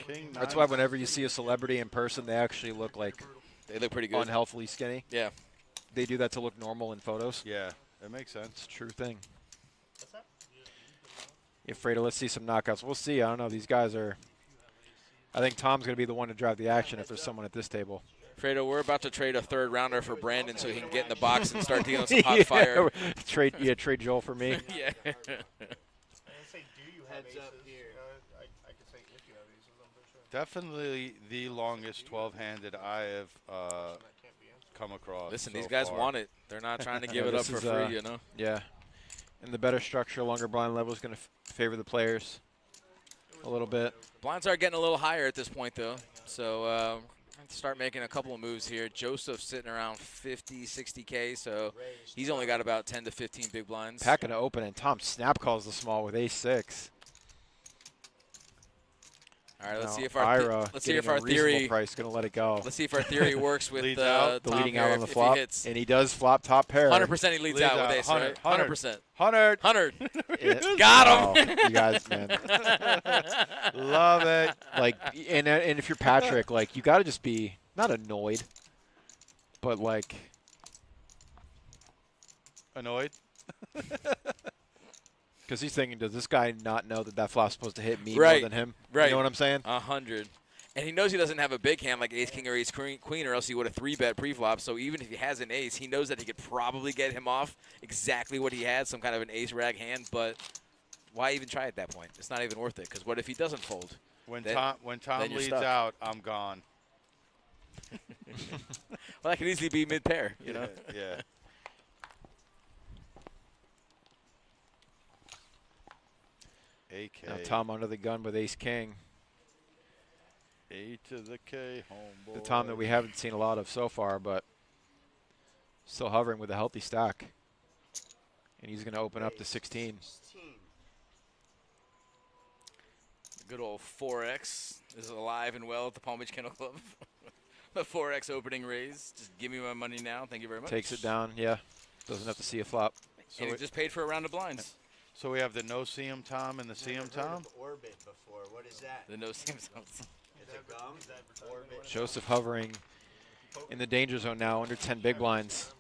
King That's nine. why whenever you see a celebrity in person, they actually look like They look pretty good. unhealthily skinny. Yeah. They do that to look normal in photos. Yeah, it makes sense. It's a true thing. Yeah, Fredo, let's see some knockouts. We'll see. I don't know. These guys are. I think Tom's going to be the one to drive the action if there's someone at this table. Fredo, we're about to trade a 3rd rounder for Brandon so he can get in the box and start dealing some hot fire. Trade Joel for me. Yeah. I didn't say do you have Heads up aces. here. I could say if you have aces, I'm pretty sure. Definitely the longest 12-handed I have That can't be answered. come across. Listen, so these guys far. want it. They're not trying to Yeah, give it up this for is, free, you know? Yeah. And the better structure, longer blind level is going to favor the players a little bit. Blinds are getting a little higher at this point, though. So start making a couple of moves here. Joseph's sitting around 50, 60K, so he's only got about 10 to 15 big blinds. Packing to open, and Tom snap calls the small with ace-6. All right, let's Now, see if our Ira let's see if getting a our reasonable theory price going to let it go. let's see if our theory works with Leads out. The Tom leading here out on the if flop, he hits. and he does flop top pair. 100% he leads out with ace, right? 100. 100%. 100. 100. It- Got him. wow, you guys, man. Love it. Like, and if you're Patrick, like, you got to just be not annoyed, but like Annoyed? because he's thinking, does this guy not know that that flop's supposed to hit me Right. more than him? Right. You know what I'm saying? 100. And he knows he doesn't have a big hand like ace king or ace queen, or else he would have 3-bet pre-flop. So even if he has an ace, he knows that he could probably get him off exactly what he had, some kind of an ace rag hand. But why even try at that point? It's not even worth it. Because what if he doesn't fold? When Then- Tom then you're leads stuck. out, I'm gone. Well, that could easily be mid-pair, you know? Yeah. AK. Now Tom under the gun with ace king. A to the K, homeboy. The Tom that we haven't seen a lot of so far, but still hovering with a healthy stack. And he's going to open up to 16. 16. Good old 4X is alive and well at the Palm Beach Kennel Club. The 4X opening raise. Just give me my money now. Thank you very much. Takes it down, yeah. Doesn't have to see a flop. And he just paid for a round of blinds. So we have the no see 'em Tom and the see 'em Never heard Tom? of Orbit before. What is that? The no seams. It's a gum. Orbit. Joseph hovering in the danger zone now, under 10 big blinds.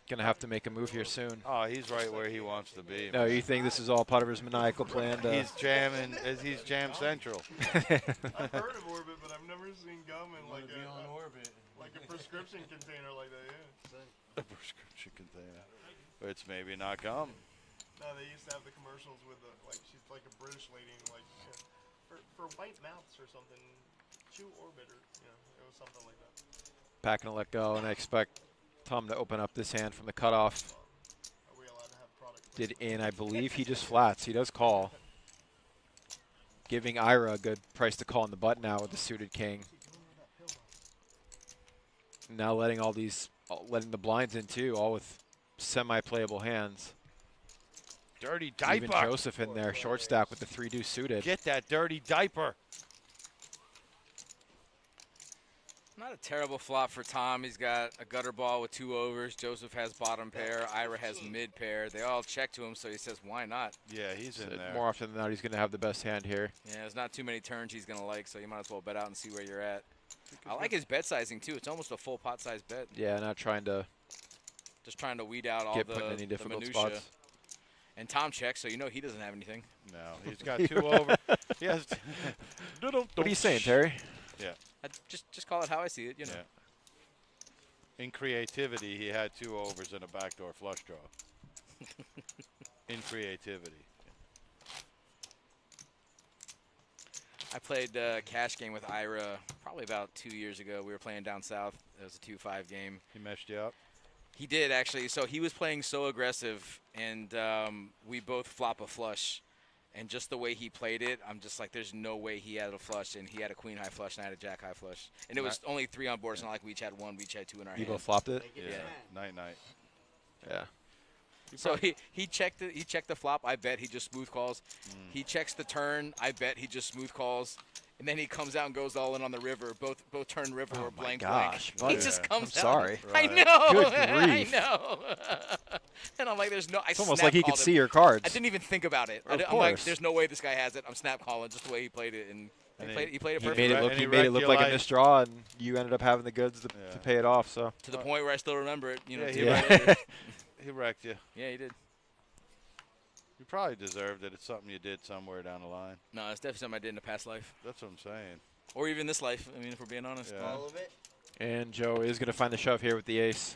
Going to have to make a move here soon. Oh, he's right where he wants to be. No, you think this is all part of his maniacal plan? He's jamming. He's jam central. I've heard of Orbit, but I've never seen gum in like a prescription container like that. Yeah. A prescription container. It's maybe not gum. No, they used to have the commercials with the she's like a British lady, like for white mouths or something. Chew Orbit or it was something like that. Packing to let go, and I expect Tom to open up this hand from the cutoff. Are we allowed to have product? Did in, I believe he just flats. He does call. Giving Ira a good price to call on the button now with the suited king. Now letting all these, letting the blinds in too, all with semi-playable hands. Dirty diaper. Even Joseph in there, short stack with the 3-deuce suited. Get that dirty diaper. Not a terrible flop for Tom. He's got a gutter ball with 2 overs. Joseph has bottom pair. Ira has mid pair. They all check to him, so he says, why not? Yeah, he's in there. More often than not, he's going to have the best hand here. Yeah, there's not too many turns he's going to like, so you might as well bet out and see where you're at. I like his bet sizing, too. It's almost a full pot size bet. Yeah, not trying to Just trying to weed out all get the, put in any the difficult minutia. spots. And Tom checks, so you know he doesn't have anything. No, he's got 2 over. He has. What are you saying, Terry? Yeah. Just call it how I see it, you know. Yeah. In creativity, he had 2 overs and a backdoor flush draw. in creativity. I played cash game with Ira probably about 2 years ago. We were playing down south. It was a 2-5 game. He messed you up? He did, actually. So he was playing so aggressive, and we both flop a flush. And just the way he played it, I'm just like, there's no way he had a flush, and he had a queen high flush, and I had a jack high flush. And it was only 3 on board. It's not like we each had 1, we each had 2 in our hand. You both flopped it? Yeah. Night. Yeah. So he checked it. He checked the flop. I bet he just smooth calls. He checks the turn. I bet he just smooth calls. And then he comes out and goes all in on the river. Both turn river were blank. Gosh, blank. He buddy. just comes I'm out. sorry. I know. Good I grief. know. And I'm like, there's no. It's almost like he could see your cards. I didn't even think about it. Of I'm like, course. there's no way this guy has it. I'm snap calling just the way he played it, and he played it perfectly. He made it look like a missed draw, and you ended up having the goods to pay it off. So to the point where I still remember it. You know. He wrecked you. Yeah, he did. You probably deserved it. It's something you did somewhere down the line. No, it's definitely something I did in a past life. That's what I'm saying. Or even this life. I mean, if we're being honest. Yeah. All of it. And Joe is going to find the shove here with the ace.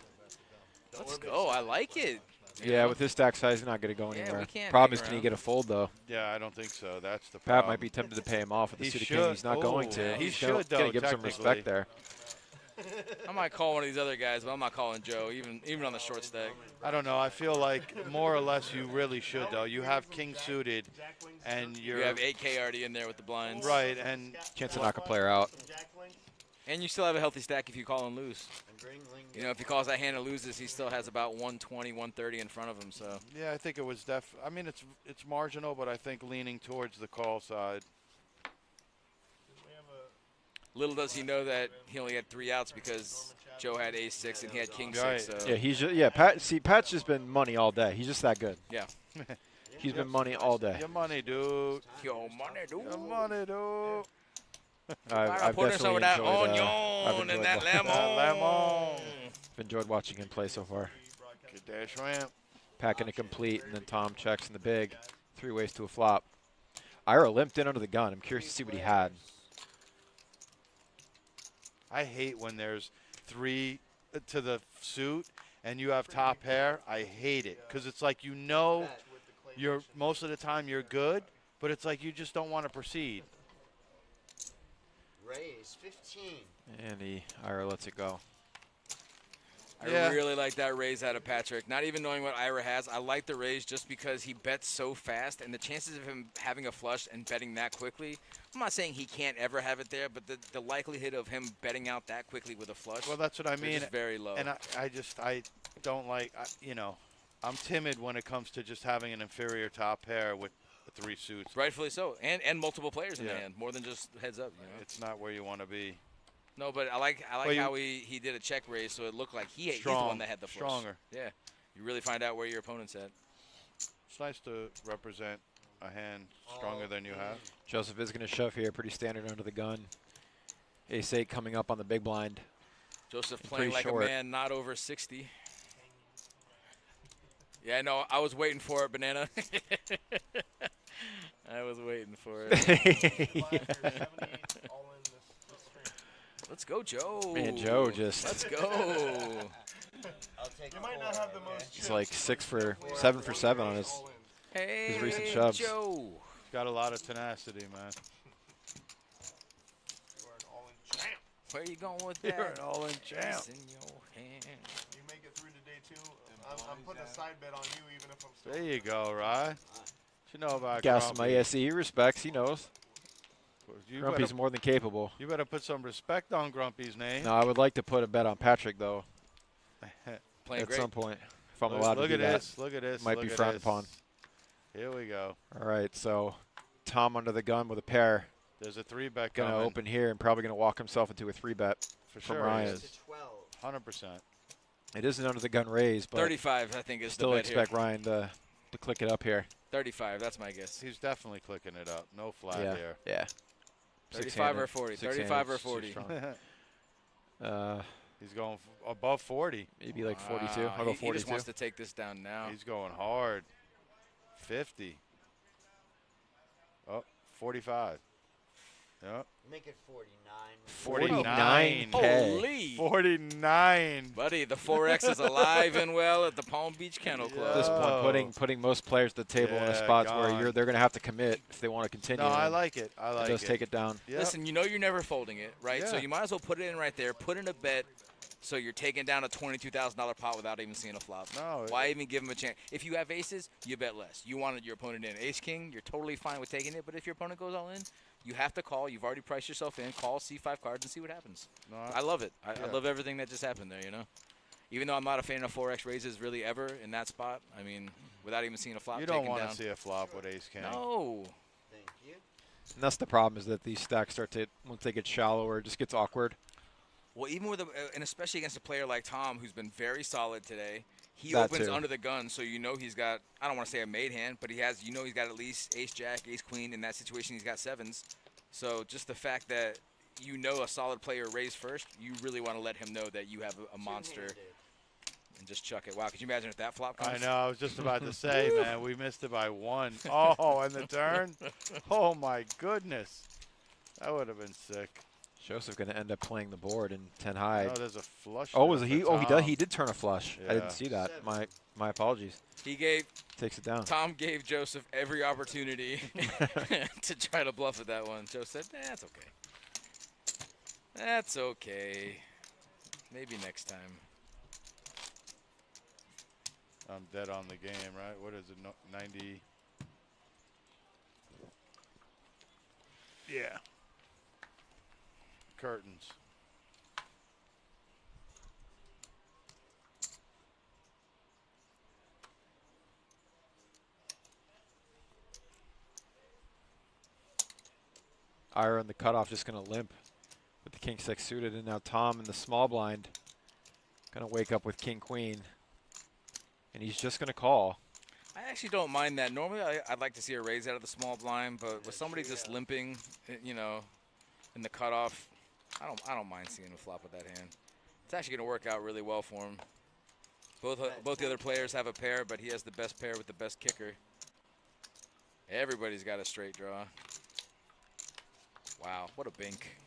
Let's go. I like it. Yeah, with this stack size, he's not going to go Yeah, anywhere. we can't Problem hang is, can he around. get a fold, though? Yeah, I don't think so. That's the Pat problem. might be tempted to pay him off with the He suited should. king. He's not going Oh, to. yeah. He He's should, gonna though, give some respect there. I might call one of these other guys, but I'm not calling Joe, even on the short stack. I don't know. I feel like more or less you really should, though. You have king suited, and You have 8K already in there with the blinds. right, and Chance to knock a player out. And you still have a healthy stack if you call and lose. You know, if he calls that hand and loses, he still has about 120, 130 in front of him. So yeah, I think it was I mean, it's marginal, but I think leaning towards the call side. little does he know that he only had 3 outs because Joe had ace-6 and he had king-6. Right. So Yeah, he's just, Pat. See, Pat's just been money all day. He's just that good. yeah. He's been money all day. Your money, dude. Yo, money, dude. Your money, dude. I've Put us definitely over that enjoyed, onion and that lemon. Lemon. enjoyed watching him play so far. Get that shrimp. Packing it complete, and then Tom checks in the big. 3 ways to a flop. Ira limped in under the gun. I'm curious to see what he had. I hate when there's 3 to the suit and you have top pair. I hate it because it's like you're most of the time you're good, but it's like you just don't want to proceed. Raise 15. And Ira lets it go. I really like that raise out of Patrick. Not even knowing what Ira has, I like the raise just because he bets so fast, and the chances of him having a flush and betting that quickly, I'm not saying he can't ever have it there, but the likelihood of him betting out that quickly with a flush, Well, that's what I mean. is very low. And I don't like, I'm timid when it comes to just having an inferior top pair with 3 suits. Rightfully so, and multiple players in the Yeah. hand, more than just heads up. You know? It's not where you want to be. No, but I like Well, how he did a check raise, so it looked like he's the one that had the flush. Stronger. Yeah, you really find out where your opponent's at. It's nice to represent a hand stronger than you have. Joseph is going to shove here. Pretty standard under the gun. Ace-8 coming up on the big blind. Joseph And playing pretty like short. a man, not over 60. Yeah, no, I was waiting for it, Banana. I was waiting for it. Let's go, Joe. Man, Joe just. Let's go. You might not have the most. He's like 7 for 7 on his Hey, recent shoves. Joe. Got a lot of tenacity, man. Where you going with You're that? an all-in champ. It's in your hand. You make it through today too. I'm putting a side bet on you, even if I'm still. There you go, Rye. What you know about Gas him. Grumpy? Yes, he respects. He knows. You Grumpy's better, more than capable. you better put some respect on Grumpy's name. No, I would like to put a bet on Patrick, though, Playing at great. some point, if I'm allowed to Look do at that. this. Look at this. Might look be at frowned this. upon. Here we go. All right, so Tom under the gun with a pair. There's a 3-bet Going to coming. open here and probably going to walk himself into a 3-bet For from sure Ryan. he is. To 12. 100%. It is an under the gun raise, but 35, I think, is still the bet expect here. Ryan to click it up here. 35, that's my guess. He's definitely clicking it up. No flat Yeah, here. yeah. 35 or 40. Six-handed, 35 or too 40. strong. He's going above 40. Maybe like 42. I'll go He 42. just wants to take this down now. He's going hard. 50. Oh, 45. Yep. Make it 49. 49. 49K. Holy. 49. Buddy, the 4X is alive and well at the Palm Beach Kennel Club. At this point, putting most players at the table in a Yeah, spots where gone. they're going to have to commit if they want to continue. No, I and like it. I like it does it. take it down. Yep. Listen, you know you're never folding it, right? So Yeah. you might as well put it in right there, put in a bet, so you're taking down a $22,000 pot without even seeing a flop. No, Why even give him a chance? If you have aces, you bet less. You wanted your opponent in. Ace-king, you're totally fine with taking it, but if your opponent goes all in, you have to call. You've already priced yourself in. Call C5 cards and see what happens. No, I love it. I yeah. love everything that just happened there, you know? Even though I'm not a fan of 4X raises really ever in that spot, I mean, without even seeing a flop, you don't want to see a flop with ace king. No. Thank you. And that's the problem, is that these stacks start to, once they get shallower, it just gets awkward. Well, even with and especially against a player like Tom, who's been very solid today, he That opens too. under the gun, so you know he's got, I don't want to say a made hand, but he has, you know he's got at least ace-jack, ace-queen. In that situation, he's got sevens. So just the fact that you know a solid player raised first, you really want to let him know that you have a monster Two-handed. and just chuck it. Wow, could you imagine if that flop comes? I know. I was just about to say, man, we missed it by 1. Oh, and the turn? Oh, my goodness. That would have been sick. Joseph going to end up playing the board in 10 high. No, there's a flush. Oh, there was for he? Oh, Tom. he did turn a flush. I Yeah. didn't see that. My apologies. He gave, Takes it down. Tom gave Joseph every opportunity to try to bluff at that one. Joe said, that's okay. That's okay. Maybe next time. I'm dead on the game, right? What is it? 90. Yeah. Curtains. Ira in the cutoff just going to limp with the king six suited, and now Tom in the small blind going to wake up with king queen, and he's just going to call. I actually don't mind that. Normally, I'd like to see a raise out of the small blind, but with somebody just limping, you know, in the cutoff, I don't mind seeing him flop with that hand. It's actually going to work out really well for him. Both the other players have a pair, but he has the best pair with the best kicker. Everybody's got a straight draw. Wow, what a bink.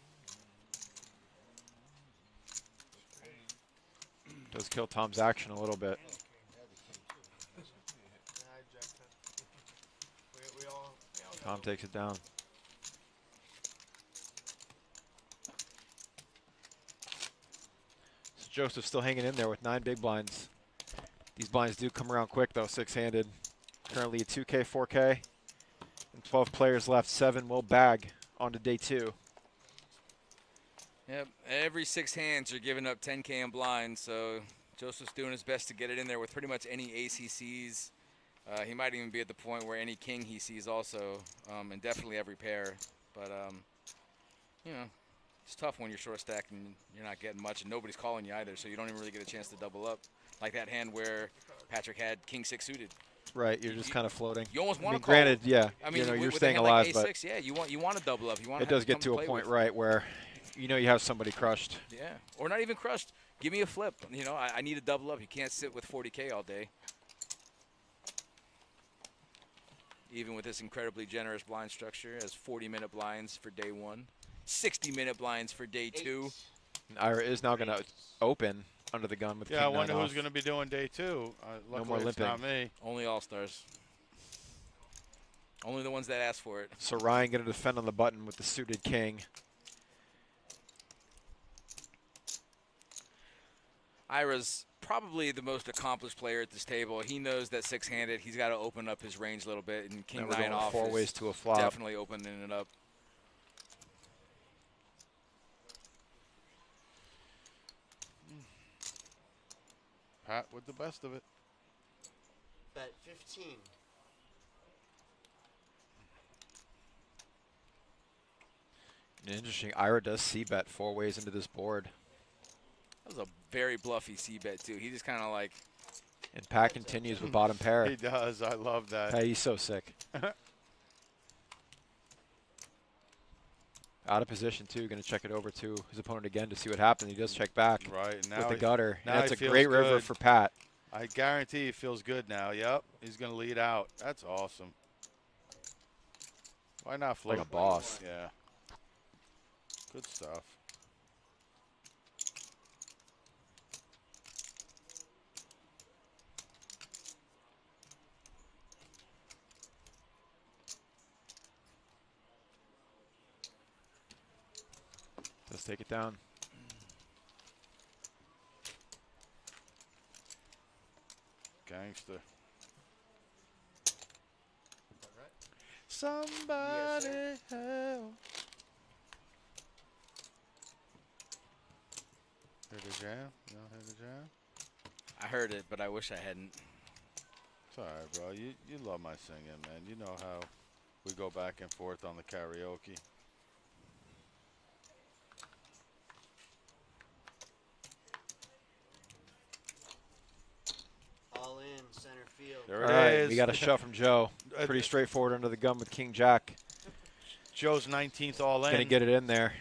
Does kill Tom's action a little bit. Tom takes it down. So Joseph's still hanging in there with 9 big blinds. These blinds do come around quick, though, six-handed. Currently a 2K, 4K, and 12 players left. 7 will bag on to day 2. Yep, every 6 hands you're giving up 10K in blinds, so Joseph's doing his best to get it in there with pretty much any ace he sees. He might even be at the point where any king he sees also, and definitely every pair. But, you know, it's tough when you're short stacked and you're not getting much, and nobody's calling you either, so you don't even really get a chance to double up. Like that hand where Patrick had king 6 suited. Right, you're just kind of floating. You almost I want mean, to call. granted, yeah, I mean, you know, you're with a staying hand alive, like but A6, yeah, you want to double up. You want it does get to a point, right, where you know you have somebody crushed. Yeah, or not even crushed. Give me a flip. You know, I need a double up. You can't sit with 40K all day. Even with this incredibly generous blind structure, as 40-minute blinds for day 1, 60-minute blinds for day 2. And Ira is now going to open under the gun with Yeah, I king 9 wonder who's off. going to be doing day 2. No Luckily, more it's not limping. me. Only all-stars. Only the ones that ask for it. So Ryan going to defend on the button with the suited king. Ira's probably the most accomplished player at this table. He knows that 6-handed, he's got to open up his range a little bit, and king Now we're 9 going off 4 is ways to a flop. definitely opening it up. Pat with the best of it. Bet 15. Interesting. Ira does c-bet 4 ways into this board. That was a very bluffy c-bet, too. He just kind of like... And Pat continues with bottom pair. He does. I love that. Hey, he's so sick. Out of position, too. Going to check it over to his opponent again to see what happens. He does check back Right. Now with the he- gutter. now And that's he a feels great river good. for Pat. I guarantee he feels good now. Yep. He's going to lead out. That's awesome. Why not float? Like a boss. Yeah. Good stuff. Let's take it down. Gangster. Somebody help. Hear the jam? You don't hear the jam? I heard it, but I wish I hadn't. It's all right, bro. You love my singing, man. You know how we go back and forth on the karaoke. All in center field. There All it right, is. we got a shove from Joe. Pretty straightforward under the gun with King Jack. Joe's 19th all in. Going to get it in there.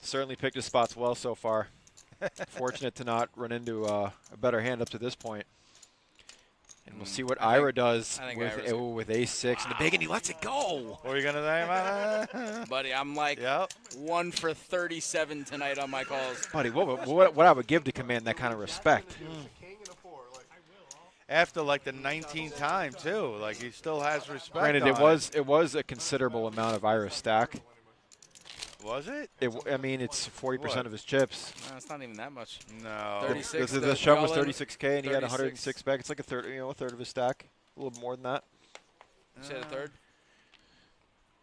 Certainly picked his spots well so far. Fortunate to not run into a better hand up to this point. And we'll see what Ira does with ace-6 in the big, and he lets it go. What are you going to say about that? Buddy, I'm like 1 for 37 tonight on my calls. Buddy, what I would give to command that kind of respect. After like the 19th time too, like he still has respect. Granted, on it was a considerable amount of Ira stack. Was it? I mean, it's 40% of his chips. No, it's not even that much. No. 36. The shove was all in 36K, and he had 36. 106 back. It's like a third of his stack, a little more than that. You said a third?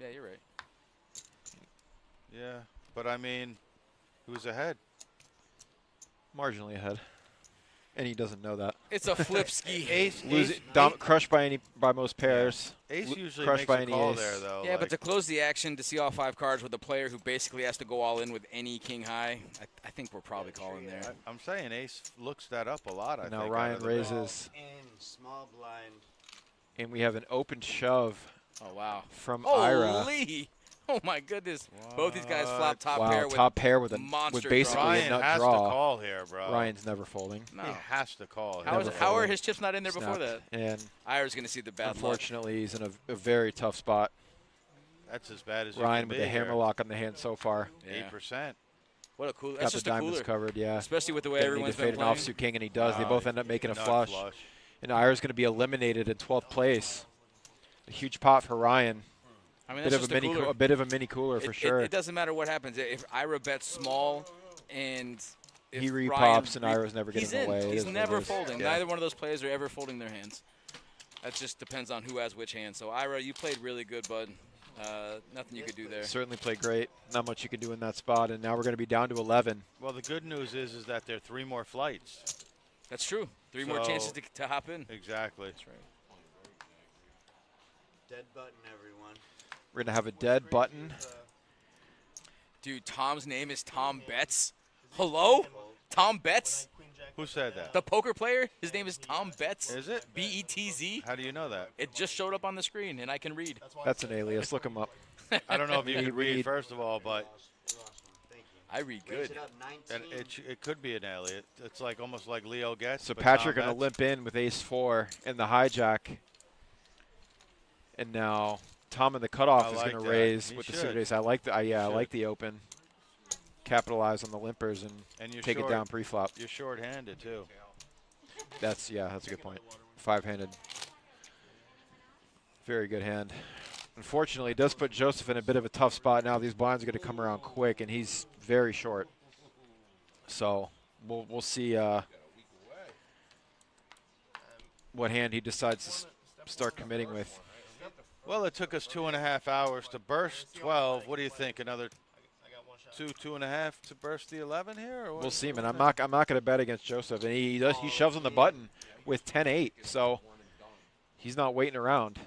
Yeah, you're right. Yeah, but I mean, who's ahead? Marginally ahead. And he doesn't know that. It's a flip ski. Crushed by most pairs. Ace usually crushed makes by a any call ace. there, though. Yeah, like, but to close the action, to see all 5 cards with a player who basically has to go all in with any king high, I think we're probably calling there. I'm saying Ace looks that up a lot. I Now think, Ryan out of the raises. In small blind. And we have an open shove. Oh, wow. From Ira. Holy! Oh, my goodness. Both these guys flop top pair with monster basically draw. a nut has draw. to call here, bro. Ryan's never folding. No. He has to call. How are his chips not in there before that? And Ira's going to see the bad luck. unfortunately, he's in a very tough spot. That's as bad as Ryan with the hammerlock on the hand so far. 8%. What a cool. Got That's the just a diamonds cooler. covered, yeah. Especially with the way Gonna everyone's need to been fade an playing. offsuit king, and he does. They both end up making a nut flush. And Ira's going to be eliminated in 12th place. A huge pot for Ryan. I mean, that's a bit of a mini cooler for sure. It doesn't matter what happens. If Ira bets small and if he repops Ryan and Ira's never getting away. He's never folding. Yeah. Neither one of those players are ever folding their hands. That just depends on who has which hand. So, Ira, you played really good, bud. Nothing you could do there. Certainly played great. Not much you can do in that spot. And now we're going to be down to 11. Well, the good news is that there are 3 more flights. That's true. 3 more chances to hop in. Exactly. That's right. Dead button, everyone. We're going to have a dead button. Dude, Tom's name is Tom Betts. Hello? Tom Betts? Who said that? The poker player? His name is Tom Betts. Is it? B-E-T-Z? How do you know that? It just showed up on the screen, and I can read. That's an alias. Look him up. I don't know if you can read, first of all, but I read good. And it could be an alias. It's like almost like Leo gets. So Patrick going to limp in with ace-4 and the hijack. And now Tom in the cutoff is going to raise with the suited ace. I like the I like the open. Capitalize on the limpers and take it down pre-flop. You're short-handed too. That's a good point. 5-handed. Very good hand. Unfortunately, it does put Joseph in a bit of a tough spot now. These blinds are going to come around quick, and he's very short. So we'll see what hand he decides to start committing with. Well, it took us 2.5 hours to burst 12. What do you think? Another 2.5 to burst the 11 here? Or what? We'll see, man. I'm not going to bet against Joseph, and he shoves on the button with 10-8. So he's not waiting around.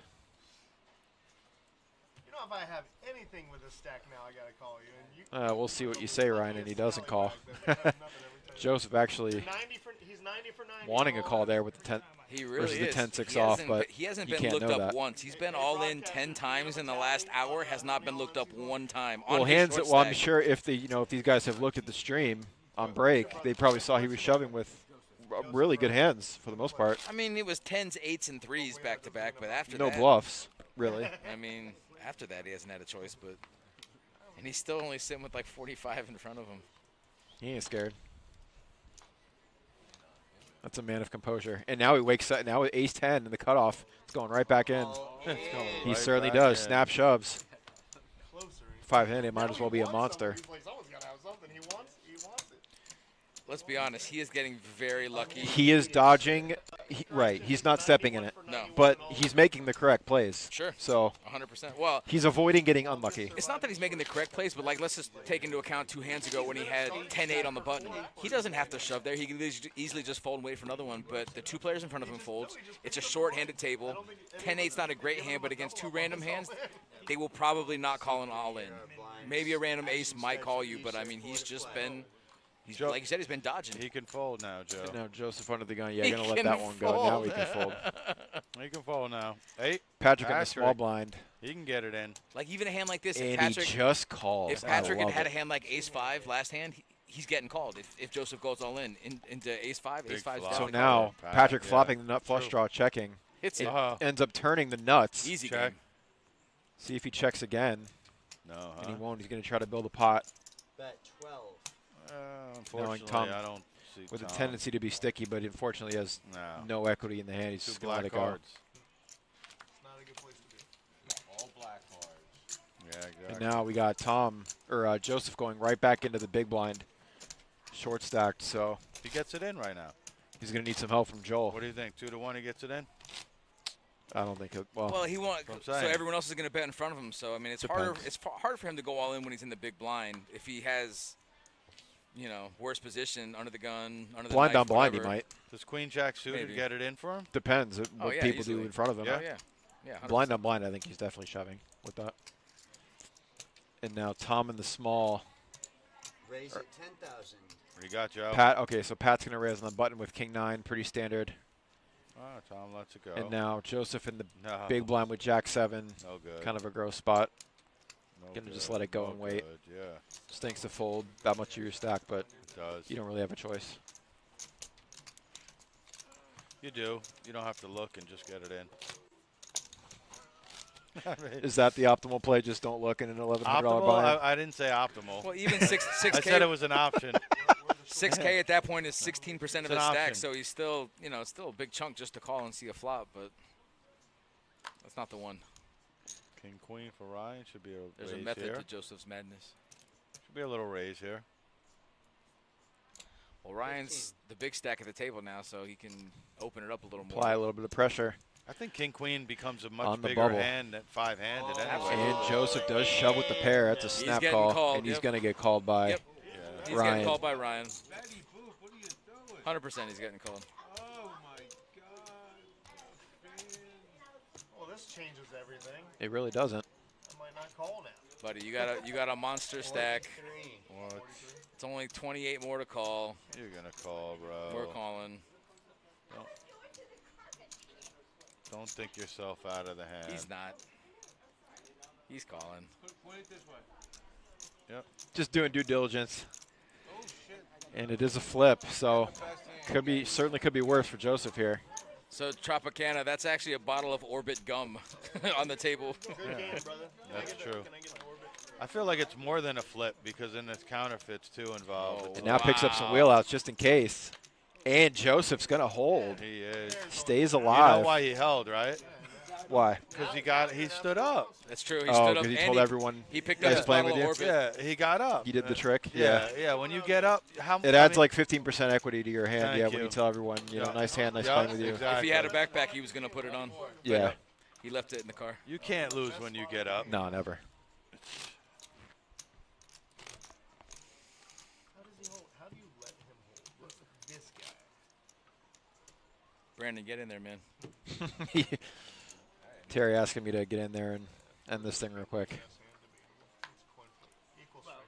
You know, if I have anything with a stack now, I got to call you. And We'll see what you say, Ryan, and he doesn't call. Joseph actually he's 90 for 90 wanting a call there with the 10 He really versus the is. 10-6 off, but he hasn't you been can't looked know up that. once. He's been all in 10 times in the last hour. Has not been looked up one time. Well, on his hands. short Well, I'm stack. sure if these guys have looked at the stream on break, they probably saw he was shoving with really good hands for the most part. I mean, it was 10s, 8s, and 3s back to back, but after No that, bluffs, really. I mean, after that, he hasn't had a choice. But And he's still only sitting with like 45 in front of him. He ain't scared. That's a man of composure. And now he wakes up. Now with ace-10 in the cutoff, it's going right back in. He certainly does. Snap shoves. 5-handed might as well be a monster. Let's be honest, he is getting very lucky. He is dodging. Right. He's not stepping in it. No. But he's making the correct plays. Sure. So 100%. Well, he's avoiding getting unlucky. it's not that he's making the correct plays, but like let's just take into account 2 hands ago when he had 10-8 on the button. He doesn't have to shove there. He can easily just fold and wait for another one. But the 2 players in front of him folds. It's a short-handed table. 10-8's not a great hand, but against 2 random hands, they will probably not call an all-in. Maybe a random ace might call you, but I mean he's just been. Like you said, he's been dodging. He can fold now, Joe. Now Joseph under the gun. Yeah, going to let that one go. Now he can fold. He can fold now. Hey, Patrick in the small blind. He can get it in. Like even a hand like this, And if Patrick, he just calls. if Patrick had a hand like ace-5 last hand, he's getting called. If Joseph goes all in into ace-5, ace-5. So now Patrick flopping the nut flush draw, checking. Hits it. it. Ends up turning the nuts. Easy Check. game. See if he checks again. No, And he won't. He's going to try to build a pot. Bet 12. Unfortunately, Tom, I don't see with Tom. a tendency to be sticky, but unfortunately he has no equity in the hand. He's 2 just going to let black it go. cards. Not a good place to be. All black cards. Yeah, exactly. And now we got Joseph going right back into the big blind. Short stacked, so He gets it in right now. he's going to need some help from Joel. What do you think? 2-1, he gets it in. I don't think well. Well, he won't. That's So what I'm saying. everyone else is going to bet in front of him. So I mean, it's harder. It's harder for him to go all in when he's in the big blind. If he has, worse position under the gun, under the blind knife, on blind whatever. he might. Does Queen Jack suited Maybe. get it in for him? Depends what Oh, yeah, people easily. do in front of him. Oh yeah, yeah. 100%. Blind on blind, I think he's definitely shoving with that. And now Tom in the small. Raise at 10,000. What do you got, Joe? Pat. Okay, so Pat's going to raise on the button with King 9, pretty standard. Oh, Tom lets it go. And now Joseph in the No. big blind with Jack 7. No good. Kind of a gross spot. No Gonna just good, let it go no and wait. good, Yeah, Stinks to fold that much of your stack, but it does. you don't really have a choice. You do. You don't have to look and just get it in. I mean, Is that the optimal play? Just don't look in an $1,100 optimal? buy. I didn't say optimal. Well, even 6K. I said it was an option. 6K at that point is 16% of It's his an stack, option. so he's still, it's still a big chunk just to call and see a flop, but that's not the one. King Queen for Ryan should be a There's a raise method here. to Joseph's madness. Should be a little raise here. Well, Ryan's the big stack at the table now, so he can open it up a little more. Apply a little bit of pressure. I think King Queen becomes a much On the bigger bubble. hand than 5-handed anyway. And Joseph does shove with the pair. That's a snap getting call, called, and he's yep. going to get called by Yep. He's Ryan. getting called by Ryan. Betty Boop, what are you doing? 100% he's getting called. Oh my God. Fan. Well, this changes everything. It really doesn't. I might not call now. Buddy, you got a monster stack. 43. What? It's only 28 more to call. You're going to call, bro. We're calling. Don't think yourself out of the hand. He's not. He's calling. Put it this way. Yep. Just doing due diligence. Oh shit. And it is a flip, so certainly could be worse for Joseph here. So Tropicana, that's actually a bottle of Orbit gum on the table. Good game, brother. That's true. Can I get an orbit? I feel like it's more than a flip because then there's counterfeits too involved. Oh, And now picks up some wow. wheelouts just in case. And Joseph's going to hold. He is. Stays You alive. know why he held, right? Why? Because he stood up. That's true. He Oh, stood up because he and told everyone he picked guys up his playing bottle with of you? Orbit. Yeah, he got up. He did the trick. Yeah. When you get up, It adds like 15% equity to your hand. Thank Yeah, when you. you tell everyone, nice hand, nice playing with you. If he had a backpack, he was going to put it on. Yeah. He left it in the car. You can't lose when you get up. No, never. How do you let him hold? Look at this guy. Brandon, get in there, man. Terry asking me to get in there and end this thing real quick. Equal strength.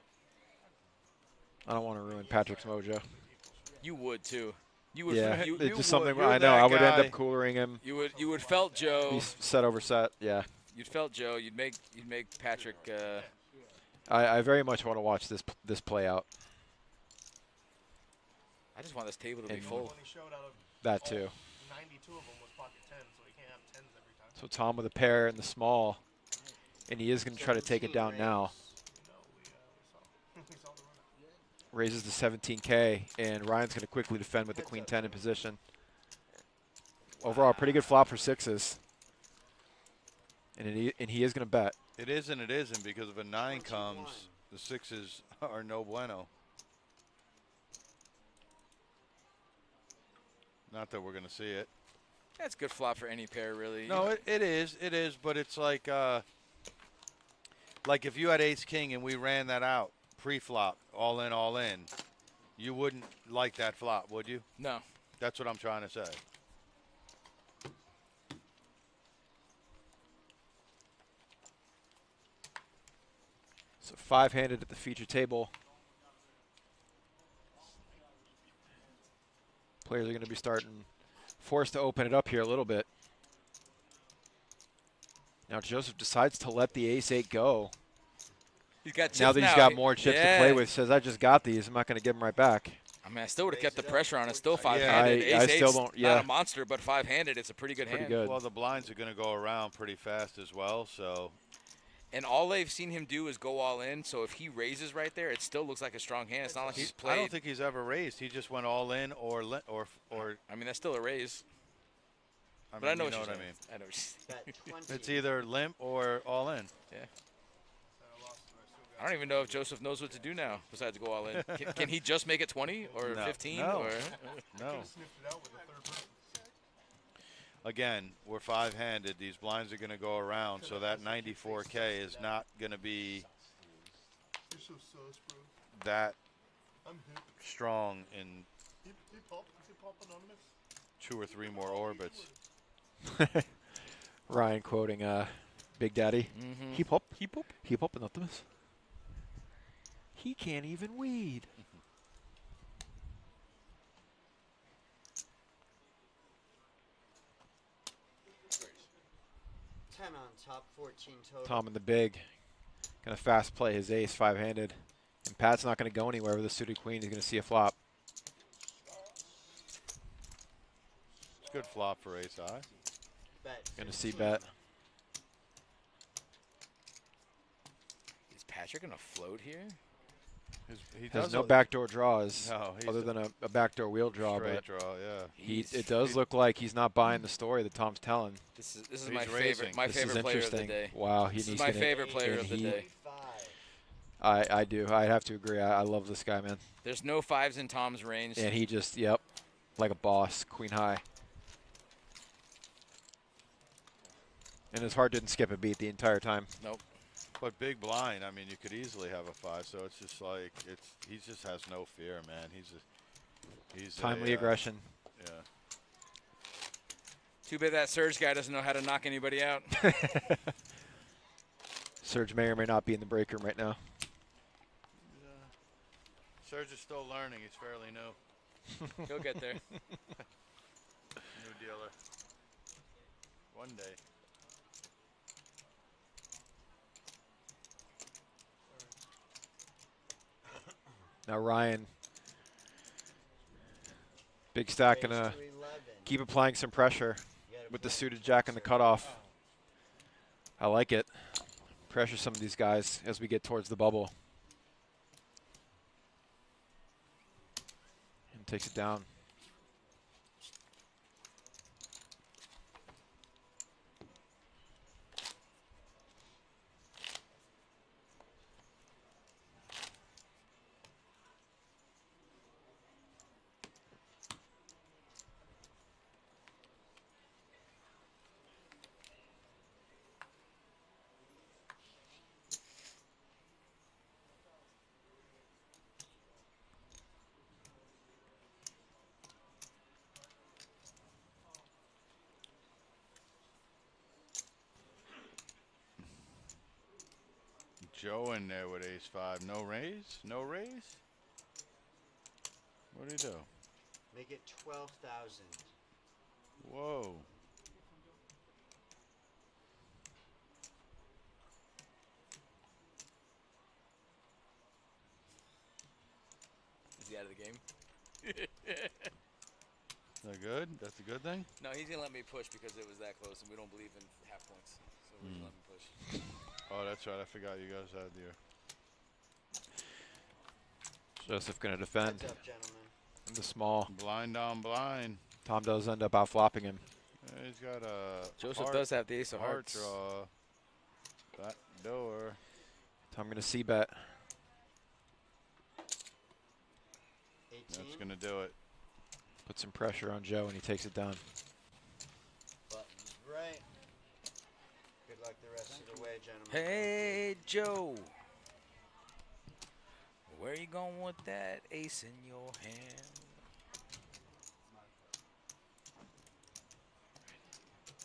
I don't want to ruin Patrick's mojo. You would too. You would. Yeah, You, it's just something You're I know. that I would end guy. up coolering him. you would felt Joe. He's set over set. Yeah. You'd felt Joe. You'd make Patrick. I very much want to watch this play out. I just want this table to be And- full. When he showed out of That too. 92 of them was pocket 10, so he can't have 10s every time. So Tom with a pair in the small, and he is going to try to take it down now. raises to 17K, and Ryan's going to quickly defend with the queen 10 in position. Overall, pretty good flop for sixes. And he is going to bet. It is and it isn't, because if a 9 comes, the sixes are no bueno. Not that we're going to see it. That's good flop for any pair, really. No, it is, but it's like if you had ace king and we ran that out pre-flop, all in, you wouldn't like that flop, would you? No. That's what I'm trying to say. So 5-handed at the feature table. Players are going to be forced to open it up here a little bit. Now Joseph decides to let the ace-8 go. He's got chips now that he's got more chips to play with, says, I just got these. I'm not going to give them right back. I mean, I still would have kept the pressure on it. Still 5-handed. I still don't. Yeah. Not a monster, but 5-handed. It's a pretty good hand. Good. Well, the blinds are going to go around pretty fast as well, so. And all they've seen him do is go all in. So if he raises right there, it still looks like a strong hand. It's not like he's played. I don't think he's ever raised. He just went all in or. I mean, that's still a raise. But I know what what I mean. mean. I know what It's either limp or all in. Yeah. I don't even know if Joseph knows what to do now besides go all in. Can he just make it 20 or 15? No. Or? No. Again, we're 5-handed. These blinds are going to go around, so that 94K is not going to be that strong in 2 or 3 more orbits. Ryan quoting Big Daddy. Mm-hmm. Heap up. Heap up. Heap up and optimus. He can't even weed. 10 on top, 14 total. Tom in the big. Going to fast play his ace 5-handed. And Pat's not going to go anywhere with a suited queen. He's going to see a flop. It's a good flop for ace high. Going to see bet. Is Patrick going to float here? He has no backdoor draws no, other than a backdoor wheel draw. Straight But draw, yeah. It does look like he's not buying the story that Tom's telling. This is my favorite. My favorite player of the day. Wow, this is my favorite player of the day. I do. I have to agree. I love this guy, man. There's no 5s in Tom's range. And he just, yep, like a boss, queen high. And his heart didn't skip a beat the entire time. Nope. But big blind, I mean, you could easily have a 5. So it's just like he just has no fear, man. He's timely aggression. Yeah. Too bad that Surge guy doesn't know how to knock anybody out. Surge may or may not be in the break room right now. Surge is still learning. He's fairly new. He'll get there. New dealer. One day. Now Ryan, big stack, gonna keep applying some pressure with the suited jack and the cutoff. I like it. Pressure some of these guys as we get towards the bubble. And takes it down. Joe in there with ace 5. No raise? No raise? What do you do? Make it 12,000. Whoa. Is he out of the game? Is that good? That's a good thing? No, he's going to let me push because it was that close, and we don't believe in half points. So we're going to let me push. Oh, that's right. I forgot you guys had your. Joseph going to defend. Heads up, gentlemen. In the small. Blind on blind. Tom does end up out-flopping him. Yeah, he's got a Joseph does have the ace of heart hearts. draw. That door. Tom going to c-bet. 18. That's going to do it. Put some pressure on Joe, and he takes it down. Buttons right. Good luck the rest of the way, gentlemen. Hey, Joe. Where you going with that ace in your hand?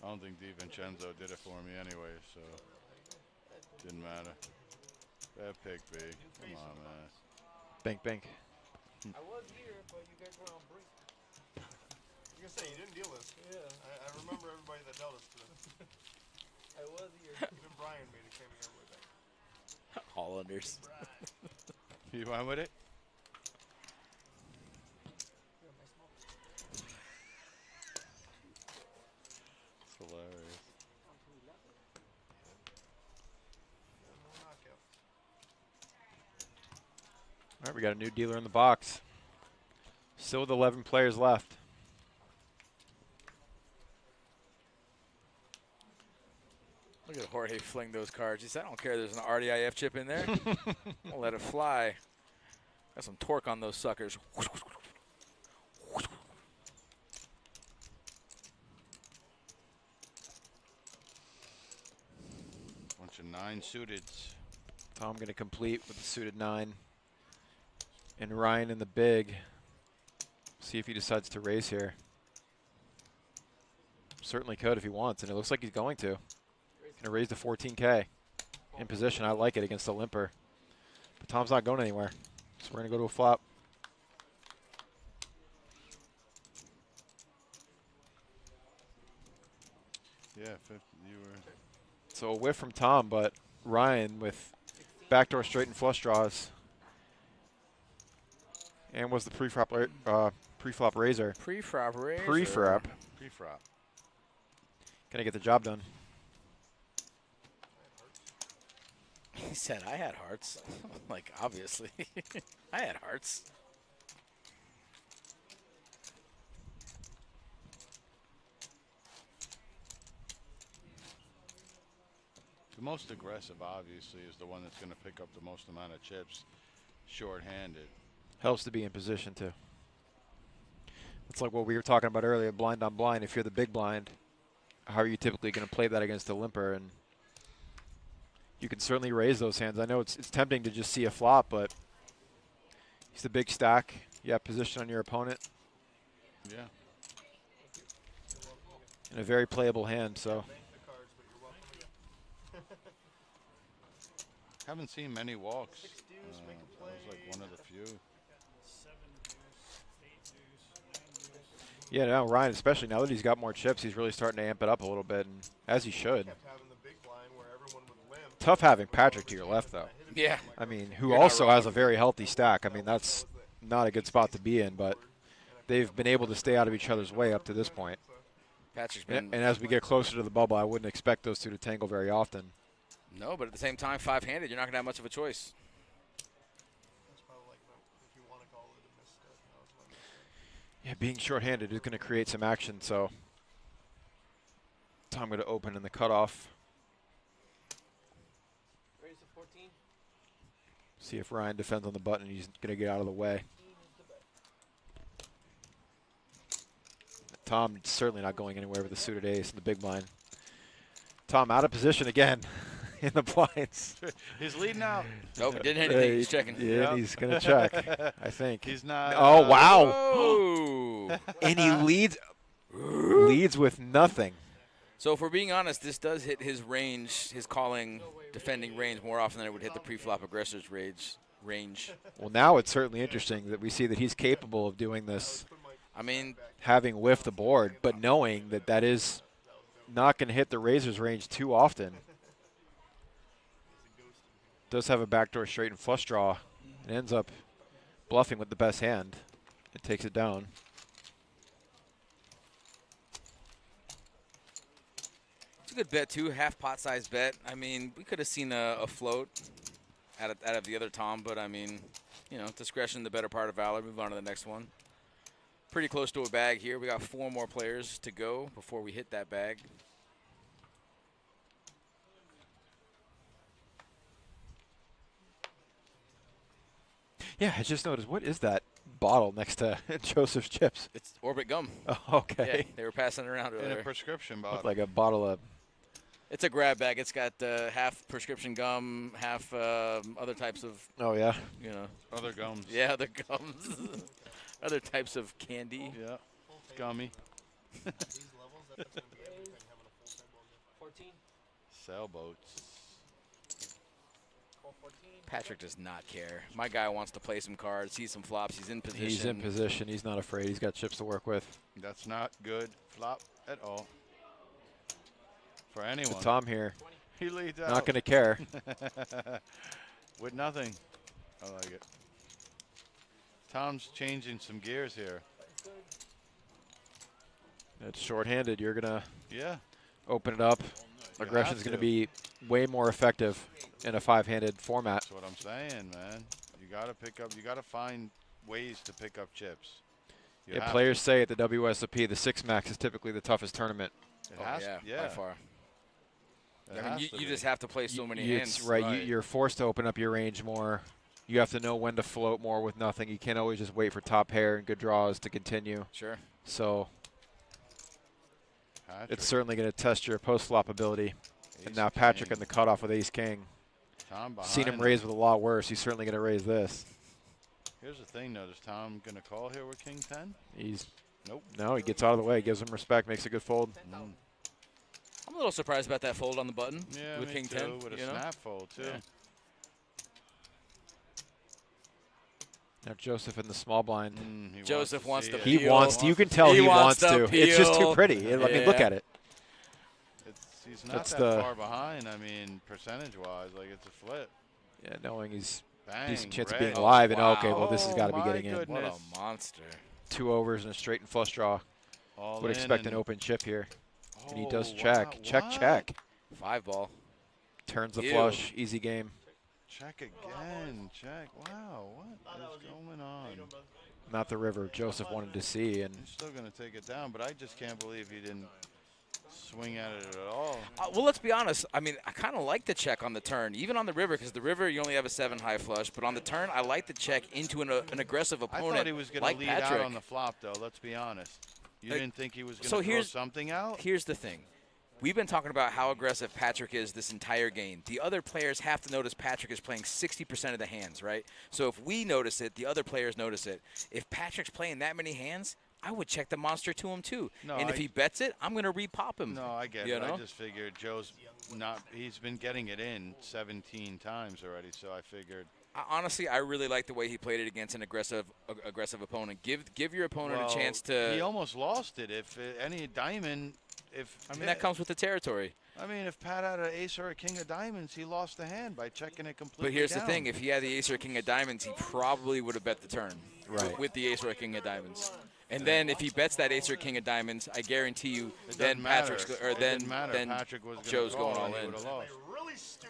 I don't think DiVincenzo did it for me anyway, so didn't matter. Bad pick, B. Come on, man. Bink, bink. I was here, but you guys were on break. You're gonna say you didn't deal this. Yeah. I remember everybody that dealt us to this. I was here. Even Brian made it came here with that. Hollanders. You went with it? It's hilarious. All right, we got a new dealer in the box. Still with 11 players left. Look at Jorge fling those cards. He said, I don't care there's an RDIF chip in there. I'll let it fly. Got some torque on those suckers. Bunch of 9 suiteds. Tom going to complete with the suited 9. And Ryan in the big. See if he decides to raise here. Certainly could if he wants, and it looks like he's going to. Going to raise to 14K. In position, I like it against a limper. But Tom's not going anywhere. So we're going to go to a flop. Yeah, 50, you were. So a whiff from Tom, but Ryan with backdoor straight and flush draws. And was the pre-flop raiser. Pre-flop raiser. Pre-flop. Pre-flop. Gonna get the job done. He said I had hearts. Like, obviously. I had hearts. The most aggressive, obviously, is the one that's going to pick up the most amount of chips short-handed. Helps to be in position, too. It's like what we were talking about earlier, blind on blind. If you're the big blind, how are you typically going to play that against a limper? And you can certainly raise those hands. I know it's tempting to just see a flop, but he's the big stack. You have position on your opponent. Yeah. And a very playable hand, so. Haven't seen many walks. That was like one of the few. Yeah, now Ryan, especially now that he's got more chips, he's really starting to amp it up a little bit, and as he should. Tough having Patrick to your left, though. Yeah. I mean, who also has a very healthy stack. I mean, that's not a good spot to be in, but they've been able to stay out of each other's way up to this point. Patrick's been. And as we get closer to the bubble, I wouldn't expect those two to tangle very often. No, but at the same time, 5-handed, you're not going to have much of a choice. Yeah, being short-handed is going to create some action, so Tom going to open in the cutoff. Raise to 14. See if Ryan defends on the button. He's going to get out of the way. Tom certainly not going anywhere with the suited ace in the big blind. Tom out of position again in the blinds. He's leading out. Nope, he didn't hit anything. He's checking. Yeah, Yep. he's going to check, I think. He's not. Oh, wow. Oh. And he leads with nothing. So if we're being honest, this does hit his range, his calling, defending range more often than it would hit the pre-flop aggressor's range. Well, now it's certainly interesting that we see that he's capable of doing this. I mean, having whiffed the board, but knowing that that is not going to hit the razor's range too often. Does have a backdoor straight and flush draw and ends up bluffing with the best hand. It takes it down. it's a good bet, too, half pot size bet. I mean, we could have seen a float out of the other Tom, but, I mean, you know, discretion the better part of valor. Move on to the next one. Pretty close to a bag here. We got 4 more players to go before we hit that bag. Yeah, I just noticed. What is that bottle next to Joseph's chips? It's Orbit gum. Oh, okay. Yeah, they were passing it around In earlier. a prescription bottle. Looked like a bottle of. It's a grab bag. It's got half prescription gum, half other types of, Oh yeah. you know. Other gums. Yeah, other gums. Other types of candy. Yeah. Gummy. These levels, that's going to be everything having a full table again. 14. Sailboats. Call 14. Patrick does not care. My guy wants to play some cards, see some flops. He's in position. He's in position. He's not afraid. He's got chips to work with. That's not good flop at all. For anyone. But Tom here, He leads out. not going to care. With nothing. I like it. Tom's changing some gears here. It's shorthanded. You're going to Yeah. open it up. You Aggression's have going to to. be way more effective in a 5-handed format. That's what I'm saying, man. You got to pick up. You got to find ways to pick up chips. You Yeah, have players say at the WSOP, the 6-max is typically the toughest tournament. to. It Oh, has yeah, by far. It I mean, has you to be. just have to play so many hands. It's right. Right. You're forced to open up your range more. You have to know when to float more with nothing. You can't always just wait for top pair and good draws to continue. Sure. So Patrick. it's certainly going to test your post-flop ability. And Ace now Patrick king. in the cutoff with ace-king. Tom behind Seen him raise with a lot worse. He's certainly going to raise this. Here's the thing, though. Is Tom going to call here with king 10? He's Nope. No, he gets out of the way, gives him respect, makes a good fold. I'm a little surprised about that fold on the button Yeah, with me king too, 10. with a you know? snap fold, too. Yeah. Now Joseph in the small blind. He Joseph wants see to it. He peel. wants to. You can tell he wants to. to It's just too peel. pretty. I mean, look Yeah. at it. He's not That's that the- far behind. I mean, percentage-wise, like it's a flip. Yeah, knowing he's Bang, decent chance of red. being live. And wow. okay, well, this has got to be Oh, getting my in. goodness. What a monster. 2 overs and a straight and flush draw. All Would in expect an and- open chip here. And he does Oh, check. wow, Check, what? check. 5-ball. Turns the Ew. flush. Easy game. Check again. Check. Wow, what is going on? Not the river Joseph wanted to see. And He's still going to take it down, but I just can't believe he didn't swing at it at all. Well, let's be honest. I mean, I kind of like the check on the turn, even on the river, because the river you only have a 7 high flush. But on the turn, I like the check into an aggressive I opponent. thought he was going like to lead Patrick. out on the flop, though. Let's be honest. You Uh, didn't think he was going to so throw here's- something out? Here's the thing. We've been talking about how aggressive Patrick is this entire game. The other players have to notice Patrick is playing 60% of the hands, right? So if we notice it, the other players notice it. If Patrick's playing that many hands, I would check the monster to him too. No, and if I- he bets it, I'm going to repop him. No, I get You it. know? I just figured Joe's not. He's been getting it in 17 times already, so I figured. Honestly, I really like the way he played it against an aggressive opponent. Give your opponent Well, a chance to. He almost lost it. If any diamond, I mean, that comes with the territory. I mean, if Pat had an ace or a king of diamonds, he lost the hand by checking it completely. But here's down. the thing: if he had the ace or king of diamonds, he probably would have bet the turn. Right. With the ace or king of diamonds. And then if he bets that ace or king of diamonds, I guarantee you, It then doesn't matter. Patrick's It or then didn't matter. then Patrick was gonna Joe's call going all and he in. would've lost.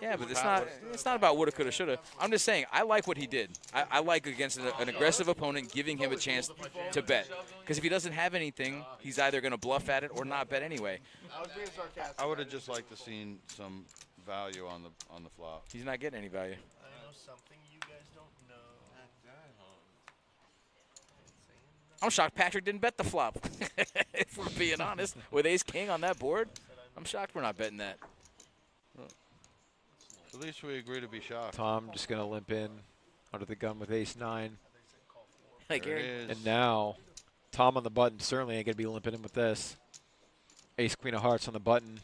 Yeah, but it's Pat not it's not about woulda, coulda, shoulda. I'm just saying I like what he did. I like against an aggressive opponent, giving him a chance to bet. Because if he doesn't have anything, he's either going to bluff at it or not bet anyway. I was being sarcastic. I would have just liked to seen some value on the flop. He's not getting any value. I know something you guys don't know. I'm shocked Patrick didn't bet the flop. If we're being honest, with ace king on that board, I'm shocked we're not betting that. At least we agree to be shocked. Tom just going to limp in under the gun with ace-9. Like There it Gary. is. And now Tom on the button certainly ain't going to be limping in with this. Ace-queen of hearts on the button.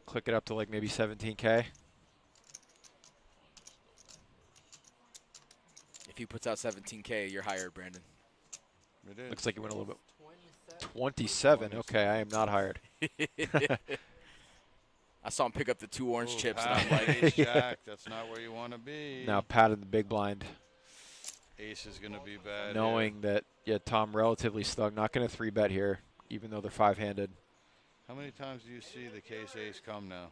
Click it up to like maybe 17K. If he puts out 17K, you're hired, Brandon. It is. Looks like he went a little bit. 27. Okay, I am not hired. I saw him pick up the 2 orange Ooh, chips, and Pat, I'm like, ace jack. That's not where you want to be. Now Pat in the big blind, Ace is going to be bad. knowing that Tom relatively snug, not going to 3-bet here, even though they're 5-handed. How many times do you see the case ace come now?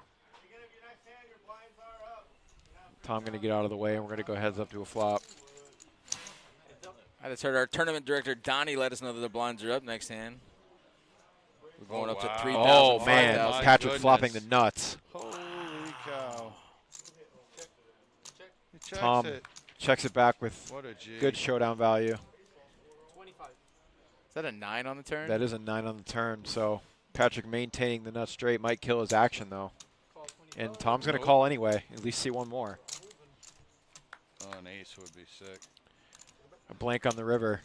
Tom going to get out of the way, and we're going to go heads up to a flop. I just heard our tournament director, Donnie, let us know that the blinds are up next hand. We're going up to 3,000. Oh, man. 5,000. Patrick flopping the nuts. Holy cow. He checks Tom it. checks it back with What a G. good showdown value. 25. Is that a 9 on the turn? That is a 9 on the turn, so Patrick maintaining the nut straight might kill his action, though. And Tom's going to call anyway, at least see one more. Oh, an ace would be sick. A blank on the river.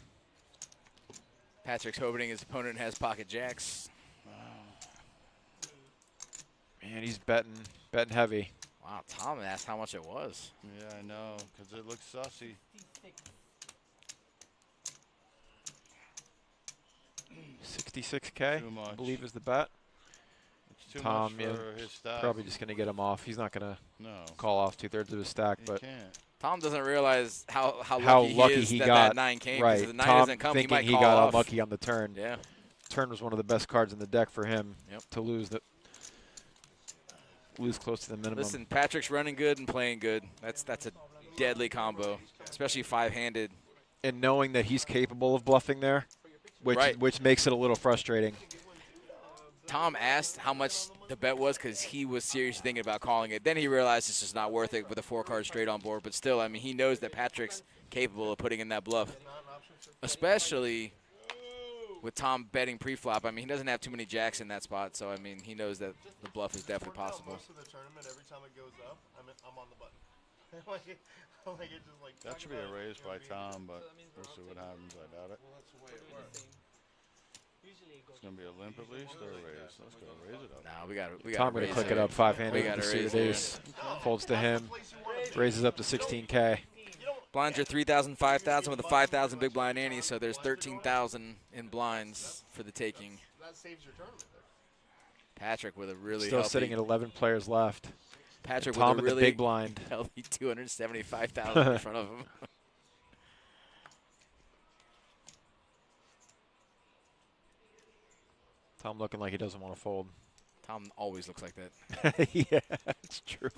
Patrick's hoping his opponent has pocket jacks. Man, he's betting heavy. Wow, Tom asked how much it was. Yeah, I know, because it looks sussy. 66K, Too much. I believe is the bet. It's too Tom, much yeah, for his stack. probably just going to get him off. He's not going to No. call off 2/3 of his stack, He but can't. Tom doesn't realize how lucky, lucky he is he that got. that 9 came. 'Cause Right, if the 9 Tom doesn't come, he thinking might he call got off. unlucky on the turn. Yeah. Turn was one of the best cards in the deck for him Yep. to lose close to the minimum. Listen, Patrick's running good and playing good. That's a deadly combo, especially 5-handed. And knowing that he's capable of bluffing there, which makes it a little frustrating. Tom asked how much the bet was because he was seriously thinking about calling it. Then he realized it's just not worth it with a 4-card straight on board. But still, I mean, he knows that Patrick's capable of putting in that bluff, especially with Tom betting pre-flop. I mean, he doesn't have too many jacks in that spot, so I mean, he knows that the bluff is definitely possible. Most of the tournament, every time it goes up, I'm on the button. That should be a raise by Tom, but we'll see what happens. I doubt it. It's going to be a limp at least or a raise. Let's go raise it up. Nah, we got Tom going to click it up 5-handed with the suited ace. Folds to him, raises up to 16K. Blinds are 3,000, 5,000 with a 5,000 big blind ante, so there's 13,000 in blinds for the taking. That saves your tournament there. Patrick with a really Still healthy, sitting at 11 players left. Patrick Tom with at a the really big blind. healthy 275,000 in front of him. Tom looking like he doesn't want to fold. Tom always looks like that. Yeah, it's true.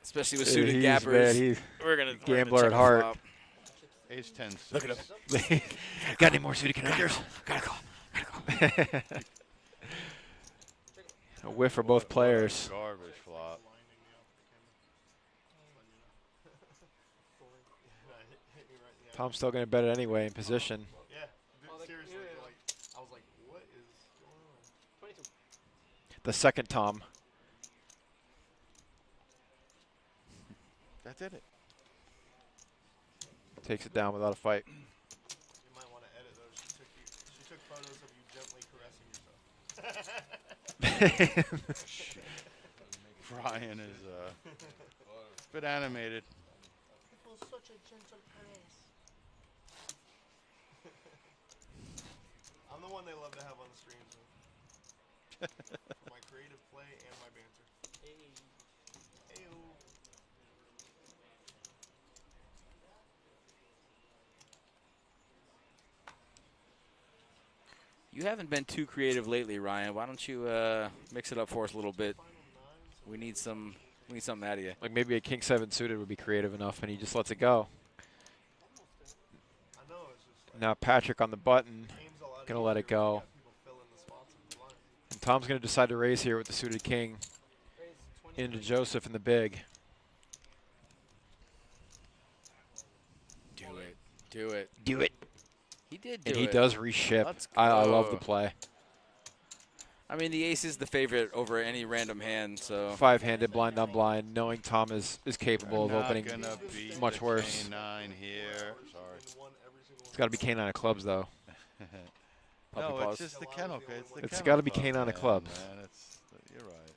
Especially with Yeah, suited he's gappers. bad. He's We're gonna gambler check at the heart. flop. Ace 10. Look at him. Got any more suited connectors? Gotta call. A whiff for both players. Garbage flop. Tom's still going to bet it anyway in position. Yeah, seriously, I was like, what is going on? 22. The second Tom. That did it. Takes it down without a fight. You might want to edit those. She took photos of you gently caressing yourself. Brian is a bit animated. It was such a gentle caress. I'm the one they love to have on the streams. For my creative play and my banter. Hey-o. You haven't been too creative lately, Ryan. Why don't you mix it up for us a little bit? We need something out of you. Like maybe a King 7 suited would be creative enough, and he just lets it go. I know, it's just Now Patrick on the button, going to let it go. people fill in the spots of the line. And Tom's going to decide to raise here with the suited King into Joseph in the big. Do it. Do it. Do it. He did do And it. he does reship. Let's I love the go. play. I mean, the ace is the favorite over any random hand, so. 5-handed, blind on blind, knowing Tom is capable of Not opening gonna beat much the worse. K9 here. Sorry. It's got to be K9 of clubs, though. Puppy No, paws. it's just the kennel. It's gotta be K9 of man, clubs. Man, you're right.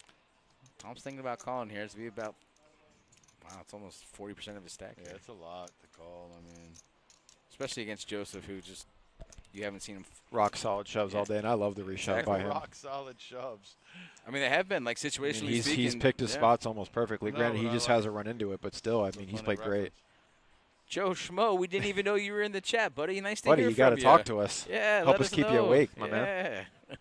Tom's thinking about calling here. It's be about, wow, it's almost 40% of his stack Yeah, here. it's a lot to call. I mean, Especially against Joseph, who just, you haven't seen him. Rock solid shoves all day, and I love the reshove by him. rock solid shoves. I mean, they have been, like, I situationally mean, he's speaking. picked his yeah. spots almost perfectly. No, Granted, he but I just like hasn't run into it, but still, I mean, he's played great. Joe Schmo, we didn't even know you were in the chat, buddy. Nice to Buddy, hear you from got to you. talk to us. Yeah, Help let us keep you know. awake, my man. Yeah.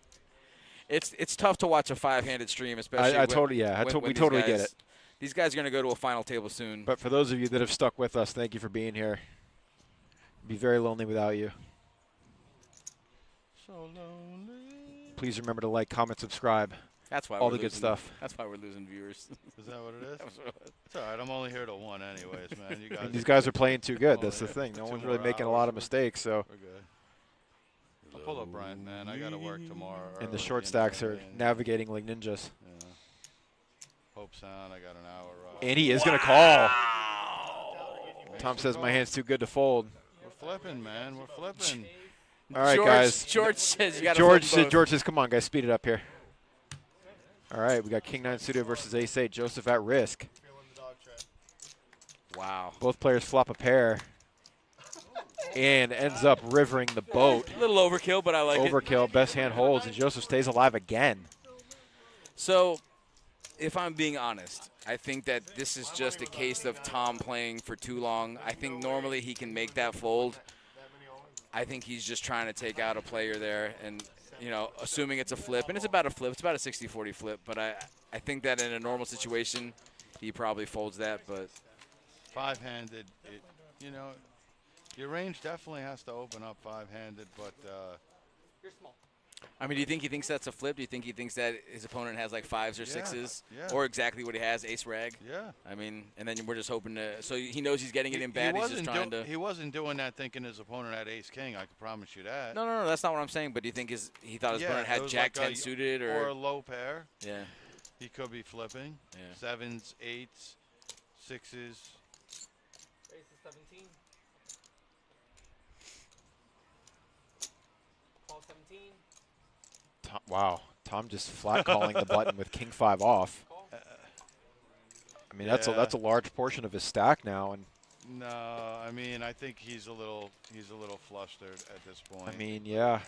It's tough to watch a 5-handed stream, especially. I when- totally, yeah, when we these totally get guys- it. These guys are going to go to a final table soon. But for those of you that have stuck with us, thank you for being here. Be very lonely without you. So lonely. Please remember to like, comment, subscribe. That's why all we're the losing, good stuff. That's why we're losing viewers. Is that what it is? It's all right. I'm only here till 1 anyways, man. You guys. These guys are playing too good. That's Oh, the yeah. thing. No 2 one's really more making a hours. lot of mistakes. So. We're good. I'll pull up Brent, man. I got to work tomorrow. And the early short and stacks are early and- navigating like ninjas. Yeah. Hope Sound. I got an hour. And he is going to call. Tom says my hand's too good to fold. We're flipping, man. We're flipping. All right, guys. George says you got to George says, come on, guys, speed it up here. All right, we got King 9 suited versus Ace 8. Joseph at risk. Wow. Both players flop a pair. And ends up rivering the boat. A little overkill, but I like it. Overkill. Best hand holds, and Joseph stays alive again. So, if I'm being honest, I think that this is just a case of Tom playing for too long. I think normally he can make that fold. I think he's just trying to take out a player there and, you know, assuming it's a flip. And it's about a flip. It's about a 60-40 flip. But I think that in a normal situation, he probably folds that. But 5-handed, you know, your range definitely has to open up 5-handed, but You're small. I mean, do you think he thinks that's a flip? Do you think he thinks that his opponent has like 5s or 6s? Yeah. Or exactly what he has, ace rag? Yeah. I mean, and then we're just hoping to – so he knows he's getting it in bad. He's just trying to – He wasn't doing that thinking his opponent had ace-king. I can promise you that. No, that's not what I'm saying. But do you think he thought his opponent it had was jack like 10 suited or a low pair? Yeah. He could be flipping. Yeah. 7s, 8s, 6s. Ace is 17. Call 17. Wow. Tom just flat calling the button with King 5 off. I mean, that's a large portion of his stack now. And No, I mean, I think he's a little flustered at this point. I mean, yeah.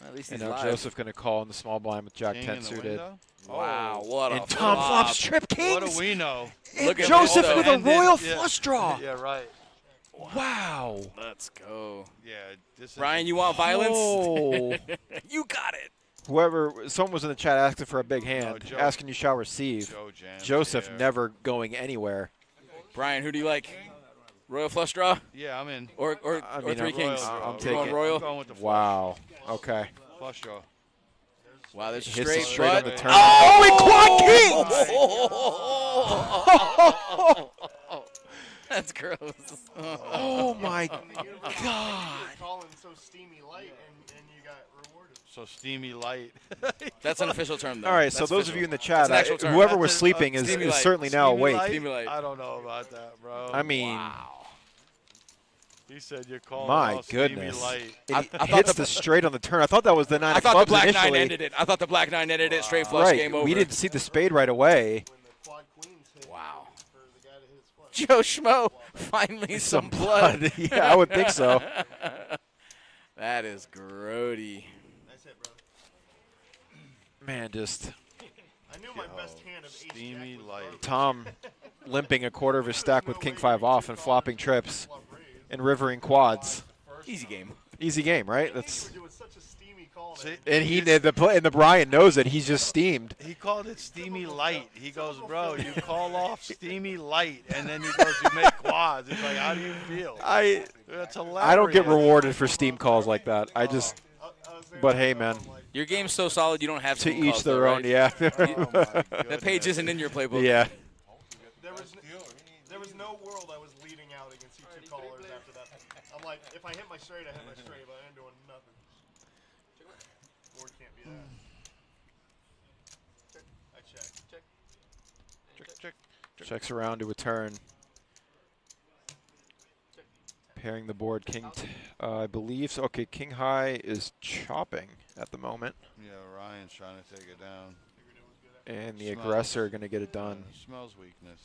At least And he's now live. Joseph going to call in the small blind with Jack King 10 in the suited. window? Wow, Oh. what a And Tom flop. flops trip kings. What do we know? And Look at Joseph this, with though. a royal Yeah. flush draw. Yeah, right. Wow. Let's go. Yeah, this is Ryan, you want violence? Oh. You got it. Someone was in the chat asking for a big hand, Joe- asking you shall receive. Joe jams Joseph here. never going anywhere. Brian, who do you like? Royal flush draw? Yeah, I'm in. Or I mean, three I'm- kings? Royal I'm You taking- going royal? I'm going with the flush. Wow. Okay. Flush draw. Wow, there's a Hits straight, it straight on but- the turn. Oh, Oh, he quad kings! That's gross. Oh my God. Calling so steamy light, and you got rewarded. So steamy light. That's an official term, though. All right, so That's those official. of you in the It's chat, an actual term. whoever was That's a- sleeping is steamy light. certainly now Steamy awake. light? Steamy light. I don't know about that, bro. I mean, He said you're calling my all steamy goodness. light. It I thought hits the- the straight on the turn. I thought that was the 9 I of thought the clubs black initially. 9 ended it. I thought the black 9 ended it. Straight flush, Right. game over. We didn't see the spade right away. When the quad queens hit Wow. for the guy to hit his flush. Joe Schmo, finally some blood. Yeah, I would think so. That is grody. Nice hit, bro. Man, just I knew my best hand of ace Steamy jack was light. garbage. Tom limping a quarter of his stack with King 5 off and flopping trips and rivering quads. Easy game. Easy game, right? That's It was such a steamy call. See, and the Brian knows it. He's just steamed. he called it steamy light. He goes, bro, you call off steamy light, and then he goes, you make quads. He's like, how do you feel? That's hilarious. I don't get rewarded for steam calls like that. I just, but hey, man, Your game's so solid you don't have to team each calls, their though, own. right? Yeah. That page isn't in your playbook. Yeah. There was no world I was leading out against you two callers after that. I'm like, if I hit my straight, I hit my straight, but I ain't doing nothing. Board can't be that. I check. Check. Checks around to a turn. Pairing the board, I believe so. Okay, King High is chopping at the moment, Yeah, Ryan's trying to take it down. and the Smells. aggressor going to get it done. Smells weakness.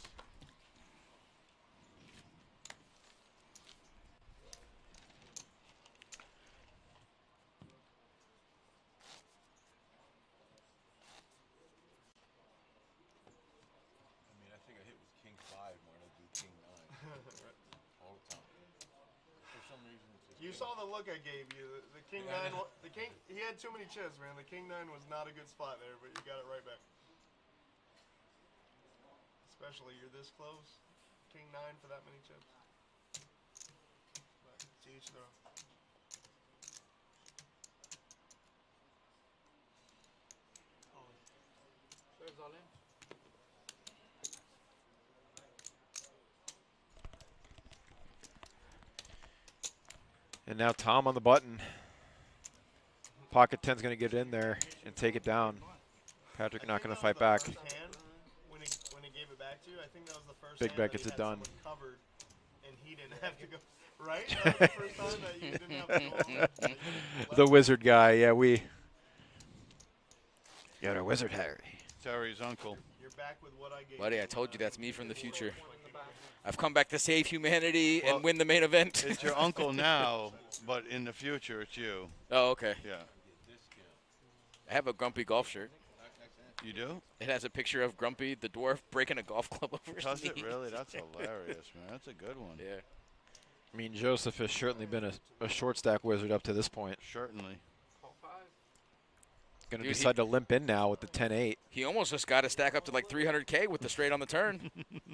I mean, I think I hit with King 5 more than I do King 9. All the time. For some reason, it's just You saw the look I gave you. The King 9, the King, he had too many chips, man. The King 9 was not a good spot there, but you got it right back. Especially you're this close. King 9 for that many chips. But it's each throw. And now Tom on the button. Pocket 10's going to get in there and take it down. Patrick not going to fight back. When he gave it back to you, I think that was the first Big hand bet that gets he it had done. someone covered, and he didn't have to go. Right? That was the first time that you didn't have to go. The wizard guy, yeah, we got our wizard Harry. Terry's uncle. You're back with what I gave Buddy, you. I told you that's me from the future. I've come back to save humanity and win the main event. It's your uncle now, but in the future, it's you. Oh, okay. Yeah. I have a Grumpy golf shirt. You do? It has a picture of Grumpy, the dwarf, breaking a golf club over his Does it knee. really? That's hilarious, man. That's a good one. Yeah. I mean, Joseph has certainly been a short stack wizard up to this point. Certainly. Going to Dude, decide to limp in now with the 10-8. He almost just got to stack up to like 300K with the straight on the turn.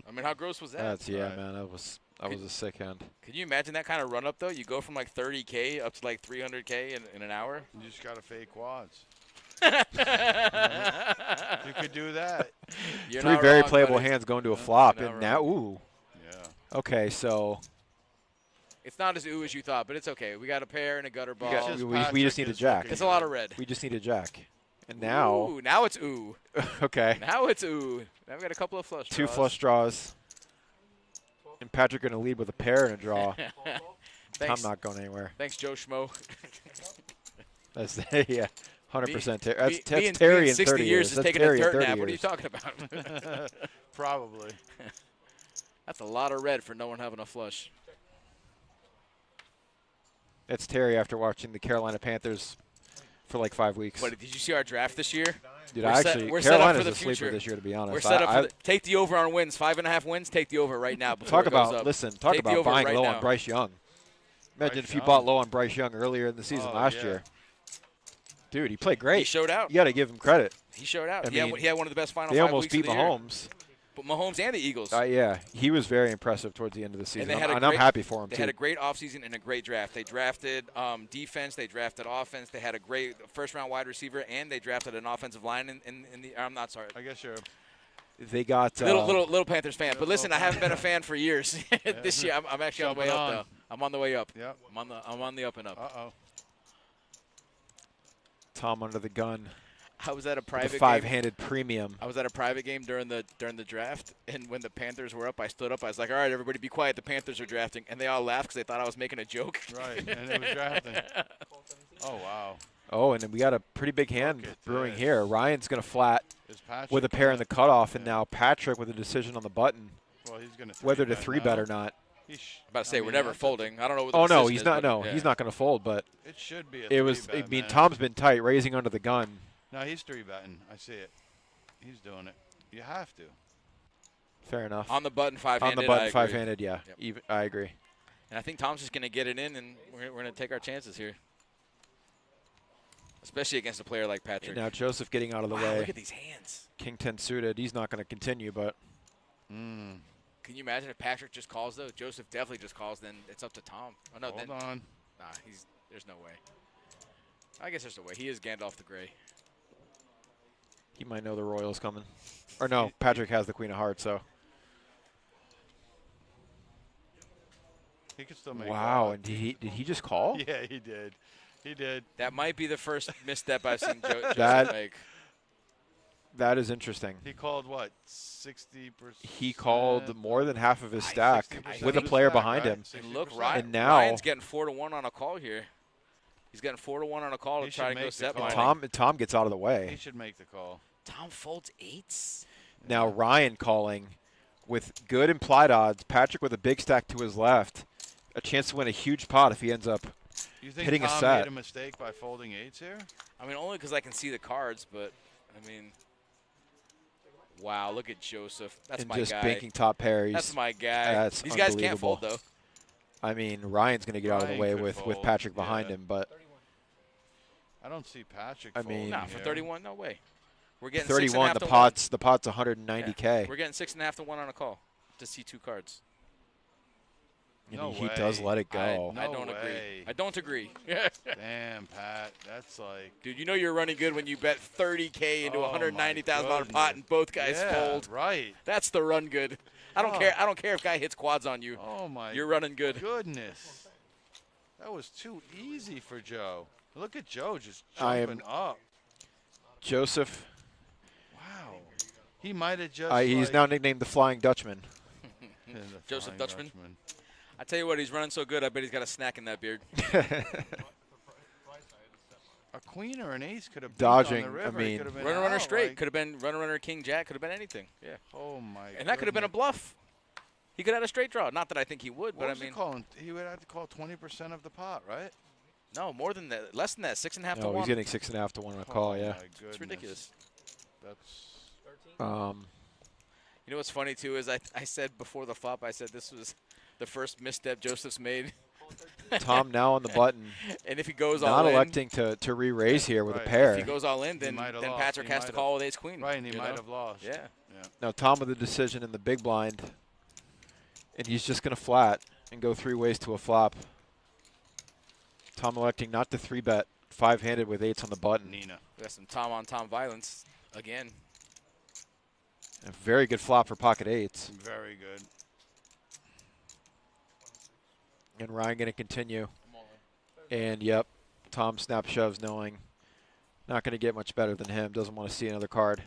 I mean, how gross was that? That's man. That was a sick hand. Could you imagine that kind of run up though? You go from like 30K up to like 300K in an hour. You just got to fade quads. You could do that. You're Three not very wrong, playable buddy. hands going to a flop, You're and not now wrong. ooh. Yeah. Okay, so It's not as ooh as you thought, but it's okay. We got a pair and a gutter ball. we just need a jack. It's a lot of red. We just need a jack. And now Ooh, now it's ooh. okay. Now it's ooh. Now we got a couple of flush Two draws. flush draws. And Patrick going to lead with a pair and a draw. Thanks. Tom not going anywhere. Thanks, Joe Schmo. That's yeah, 100%. That's me Terry in in 60 30 years is That's taking Terry a in dirt 30 nap. What are you years. talking about? Probably. That's a lot of red for no one having a flush. That's Terry after watching the Carolina Panthers for like 5 weeks. But did you see our draft this year? Dude, We're set up Carolina's for the a sleeper future. this year, to be honest. We're set up for the, take the over on wins. 5.5 wins. Take the over right now. Before Talk it goes about up. listen. Take Talk the about over buying right low now. on Bryce Young. Imagine Bryce if you Young. bought low on Bryce Young earlier in the season last yeah. year. Dude, he played great. He showed out. You got to give him credit. He showed out. I He mean, had one of the best final They 5 almost weeks beat of the year. Mahomes. But Mahomes and the Eagles. Yeah, he was very impressive towards the end of the season. And they had I'm happy for him, They too. had a great offseason and a great draft. They drafted defense. They drafted offense. They had a great first-round wide receiver, and they drafted an offensive line in the – I'm not sorry. I guess you're They got Little Panthers fan. But listen, I haven't been a fan for years. This year, I'm actually on the way up, though. I'm on the way up. Yep. I'm on the up and up. Uh-oh. Tom under the gun. I was at a The private game. five-handed premium. I was at a private game during the draft, and when the Panthers were up, I stood up. I was like, "All right, everybody, be quiet. The Panthers are drafting," and they all laughed because they thought I was making a joke. Right, and it was drafting. Oh, wow. Oh, and then we got a pretty big hand Look at brewing this. here. Ryan's going to flat Is Patrick with a pair in gonna- the cutoff, and now Patrick with a decision on the button, Well, he's going to whether to three-bet or not. I'm about to say we're never folding. I don't know what the Oh, no, decision he's is, not. but No, yeah. he's not going to fold, but It should be a it was. I three-bet, mean, man. Tom's been tight, raising under the gun. No, he's three-betting. I see it. He's doing it. You have to. Fair enough. On the button, five-handed. On the button, I agree. five-handed, yeah. Yep. Even, I agree. And I think Tom's just going to get it in, and we're going to take our chances here, especially against a player like Patrick. And now Joseph getting out of the Wow, way. look at these hands. King 10 suited. He's not going to continue, but Can you imagine if Patrick just calls, though? Joseph definitely just calls, then it's up to Tom. Oh, no, Hold then, on. Nah, there's no way. I guess there's no way. He is Gandalf the Grey. he might know the Royals coming. Or no, Patrick has the Queen of Hearts, so. He could still make Wow, it. and did he just call? Yeah, he did. He did. That might be the first misstep I've seen Joseph That- make. That is interesting. He called what? 60%? He called more than half of his stack 60% with a of his player stack, behind right? him. And look, 60%. Ryan, And now- Ryan's getting 4-1 on a call here. He's getting 4-1 on a call He to try should to go make the set call. mining. Tom gets out of the He way. should make the call. Tom folds 8s. Now Ryan calling with good implied odds. Patrick with a big stack to his left. A chance to win a huge pot if he ends up You think hitting a Tom set. made a mistake by folding 8s here? I mean, only because I can see the cards, but, I mean, wow, look at Joseph. That's and my just guy. banking top pair. That's my guy. That's These guys can't unbelievable. fold, though. I mean, Ryan's going to get out of the Ryan way could with fold, Patrick behind yeah. him, but I don't see Patrick I folding mean- Nah, for here. 31, no way. We're getting 31. 6.5 The to 1. pot's 190K. We're getting 6.5 to 1 on a call to see 2 cards. And No he does way. let it go. I don't agree. way. I don't agree. Damn, Pat. That's like. Dude, you know you're running good when you bet 30K into a Oh, my $190,000 pot and both guys yeah, fold. Right. That's the run good. I don't care. I don't care if guy hits quads on you. Oh my. You're running good. Goodness. That was too easy for Joe. Look at Joe just I jumping up. Joseph. Wow. He might have just. He's like, now nicknamed the Flying Dutchman. the Joseph Flying Dutchman. I tell you what, he's running so good, I bet he's got a snack in that beard. A queen or an ace could have Dodging, on the river. I mean. Runner straight. Could have been runner king jack. Could have been anything. Yeah. Oh my. And that could have been a bluff. He could have had a straight draw. Not that I think he would, What but I was mean. he calling? He would have to call 20% of the pot, right? No, more than that. Less than that. 6.5 to No, 1. he's getting 6.5 to 1 on a call. Oh Yeah. my goodness. It's ridiculous. That's. You know what's funny too is I said before the flop, I said this was the first misstep Joseph's made. Tom now on the button. And if he goes all not in, electing to re-raise here with Right. a pair. if he goes all in, then lost. Patrick He has to might call with ace queen. Right, and he you might know? have lost. Yeah. Now Tom with the decision in the big blind, and he's just going to flat and go 3 ways to a flop. Tom electing not to 3-bet 5-handed with 8s on the button. Nina. We got some Tom on Tom violence again. A very good flop for pocket 8s. Very good. And Ryan going to continue. And yep, Tom snap shoves knowing not going to get much better than him. Doesn't want to see another card.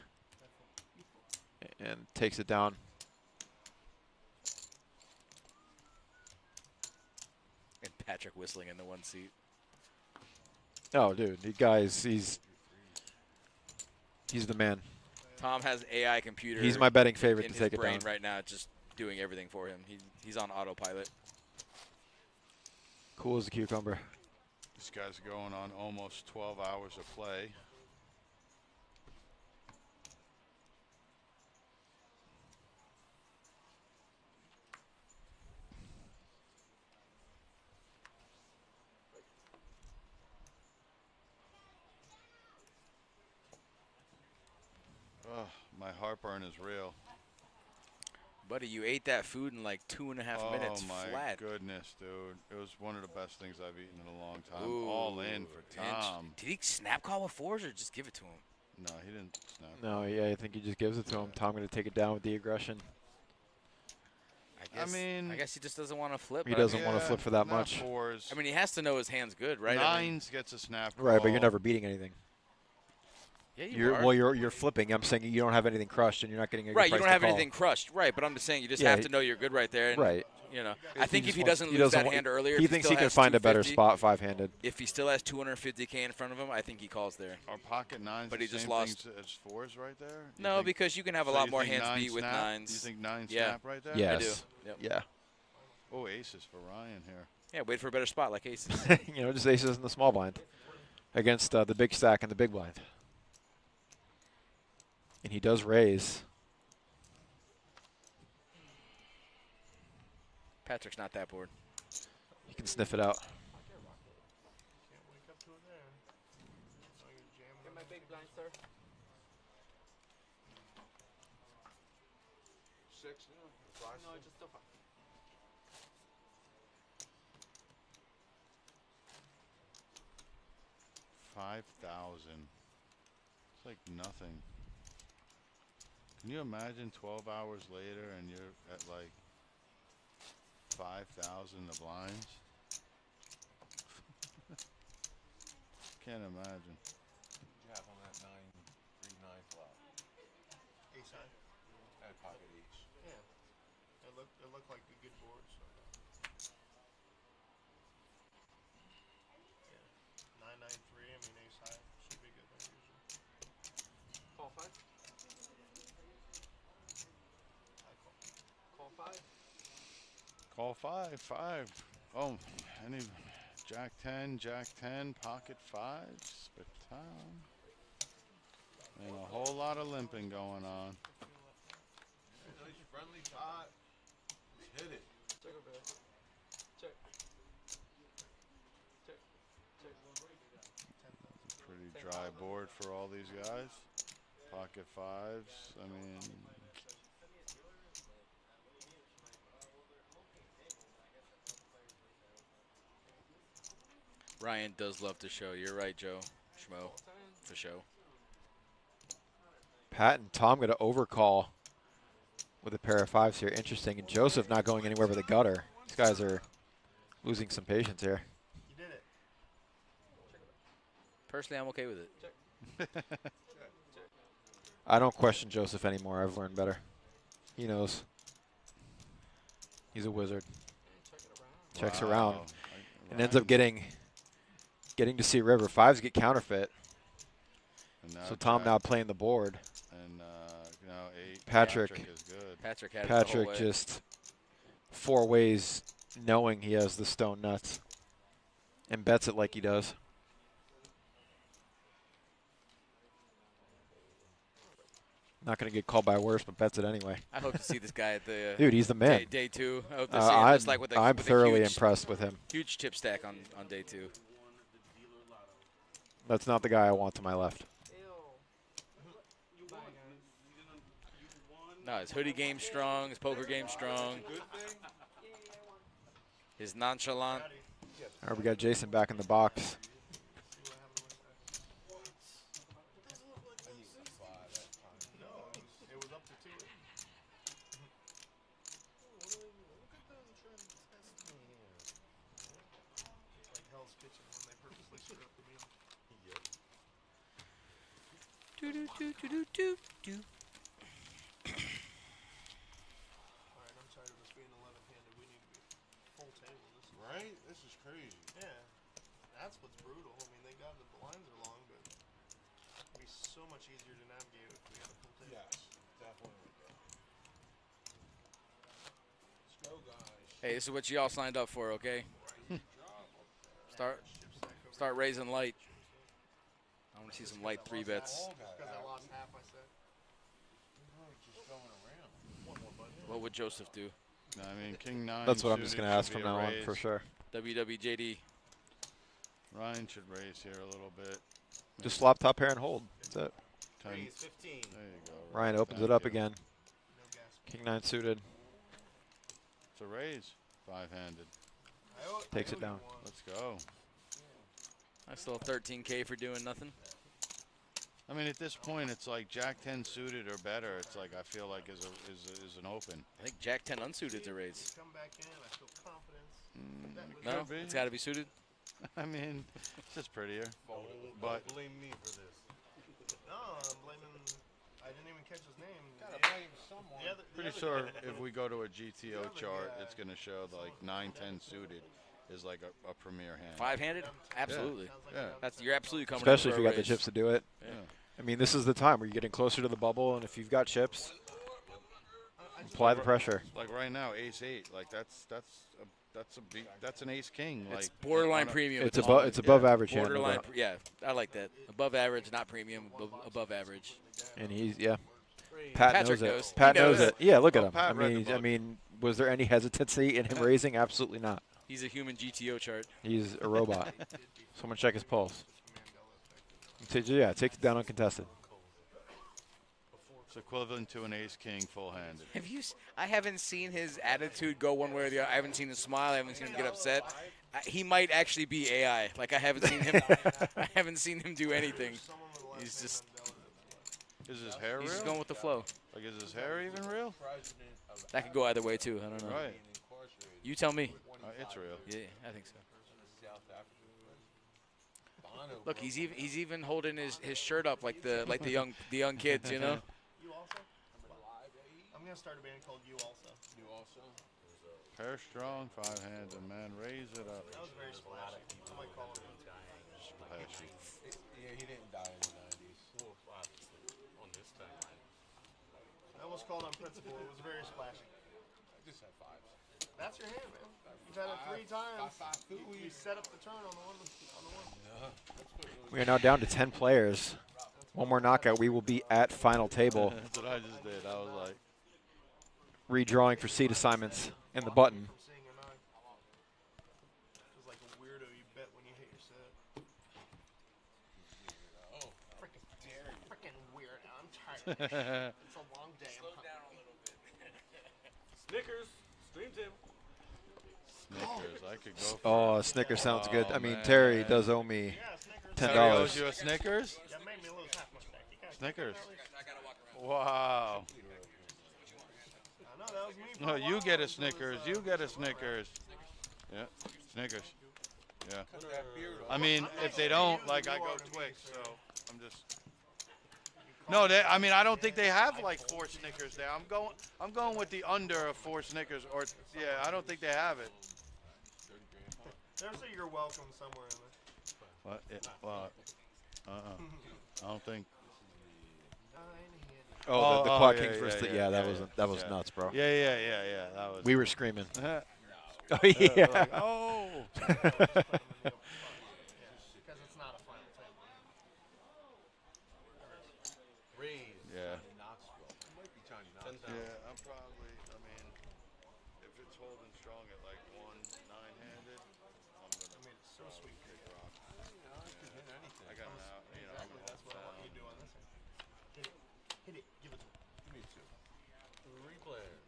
And takes it down. And Patrick whistling in the one seat. Oh, dude, the guy's he's the man. Tom has AI computer. He's my betting favorite in to his take it brain down. right now, just doing everything for him. He's on autopilot. Cool as a cucumber. This guy's going on almost 12 hours of play. Oh, my heartburn is real. Buddy, you ate that food in like 2.5 minutes Oh my flat. goodness, dude! It was one of the best things I've eaten in a long time. Ooh, All in for and Tom. Did he snap call with 4s or just give it to him? No, he didn't snap. No, yeah, I think he just gives it to him. Tom going to take it down with the aggression. I guess he just doesn't want to flip. He but I doesn't mean- want to flip for that not much. 4s. I mean, he has to know his hand's good, right? 9s gets a snap. Right, but you're call. never beating anything. Yeah, you are. Well, you're flipping. I'm saying you don't have anything crushed, and you're not getting a good Right, you price don't to have call. anything crushed. Right, but I'm just saying you just Yeah, have to know you're good right there. And, right. You know, I think if just he wants- doesn't lose that want- hand earlier, he if thinks still he can has find a better 250, spot 5-handed. If he still has 250K in front of him, I think he calls there. Are pocket 9s But the he just same lost. things as 4s right there? You No, think- because you can have a so lot you more think hands 9 beat with snap? 9s. You think 9 Yeah. snap right there? Yes. I do. Yep. Yeah. Oh, aces for Ryan here. Yeah, wait for a better spot like aces. You know, just aces in the small blind against the big stack and the big blind. And he does raise. Patrick's not that bored. You can sniff it out. Can't wake up to it there. Oh, you're jamming Get my on big it. blind, sir. 6, No, just still 5. $5,000. It's like nothing. Can you imagine 12 hours later and you're at like 5,000 the blinds? Can't imagine. What you have on that 9-3-9 flop? Ace high. At pocket H. Yeah. It looked like a good board. So. Yeah. 9-9-3. I mean ace high should be good there usually. Call 5. High call. Call 5. Call 5. Oh, any Jack 10, pocket 5s, but and a whole lot of limping going on. Nice friendly pot. Just hit it. Check over there. Check. Check. Check. Pretty dry board for all these guys. Pocket 5s. I mean, Ryan does love to show. You're right, Joe. Schmo. For show. Pat and Tom got to overcall with a pair of fives here. Interesting. And Joseph not going anywhere with a gutter. These guys are losing some patience here. You did it. Personally, I'm okay with it. I don't question Joseph anymore. I've learned better. He knows. He's a wizard. Checks around and ends up getting to see river. Fives get counterfeit. So Tom now playing the board. And now 8. Patrick is good. Patrick had it the whole Patrick way. just 4 ways knowing he has the stone nuts and bets it like he does. Not going to get called by worse, but bets it anyway. I hope to see this guy at the Dude, he's the man. Day 2. I hope to see him just like with I'm with thoroughly huge, impressed with him. Huge chip stack on day 2. That's not the guy I want to my left. No, his hoodie game strong, his poker game strong. His nonchalant. All right, we got Jason back in the box. Alright, I'm tired of this being 11-handed. We need to be full table. Right? This is crazy. Yeah. That's what's brutal. I mean, they got the blinds are long, but it'd be so much easier to navigate if we had a full table. Yes, definitely. Let's go, guys. Hey, this is what you all signed up for, okay? Start raising light. I want to see some light 3 bets. Because I lost half my set. Just going around. What would Joseph do? I mean, King 9. That's what I'm just going to suited ask should from be a now on raise. for sure. WWJD. Ryan should raise here a little bit. Just flop top pair and hold. That's it. 10. Raise 15. There you go. Ryan opens Thank it up you. again. King 9 suited. It's a raise. 5-handed. Takes it down. Let's go. I still have 13K for doing nothing. I mean, at this point, it's like Jack 10 suited or better. It's like I feel like is an open. I think Jack 10 unsuited is a raise. Come back in. I feel confidence. No, Could be. it's got to be suited. I mean, it's just prettier. But Don't blame me for this. No, I'm blaming. I didn't even catch his name. Gotta blame someone. pretty sure if we go to a GTO chart, it's going to show like 9-10 suited is like a premier hand. 5-handed? Absolutely. Yeah. You're absolutely coming. Especially in if for you a got the raise. chips to do it. Yeah. I mean, this is the time where you're getting closer to the bubble, and if you've got chips, apply the pressure. Like right now, Ace 8. Like that's an Ace King. It's Like borderline on a- premium. It's at this above. point. It's above average. hand, no Borderline. doubt. Yeah, I like that. Above average, not premium. Above average. And he's Pat Patrick knows it. knows. Pat He knows knows. it. Yeah, look at Oh, him. Pat read the I book. mean, was there any hesitancy in him raising? Absolutely not. He's a human GTO chart. He's a robot. Someone check his pulse. Yeah, takes it down uncontested. It's equivalent to an Ace King full-handed. Have you? I haven't seen his attitude go one way or the other. I haven't seen him smile. I haven't seen him get upset. He might actually be AI. Like I haven't seen him. I haven't seen him do anything. He's just. Is his hair He's real? just going with the flow. Like, is his hair even real? That could go either way too. I don't know. Right. You tell me. It's real. Yeah, I think so. Look, he's even holding his shirt up like the young kids, you know. You also? I'm gonna start a band called You Also. You also? Pair strong, 5-handed, man. Raise it up. That was very splashy. I might call him. Splashy. Yeah, he didn't die in the 90s. On this timeline. I almost called on principle. It was very splashy. I just had 5s. That's your hand, man. You've had it 3 times. You set up the turn on the one. We are now down to 10 players. One more knockout, we will be at final table. That's what I just did. I was like, Redrawing for seat assignments in the button. From seeing your nine. Feels like a weirdo you bet when you hit your set. Freaking weirdo. I'm tired. It's a long day. Snickers, stream table. Snickers. I could go for Oh, Snickers sounds good. Oh, I mean, man. Terry does owe me Terry $10. owes you a Snickers? That made me lose half my stack. You guys Snickers. Wow. I know that was me. for No, a you while get a until this, Snickers. You get a Snickers. Yeah, Snickers. Yeah. Cut that beard off. I mean, if they don't, like, I go Twix, so I'm just. No, I mean, I don't think they have like 4 Snickers there. I'm going with the under of 4 Snickers, or yeah, I don't think they have it. There's a you're welcome somewhere in there. What? Well, I don't think. Oh, the Quad yeah, Kings versus that was nuts, bro. Yeah. That was. We were screaming. Oh Oh yeah. like, oh. Because it's not a final table. Raise. Yeah. Knoxville. It might be Johnny Knoxville. Yeah, I'm probably. I mean, if it's holding strong at like 1 9-handed, I'm gonna. I mean, it's so sweet. I can hit anything. I got an out. You know, Exactly. That's what I want you to do on this hand. Hit it. Hit it. Give it to me. Give me 2. 3 players.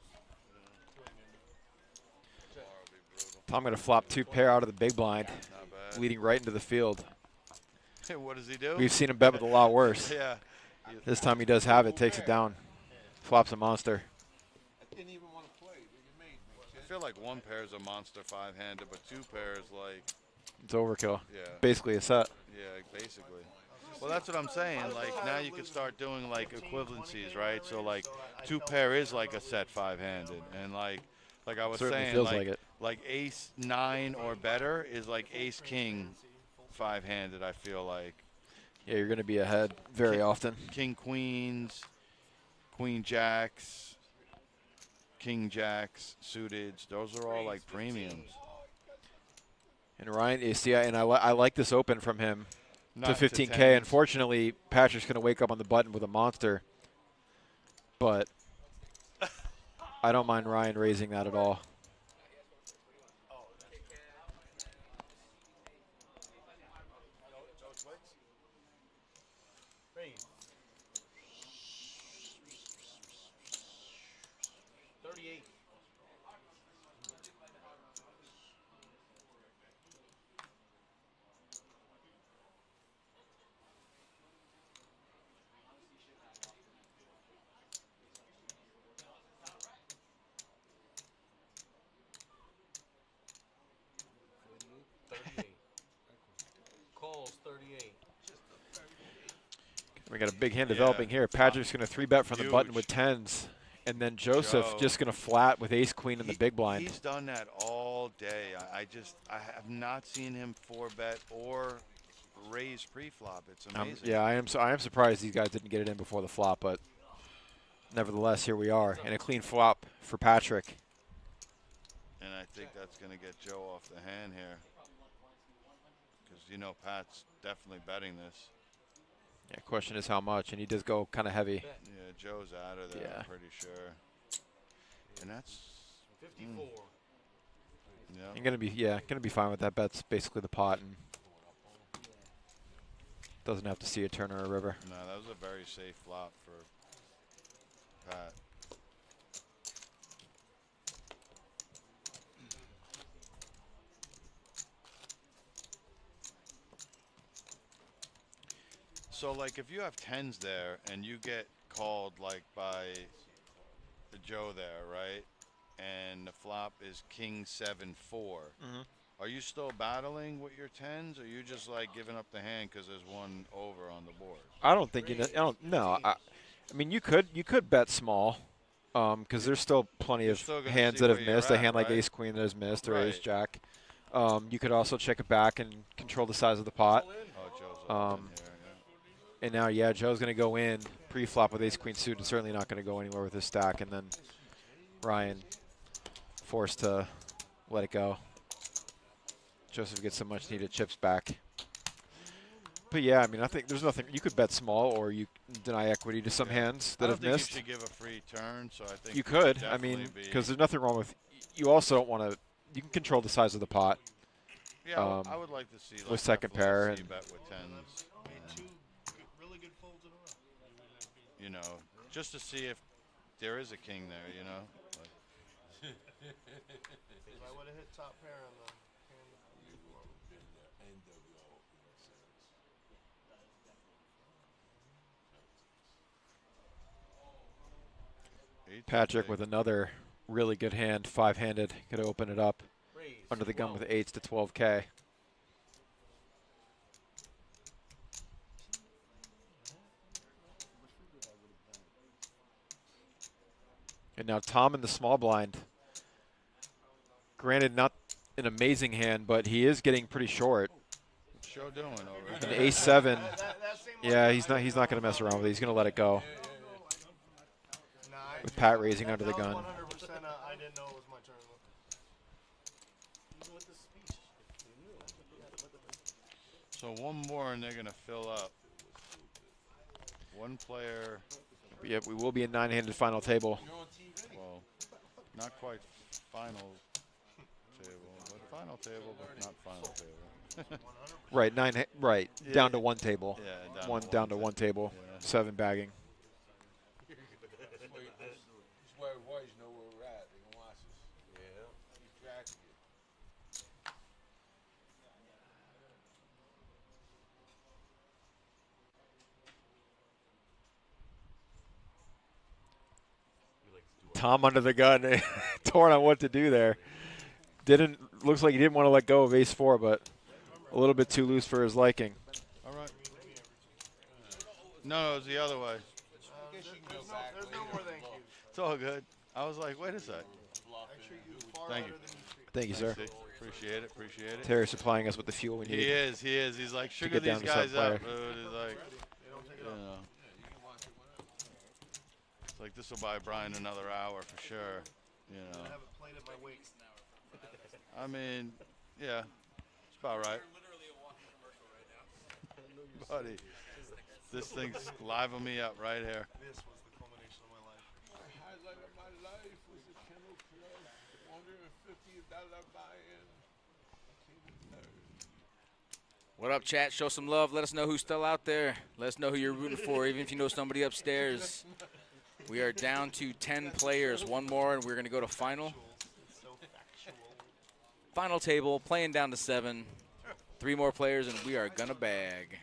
tomorrow will be brutal. Tom going to flop 2 pair out of the big blind, Not bad. leading right into the field. What does he do? We've seen him bet with a lot worse. Yeah. This time he does have it, takes it down, flops a monster. I didn't even want to play. You made me. I feel like 1 pair is a monster 5-handed, but 2 pairs like. It's overkill. Yeah. Basically a set. Yeah, basically. Well, that's what I'm saying. Like now you can start doing like equivalencies, right? So like 2 pair is like a set 5-handed, and like I was Certainly saying, feels like it. like ace 9 or better is like ace king 5-handed. I feel like Yeah, you're going to be ahead very often. king queens, queen jacks, king jacks, suited. Those are all like premiums. And Ryan, you see, and I like this open from him Not to to 15K. 10s. Unfortunately, Patrick's going to wake up on the button with a monster. But I don't mind Ryan raising that at all. Raise. 38. Calls 38. We got a big hand developing here. Patrick's going to 3-bet from the button Huge. with 10s. And then Joseph Joe. just going to flat with ace-queen in the big blind. He's done that all day. I have not seen him 4-bet or raise pre-flop. It's amazing. Yeah, I am surprised these guys didn't get it in before the flop, but nevertheless, here we are. And a clean flop for Patrick. And I think that's going to get Joe off the hand here. Because, you know, Pat's definitely betting this. Yeah, question is how much, and he does go kind of heavy. Yeah, Joe's out of there, Yeah. I'm pretty sure. And that's 54. yeah. I'm gonna be fine with that. Bet's basically the pot, and doesn't have to see a turn or a river. No, that was a very safe flop for Pat. So, like, if you have 10s there and you get called, like, by the Joe there, right? And the flop is king 7-4. Are you still battling with your 10s, or you just, like, giving up the hand because there's one over on the board? I don't think I mean, you could bet small, because there's still plenty of still gonna hands see that have where you're missed. A at, hand like right? ace queen that has missed, or ace Right. jack. You could also check it back and control the size of the pot. Oh, Joe's all in here, yeah. And now, Joe's going to go in pre-flop with ace-queen suit and certainly not going to go anywhere with his stack. And then Ryan forced to let it go. Joseph gets some much-needed chips back. But, yeah, I mean, I think there's nothing. You could bet small or you deny equity to some hands that have missed. I don't think you should give a free turn, so I think You could. I definitely mean, be- because there's nothing wrong with – you also don't want to – you can control the size of the pot. Yeah, I would like to see like with second pair and bet with 10s. Really good folds in a row. You know, just to see if there is a king there. You know. Like, If I would have hit top pair on the hand. Patrick with another really good hand, 5-handed. Could open it up under the gun with 8s to 12K. And now Tom in the small blind. Granted, not an amazing hand, but he is getting pretty short. What's Joe doing over An ace-7. Yeah, he's not going to mess around with it. He's going to let it go. With Pat raising under the gun. 100%, I didn't know it was my turn. So one more and they're going to fill up. One player. Yep, we will be a 9-handed final table. Well, not quite final table, but final table, but not final table. Right, right, Yeah. down to one table. Yeah, down to one table. Yeah. 7 bagging. This is where boys know where we're at. They can watch us. Yeah. Keep track of it. Tom under the gun, torn on what to do there. Looks like he didn't want to let go of ace-4, but a little bit too loose for his liking. All right. No, it was the other way. There's no more thank you. It's all good. I was like, wait a sec. Thank you. Thank you, sir. Appreciate it. Appreciate it. Terry's supplying us with the fuel we need. He is. He's like, sugar get down these to some guys up, player. dude. He's like, you know. It's like, this will buy Brian another hour for sure. You know. I haven't played at my weight. I mean, yeah. It's about right. Buddy, this thing's livening me up right here. This was the culmination of my life. The highlight of my life was the Kennel Club $150 buy-in. What up, chat? Show some love. Let us know who's still out there. Let us know who you're rooting for, even if you know somebody upstairs. We are down to 10 players. One more, and we're going to go to final. Final table, playing down to 7. 3 more players, and we are going to bag.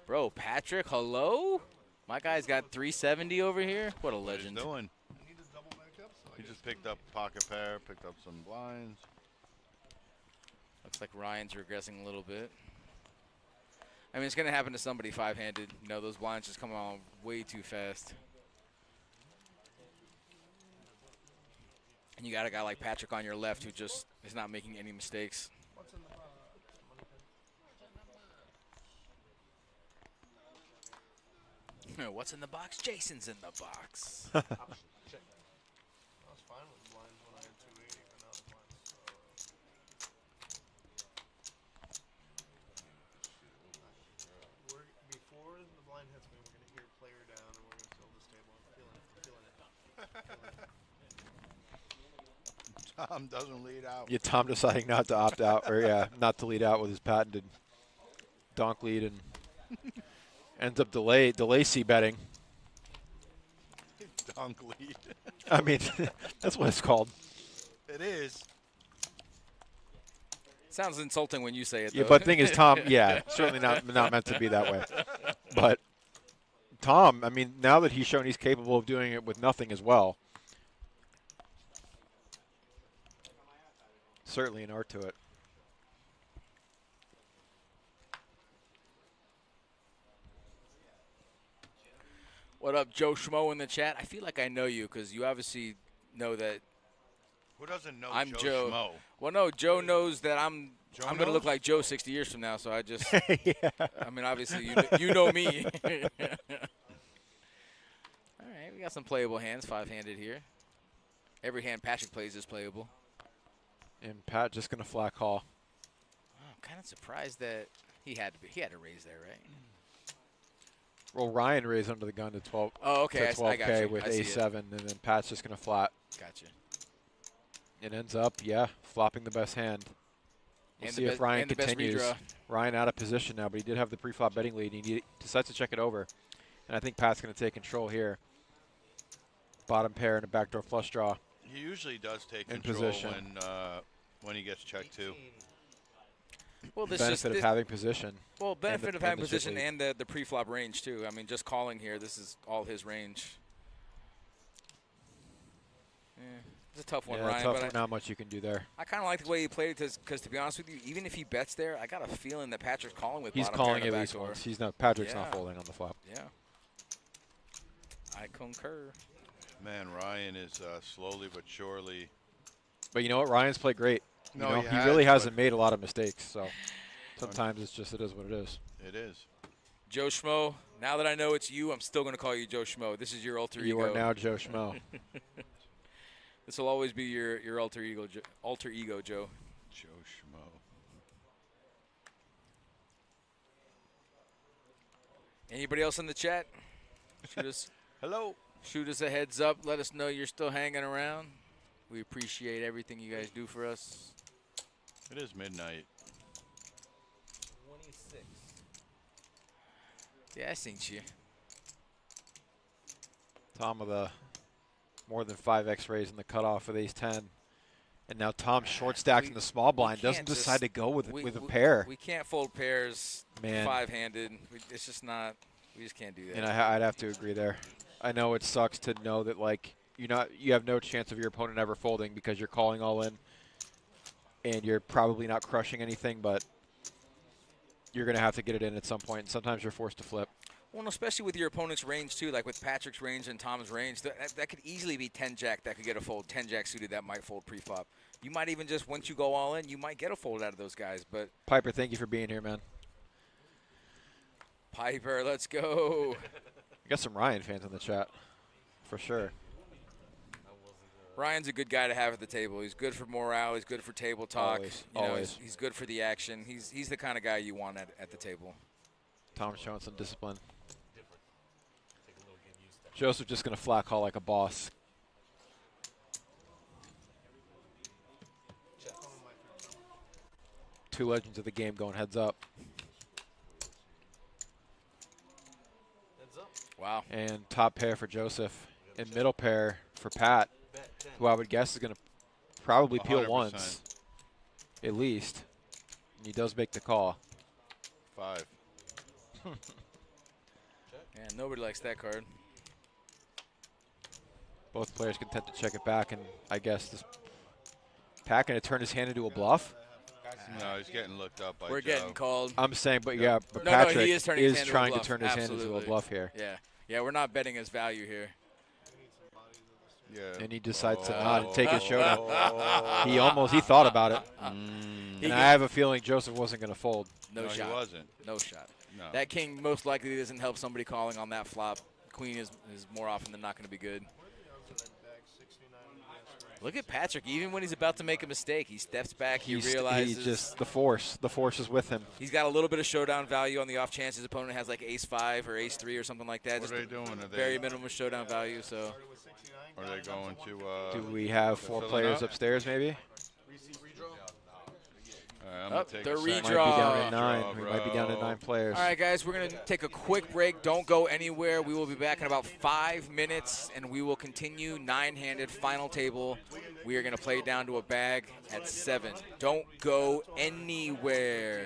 Bro, Patrick, hello? My guy's got 370 over here. What a legend. What he's doing. He just picked up pocket pair, picked up some blinds. Looks like Ryan's regressing a little bit. I mean, it's going to happen to somebody 5-handed. You know, those blinds just come on way too fast. And you got a guy like Patrick on your left who just is not making any mistakes. What's in the box? Jason's in the box. I was fine with blinds when I had 280, but now the blinds. Before the blind hits me, we're gonna hear player down, and we're gonna fill this table. I'm feeling it. Tom doesn't lead out. Yeah, Tom deciding not to opt out, or not to lead out with his patented donk lead, and ends up delay c-betting. Donk lead. I mean, that's what it's called. It is. Sounds insulting when you say it, though. Yeah, but the thing is, Tom, certainly not meant to be that way. But Tom, I mean, now that he's shown he's capable of doing it with nothing as well, certainly an art to it. What up, Joe Schmo in the chat? I feel like I know you because you obviously know that Who doesn't know I'm Joe Schmo? Well, no, Joe knows that I'm Joe going to knows? look like Joe 60 years from now, so I just Yeah. I mean, obviously, you know me. All right, we got some playable hands, 5-handed here. Every hand Patrick plays is playable. And Pat just going to flat call. I'm kind of surprised that he had to raise there, right? Well, Ryan raised under the gun to 12. Oh, okay, to I got 12K you. with I see it. A7, and then Pat's just going to flat. Gotcha. It ends up, flopping the best hand. We'll And see the if Ryan and the best continues. redraw. Ryan out of position now, but he did have the pre-flop betting lead. And he decides to check it over. And I think Pat's going to take control here. Bottom pair and a backdoor flush draw. He usually does take In control position. when he gets checked too. Well, this benefit of having position. Well, benefit of having position lead. and the pre-flop range too. I mean, just calling here, this is all his range. Yeah, it's a tough one, Yeah, Ryan. tough but one. Not much you can do there. I kind of like the way he played it because, to be honest with you, even if he bets there, I got a feeling that Patrick's calling with He's bottom pair calling in the at least backdoor. once. He's not. Patrick's Yeah. not folding on the flop. Yeah. I concur. Man, Ryan is slowly but surely. But you know what? Ryan's played great. No, you know, he he has, really but- hasn't made a lot of mistakes. So sometimes it's just it is what it is. It is. Joe Schmo, now that I know it's you, I'm still going to call you Joe Schmo. This is your alter ego. You are now Joe Schmo. This will always be your alter ego, Joe. Joe Schmo. Anybody else in the chat? Shoot us. Hello. Shoot us a heads up. Let us know you're still hanging around. We appreciate everything you guys do for us. It is midnight. 26. Yeah, I seen you. Tom with a more than 5x raise in the cutoff with ace-10. And now Tom short stacks in the small blind. Doesn't can't decide just- to go with a pair. We can't fold pairs Man. five-handed. It's just not. We just can't do that. And I'd have to agree there. I know it sucks to know that like you have no chance of your opponent ever folding because you're calling all in, and you're probably not crushing anything, but you're going to have to get it in at some point. And sometimes you're forced to flip. Well, especially with your opponent's range, too, like with Patrick's range and Tom's range, that could easily be 10-jack that could get a fold, 10-jack suited that might fold pre-flop. You might even just, once you go all in, you might get a fold out of those guys. But Piper, thank you for being here, man. Piper, let's go. We got some Ryan fans in the chat, for sure. Ryan's a good guy to have at the table. He's good for morale. He's good for table talk. Always, You know, always. He's good for the action. He's the kind of guy you want at the table. Tom's showing some discipline. Joseph just going to flat call like a boss. Two legends of the game going heads up. Wow. And top pair for Joseph. And middle pair for Pat, who I would guess is going to probably peel 100%. once, at least. And he does make the call. 5. Yeah, nobody likes that card. Both players content to check it back, and I guess this Pat going to turn his hand into a bluff? No, he's getting looked up by We're Joe. getting called. I'm saying, but yeah, but No, Patrick he is turning his is hand into a trying to bluff. turn his hand into a Absolutely. bluff here. Yeah, we're not betting his value here. Yeah. And he decides to nod and take his showdown. He thought about it. And I have a feeling Joseph wasn't going to fold. No No, shot. he wasn't. No shot. No. That king most likely doesn't help somebody calling on that flop. Queen is more often than not going to be good. Look at Patrick. Even when he's about to make a mistake, he steps back. He realizes He's just the force. The force is with him. he's got a little bit of showdown value on the off chance his opponent has like ace-5 or ace-3 or something like that. What Just are they doing? Are very they, minimum showdown value. So are they going to? Do we have 4 fill it players up? upstairs, maybe? I'm gonna take the a second. Might be redraw. down at 9. Redraw, We might be down at bro. 9 players. all right, guys, we're going to take a quick break. Don't go anywhere. We will be back in about 5 minutes, and we will continue 9-handed final table. We are going to play down to a bag at 7. Don't go anywhere.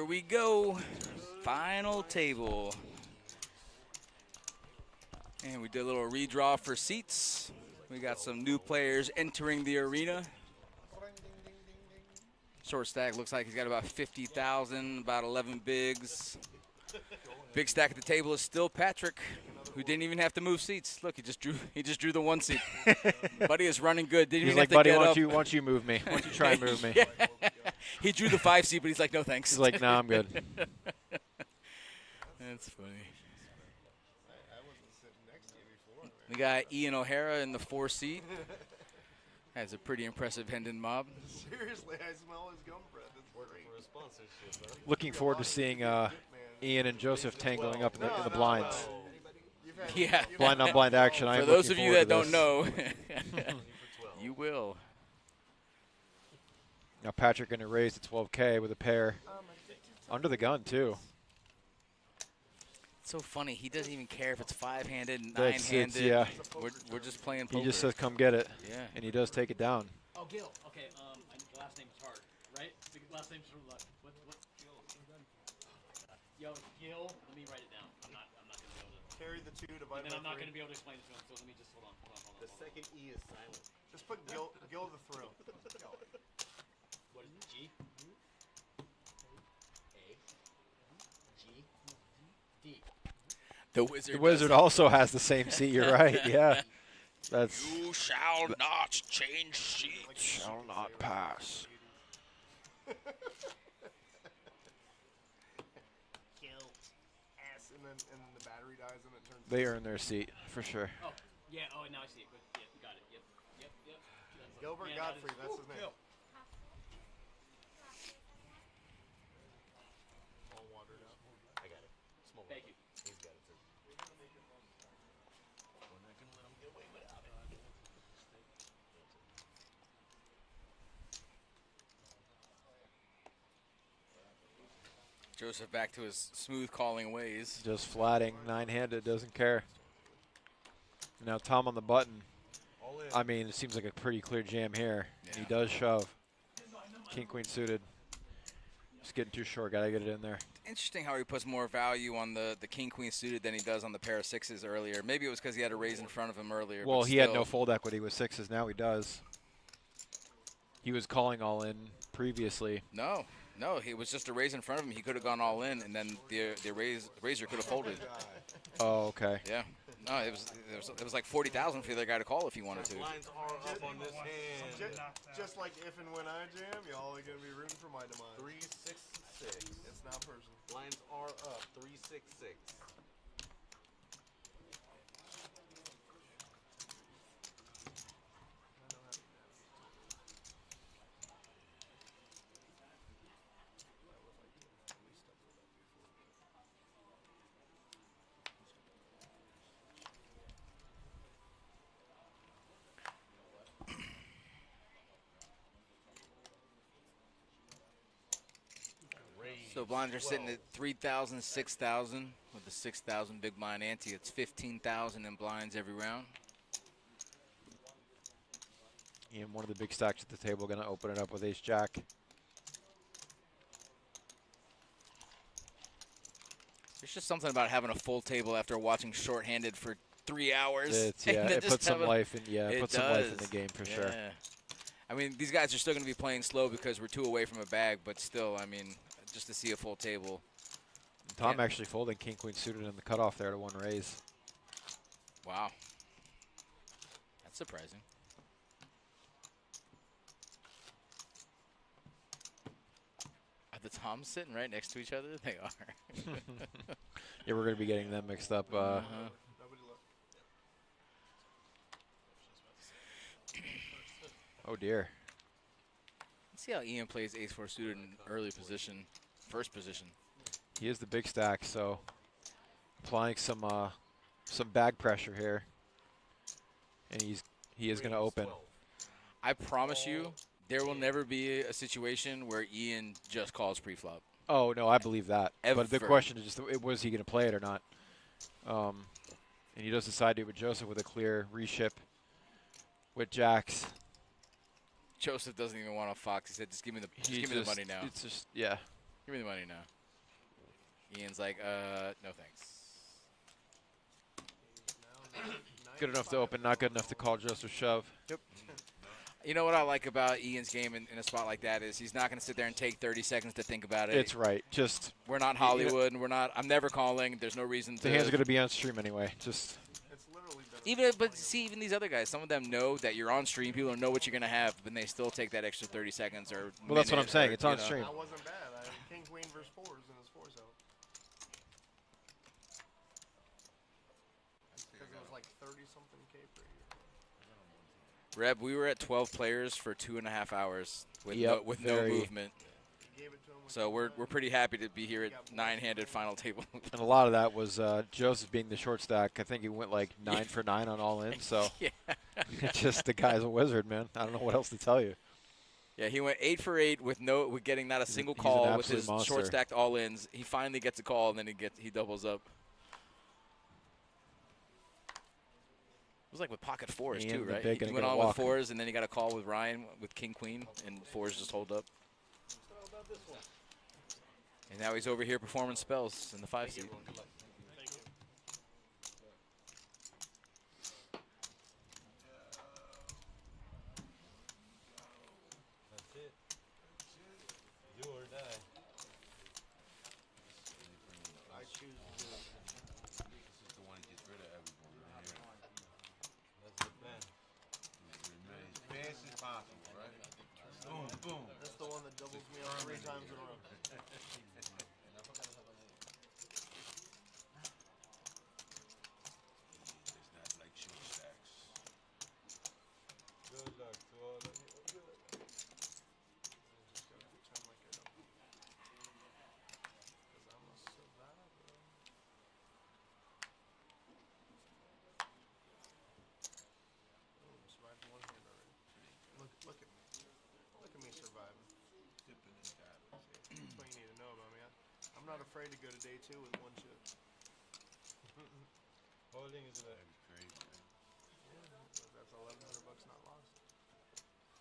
Here we go. Final table. And we did a little redraw for seats. We got some new players entering the arena. Short stack looks like he's got about 50,000, about 11 bigs. Big stack at the table is still Patrick, who didn't even have to move seats. Look, he just drew the one seat. Buddy is running good. Didn't He's even like, have to buddy, get why up. don't you move me? Why don't you try and move me? Yeah. He drew the 5 seat, but he's like, no thanks. He's like, nah, I'm good. That's funny. We got Ian O'Hara in the 4 seat. That's a pretty impressive Hendon mob. Seriously, I smell his gum breath. It's great. Looking forward to seeing Ian and Joseph tangling up in the blinds. Yeah. Blind on blind action. For those of you that don't know, you will. Now Patrick going to raise to 12K with a pair. Under the gun, too. It's so funny. He doesn't even care if it's 5-handed, That's- 9-handed. yeah. We're just playing poker. He just says, come get it. Yeah. And he does take it down. Oh, Gil. Okay, the last name is hard, right? The last name's from what? Gil. Yo, Gil. Let me write it down. I'm not gonna be able to. Carry the 2 divided And then by I'm not 3. gonna be able to explain it to him. So let me just hold on. The second E is silent. Just put Gil the Thrill. What is it? G? A. G. D. The wizard. The wizard also has the same seat. You're right. Yeah. That's You shall not change seats. shall not pass. Kill. S. And then the battery dies and it turns. They earn their seat for sure. Oh, yeah. Oh, now I see it. Good. Yeah, got it. Yep. That's Gilbert yeah, Godfrey, that is- that's his name. Gil. All watered out. I got it. Small Thank you. He's got it too. We're not gonna let him get away without it. Joseph back to his smooth calling ways. Just flatting, 9-handed, doesn't care. Now Tom on the button. All in. I mean, it seems like a pretty clear jam here. Yeah. He does shove. King, queen suited. Just getting too short. Gotta get it in there. Interesting how he puts more value on the king queen suited than he does on the pair of 6s earlier. Maybe it was because he had a raise in front of him earlier. Well, but he had still. no fold equity with 6s. Now he does. He was calling all in previously. No, he was just a raise in front of him. He could have gone all in, and then the raiser could have folded. Oh, okay. Yeah. No, it was like 40,000 for the other guy to call if he wanted to. Lines are up on this hand. Just like if and when I jam, y'all are gonna be rooting for my demise. 3, 6, 6. It's not personal. Lines are up. 3, 6, 6. So blinds are sitting at 3,000, 6,000 with the 6,000 big blind ante. It's 15,000 in blinds every round. And one of the big stacks at the table going to open it up with ace jack. There's just something about having a full table after watching shorthanded for 3 hours. It's, yeah, and then it just puts some have a- life in. Yeah, it It puts some life in does. the game for yeah. sure. I mean, these guys are still going to be playing slow because we're 2 away from a bag, but still, I mean, just to see a full table. Tom Yeah. actually folding king queen suited in the cutoff there to 1 raise. Wow. That's surprising. Are the Toms sitting right next to each other? They are. Yeah, we're going to be getting them mixed up. Nobody look. Oh dear. Let's see how Ian plays ace-4 suited in early position, first position. He is the big stack, so applying some bag pressure here, and he is going to open. I promise you, there will never be a situation where Ian just calls pre-flop. Oh no, I believe that. But the Ever. question is just, was he going to play it or not? And he does decide to with Joseph with a clear reship with jacks. Joseph doesn't even want to fox. He said, "Just give me the, just He give me the just- money now." It's just yeah. Give me the money now. Ian's like, no thanks. Good enough to open, not good enough to call just or shove. Yep. You know what I like about Ian's game in a spot like that is he's not going to sit there and take 30 seconds to think about it. It's right. Just we're not Hollywood, and we're not. I'm never calling. There's no reason to. The hands are going to be on stream anyway. Just It's literally been but see, even these other guys, some of them know that you're on stream. People don't know what you're going to have, but they still take that extra 30 seconds or. Well, that's what I'm minute saying. or, It's on you know. stream. That wasn't bad. King Queen versus fours and his fours out. Because it was like 30-something K per year. Reb, we were at 12 players for 2.5 hours with Yep, no movement. Gave it to him with So we're pretty happy to be here at 9-handed final table. And a lot of that was Joseph being the short stack. I think he went like 9 for 9 on all in. So Yeah. it's just the guy's a wizard, man. I don't know what else to tell you. Yeah, he went 8 for 8 with getting not a single he's an call with absolute his monster. short stacked all ins. He finally gets a call and then he doubles up. It was like with pocket fours And too, the right? big He and went gonna on walk. with fours and then he got a call with Ryan with king queen and fours just hold up. And now he's over here performing spells in the 5 seed. That's it. Do or die. I choose to. This is the one that gets rid of everyone right here. That's the pen. Remain as fast as possible, right? Boom, boom. That's the one that doubles me up 3 times in a row. It's not like short stacks. Good luck to all of you. Good. Just gotta pretend like I don't. Because I'm a survivor. Boom, survived one hand already. Look at me surviving. Dipping and diving. That's what you need to know about me. I'm not afraid to go to day 2 with 1 chip. Holding is that'd be crazy, man. That's $1,100 not lost.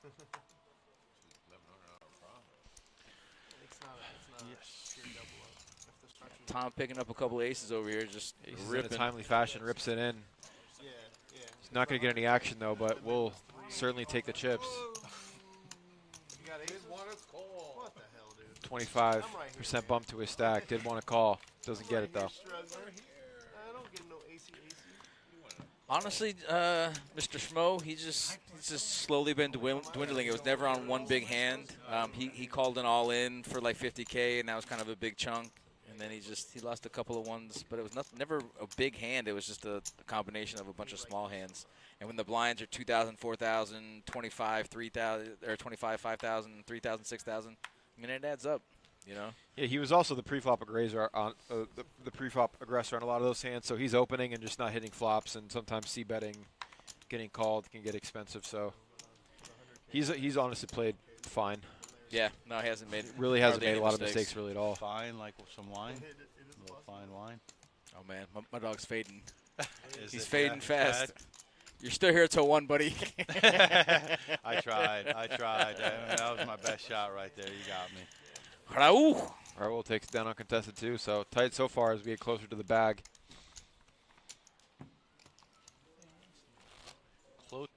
$1,100 profit. It's not a sheer double up. If the structure's Tom picking up a couple aces over here, just He's in a ripping. timely fashion, rips it in. yeah. He's not going to get any action though, but we'll certainly take the chips. You got aces? Did want to call. What the hell, dude? 25% bump to his stack. Did want to call. Doesn't get it though. Struggling. I don't get no AC. Honestly, Mr. Schmo, he's just slowly been dwindling. It was never on one big hand. He called an all in for like 50K, and that was kind of a big chunk. And then he lost a couple of ones, but it was never a big hand. It was just a combination of a bunch of small hands. And when the blinds are 2,000, 4,000, 25, 3,000, or 25, 5,000, 3,000, 6,000, I mean, it adds up, you know? Yeah, he was also the pre-flop aggressor on the pre-flop aggressor on a lot of those hands. So he's opening and just not hitting flops, and sometimes c-betting, getting called can get expensive. So he's honestly played fine. Yeah, no, he hasn't made Really hasn't hardly made any a lot of mistakes. mistakes really at all. Fine, like with some wine. A little fine wine. Oh man, my dog's fading. Is He's it fading that fast. bad? You're still here till 1, buddy. I tried. That was my best shot right there. You got me. Raul. Raul takes it down uncontested too. So tight so far as we get closer to the bag. Close.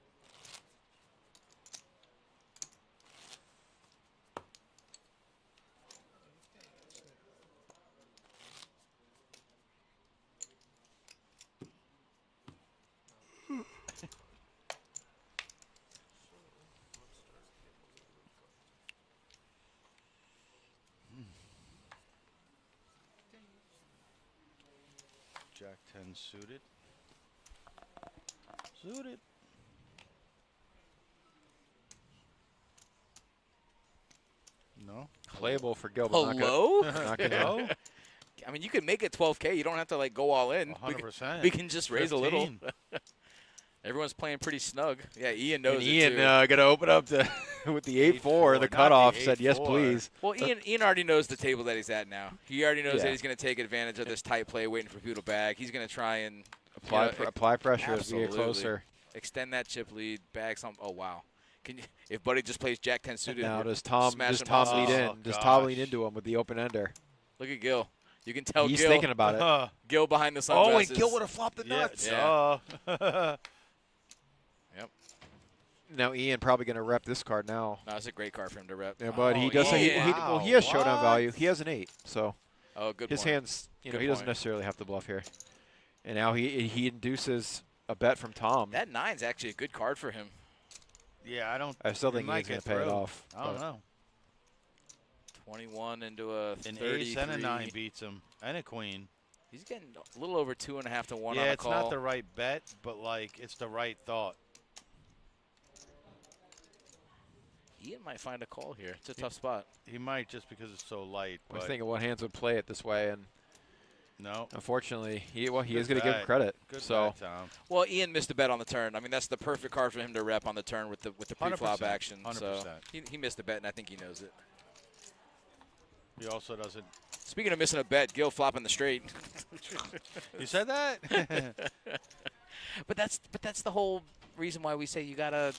Jack 10 suited. Suited. No. Playable for Gil, but Hello? not gonna I mean, you can make it 12K. You don't have to like go all in. 100%. We can just raise a little. 15. Everyone's playing pretty snug. Yeah, Ian knows And it Ian too. got to open up to with the 8-4. 8-4, The not cutoff the said yes, 8-4. please. Well, Ian already knows the table that he's at now. He already knows Yeah. that he's going to take advantage of this tight play, waiting for people to bag. He's going to try and Apply you know, apply pressure as we get absolutely. closer. extend that chip lead, bag some. Oh wow, Can you, if Buddy just plays Jack 10 suited, Now we're does Tom smashing lead houses. in? Oh, Does Tom lean gosh. into him with the open ender? Look at Gil. You can tell He's Gil, thinking about it. Gil behind the Oh, sunglasses. and Gil would have flopped the Yeah, nuts. Yeah. Yep. Now Ian probably going to rep this card now. No, it's a great card for him to rep. Yeah, but he Oh, doesn't. Ian. Well, he has showdown What? value. He has an 8, so Oh, good his point. hands. You know, Good he doesn't point. necessarily have to bluff here. And now he induces a bet from Tom. That 9's actually a good card for him. Yeah, I don't. I still it think might he's going get to pay it through. off. I don't but- know. 21 into a An 33. ace and a 9 beats him, and a queen. He's getting a little over 2.5 to 1 Yeah, on a it's call. not the right bet, but like it's the right thought. Ian might find a call here. It's a tough spot. He might just because it's so light. I was But thinking what hands would play it this way, and no, unfortunately, he is Good going to give him bet. credit. good So bet, Tom. Well, Ian missed a bet on the turn. I mean, that's the perfect card for him to rep on the turn with the pre-flop 100%, action. So 100%. he missed a bet, and I think he knows it. He also doesn't. Speaking of missing a bet, Gil flopping the straight. You said that? But that's the whole reason why we say you gotta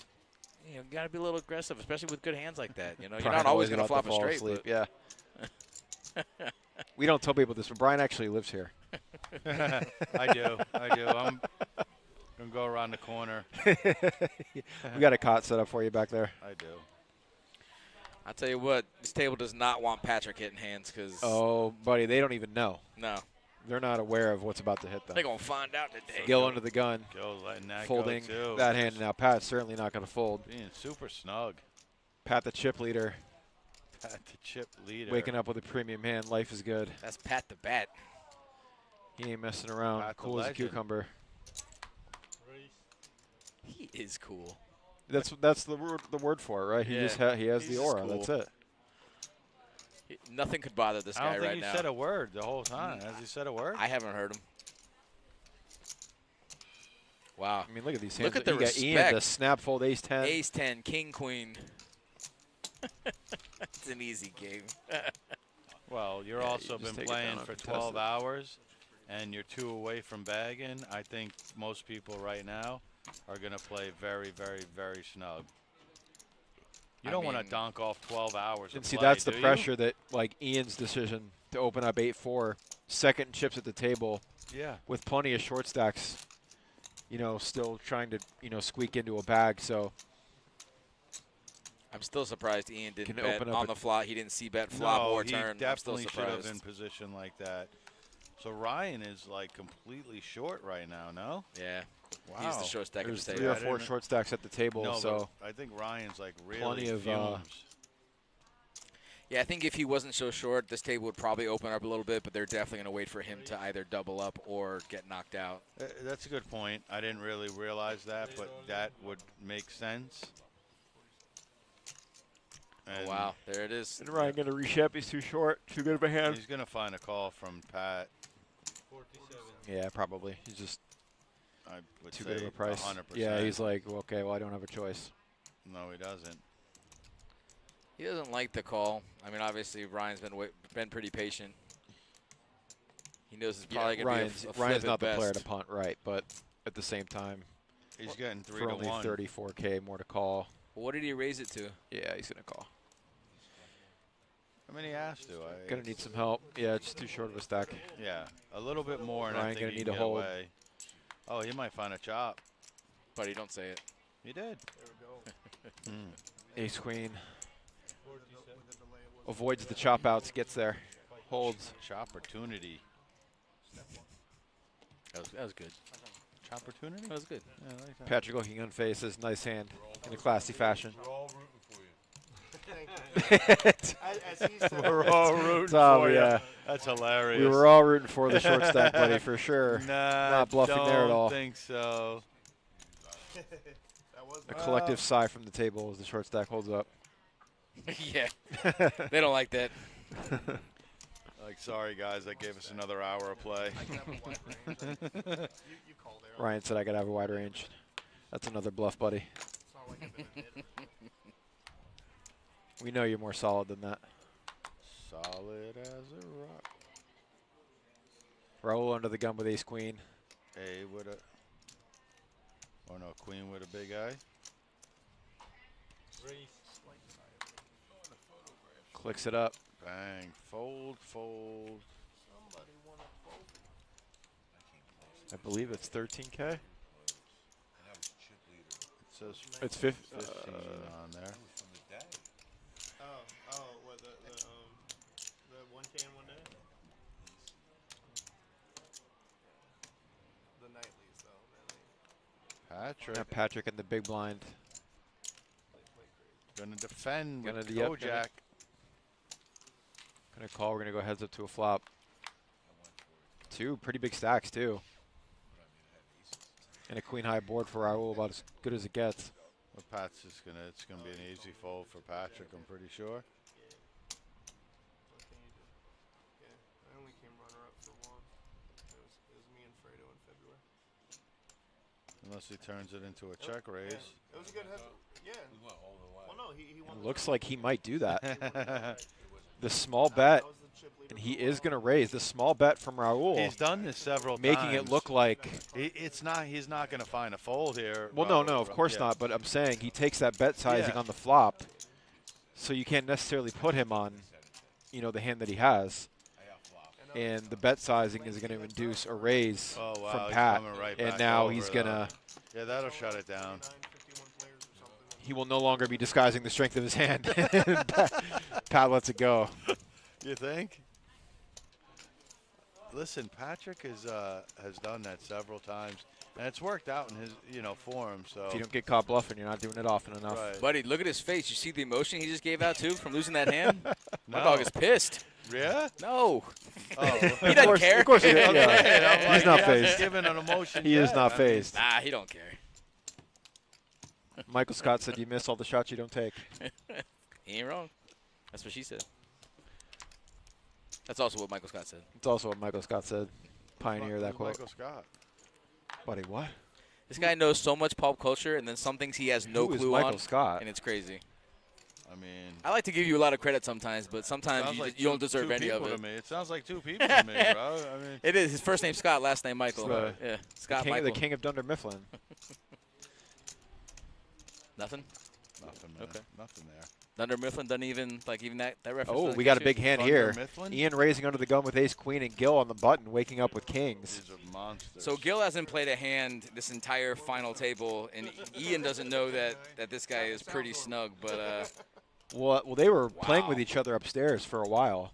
be a little aggressive, especially with good hands like that. You know, you're Brian not always gonna about to flop a fall straight. asleep. But Yeah. We don't tell people this, but Brian actually lives here. I do. I'm gonna go around the corner. We got a cot set up for you back there. I do. I'll tell you what, this table does not want Patrick hitting hands because Oh, buddy, they don't even know. no, They're not aware of what's about to hit them. they're gonna find out today. Gil under the gun, Go letting that folding go too. that hand. Now Pat's certainly not going to fold. Being super snug. Pat, the chip leader, Pat the chip leader. waking up with a premium hand. Life is good. That's Pat the bat. He ain't messing around. Pat the Cool as a legend. cucumber. He is cool. That's the word for it, right? He Yeah. just he has He's the just aura. cool. That's it. Nothing could bother this I guy don't think right he now. said a word the whole time. Has he said a word? I haven't heard him. Wow. I mean, look at these hands. Look at the you got Ian respect. to snap fold ace 10. Ace 10, king queen. It's an easy game. Well, you're Yeah, you also just been take it playing down for uncontested. 12 hours, and you're 2 away from bagging. I think most people right now are going to play very, very, very snug. You I don't want to mean- donk off 12 hours. And of see, play, that's the do you? pressure that, like, Ian's decision to open up 8-4, second chips at the table Yeah. with plenty of short stacks, still trying to, squeak into a bag. So I'm still surprised Ian didn't Can bet open up on a- the flop. He didn't see bet flop No, or he turn. I'm still definitely should have surprised. in position like that. So Ryan is like completely short right now, no? Yeah. Wow. He's the short stack of there's the 3 table. or 4 short stacks at the table. No, so but I think Ryan's like really Plenty of, fumes. Yeah, I think if he wasn't so short, this table would probably open up a little bit, but they're definitely going to wait for him to either double up or get knocked out. That's a good point. I didn't really realize that, but that would make sense. And Oh, wow, there it is. and Ryan going to reship. He's too short. Too good of a hand. He's going to find a call from Pat. Yeah, probably. He's just I would too say good of a price. 100%. Yeah, he's like, well, okay, well, I don't have a choice. No, he doesn't. He doesn't like the call. I mean, obviously, Ryan's been pretty patient. He knows it's probably going to be a flip Ryan's at not the best. player to punt, right? But at the same time, He's getting 3 for to only 1. 34K more to call. Well, what did he raise it to? Yeah, he's going to call. I mean, he has to. Going to need some help. Yeah, it's too short of a stack. Yeah, a little bit more, and I Ryan think gonna he need can a get hold. away. Oh, he might find a chop. Buddy, don't say it. He did. Ace queen. Avoids the chop outs, gets there. Holds. Chopportunity. That was good. Chopportunity? That was good. Yeah, I like that. Patrick looking unfazed. Nice hand in a classy fashion. We're all rooting for you. As he said, We're all rooting Tom, for you. yeah. That's hilarious. We were all rooting for the short stack, buddy, for sure. Nah, Not bluffing there at all. Don't think so. that was A collective sigh from the table as the short stack holds up. Yeah. They don't like that. Like, sorry guys, that gave us another hour of play. I can have a wide range. You called there. Ryan said I could have a wide range. That's another bluff, buddy. It's not like I've been a hitter. We know you're more solid than that. Solid as a rock. Raul under the gun with ace queen. A with a. Oh no, queen with a big eye. Clicks it up. Bang. Fold, fold. Somebody want to fold. I believe it's 13K. It says It's 15 on there. Oh, what the 1K in one day? The nightlies though, man. Patrick Patrick in the big blind. gonna defend Gonna- with yep, Kojak. Gonna call. We're gonna go heads up to a flop. Two pretty big stacks too. And a queen high board for Raul, about as good as it gets. Well, Pat's just gonna. It's gonna be an easy fold for Patrick. I'm pretty sure. What can you do? Yeah, I only came runner up for one. It was me and Fredo in February. Unless he turns it into a check raise. Yeah, it was a good head. Yeah. Well, no, he won. It looks like he might do that. The small bet, and he is gonna raise the small bet from Raul. He's done this several making times. it look like It's not. He's not gonna find a fold here. well, no, of course not. But I'm saying he takes that bet sizing Yeah. on the flop, so you can't necessarily put him on, the hand that he has. And the bet sizing is going to induce a raise Oh wow, from he's Pat, coming right and back now over, he's though. gonna. Yeah, that'll shut it down. He will no longer be disguising the strength of his hand. Pat lets it go. You think? Listen, Patrick has done that several times, and it's worked out in his for him. So If you don't get caught bluffing, you're not doing it often enough. Right. Buddy, look at his face. You see the emotion he just gave out, too, from losing that hand? My No. dog is pissed. Yeah? No. Oh, He doesn't care. Of course he does. Okay, I'm Yeah. like, He's not he hasn't phased. given an emotion He is yet. not I mean, phased. Nah, he don't care. Michael Scott said you miss all the shots you don't take. He ain't wrong. That's what she said. That's also what Michael Scott said. It's also what Michael Scott said. Pioneer who's that quote. Michael Scott. Buddy, what? This guy knows so much pop culture, and then some things he has no Who is clue Michael on, Scott? and it's crazy. I mean, I like to give you a lot of credit sometimes, but sometimes sounds you, like you don't two deserve any of people it. to me. It sounds like two people to me, bro. I mean, It is. His first name's Scott, last name Michael. The- Yeah, Scott the Michael. king of Dunder Mifflin. Nothing? nothing, man. Okay. Nothing there. Dunder Mifflin doesn't even, even that reference. Oh, doesn't we get got a you? big hand Thunder here. Mifflin? Ian raising under the gun with ace queen and Gil on the button, waking up with kings. These are monsters. So Gil hasn't played a hand this entire final table, and Ian doesn't know that this guy is pretty snug. But Well, they were playing with each other upstairs for a while,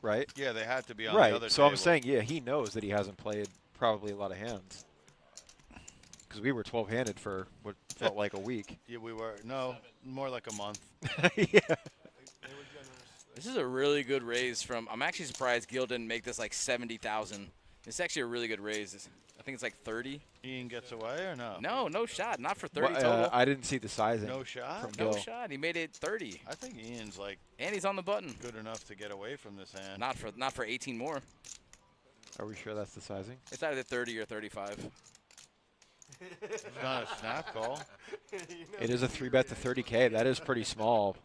right? yeah, they had to be on Right. the other So table. I'm saying, yeah, he knows that he hasn't played probably a lot of hands. Because we were 12-handed for what felt like a week. Yeah, we were. No, more like a month. Yeah. this is a really good raise from. I'm actually surprised Gil didn't make this like 70,000. It's actually a really good raise. I think it's like 30. Ian gets away or no? No shot. Not for 30 Well, total. I didn't see the sizing. No shot? From No Gil. shot. He made it 30, I think Ian's like and he's on the button. good enough to get away from this hand. Not for 18 more. Are we sure that's the sizing? It's either 30 or 35. It's not a snap call. It is a 3-bet to 30K. That is pretty small.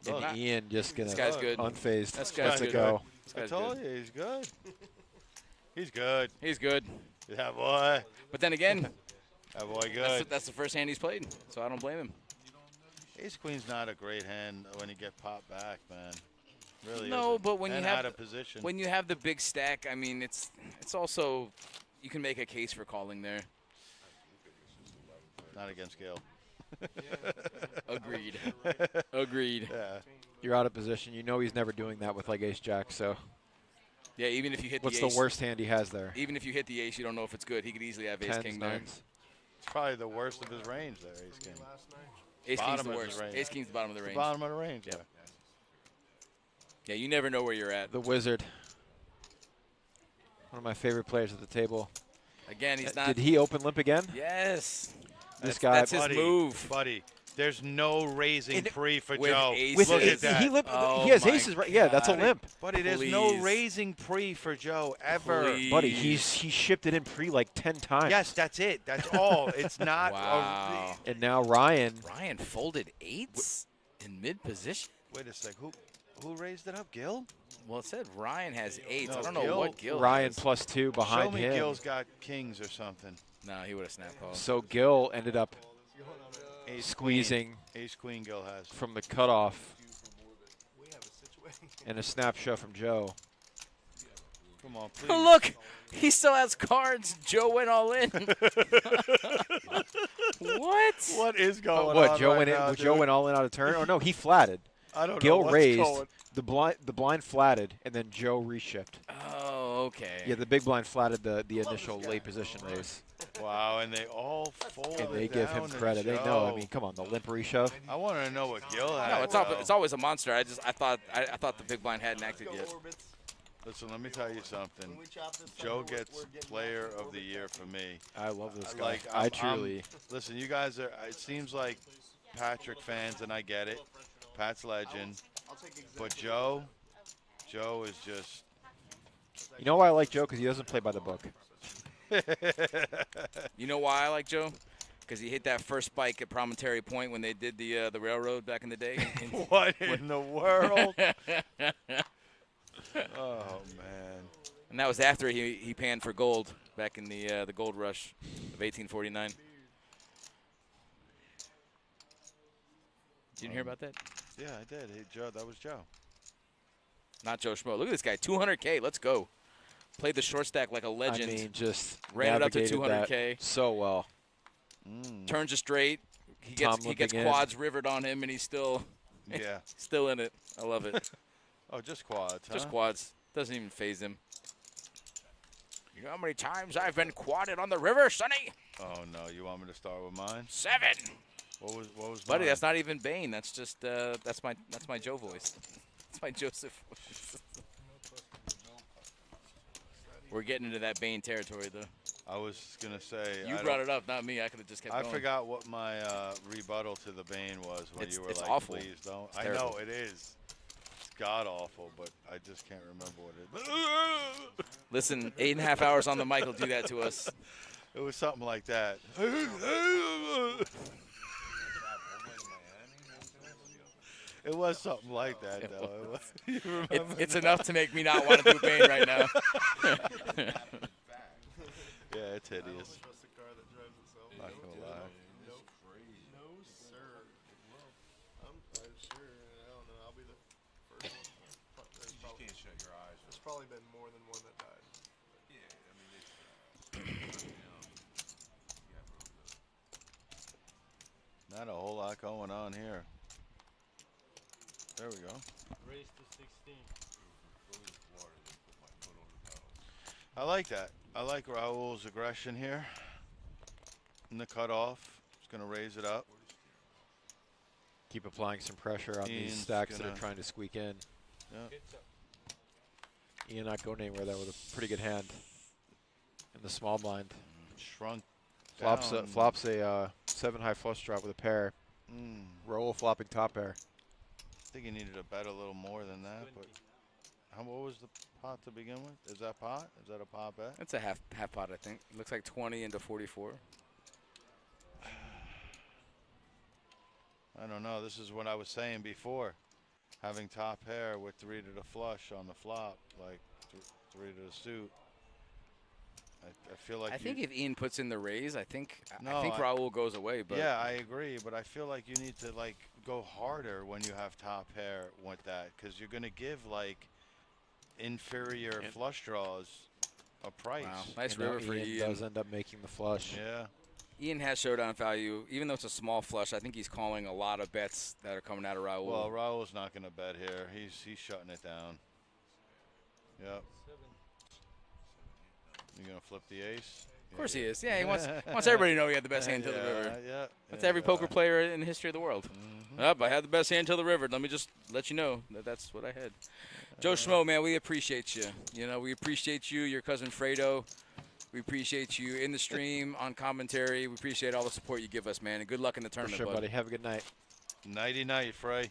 Look. And Ian just going This to guy's good. unfazed. This guy's Lets it good. go. This I guy's told good. you, he's good. He's good. He's good. Yeah, boy. But then again, That boy good. that's the first hand he's played, so I don't blame him. Ace Queen's not a great hand when you get popped back, man. Really No, isn't. but when and you have out of position. when you have the big stack, I mean, it's also you can make a case for calling there. Not against Gil. Agreed. Agreed. Yeah. You're out of position. You know he's never doing that with like ace-jack, so Yeah, even if you hit what's the the ace, worst hand he has there? even if you hit the ace, you don't know if it's good. He could easily have ace Tens, king there. nines. It's probably the worst of his range there, Ace King. Ace king's Bottom the of the worst. range. Ace king's the bottom of the range. Bottom of the range, yeah. Yeah, you never know where you're at. The wizard. One of my favorite players at the table. Again, he's not. Did he open limp again? Yes. This That's- guy. That's his Buddy, move. Buddy, there's no raising And- pre for With Joe. ace With Look ace, at that. he limp. Oh he has my aces, right? Yeah, that's a God. limp. Buddy, there's no Please. raising pre for Joe ever. Please. Buddy, he shipped it in pre like 10 times. Yes, that's it. That's all. It's not. Wow. And now Ryan. Ryan folded eights in mid position. Wait a sec. Who raised it up? Gil? Well, it said Ryan has eights. No, I don't know Gil- what Gil Ryan has. +2 behind Show me him. Gil's got kings or something. No, he would have snap called. So Gil ended up squeezing Ace Queen Gil has. from the cutoff, We have a situation. and a snapshot from Joe. Come on, please. Look, he still has cards. Joe went all in. What? What is going What? on Joe right went now, in. Joe dude? went all in out of turn. Oh no, he flatted. I don't know Gil what's raised. going. The blind flatted, and then Joe reshipped. Oh, okay. Yeah, the big blind flatted the initial late position raise, Wow, and they all fold and they it give him down to credit. They know. I Joe. mean, come on, the limp reshove. I want to know what Gil had. No, it's always a monster. I thought the big blind hadn't acted yet. Listen, let me tell you something. Joe gets Player of the Year for me. I love this guy. Like, I truly. Listen, you guys are. It seems like Patrick fans, and I get it. Pat's legend, but Joe is just. You know why I like Joe? Because he doesn't play by the book. You know why I like Joe? Because he hit that first spike at Promontory Point when they did the railroad back in the day. What in the world? Oh man! And that was after he panned for gold back in the gold rush of 1849. Didn't hear about that? Yeah, I did. Hey, Joe, that was Joe. Not Joe Schmo. Look at this guy, 200K. Let's go. Played the short stack like a legend. I mean, just ran it up to navigated 200K. that so well. Turns it straight. He Tom gets limping in. quads rivered on him, and he's still Yeah. still in it. I love it. Oh, just quads, huh? Just quads. Doesn't even phase him. You know how many times I've been quadded on the river, Sonny? Oh no! You want me to start with mine? 7. What was? Buddy, mine? that's not even Bane. That's just that's my Joe voice. That's my Joseph voice. We're getting into that Bane territory, though. I was gonna say. You brought it up, not me. I could have just kept I going. forgot what my rebuttal to the Bane was when It's- you were it's like, awful. "Please don't." It's I terrible. know it is. It's god awful, but I just can't remember what it. Listen, 8.5 hours on the mic will do that to us. It was something like that. It was something like that, though. You remember It's that? enough to make me not want to do Bane right now. Yeah, it's hideous. Trust a car that drives itself. Not gonna lie. Nope. No, sir. I'm sure. I don't know. I'll be the first one. There's You probably, can't shut your eyes. there's probably been more than one that died. Yeah, I mean, it's, Not a whole lot going on here. There we go. Race to 16. I like that. I like Raul's aggression here. In the cutoff. He's going to raise it up. Keep applying some pressure on these Ian's stacks that gonna- are trying to squeak in. Yeah. Ian not going anywhere there with a pretty good hand. In the small blind. Shrunk Flops down. flops a 7-high flush draw with a pair. Raul flopping top pair. I think he needed to bet a little more than that, but what was the pot to begin with? Is that pot? Is that a pot bet? That's a half pot, I think. It looks like 20 into 44. I don't know. This is what I was saying before. Having top pair with 3 to the flush on the flop, like 3 to the suit. I feel like I think if Ian puts in the raise, I think No, Raul goes away. But yeah, I agree, but I feel like you need to like go harder when you have top pair with that, because you're gonna give like inferior flush draws a price. Wow, nice And now river for Ian Ian. does end up making the flush. Yeah. Ian has showdown value, even though it's a small flush. I think he's calling a lot of bets that are coming out of Raul. Well, Raul's not gonna bet here. He's shutting it down. Yep. You gonna flip the ace? Of course he is. Yeah, he wants everybody to know he had the best hand till the river. Yeah. That's every poker player in the history of the world. I had the best hand till the river. Let me just let you know that's what I had. Joe Schmo, man, we appreciate you. You know, we appreciate you, your cousin Fredo. We appreciate you in the stream, on commentary. We appreciate all the support you give us, man. And good luck in the For tournament, sure, bud. buddy. Have a good night. Nighty night, Frey.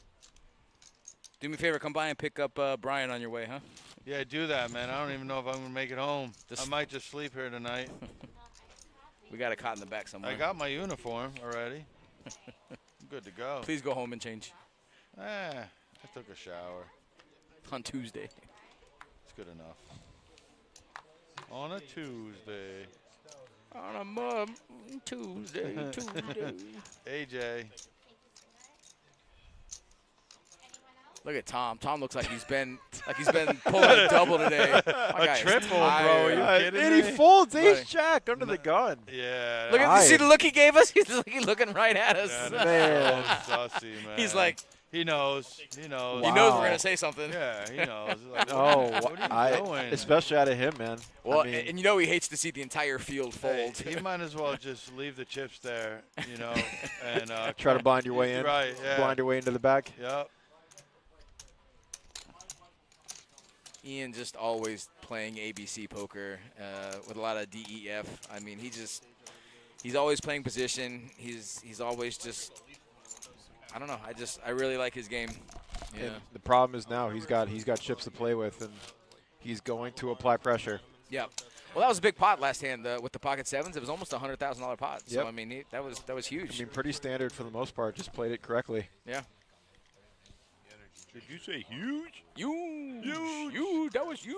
Do me a favor, come by and pick up Brian on your way, huh? Yeah, do that, man. I don't even know if I'm gonna make it home. I might just sleep here tonight. We got a cot in the back somewhere. I got my uniform already. I'm good to go. Please go home and change. I took a shower. On Tuesday. It's good enough. On a Tuesday. On a Tuesday. AJ. Look at Tom. Tom looks like he's been pulling a double today. My guy is triple, bro. tired. Are you kidding And me? he folds Buddy. ace jack under the gun. Yeah. Look at see the look he gave us. He's looking right at us. Yeah, Man. so sussy, man. He's like, he knows. He knows. he knows Wow. we're gonna say something. Yeah, he knows. He's like, Oh, what are you doing? especially out of him, man. Well, I mean, and you know he hates to see the entire field Hey, fold. he might as well just leave the chips there, you know, and try to blind your way in. Right. Yeah. Blind your way into the back. Yep. Ian just always playing ABC poker with a lot of DEF. I mean, he's always playing position. He's always just, I don't know. I really like his game. Yeah. And the problem is now he's got chips to play with, and he's going to apply pressure. Yep. Well, that was a big pot last hand with the pocket sevens. It was almost a $100,000 pot. So Yep. I mean, that was huge. I mean, pretty standard for the most part. Just played it correctly. Yeah. Did you say huge? Huge. That was huge.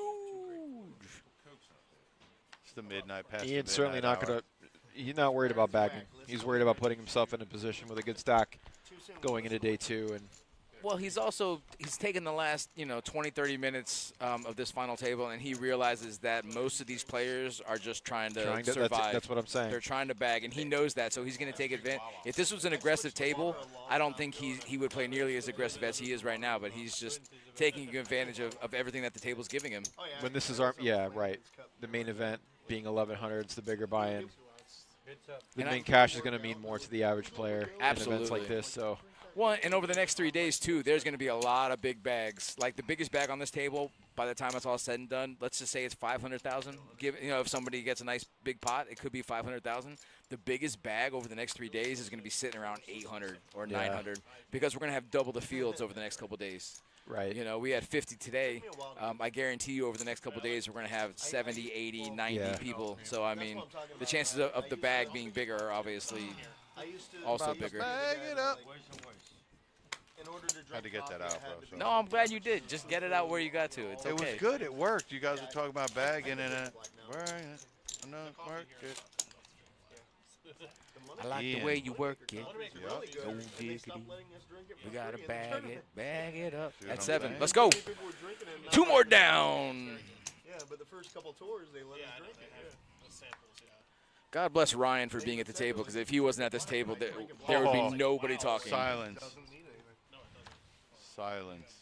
It's the midnight pass. Ian's certainly not going to. He's not worried about bagging. He's worried about putting himself in a position with a good stack going into day two. And Well, he's taken the last 20, 30 minutes of this final table, and he realizes that most of these players are just trying to survive. That's what I'm saying. They're trying to bag, and he knows that, so he's going to take advantage. If this was an aggressive table, I don't think he would play nearly as aggressive as he is right now, but he's just taking advantage of everything that the table's giving him. When this is right. The main event being 1100, it's the bigger buy-in. The main cash is going to mean more to the average player in events like this. So. Well, and over the next 3 days, too, there's going to be a lot of big bags. Like the biggest bag on this table, by the time it's all said and done, let's just say it's 500,000. If somebody gets a nice big pot, it could be 500,000. The biggest bag over the next 3 days is going to be sitting around 800 or 900 because we're going to have double the fields over the next couple days. Right. We had 50 today. I guarantee you over the next couple days we're going to have 70, 80, 90 people. So, I mean, the chances of the bag being bigger are obviously also bigger. Bag it up. Had to get that out, bro. So. No, I'm glad you did. Just get it out where you got to. It's okay. It was good. It worked. You guys were talking about bagging and where are you? No, work it. I like the way you work it. Yep. No diggity. We gotta bag it up. At 7. Let's go. 2 more down. Yeah, but the first couple tours they let us drink it. God bless Ryan for being at the table, because if he wasn't at this table, there would be nobody talking. Silence. Silence.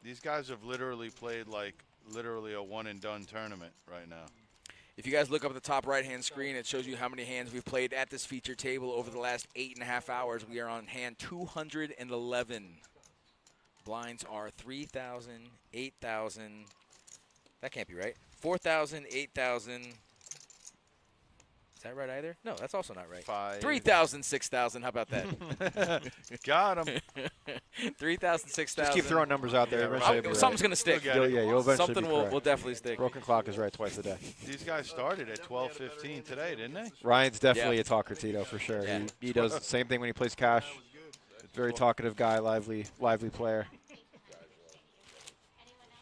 These guys have literally played like literally a one-and-done tournament right now. If you guys look up at the top right-hand screen, it shows you how many hands we've played at this feature table over the last 8.5 hours. We are on hand 211. Blinds are 3,000, 8,000. That can't be right. 4,000, 8,000. Is that right either? No, that's also not right. 5. 3,000, 6,000. How about that? Got him. 3,000, 6,000. Just keep throwing numbers out there. Something's going to stick. You'll eventually Something be will definitely stick. Broken clock is right twice a day. These guys started at 12:15 today, didn't they? Ryan's definitely a talker, Tito, for sure. Yeah. He does the same thing when he plays cash. Very talkative guy, lively player.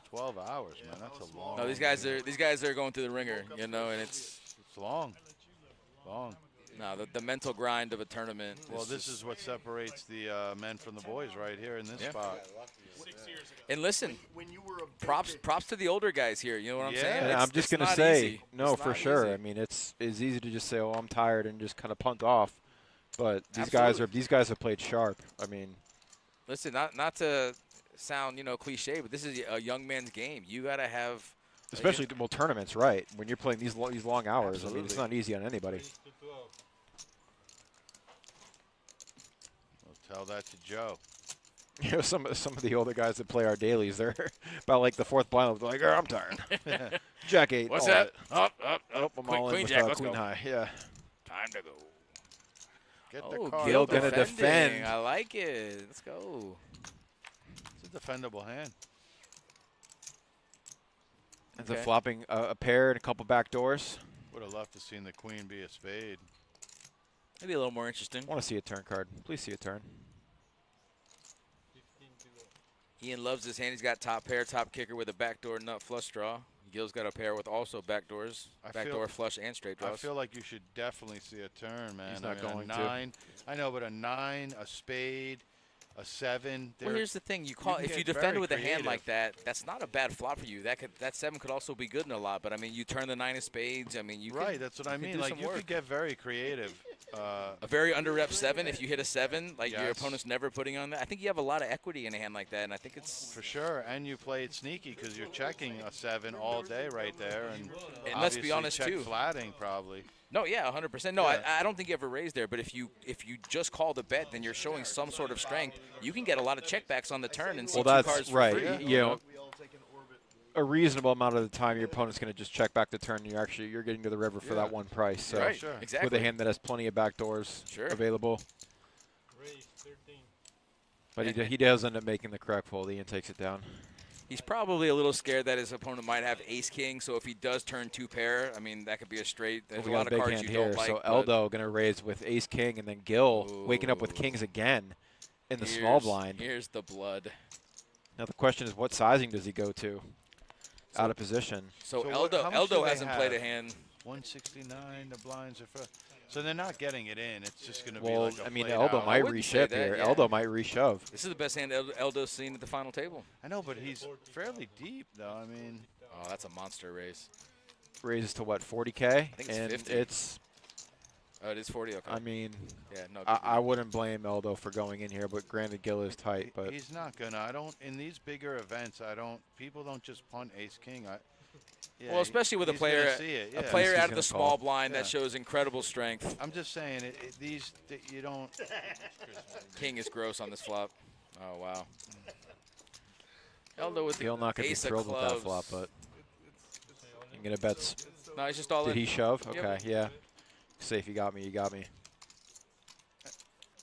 12 hours, man. That's a long. No, these guys are going through the ringer, and it's long. Long. No, the mental grind of a tournament. Well, this is what separates the men from the boys right here in this spot. And listen, props to the older guys here. You know what I'm saying? And I'm just gonna say, no, for sure. I mean, it's easy to just say, "Oh, I'm tired," and just kind of punt off. But these guys have played sharp. I mean, listen, not to sound cliche, but this is a young man's game. You gotta have. Especially tournaments, right? When you're playing these long hours, I mean, it's not easy on anybody. I'll tell that to Joe. Some of the older guys that play our dailies, they're about like the fourth blind. They're like, oh, I'm tired. Jack 8. What's that? Up. I'm all in Queen with Jack. Let's Queen go. High. Yeah. Time to go. Get the card. Gil gonna defend. I like it. Let's go. It's a defendable hand. It's a flopping a pair and a couple back doors. Would have loved to seen the queen be a spade. Maybe a little more interesting. I want to see a turn card. Please see a turn. Ian loves his hand. He's got top pair, top kicker with a backdoor nut flush draw. Gil's got a pair with also backdoors, backdoor flush and straight draws. I feel like you should definitely see a turn, man. He's not going a 9. I know, but a 9, a spade, a 7. Well, here's the thing: if you defend with a hand like that, that's not a bad flop for you. That 7 could also be good in a lot. But I mean, you turn the 9 of spades. I mean, you right. That's what I mean. Like you could get very creative. A very under rep 7. If you hit a 7, like your opponent's never putting on that. I think you have a lot of equity in a hand like that, and I think it's for sure. And you play it sneaky because you're checking a 7 all day right there, and let's be honest check too. Flatting probably. No, yeah, 100%. No, I don't think you ever raise there. But if you just call the bet, then you're showing some sort of strength. You can get a lot of checkbacks on the turn and see 2 cards for free. Right. You know, a reasonable amount of the time, your opponent's going to just check back the turn. And you're getting to the river for that one price. So right. Exactly. With a hand that has plenty of backdoors available. But he does end up making the correct fold. Ian takes it down. He's probably a little scared that his opponent might have ace-king, so if he does turn 2 pair, I mean, that could be a straight. There's a lot of cards you don't like. So Eldo going to raise with ace-king, and then Gil waking up with kings again in the small blind. Here's the blood. Now the question is, what sizing does he go to out of position? So Eldo hasn't played a hand. 169, the blinds are for. So they're not getting it in. It's just going to be well, like a I mean, played Eldo out. might reshove here. Yeah. Eldo might reshove. This is the best hand Eldo's seen at the final table. I know, but he's fairly deep, though. I mean. Oh, that's a monster raise. Raises to what, 40K? I think it's and 50. Oh, it is 40. Okay. I mean, yeah, no. I wouldn't blame Eldo for going in here, but granted, Gil is tight. But he's not gonna. I don't. In these bigger events, I don't. People don't just punt ace-king. Yeah, well, especially with a player out of the small blind that shows incredible strength. I'm just saying, you don't. King is gross on this flop. Oh wow. Eldo with He'll not gonna be ace of thrilled with clubs. that flop, but I'm gonna bet. No, he's just all in. Did he shove? Yep. Okay, yeah. Safe, you got me. You got me.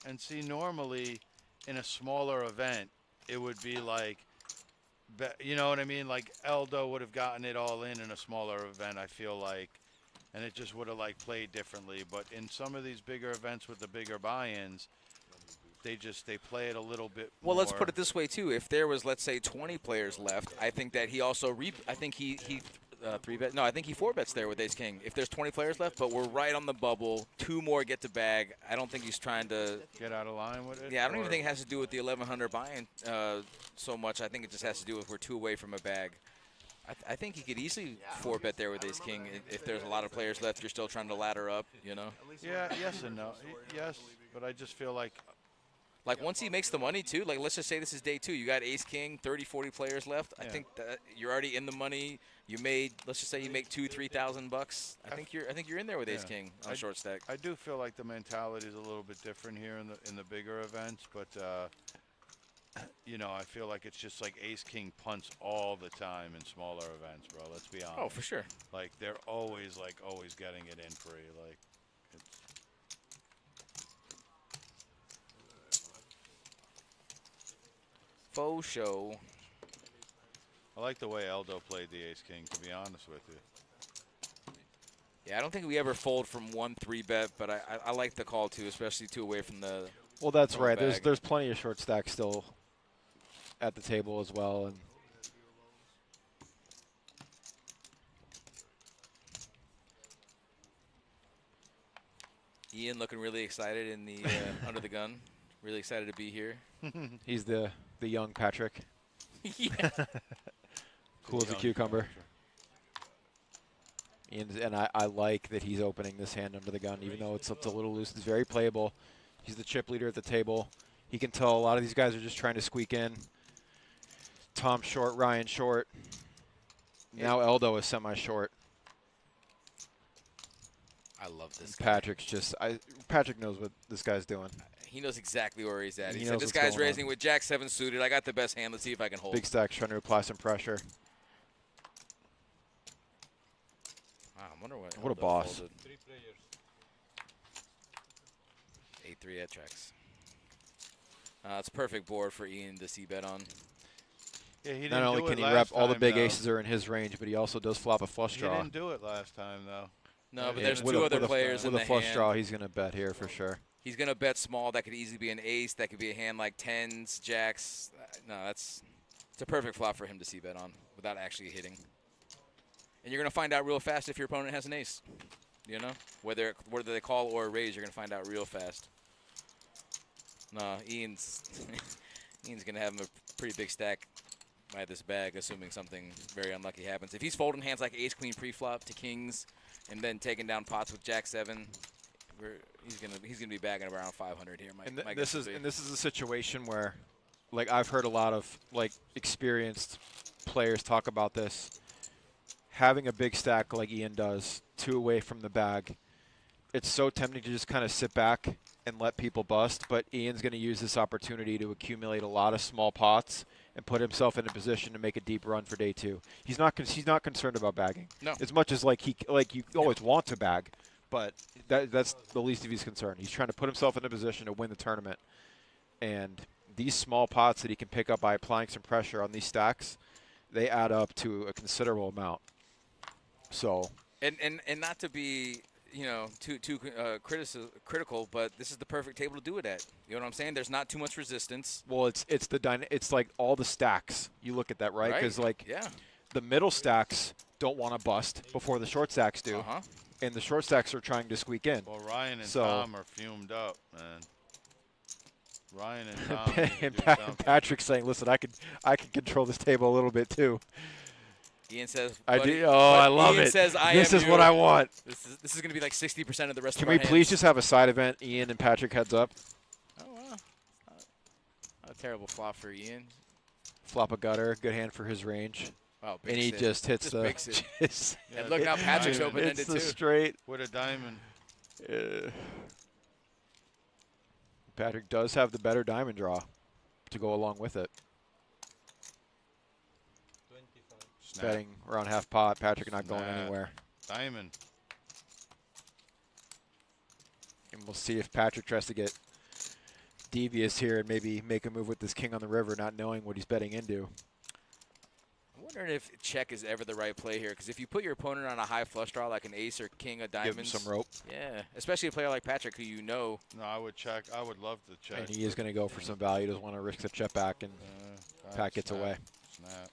And see, normally in a smaller event, it would be like. You know what I mean? Like Eldo would have gotten it all in a smaller event, I feel like, and it just would have like played differently. But in some of these bigger events with the bigger buy-ins, they play it a little bit. Well, let's put it this way too. If there was, let's say, 20 players left, I think that he also I think he 3-bet. No, I think he 4-bets there with ace king. If there's 20 players left, but we're right on the bubble, 2 more get to bag. I don't think he's trying to get out of line with it. Yeah, I don't even think it has to do with the 1100 buy-in so much. I think it just has to do with we're 2 away from a bag. I think he could easily 4-bet there with ace king if there's a lot of players left. You're still trying to ladder up, you know. Yeah. Yes and no. Yes, but I just feel like. Like, once he makes the money, too, like, let's just say this is day 2. You got ace-king, 30, 40 players left. I think that you're already in the money. You made, let's just say you make $2,000-3,000. I think you're in there with ace-king on short stack. I do feel like the mentality is a little bit different here in the bigger events, but, you know, I feel like it's just like ace-king punts all the time in smaller events, bro. Let's be honest. Oh, for sure. Like, they're always getting it in free. Like, it's. Faux show. I like the way Eldo played the ace-king, to be honest with you. Yeah, I don't think we ever fold from 1 3-bet, but I like the call, too, especially 2 away from the Well, that's right. bag. There's plenty of short stacks still at the table as well. And Ian looking really excited in the under the gun. Really excited to be here. he's the young Patrick. Yeah. Cool as a cucumber. And I like that he's opening this hand under the gun, even though it's a little loose. It's very playable. He's the chip leader at the table. He can tell a lot of these guys are just trying to squeak in. Tom short, Ryan short. Now Eldo is semi-short. I love this guy. Patrick's just Patrick knows what this guy's doing. He knows exactly where he's at. He He knows said, this what's guy's going raising with Jack 7 suited. I got the best hand. Let's see if I can hold. Big stack's trying to apply some pressure. Wow, I wonder what. What a Eldo boss. folded. 8-3 at tracks. It's a perfect board for Ian to c-bet on. Yeah, he didn't Not only do can it he last rep, all the time, big though. aces are in his range, but he also does flop a flush He draw. didn't do it last time, though. No, but And there's with 2 a- other with a- players in with the a flush hand. draw, he's going to bet here for sure. He's going to bet small. That could easily be an ace. That could be a hand like 10s, jacks. No, it's a perfect flop for him to c-bet on without actually hitting. And you're going to find out real fast if your opponent has an ace. You know, whether they call or raise, you're going to find out real fast. No, Ian's Ian's going to have him a pretty big stack by this bag, assuming something very unlucky happens. If he's folding hands like ace queen pre-flop to kings, and then taking down pots with jack 7, he's gonna be bagging around 500 here. This is a situation where, like, I've heard a lot of like experienced players talk about this. Having a big stack like Ian does, 2 away from the bag, it's so tempting to just kind of sit back and let people bust. But Ian's going to use this opportunity to accumulate a lot of small pots and put himself in a position to make a deep run for day 2. He's not concerned about bagging. No. As much as you always want to bag, but that's the least of his concern. He's trying to put himself in a position to win the tournament. And these small pots that he can pick up by applying some pressure on these stacks, they add up to a considerable amount. So and not to be too critical, but this is the perfect table to do it at. You know what I'm saying? There's not too much resistance. Well, it's like all the stacks. You look at that, right? Because yeah, the middle stacks don't want to bust before the short stacks do, and the short stacks are trying to squeak in. Well, Ryan and Tom are fumed up, man. Ryan and Tom. and Patrick's saying, "Listen, I can control this table a little bit too." Ian says, I do. Oh, I love Ian it. Says, this is what I want. This is going to be like 60% of the rest Can of our we please just have a side event, Ian and Patrick heads up? Oh, wow. Not a terrible flop for Ian. Flop a gutter, good hand for his range. Wow, and he just hits the. And look, now Patrick's open-ended too. It's the straight. With a diamond. Patrick does have the better diamond draw to go along with it. Betting around half pot. Patrick not going anywhere. Diamond. And we'll see if Patrick tries to get devious here and maybe make a move with this king on the river, not knowing what he's betting into. I'm wondering if check is ever the right play here, because if you put your opponent on a high flush draw like an ace or king of diamonds, give him some rope. Yeah, especially a player like Patrick who you know. No, I would check. I would love to check. And he is going to go for some value. Doesn't want to risk the check back, and Pat gets away. Snap.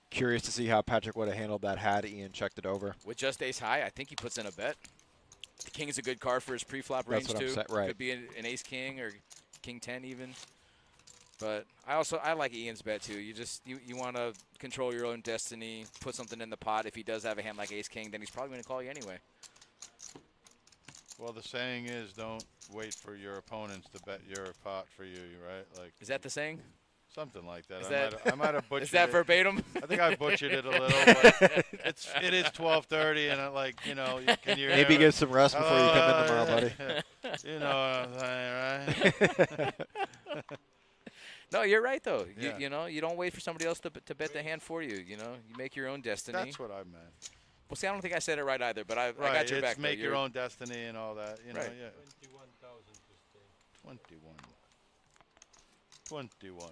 Curious to see how Patrick would have handled that had Ian checked it over. With just ace high, I think he puts in a bet. The king is a good card for his pre-flop range what too. I'm saying, right. Could be an ace king or king 10 even. But I like Ian's bet too. You want to control your own destiny, put something in the pot. If he does have a hand like ace king, then he's probably going to call you anyway. Well, the saying is, don't wait for your opponents to bet your pot for you, right? Like, is that the saying? Something like that. I might have butchered it. Is that verbatim? I think I butchered it a little, but it is 12:30, and can you maybe get some rest before you come in tomorrow, buddy. You know what I'm saying, right? No, you're right though. Yeah. You don't wait for somebody else to bet the hand for you. You make your own destiny. That's what I meant. Well, see, I don't think I said it right either, but I got your back. Make your own destiny and all that. You know, right. Yeah. 21.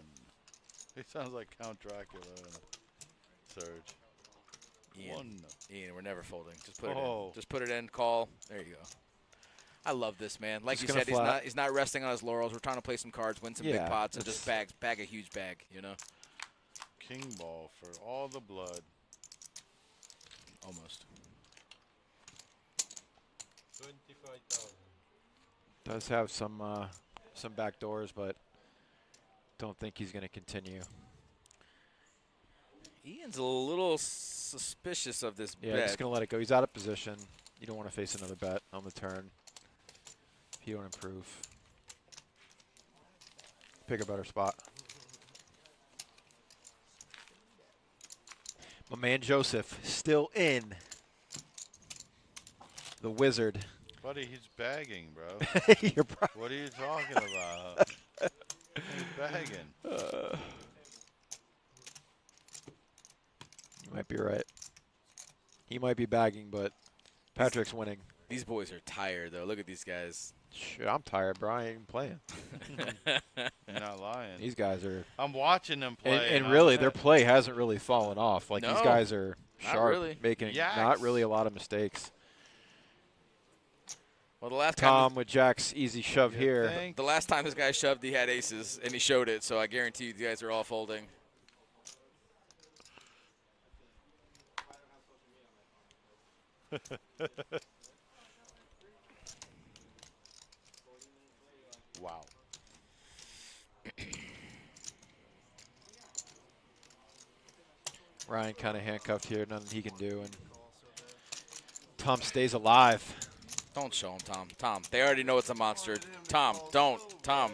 He sounds like Count Dracula in a surge. Ian, we're never folding. Just put it in. Just put it in. Call. There you go. I love this, man. Like you said, he's not resting on his laurels. We're trying to play some cards, win some big pots, and just bag a huge bag. King ball for all the blood. Almost. 25,000. Does have some back doors, but don't think he's going to continue. Ian's a little suspicious of this bet. Yeah, just going to let it go. He's out of position. You don't want to face another bet on the turn. If you don't improve, pick a better spot. My man Joseph still in. The wizard. Buddy, he's bagging, bro. What are you talking about? He's bagging. You might be right. He might be bagging, but Patrick's winning. These boys are tired, though. Look at these guys. Shit, I'm tired, bro. I ain't even playing. You're not lying. These guys are. I'm watching them play. And really, their play hasn't really fallen off. Like, these guys are sharp, really. making not really a lot of mistakes. Well, the last Tom with Jack's easy shove here. The last time this guy shoved, he had aces, and he showed it. So I guarantee you guys are all folding. Wow. Ryan kind of handcuffed here, nothing he can do, and Tom stays alive. Don't show him, Tom. Tom, they already know it's a monster. Tom, don't. Tom.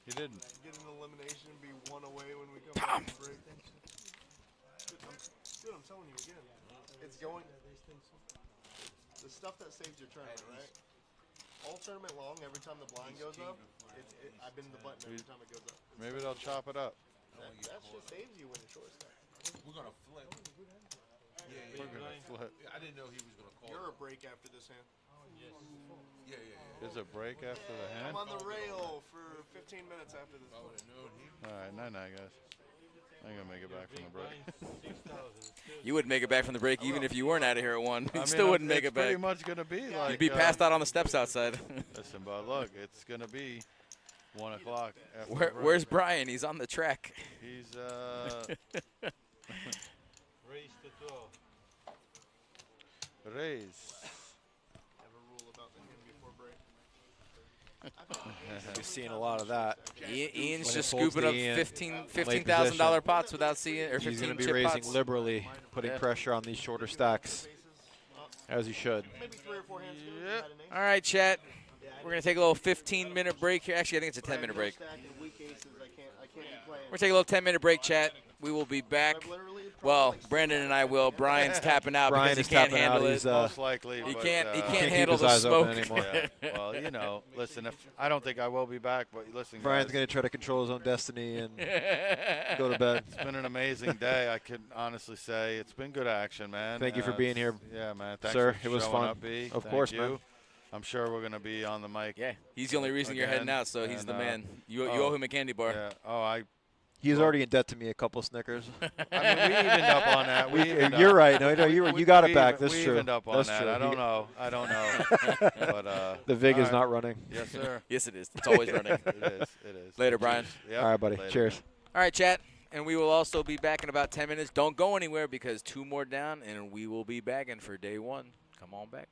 You didn't. Get an elimination and be one away when we come Tom. back from break. Dude, I'm telling you again. It's going. The stuff that saves your tournament, right? All tournament long, every time the blind goes up, I've been the button every time it goes up. Maybe they'll chop it up. That shit saves you when you're short stack. We're gonna flip. Yeah, We're gonna flip. I didn't know he was gonna call. You're a break after this hand. Yeah. Is it break after the hand? I'm on the rail for 15 minutes after this. All right, night, guys. I ain't gonna make it back from the break. You wouldn't make it back from the break even if you weren't out of here at 1. You I still mean, wouldn't make it's it back. pretty much gonna be like. You'd be passed out on the steps outside. Listen, but look, it's gonna be 1 o'clock. After the break. Where's Brian? He's on the track. He's raise. Have a rule about the hand before break. You're seeing a lot of that. Ian's When just it folds scooping up the Ian, $15,000 pots without seeing, or 15 He's going to be chip raising pots. liberally, putting pressure on these shorter stacks, as he should. Maybe 3 or 4 hands. Yep. All right, chat. We're going to take a little 15-minute break here. Actually, I think it's a 10-minute break. I can't be playing. We're taking a little 10-minute break, chat. We will be back. Well, Brandon and I will. Brian's tapping out Brian because is he can't tapping out. handle He's, it. Most likely. He but, can't keep handle his the eyes open smoke. anymore. Yeah, well, you know, listen, if I don't think I will be back, but listen, Brian's guys, going to try to control his own destiny and go to bed. it's been an amazing day. I can honestly say it's been good action, man. Thank you for being here. Yeah, man. Thanks Sir, for it was showing fun. Up, B. Of Thank course, you. man. I'm sure we're gonna be on the mic. Yeah, he's the only reason you're heading Again, out, so he's and, the man. You oh, owe him a candy bar. Yeah. Oh, He's already in debt to me a couple Snickers. I mean, we evened up on that. We evened You're up. right. No, you got it back. That's we true. evened up on That's that. true. I don't know. But the VIG all is right. not running. Yes, sir. Yes, it is. It's always running. It is. It is. Later, Brian. Yep. All right, buddy. Later, Cheers. man. All right, chat. And we will also be back in about 10 minutes. Don't go anywhere because 2 more down, and we will be back in for day 1. Come on back.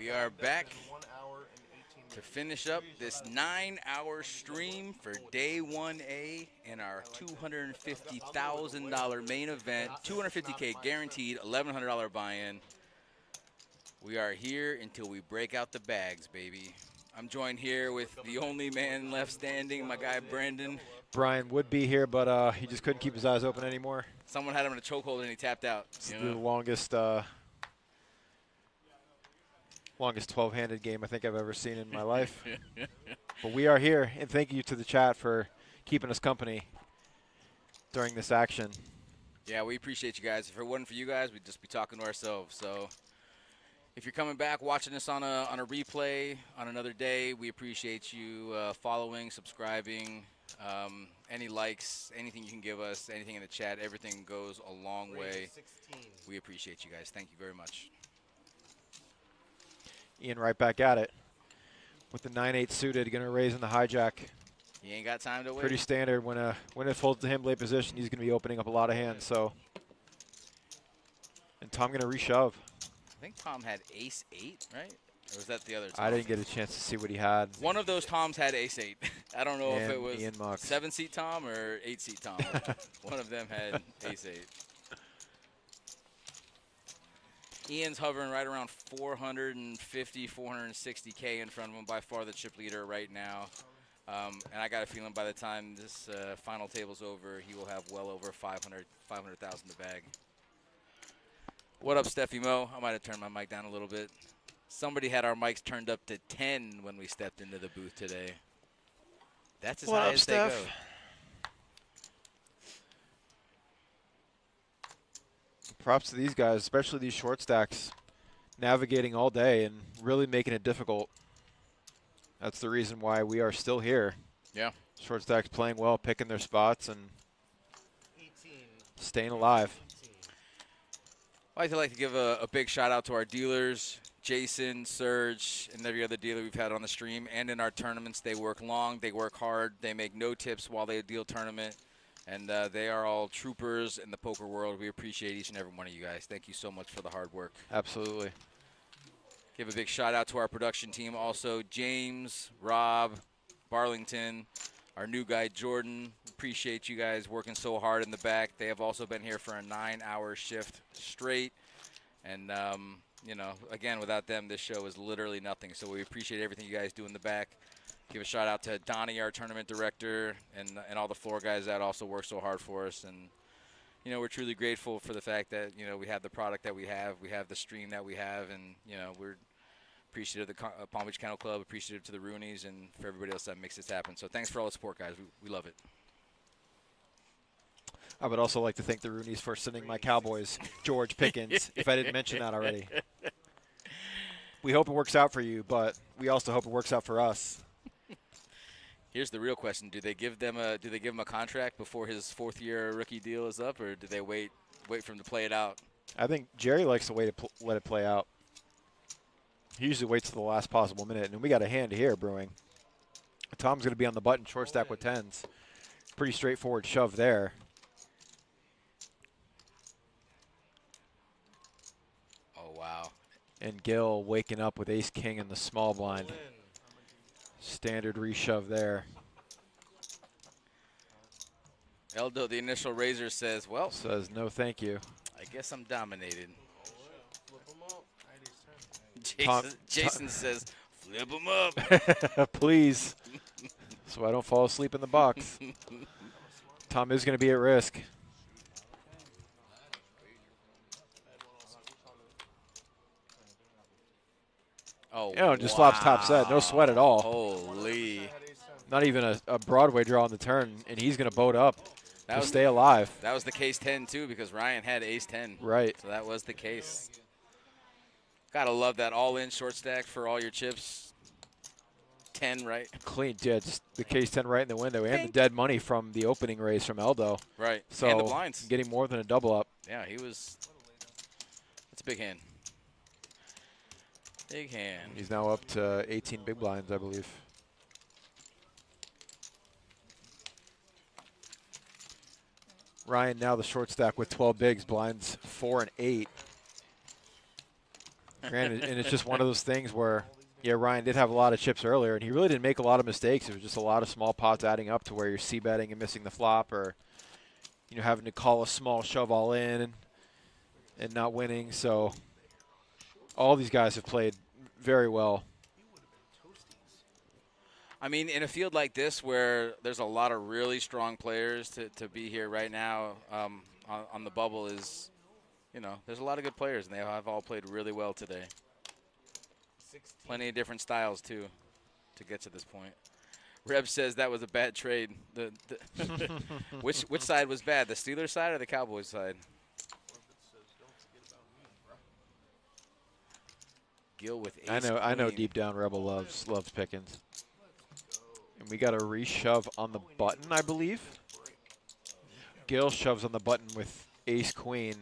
We are back 1 hour and 18 to minutes. finish up this 9-hour stream for day 1A in our $250,000 main event. $250K guaranteed, $1,100 buy-in. We are here until we break out the bags, baby. I'm joined here with the only man left standing, my guy Brandon. Brian would be here, but he just couldn't keep his eyes open anymore. Someone had him in a chokehold and he tapped out. It's the longest 12-handed game I think I've ever seen in my life. But we are here, and thank you to the chat for keeping us company during this action. Yeah, we appreciate you guys. If it wasn't for you guys, we'd just be talking to ourselves. So if you're coming back, watching this on a replay on another day, we appreciate you following, subscribing, any likes, anything you can give us, anything in the chat. Everything goes a long way. We appreciate you guys. Thank you very much. Ian right back at it with the 9-8 suited, going to raise in the hijack. He ain't got time to wait. Pretty standard when it folds to him late position. He's going to be opening up a lot of hands. So, and Tom going to reshove. I think Tom had ace-8, right? Or was that the other Tom? I didn't get a chance to see what he had. One of those Toms had ace-8. I don't know if it was Ian Mux. 7-seat Tom or 8-seat Tom. One of them had ace-8. Ian's hovering right around 450, 460K in front of him, by far the chip leader right now. And I got a feeling by the time this final table's over, he will have well over 500,000 to bag. What up, Steffi Mo? I might have turned my mic down a little bit. Somebody had our mics turned up to 10 when we stepped into the booth today. That's as high as they go. Props to these guys, especially these short stacks, navigating all day and really making it difficult. That's the reason why we are still here. Yeah. Short stacks playing well, picking their spots, and staying alive. I'd like to give a big shout out to our dealers, Jason, Serge, and every other dealer we've had on the stream and in our tournaments. They work long, they work hard, they make no tips while they deal tournament. And they are all troopers in the poker world. We appreciate each and every one of you guys. Thank you so much for the hard work. Absolutely. Give a big shout out to our production team also, James, Rob, Barlington, our new guy, Jordan. Appreciate you guys working so hard in the back. They have also been here for a 9-hour shift straight. And, you know, again, without them, this show is literally nothing. So we appreciate everything you guys do in the back. Give a shout out to Donnie, our tournament director, and all the floor guys that also work so hard for us. And, you know, we're truly grateful for the fact that, you know, we have the product that we have the stream that we have, and, you know, we're appreciative of the Palm Beach Kennel Club, appreciative to the Roonies, and for everybody else that makes this happen. So thanks for all the support, guys. We love it. I would also like to thank the Roonies for sending my Cowboys, George Pickens, if I didn't mention that already. We hope it works out for you, but we also hope it works out for us. Here's the real question: Do they give him a contract before his 4th-year rookie deal is up, or do they wait for him to play it out? I think Jerry likes to wait to let it play out. He usually waits to the last possible minute, and we got a hand here brewing. Tom's going to be on the button, short stack with 10s. Pretty straightforward shove there. Oh, wow. And Gil waking up with ace-king in the small blind. Standard reshove there. Eldo, the initial raiser, says, well. Says, no, thank you. I guess I'm dominated. Tom, Jason says, flip him up. Please. So I don't fall asleep in the box. Tom is going to be at risk. Oh, just flops top set. No sweat at all. Holy. Not even a Broadway draw on the turn, and he's going to boat up to stay alive. That was the case 10, too, because Ryan had ace 10. Right. So that was the case. Got to love that all-in short stack for all your chips. 10, right? Clean, yeah, just the case 10 right in the window, and the dead money from the opening raise from Eldo. Right, so and the blinds. Getting more than a double up. Yeah, that's a big hand. Big hand. He's now up to 18 big blinds, I believe. Ryan now the short stack with 12 bigs, blinds 4 and 8. Granted, and it's just one of those things where, yeah, Ryan did have a lot of chips earlier, and he really didn't make a lot of mistakes. It was just a lot of small pots adding up to where you're c-betting and missing the flop, or having to call a small shove all in and not winning. So all these guys have played very well. I mean, in a field like this where there's a lot of really strong players, to be here right now on the bubble is, there's a lot of good players, and they have all played really well today. Plenty of different styles, too, to get to this point. Reb says that was a bad trade. Which side was bad, the Steelers side or the Cowboys side? Gil with ace I know queen. deep down Rebel loves Pickens. And we got a reshove on the button, I believe. Gil shoves on the button with ace queen.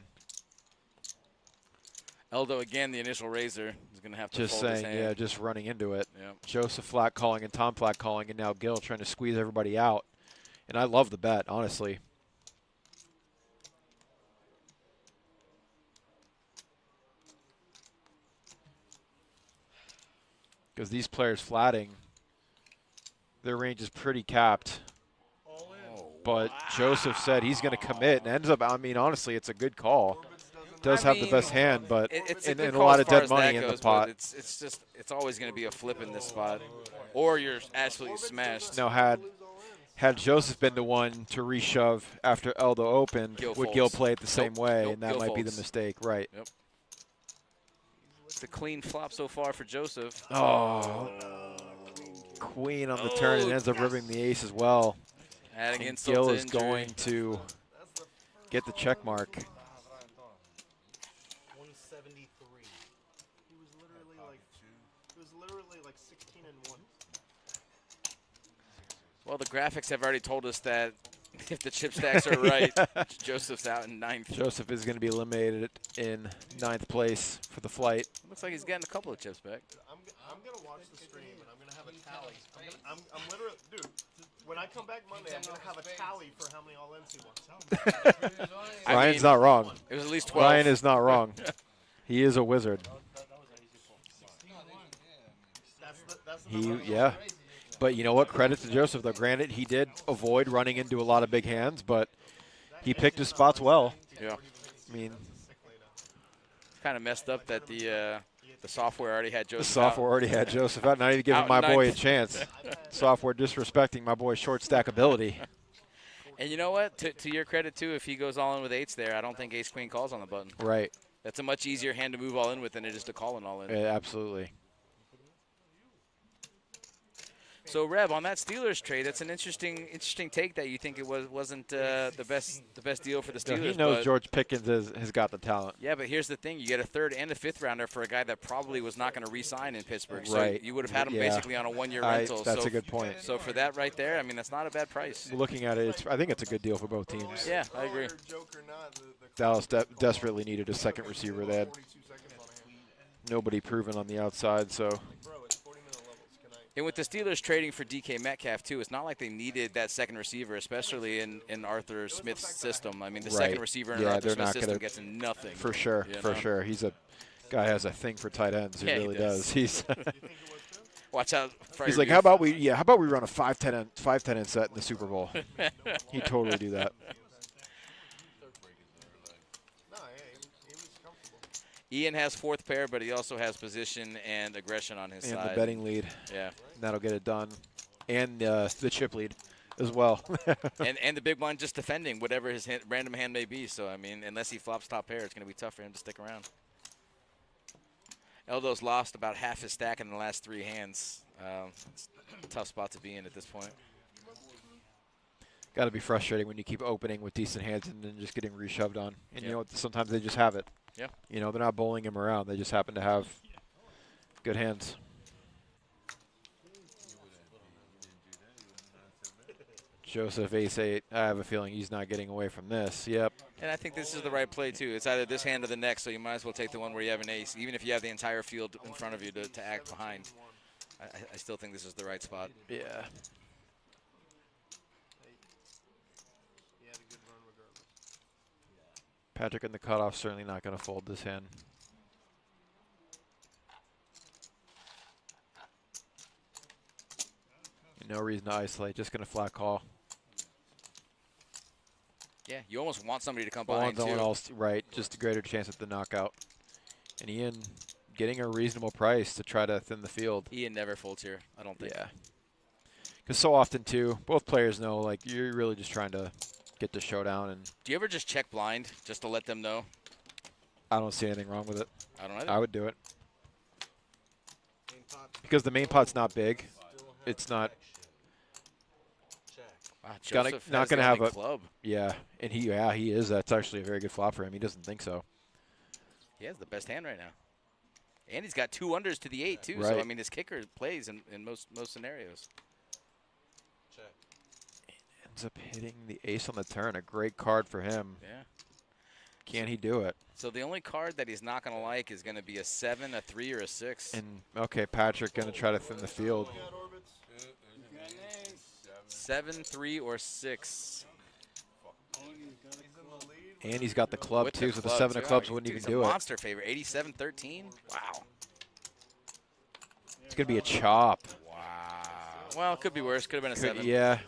Eldo again, the initial raiser, is going to have to Just fold his saying, hand. yeah, just running into it. Yep. Joseph flat calling and Tom flat calling, and now Gil trying to squeeze everybody out. And I love the bet, honestly. Because these players flatting, their range is pretty capped. But Joseph said he's going to commit, and ends up, I mean, honestly, it's a good call. Does have the best hand, but it's and a a lot of far dead as that money in the goes, pot. but it's always going to be a flip in this spot, or you're absolutely smashed. Now, had Joseph been the one to reshove after Eldo opened, would Gil play it the same way, and that Gil might be the folds. mistake, right? Yep. It's a clean flop so far for Joseph. Oh, queen on the turn, and ends up ripping the ace as well. Adding And insult Gil to is injury. going to get the check mark. 173. He was literally like 16-1. Well, the graphics have already told us that if the chip stacks are right, Joseph's out in ninth. Joseph is going to be eliminated in 9th place for the flight. Looks like he's getting a couple of chips back. I'm gonna watch the stream and I'm gonna have a tally. I'm literally, dude. When I come back Monday, I'm gonna have a tally for how many all-ins he won. Ryan's not wrong. It was at least 12. Ryan is not wrong. He is a wizard. Yeah. But you know what? Credit to Joseph, though. Granted, he did avoid running into a lot of big hands, but he picked his spots well. Yeah. I mean, It's kind of messed up that the software already had Joseph the software already had Joseph out, not even giving Out my boy a ninth. chance. Software disrespecting my boy's short stack ability. And you know what? To your credit, too, if he goes all in with eights there, I don't think ace-queen calls on the button. Right. That's a much easier hand to move all in with than it is to call an all in. Yeah, absolutely. So, Reb, on that Steelers trade, that's an interesting take that you think it wasn't the best deal for the No, Steelers. he knows but George Pickens has got the talent. yeah, but here's the thing: you get a third and a fifth rounder for a guy that probably was not going to re-sign in Pittsburgh. So Right. you would have had him Yeah. basically on a one-year rental. That's so a good point. So for that right there, I mean, that's not a bad price. Looking at it, I think it's a good deal for both teams. Yeah, I agree. Dallas desperately needed a second receiver. They had nobody proven on the outside, so And with the Steelers trading for DK Metcalf, too, it's not like they needed that second receiver, especially in Arthur Smith's system. I mean, the second receiver in Arthur they're Smith's not system gonna, gets nothing. For sure, you for know? sure. He's a guy has a thing for tight ends. He Yeah, he really does. does. He's Watch out. for he's your like, youth. how about we run a 5-10 set in the Super Bowl? He'd totally do that. Ian has fourth pair, but he also has position and aggression on his And side. the betting lead. Yeah. That'll get it done. And the chip lead as well. and the big one just defending whatever his random hand may be. So, I mean, unless he flops top pair, it's going to be tough for him to stick around. Eldo's lost about half his stack in the last three hands. It's a tough spot to be in at this point. Got to be frustrating when you keep opening with decent hands and then just getting reshoved on. And Yeah. you know what? Sometimes they just have it. Yeah. You know, they're not bowling him around. They just happen to have good hands. Joseph ace-8. I have a feeling he's not getting away from this. Yep. And I think this is the right play, too. It's either this hand or the next, so you might as well take the one where you have an ace, even if you have the entire field in front of you to act behind. I still think this is the right spot. Yeah. Patrick in the cutoff certainly not going to fold this hand. No reason to isolate. Just going to flat call. Yeah, you almost want somebody to come Want behind someone too. else, right? Just a greater chance at the knockout. And Ian getting a reasonable price to try to thin the field. Ian never folds here, I don't think. Yeah. Because so often, too, both players know, like, you're really just trying to get the showdown. And Do you ever just check blind just to let them know? I don't see anything wrong with it. I don't either. I would do it. Because the main pot's not big. It's not. Wow, Gotta, Joseph not has going to the have only a club. Yeah, and he is. That's actually a very good flop for him. He doesn't think so. He has the best hand right now. And he's got 2 unders to the 8 too. Right. So I mean his kicker plays in most scenarios. Ends up hitting the ace on the turn. A great card for him. Yeah. Can he do it? So the only card that he's not going to like is going to be a 7, a 3, or a 6. And okay, Patrick going to try to thin the field. 7, 3, or 6. And he's got the club With too, the so the club, 7 of too. clubs Oh, wouldn't he's even a do it. monster favorite, 87-13. Wow. It's going to be a chop. Wow. Well, it could be worse. Could have been a 7. Yeah.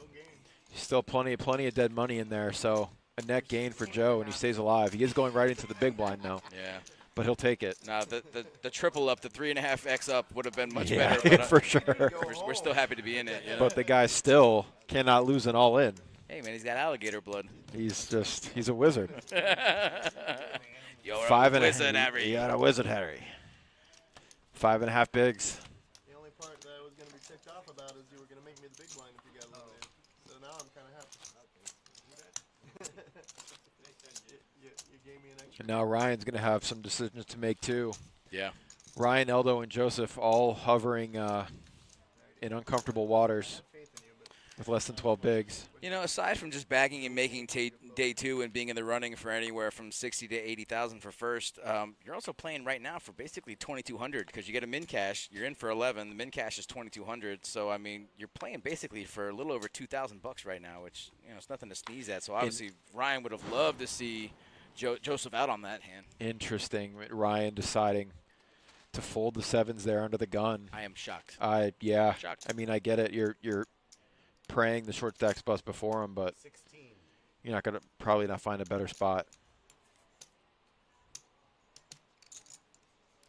Still plenty of dead money in there, so a net gain for Joe, and he stays alive. He is going right into the big blind now. Yeah. But he'll take it. No, the triple up, the 3.5x up would have been much Yeah, better. But for sure. We're still happy to be in it. You know? But the guy still cannot lose an all-in. Hey, man, he's got alligator blood. He's a wizard. You're 5 a and wizard, Harry. You got a wizard, Harry. 5.5 bigs. The only part that I was going to be ticked off about is you were going to make me the big blind if you got eliminated. So now I'm kind of happy. you gave me an extra. And now Ryan's going to have some decisions to make too. Yeah. Ryan, Eldo, and Joseph all hovering in uncomfortable waters with less than 12 bigs. You know, aside from just bagging and making day 2 and being in the running for anywhere from 60 to 80,000 for first, you're also playing right now for basically 2,200 because you get a min cash, you're in for 11. The min cash is 2,200. So I mean, you're playing basically for a little over $2,000 right now, which it's nothing to sneeze at. So obviously, Ryan would have loved to see Joseph out on that hand. Interesting. Ryan deciding to fold the 7s there under the gun. I am shocked. Yeah. Shocked. I mean, I get it. You're praying the short stacks bust before him, but you're not going to probably not find a better spot.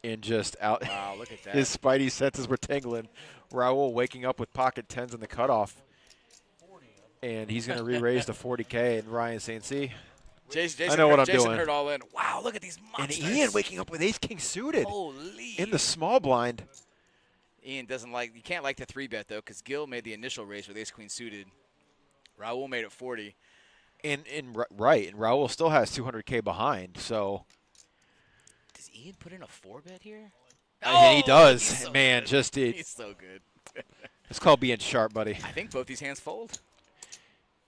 And just out. Wow, look at that. His spidey senses were tingling. Raul waking up with pocket 10s in the cutoff. And he's going to re-raise to 40K, and Ryan saying, see, Jason, I know what I'm Jason doing. heard all in. Wow, look at these monsters. And Ian waking up with ace-king suited. Holy. In the small blind. Ian doesn't like, you can't like the 3-bet, though, because Gil made the initial raise with ace-queen suited. Raul made it 40. And Raul still has 200K behind, so. Does Ian put in a 4-bet here? And he does. So Man, good. just it. He's so good. It's called being sharp, buddy. I think both these hands fold.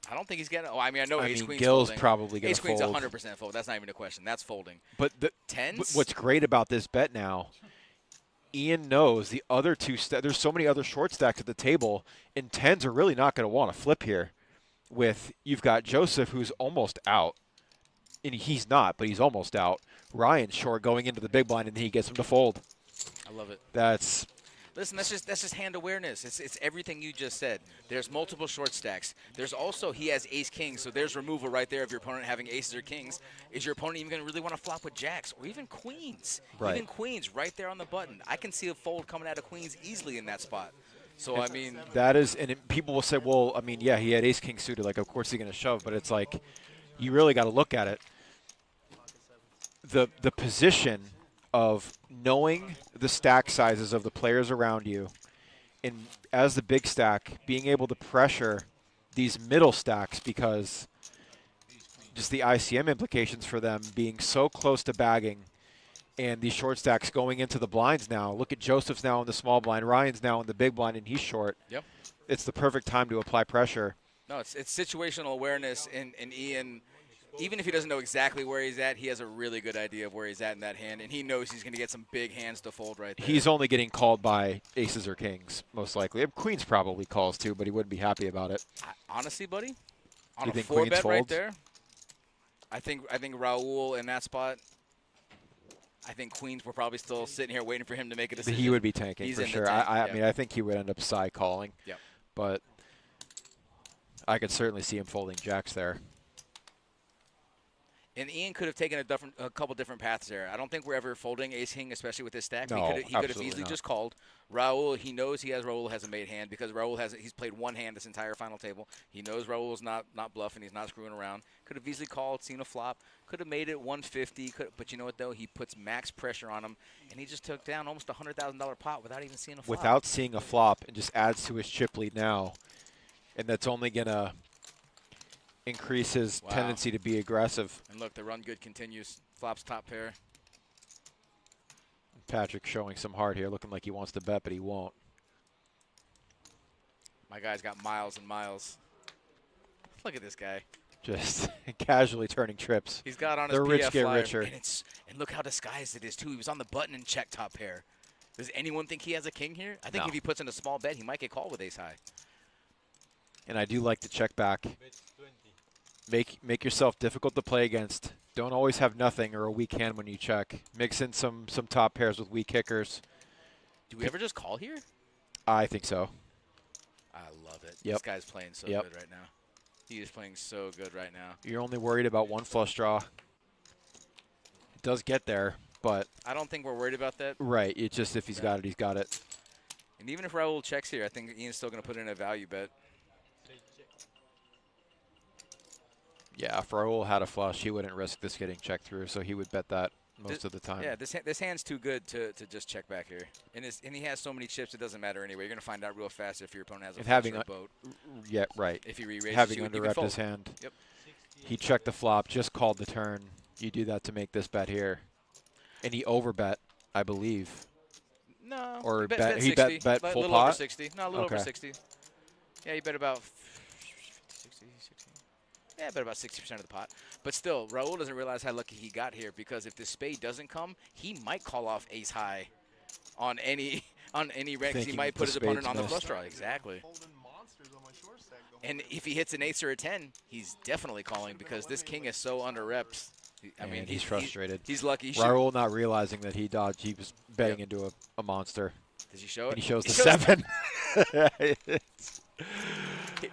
I don't think he's getting. Oh, I mean, I know ace-queen's Gil's folding. probably going to fold. Ace-queen's 100% fold. That's not even a question. That's folding. But tens. What's great about this bet now, Ian knows the other two. There's so many other short stacks at the table, and 10s are really not going to want to flip here. You've got Joseph, who's almost out, and he's not, but he's almost out. Ryan short going into the big blind, and then he gets him to fold. I love it. Listen, that's just hand awareness. It's everything you just said. There's multiple short stacks. There's also, he has ace-king, so there's removal right there of your opponent having aces or kings. Is your opponent even going to really want to flop with jacks or even queens? Right. Even queens right there on the button. I can see a fold coming out of queens easily in that spot. So, I mean. That is, and people will say, well, I mean, yeah, he had ace-king suited. Like, of course he's going to shove, but it's like, you really got to look at it. The position of knowing the stack sizes of the players around you, and as the big stack, being able to pressure these middle stacks because just the ICM implications for them being so close to bagging, and these short stacks going into the blinds now. Look at Joseph's now in the small blind, Ryan's now in the big blind, and he's short. Yep. It's the perfect time to apply pressure. No, it's situational awareness, and Ian, even if he doesn't know exactly where he's at, he has a really good idea of where he's at in that hand, and he knows he's going to get some big hands to fold right there. He's only getting called by aces or kings, most likely. Queens probably calls too, but he wouldn't be happy about it. Honestly, buddy, on You a think 4-bet queens right folds? there, I think Raul in that spot, I think queens were probably still sitting here waiting for him to make a decision. He would be tanking He's for in the sure. tank, I yeah. mean, I think he would end up calling. Yep. but I could certainly see him folding jacks there. And Ian could have taken a couple different paths there. I don't think we're ever folding ace-king, especially with this stack. No, he could have absolutely easily not. just called. Raul, he knows Raul has a made hand because he's played one hand this entire final table. He knows Raul's not bluffing. He's not screwing around. Could have easily called, seen a flop. Could have made it 150. But you know what, though? He puts max pressure on him, and he just took down almost a $100,000 pot without even seeing a flop. Without seeing a flop, and just adds to his chip lead now. And that's only going to increase his tendency to be aggressive. And look, the run good continues. Flops top pair. Patrick showing some heart here, looking like he wants to bet, but he won't. My guy's got miles and miles. Look at this guy. Just casually turning trips. He's got on his The rich PF get flyer, richer. And look how disguised it is, too. He was on the button and check top pair. Does anyone think he has a king here? I think No. if he puts in a small bet, he might get called with ace high. And I do like the check back. Make yourself difficult to play against. Don't always have nothing or a weak hand when you check. Mix in some top pairs with weak kickers. Do we ever just call here? I think so. I love it. Yep. This guy's playing so Yep. good right now. He is playing so good right now. You're only worried about one flush draw. It does get there, but I don't think we're worried about that. right. It's just if he's got it, he's got it. And even if Raul checks here, I think Ian's still going to put in a value bet. Yeah, if Raul had a flush, he wouldn't risk this getting checked through, so he would bet that most of the time. Yeah, this hand's too good to just check back here. And he has so many chips, it doesn't matter anyway. You're going to find out real fast if your opponent has a And flush having or a a- boat. Yeah, right. If he re-raises having you, you can underrepped fold. his hand. Yep. He checked the flop, just called the turn. You do that to make this bet here. And he overbet, I believe. No. Or he bet- he 60, bet like full a little over pot? 60. No, a little over Okay. 60. Yeah, he bet about 60. Yeah, bet about 60% of the pot. But still, Raul doesn't realize how lucky he got here because if this spade doesn't come, he might call off ace high on any red because he Thinking might the put his opponent spade's on the missed. flush draw. Exactly. Holding monsters on my short stack the whole And time. if he hits an ace or a 10, he's definitely calling because this king is so under reps. I mean, And he's frustrated. He's lucky. Raul not realizing that he dodged. He was betting into a monster. Does he show it? And he shows the 7.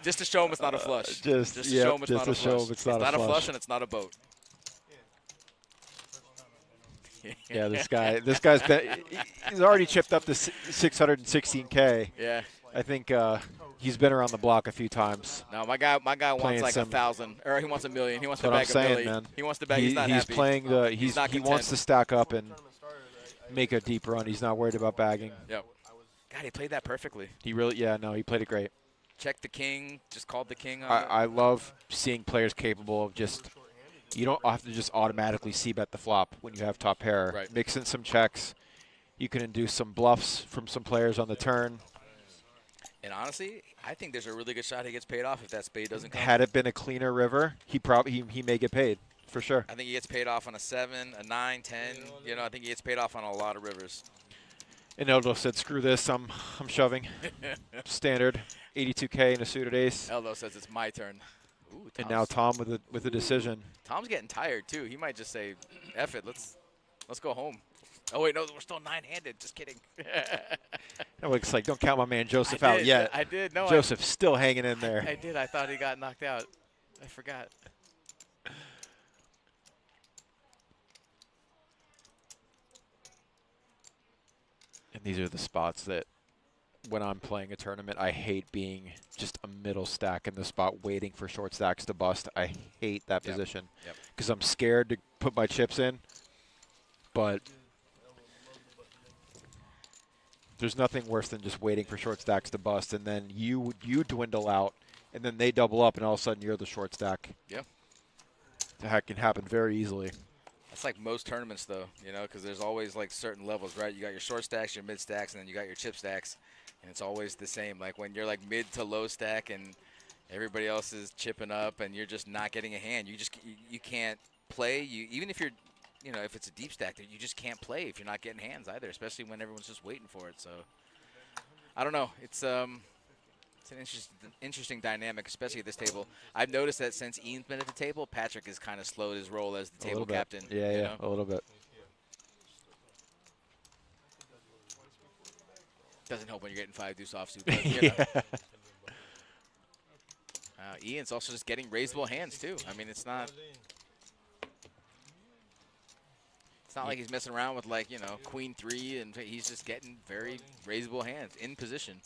Just to show him it's not a flush. Just to show him it's not a flush. it's not a a flush. flush and it's not a boat. Yeah, this guy's been, he's already chipped up to 616K. Yeah. I think he's been around the block a few times. No, my guy wants Playing like some- 1,000, or he wants $1 million. He wants to That's what I'm bag saying, $1 million. man. He wants to bag. He's not happy. Playing the. He's not he content. wants to stack up and make a deep run. He's not worried about bagging. Yep. God, he played that perfectly. He really, yeah, no, he played it great. Checked the king. Just called the king. On I love seeing players capable of just. You don't have to just automatically c-bet the flop when you have top pair. Right. Mix in some checks. You can induce some bluffs from some players on the turn. And honestly, I think there's a really good shot he gets paid off if that spade doesn't come. Had it been a cleaner river, he may get paid for sure. I think he gets paid off on a 7, a 9, 10. You know, I think he gets paid off on a lot of rivers. And Eldo said, "Screw this, I'm shoving." Standard, 82K in a suited ace. Eldo says it's my turn. Ooh, And now Tom with a decision. Tom's getting tired too. He might just say, "F it, let's go home." Oh wait, no, we're still 9-handed. Just kidding. It looks like don't count my man Joseph I out did, yet. I did. No, Joseph's still hanging in there. I did. I thought he got knocked out. I forgot. And these are the spots that, when I'm playing a tournament, I hate being just a middle stack in the spot waiting for short stacks to bust. I hate that position because I'm scared to put my chips in. But there's nothing worse than just waiting for short stacks to bust, and then you dwindle out, and then they double up, and all of a sudden you're the short stack. Yeah. That can happen very easily. That's like most tournaments, though, you know, because there's always like certain levels, right? You got your short stacks, your mid stacks, and then you got your chip stacks, and it's always the same. Like when you're like mid to low stack, and everybody else is chipping up, and you're just not getting a hand. You can't play. Even if you're, you know, if it's a deep stack, you just can't play if you're not getting hands either, especially when everyone's just waiting for it. So I don't know. It's an interesting dynamic, especially at this table. I've noticed that since Ian's been at the table, Patrick has kind of slowed his role as the table captain. Yeah, you yeah, know? a little bit. Doesn't help when you're getting 5 deuce offsuit. But, you know. Ian's also just getting raisable hands too. I mean, it's not like he's messing around with like, you know, queen 3, and he's just getting very raisable hands in position.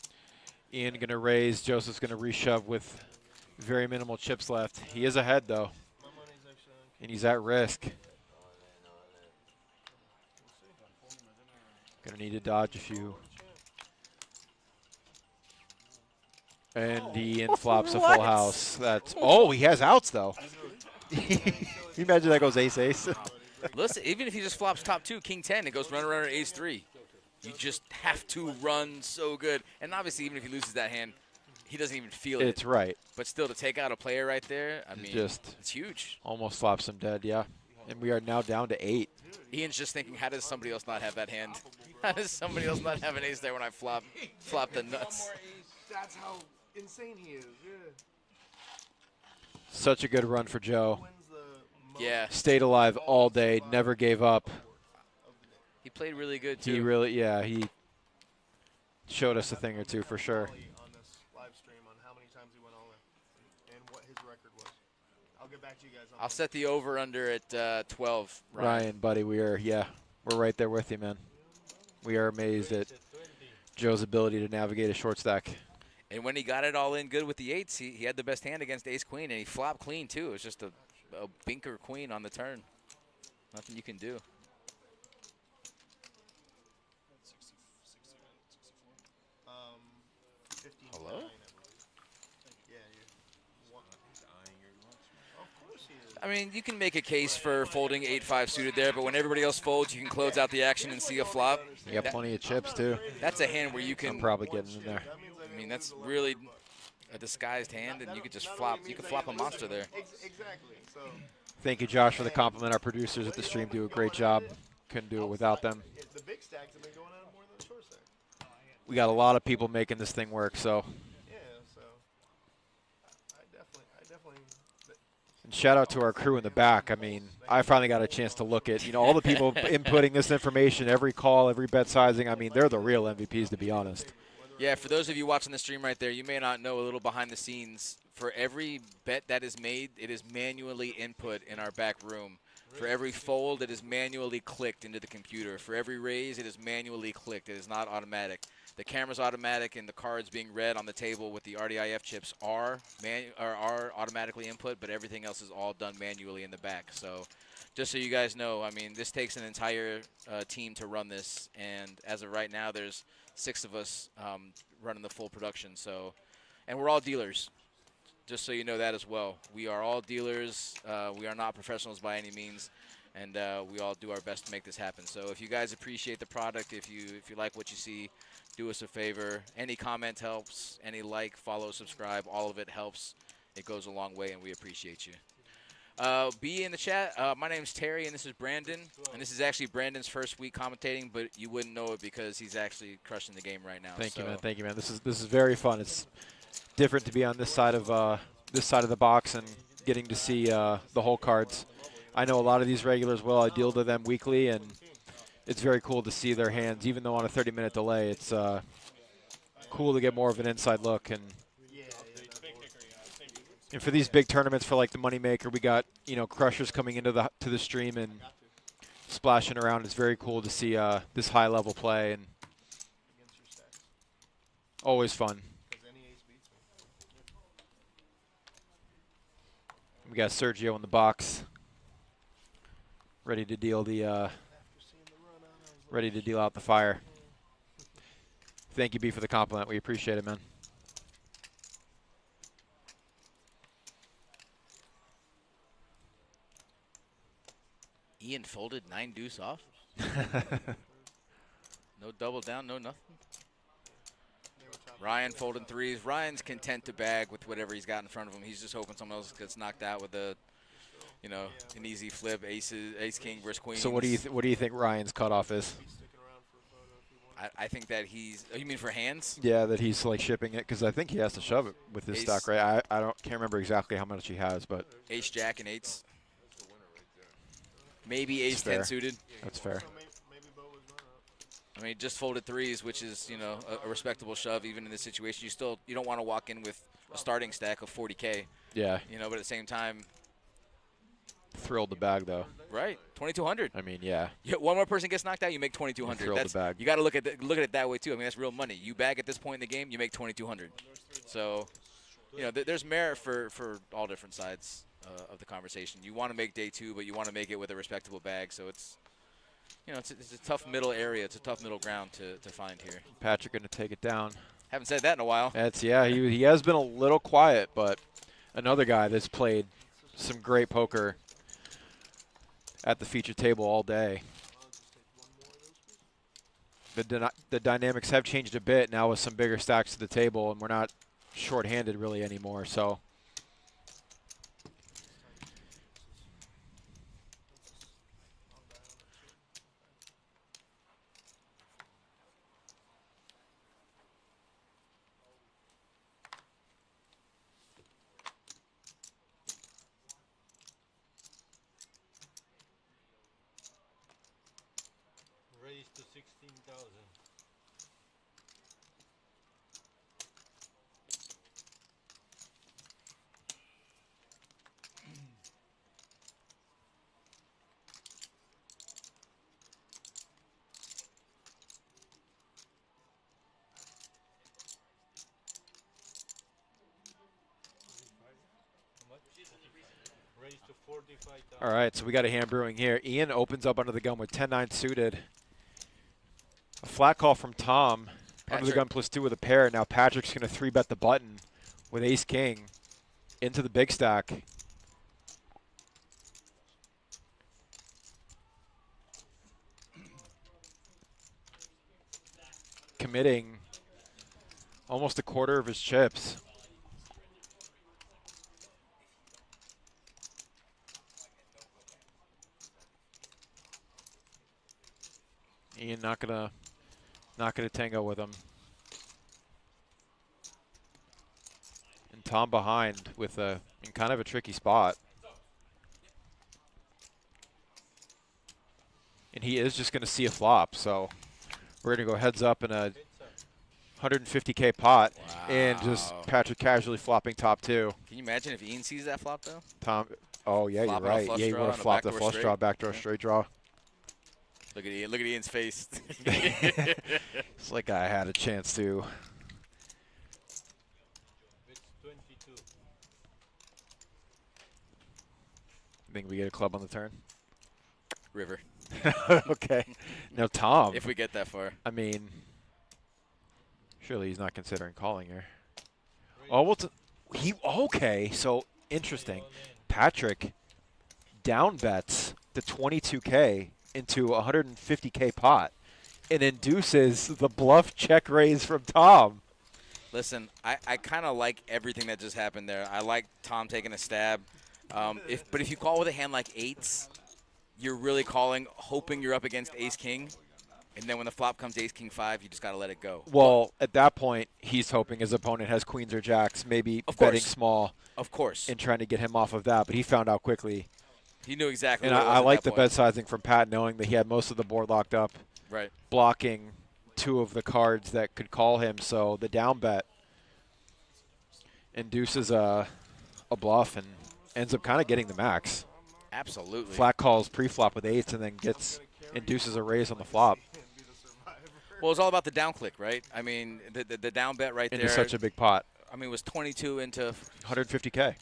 Ian going to raise. Joseph's going to reshove with very minimal chips left. He is ahead though, and he's at risk. Going to need to dodge a few. And Ian flops a full house. That's he has outs though. Can you imagine that goes ace-ace? Listen, even if he just flops top 2, king 10, it goes runner, ace 3. You just have to run so good. And obviously, even if he loses that hand, he doesn't even feel it. It's right. But still, to take out a player right there, I mean, it's huge. Almost flops him dead, yeah. And we are now down to 8. Ian's just thinking, how does somebody else not have that hand? How does somebody else not have an ace there when I flop the nuts? That's how insane he is. Yeah. Such a good run for Joe. Yeah. Stayed alive all day, never gave up. He played really good, too. He showed us a thing or two for sure. On this live stream on how many times he went all in and what his record was. I'll get back to you guys on I'll set the over-under at 12, Ryan, buddy, we're right there with you, man. We are amazed at Joe's ability to navigate a short stack. And when he got it all in good with the 8s, he had the best hand against ace-queen, and he flopped clean, too. It was just a binker queen on the turn. Nothing you can do. Hello? I mean, you can make a case for folding 8-5 suited there, but when everybody else folds, you can close out the action and see a flop. You got plenty of chips, too. That's a hand where you can... I'm probably getting in there. I mean, that's really a disguised hand, and you could just flop. You could flop a monster there. Exactly. So Thank you, Josh, for the compliment. Our producers at the stream do a great job. Couldn't do it without them. the big stacks have been going out more than the short stack. We got a lot of people making this thing work, so. Yeah, so I definitely. And shout out to our crew in the back. I mean, I finally got a chance to look at, all the people inputting this information, every call, every bet sizing. I mean, they're the real MVPs, to be honest. Yeah, for those of you watching the stream right there, you may not know a little behind the scenes. For every bet that is made, it is manually input in our back room. For every fold, it is manually clicked into the computer. For every raise, it is manually clicked. It is not automatic. The camera's automatic, and the cards being read on the table with the RDIF chips are automatically input, but everything else is all done manually in the back. So just so you guys know, I mean, this takes an entire team to run this, and as of right now, there's 6 of us running the full production. So, and we're all dealers, just so you know that as well. We are all dealers. We are not professionals by any means, and we all do our best to make this happen. So if you guys appreciate the product, if you like what you see, do us a favor. Any comment helps. Any like, follow, subscribe, all of it helps. It goes a long way, and we appreciate you. Be in the chat. My name's Terry, and this is Brandon. And this is actually Brandon's first week commentating, but you wouldn't know it because he's actually crushing the game right now. Thank you, man. Thank you, man. This is very fun. It's different to be on this side of the box and getting to see the whole cards. I know a lot of these regulars well. I deal to them weekly, and it's very cool to see their hands, even though on a 30-minute delay. It's cool to get more of an inside look. And for these big tournaments, for like the MoneyMaker, we got crushers coming into the stream and splashing around. It's very cool to see this high level play, and always fun. We got Sergio in the box, ready to deal out the fire. Thank you, B, for the compliment. We appreciate it, man. Ian folded 9 deuce off. No double down, no nothing. Ryan folding 3s. Ryan's content to bag with whatever he's got in front of him. He's just hoping someone else gets knocked out with an easy flip, ace king versus queen. So what do you think Ryan's cutoff is? I think that he's. Oh, you mean for hands? Yeah, that he's like shipping it, because I think he has to shove it with his stack, right? I can't remember exactly how much he has, but ace jack and 8s. Maybe ace 10 suited. That's fair. I mean, just folded threes, which is, you know, a respectable shove even in this situation. You don't want to walk in with a starting stack of 40K. Yeah. You know, but at the same time, Thrilled the bag though. right, 2,200. I mean, yeah. One more person gets knocked out, you make 2,200. Thrilled the bag. You got to look at it that way too. I mean, that's real money. You bag at this point in the game, you make 2,200. So, you know, there's merit for all different sides of the conversation. You want to make day 2, but you want to make it with a respectable bag. So it's, you know, it's a tough middle area. It's a tough middle ground to find here. Patrick going to take it down. Haven't said that in a while. He has been a little quiet, but another guy that's played some great poker at the feature table all day. The dynamics have changed a bit now with some bigger stacks to the table, and we're not short-handed really anymore. So Raise to 16,000. Raise to 45,000. all right, so we got a hand brewing here. Ian opens up under the gun with 10-9 suited. A flat call from Tom. Under the gun +2 with a pair. Now Patrick's going to 3-bet the button with ace-king into the big stack. Committing almost a quarter of his chips. Ian not gonna tango with him. And Tom behind with in kind of a tricky spot. And he is just gonna see a flop, so we're gonna go heads up in a 150K pot. Wow. And just Patrick casually flopping top 2. Can you imagine if Ian sees that flop though? Tom, oh yeah, Flopping you're a right. flush Yeah, he draw would and have a flopped a backdoor flush straight. draw, backdoor Yeah. straight draw. Look at Ian. Look at Ian's face. It's like I had a chance to. It's 22. Think we get a club on the turn? River. Okay. Now Tom. If we get that far. I mean, surely he's not considering calling here. Oh, well, okay. So interesting. Patrick down bets the 22K into a 150K pot and induces the bluff check raise from Tom. Listen, I kind of like everything that just happened there. I like Tom taking a stab. But if you call with a hand like 8s, you're really calling, hoping you're up against ace-king. And then when the flop comes ace-king 5, you just got to let it go. Well, at that point, he's hoping his opponent has queens or jacks, maybe betting small. Of course. And trying to get him off of that. But he found out quickly. He knew exactly and what it was I at like that the point. bet sizing from Pat, knowing that he had most of the board locked up. Right. Blocking 2 of the cards that could call him. So the down bet induces a bluff and ends up kind of getting the max. Absolutely. Flat calls pre-flop with 8s and then induces a raise on the flop. Well, it's all about the down click, right? I mean, the down bet right Into there. such a big pot. I mean, it was 22 into 150K. It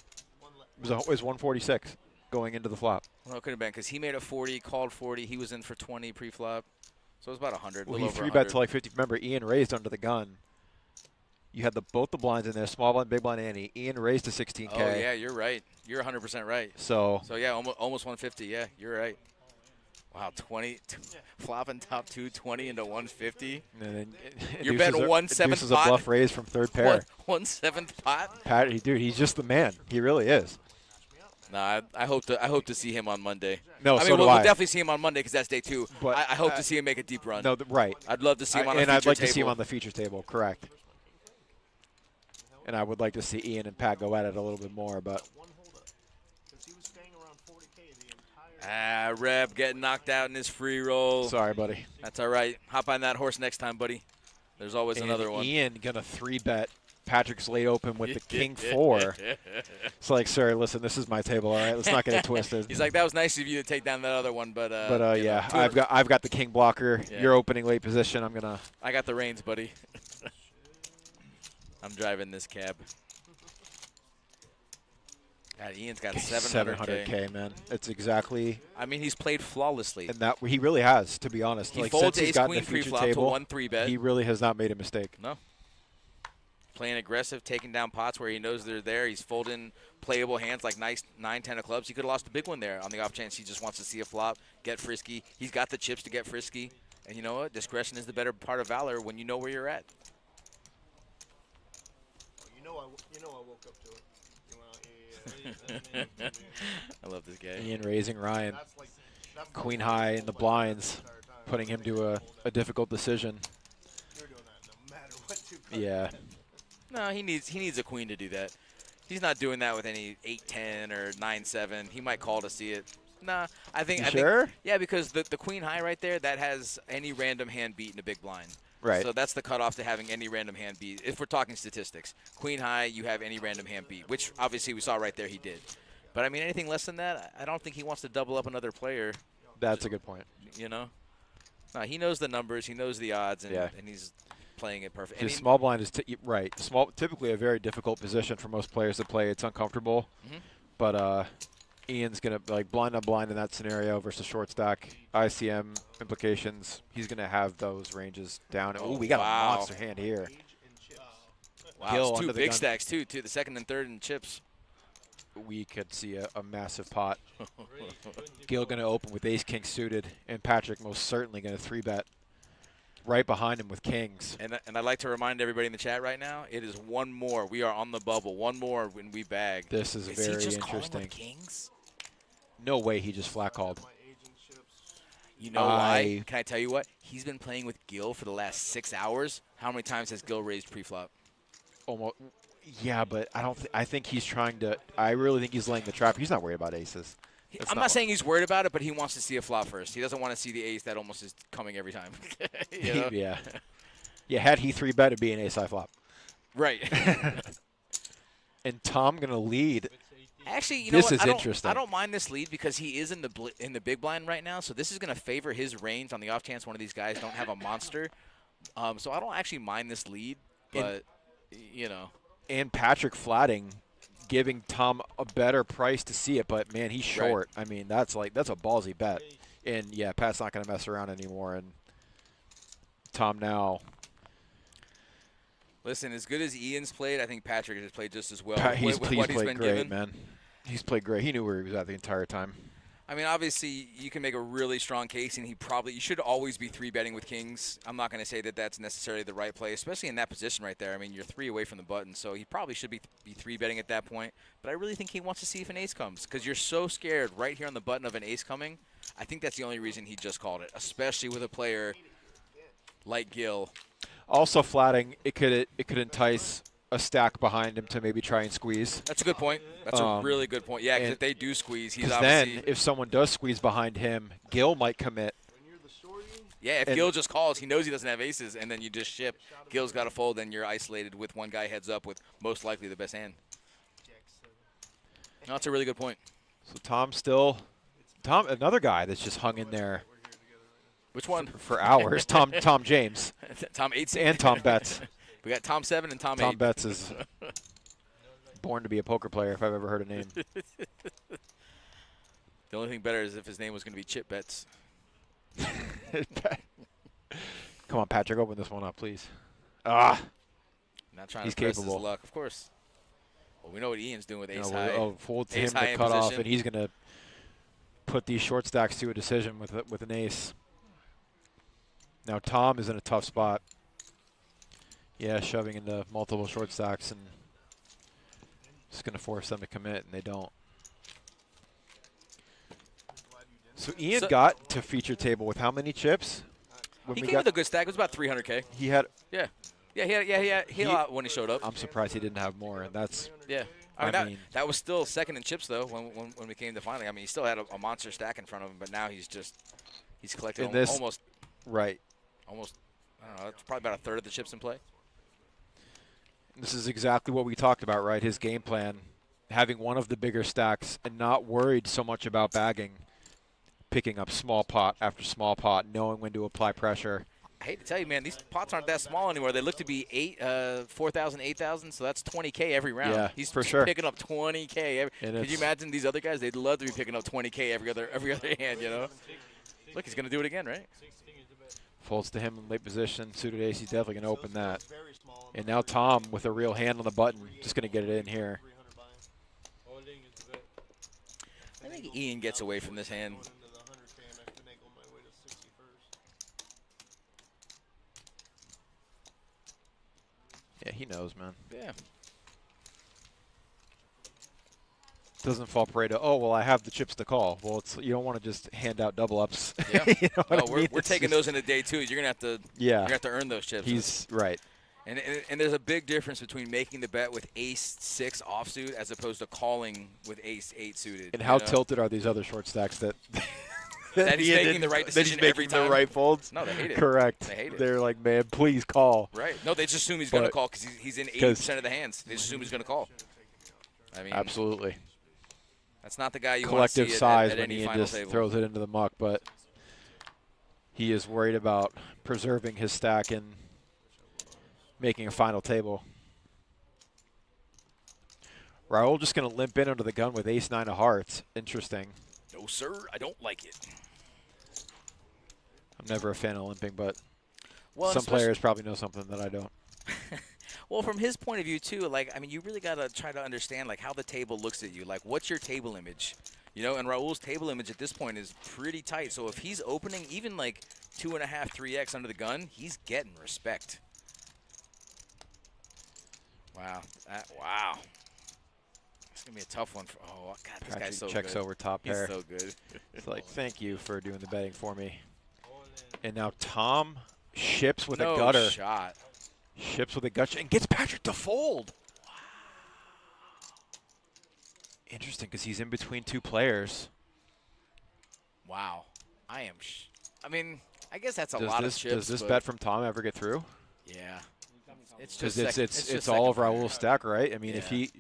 was 146 going into the flop. Well, it could have been because he made a 40, called 40. He was in for 20 pre-flop. So it was about 100. Well, little he over 3-bet 100. to like 50. Remember, Ian raised under the gun. You had both the blinds in there, small blind, big blind, ante. Ian raised to 16K. Oh, yeah, you're right. You're 100% right. So yeah, almost 150. Yeah, you're right. Wow, 20, flopping top 2, 20 into 150. And then You're betting 1/7 induces a pot. bluff raise from third pair. 1/7 pot. Pat, dude, he's just the man. He really is. Nah, I hope to see him on Monday. No, I mean, so we'll do I. definitely see him on Monday because that's day 2. But I hope to see him make a deep run. No, right. I'd love to see him on a feature and I'd like table. to see him on the feature table, correct. And I would like to see Ian and Pat go at it a little bit more, but Reb getting knocked out in his free roll. Sorry, buddy. That's all right. Hop on that horse next time, buddy. There's always And another one. Ian gonna 3-bet Patrick's laid open with the king 4. It's like, sir, listen, this is my table, all right? Let's not get it twisted. He's like, that was nice of you to take down that other one, but yeah, I've got the king blocker. Yeah. You're opening late position. I'm gonna. I got the reins, buddy. I'm driving this cab. God, Ian's got 700K. 700K, man. It's exactly. I mean, he's played flawlessly. And that he really has, to be honest. He like, folds since he's gotten ace-queen the feature pre-flop to table, 1-3-bet. he really has not made a mistake. No. Playing aggressive, taking down pots where he knows they're there. He's folding playable hands like nice 9-10 of clubs. He could have lost a big one there on the off chance he just wants to see a flop, get frisky. He's got the chips to get frisky. And you know what? Discretion is the better part of valor when you know where you're at. You know I woke up to it. I love this guy. Ian raising Ryan. That's Queen high in the blinds, putting him to a difficult decision. You're doing that no matter what you cut. Yeah. No, he needs a queen to do that. He's not doing that with any 8-10 or 9-7. He might call to see it. Nah, I think. Sure? Yeah, because the queen high right there, that has any random hand beat in a big blind. Right. So that's the cutoff to having any random hand beat. If we're talking statistics, queen high, you have any random hand beat, which obviously we saw right there he did. But I mean, anything less than that, I don't think he wants to double up another player. That's a good point. You know, no, he knows the numbers, he knows the odds, and, Yeah. and he's playing it perfect. His small blind is right. Typically a very difficult position for most players to play. It's uncomfortable, but Ian's gonna like blind on blind in that scenario versus short stack. ICM implications. He's gonna have those ranges down. Oh, we got a monster hand here. Wow, Gil it's two under the big gun. stacks too. The second and third in chips. We could see a massive pot. Gil gonna open with ace king suited, and Patrick most certainly gonna 3-bet right behind him with kings. And I'd like to remind everybody in the chat right now, it is one more. We are on the bubble. One more when we bag. This is very he just calling interesting. with kings? No way he just flat called. You know why? Can I tell you what? He's been playing with Gil for the last 6 hours. How many times has Gil raised pre-flop? Almost. Yeah, but I think he's trying to. I really think he's laying the trap. He's not worried about aces. I'm not saying he's worried about it, but he wants to see a flop first. He doesn't want to see the ace that almost is coming every time. You know? Yeah. Yeah, had he 3-bet, it'd be an ace-high flop. Right. And Tom going to lead. Actually, you know this what? is interesting. I don't mind this lead because he is in the big blind right now, so this is going to favor his range on the off chance one of these guys don't have a monster. So I don't actually mind this lead, but, you know. And Patrick flatting, giving Tom a better price to see it, but, man, he's short. Right. I mean, that's a ballsy bet. And, yeah, Pat's not going to mess around anymore. And Tom now. Listen, as good as Ian's played, I think Patrick has played just as well. He's with played been great, given. man. He's played great. He knew where he was at the entire time. I mean, obviously, you can make a really strong case, and you should always be 3-betting with kings. I'm not going to say that that's necessarily the right play, especially in that position right there. I mean, you're 3 away from the button, so he probably should be 3-betting at that point. But I really think he wants to see if an ace comes because you're so scared right here on the button of an ace coming. I think that's the only reason he just called it, especially with a player like Gil. Also flatting, it could entice a stack behind him to maybe try and squeeze. That's a good point. That's a really good point. Yeah, because if they do squeeze, he's obviously. Then, if someone does squeeze behind him, Gil might commit. Yeah, if Gil just calls, he knows he doesn't have aces, and then you just ship. Gil's got to fold, then you're isolated with one guy heads up with most likely the best hand. No, that's a really good point. So Tom, another guy that's just hung in there. Which one? For hours. Tom James. Tom 8 and Tom Betts. We got Tom 7 and Tom 8. Tom Betts is born to be a poker player if I've ever heard a name. The only thing better is if his name was going to be Chip Betts. Come on, Patrick, open this one up, please. Not trying to press his luck, of course. Well, we know what Ian's doing with ace high. Folds him to cut off, and he's going to put these short stacks to a decision with an ace. Now Tom is in a tough spot. Yeah, shoving into multiple short stacks and just going to force them to commit, and they don't. So Ian got to feature table with how many chips? He came with a good stack. It was about 300K. He had. Yeah. Yeah, he had a lot when he showed up. I'm surprised he didn't have more, and that's. Yeah. I mean, that was still second in chips though when we came to finally. I mean, he still had a monster stack in front of him, but now he's collected almost right. Almost, I don't know. It's probably about a third of the chips in play. This is exactly what we talked about, right? His game plan, having one of the bigger stacks and not worried so much about bagging, picking up small pot after small pot, knowing when to apply pressure. I hate to tell you, man, these pots aren't that small anymore. They look to be 4,000, 8,000, so that's 20K every round. Yeah, He's for sure. picking up 20K. Could you imagine these other guys? They'd love to be picking up 20K every other hand, you know? Look, he's going to do it again, right? Folds to him in late position. Suited ace, he's definitely going to open that. And now Tom, with a real hand on the button, just going to get it in here. I think Ian gets away from this hand. Yeah, he knows, man. Yeah. Doesn't fall prey to, oh, well, I have the chips to call. Well, it's you don't want to just hand out double ups. Yeah. You know what I we're mean? taking those into day two. You're gonna have to. Yeah. You're gonna have to earn those chips. He's right. And there's a big difference between making the bet with ace 6 offsuit as opposed to calling with ace 8 suited. And how tilted are these other short stacks that that he's making the right decision every time? The right folds? No, they hate it. Correct. They hate it. They're like, man, please call. Right. No, they just assume he's going to call because he's in 80% of the hands. They just assume he's going to call. I mean, absolutely. That's not the guy you collective want to see size at when any he final just table. throws it into the muck, but he is worried about preserving his stack and making a final table. Raul just going to limp in under the gun with ace 9 of hearts. Interesting. No, sir, I don't like it. I'm never a fan of limping, but well, some players probably know something that I don't. Well, from his point of view, too, like, I mean, you really got to try to understand, like, how the table looks at you. Like, what's your table image? You know, and Raul's table image at this point is pretty tight. So if he's opening even, like, 2.5, 3x under the gun, he's getting respect. Wow. Wow. It's going to be a tough one. Oh, God, this Patrick guy's so checks good. over top pair. He's so good. It's like, thank you for doing the betting for me. And now Tom ships with a No gutter. shot. Ships with a gut and gets Patrick to fold. Wow. Interesting, because he's in between two players. Wow. I mean, I guess that's a lot of chips. Does this bet from Tom ever get through? Yeah. It's because just it's all of second Raul's stack, right? I mean, if he,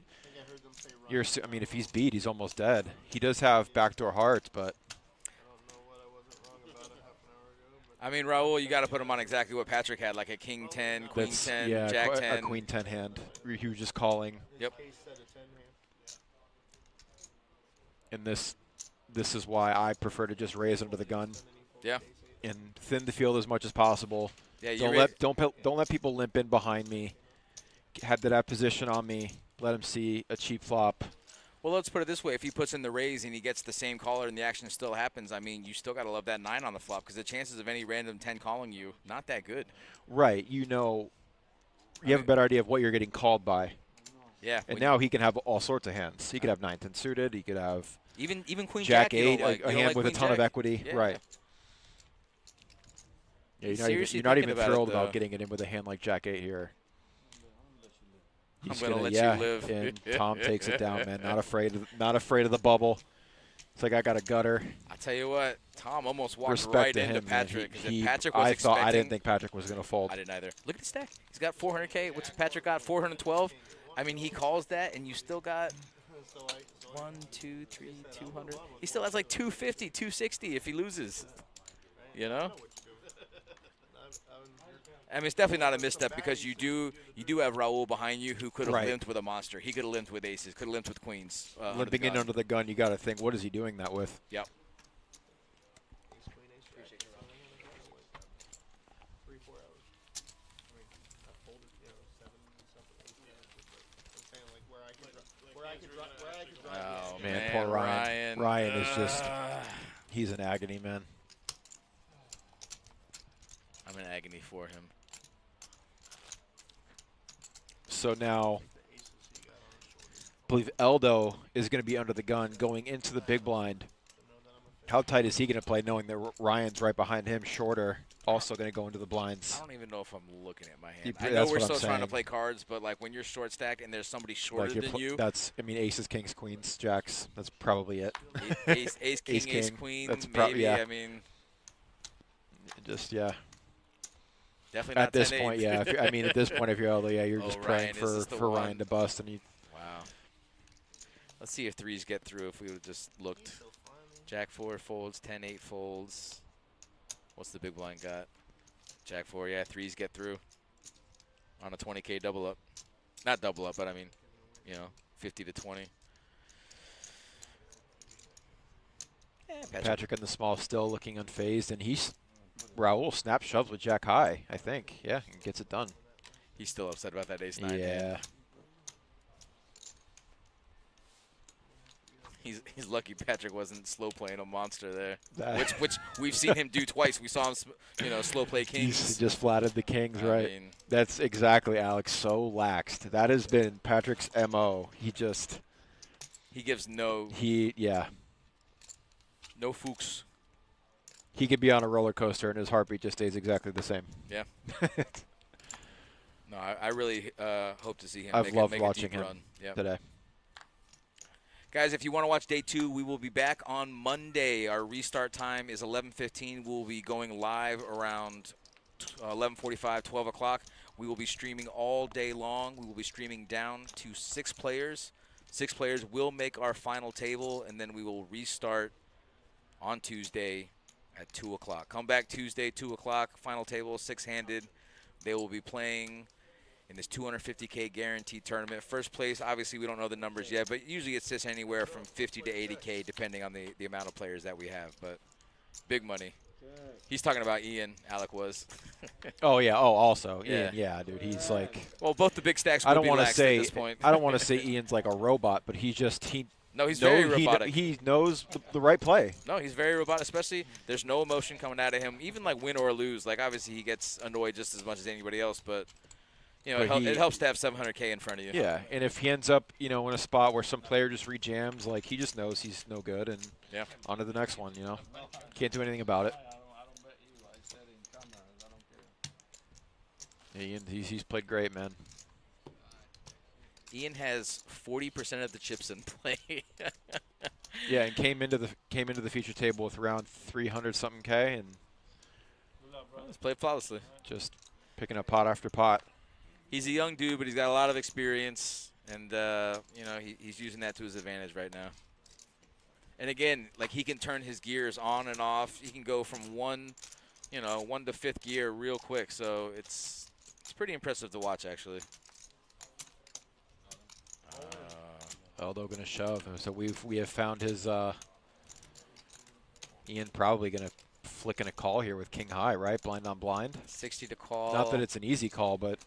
if he's beat, he's almost dead. He does have backdoor hearts, but. I mean, Raul, you got to put him on exactly what Patrick had, like a king 10, queen 10, jack 10. A queen 10 hand. He was just calling. Yep. And this is why I prefer to just raise under the gun. Yeah. And thin the field as much as possible. Yeah. Don't let people limp in behind me. Have that position on me. Let him see a cheap flop. Well, let's put it this way. If he puts in the raise and he gets the same caller and the action still happens, I mean, you still got to love that 9 on the flop because the chances of any random 10 calling you, not that good. Right. You know, you have a better idea of what you're getting called by. Yeah. And now he can have all sorts of hands. He could have 9-10 suited. He could have even queen jack jack 8, like, a hand with a ton of equity. Yeah. Right. Yeah, you're not even thrilled about getting it in with a hand like jack 8 here. I'm gonna let you live. And Tom takes it down, man. Not afraid of the bubble. It's like I got a gutter. I tell you what, Tom almost walked Respect right to into him, Patrick. I didn't think Patrick was gonna fold. I didn't either. Look at the stack. He's got 400K. What's Patrick got? 412. I mean, he calls that, and you still got 1, 2, 3, 200. He still has like 250, 260 if he loses. You know. I mean, it's definitely not a misstep because you do have Raul behind you who could have limped with a monster. He could have limped with aces, could have limped with queens. Limping in under the gun, you got to think, what is he doing that with? Yep. Oh, man, poor Ryan. Ryan is just, he's in agony, man. I'm in agony for him. So now, I believe Eldo is going to be under the gun going into the big blind. How tight is he going to play knowing that Ryan's right behind him, shorter? also going to go into the blinds. I don't even know if I'm looking at my hand. You- I know that's we're what I'm still trying to saying. play cards, but like when you're short stacked and there's somebody shorter Like than you, that's, I mean, aces, kings, queens, jacks. That's probably it. ace, king, ace king. queen, That's maybe. yeah. I mean, Just yeah. definitely not At this 10-8. point, yeah. If, I mean, at this point, if you're you're Oh, just Ryan, praying is this the for one? Ryan to bust, and you. Wow. Let's see if threes get through. If we would have just looked. Jack 4 folds, 10-8 folds. What's the big blind got? Jack 4, yeah, threes get through on a 20K double up. Not double up, but I mean, 50 to 20. Yeah, Patrick in the small still looking unfazed, and Raul snap shoves with Jack high, I think. Yeah, and gets it done. He's still upset about that ace 9. Yeah. Man. He's lucky Patrick wasn't slow playing a monster there, which we've seen him do twice. We saw him, slow play kings. He just flatted the kings, I right? mean, That's exactly, Alex. So laxed. That has been Patrick's MO. He gives no fooks. He could be on a roller coaster and his heartbeat just stays exactly the same. Yeah. No, I really hope to see him. I've loved watching a deep him run. Yep. today. Guys, if you want to watch day 2, we will be back on Monday. Our restart time is 11:15. We'll be going live around 11:45, 12 o'clock. We will be streaming all day long. We will be streaming down to 6 players. 6 players will make our final table, and then we will restart on Tuesday at 2 o'clock. Come back Tuesday, 2 o'clock, final table, 6-handed. They will be playing in this $250K guaranteed tournament. First place, obviously we don't know the numbers yet, but usually it sits anywhere from 50 to 80K depending on the amount of players that we have. But big money. He's talking about Ian, Alec was. Oh, yeah. Oh, also. Yeah. Ian, yeah, dude. He's like. Well, both the big stacks I will don't be want to laxed say. at this point. I don't want to say Ian's like a robot, but he No, he's very robotic. He knows the right play. No, he's very robotic, especially there's no emotion coming out of him, even like win or lose. Like, obviously, he gets annoyed just as much as anybody else, but, it helps to have 700K in front of you. Yeah, and if he ends up, in a spot where some player just rejams, like, he just knows he's no good, and on to the next one, Can't do anything about it. Ian, he's played great, man. Ian has 40% of the chips in play. Yeah, and came into the feature table with around 300-something K, and He's played flawlessly. Just picking up pot after pot. He's a young dude, but he's got a lot of experience, and he's using that to his advantage right now. And again, like, he can turn his gears on and off. He can go from one to fifth gear real quick. So it's pretty impressive to watch, actually. Aldo gonna shove, so we have found his. Ian probably gonna flick in a call here with king high, right? Blind on blind. 60 to call. Not that it's an easy call, but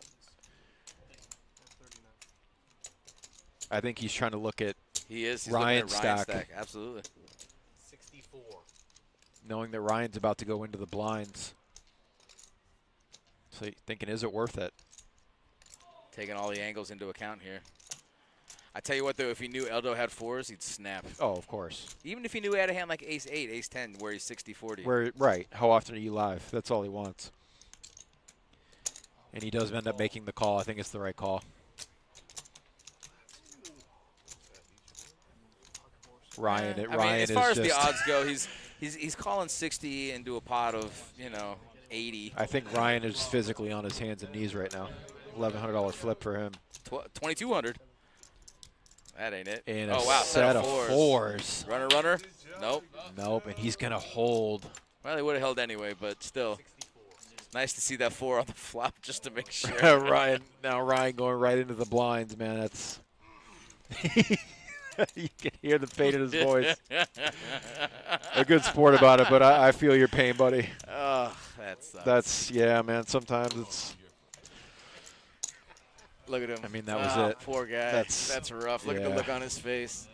I think he's trying to look at. He is. He's Ryan's looking at Ryan's stack. stack. Absolutely. 64. Knowing that Ryan's about to go into the blinds. So thinking, is it worth it? Taking all the angles into account here. I tell you what, though, if he knew Eldo had 4s, he'd snap. Oh, of course. Even if he knew he had a hand like ace-8, ace-10, where he's 60-40. Right. How often are you live? That's all he wants. And he does end up making the call. I think it's the right call. Ryan, as far as the odds go, he's calling 60 into a pot of 80. I think Ryan is physically on his hands and knees right now. $1,100 flip for him. 2,200. That ain't it. And oh a wow, set of fours. Runner. Nope. Nope. And he's gonna hold. Well, they would have held anyway, but still. Nice to see that 4 on the flop just to make sure. Ryan going right into the blinds, man. That's. You can hear the pain in his voice. A good sport about it, but I feel your pain, buddy. Oh, that sucks. That's man. Sometimes it's. Look at him. I mean, that was it. Poor guy. That's rough. Look at the yeah. look on his face.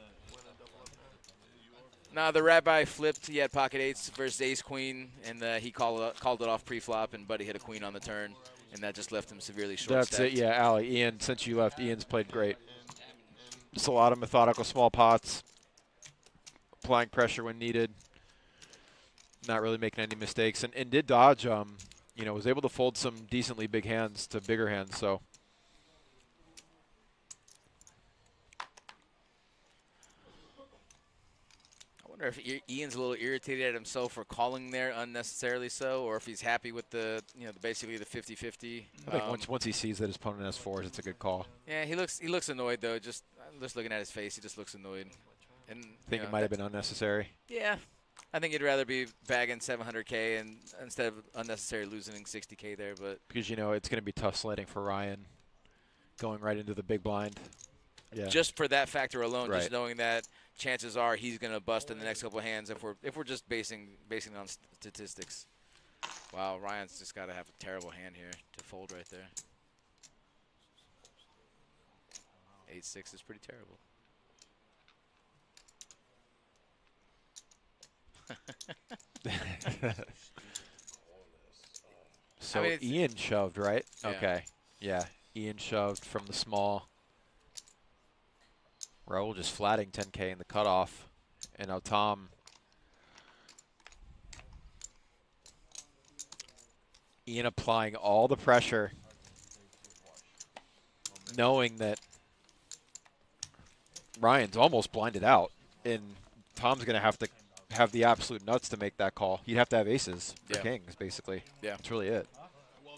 Nah, the rabbi flipped. He had pocket 8s versus ace queen, and he called it off pre-flop, and Buddy hit a queen on the turn, and that just left him severely short. That's it. Yeah, Allie. Ian, since you left, Ian's played great. Just a lot of methodical small pots, applying pressure when needed, not really making any mistakes, and did dodge you know, was able to fold some decently big hands to bigger hands. So I wonder if Ian's a little irritated at himself for calling there unnecessarily so, or if he's happy with the, you know, basically the 50-50. I think once he sees that his opponent has 4s, it's a good call. Yeah, he looks annoyed though. Just looking at his face, he just looks annoyed. And I think it might have been unnecessary. Yeah, I think he'd rather be bagging 700K and instead of unnecessarily losing 60K there. But Because, you know, it's going to be tough sledding for Ryan going right into the big blind. Yeah. just for that factor alone, Right. just knowing that chances are he's going to bust in the next couple of hands if we're just basing it on statistics. Wow, Ryan's just got to have a terrible hand here to fold right there. 8-6 is pretty terrible. So I mean, Ian shoved, right? Yeah. Okay. Yeah. Ian shoved from the small. Raul just flatting 10K in the cutoff. And now Tom. Ian applying all the pressure, knowing that Ryan's almost blinded out, and Tom's going to have the absolute nuts to make that call. You'd have to have aces for Yeah. kings, basically. Yeah. That's really it.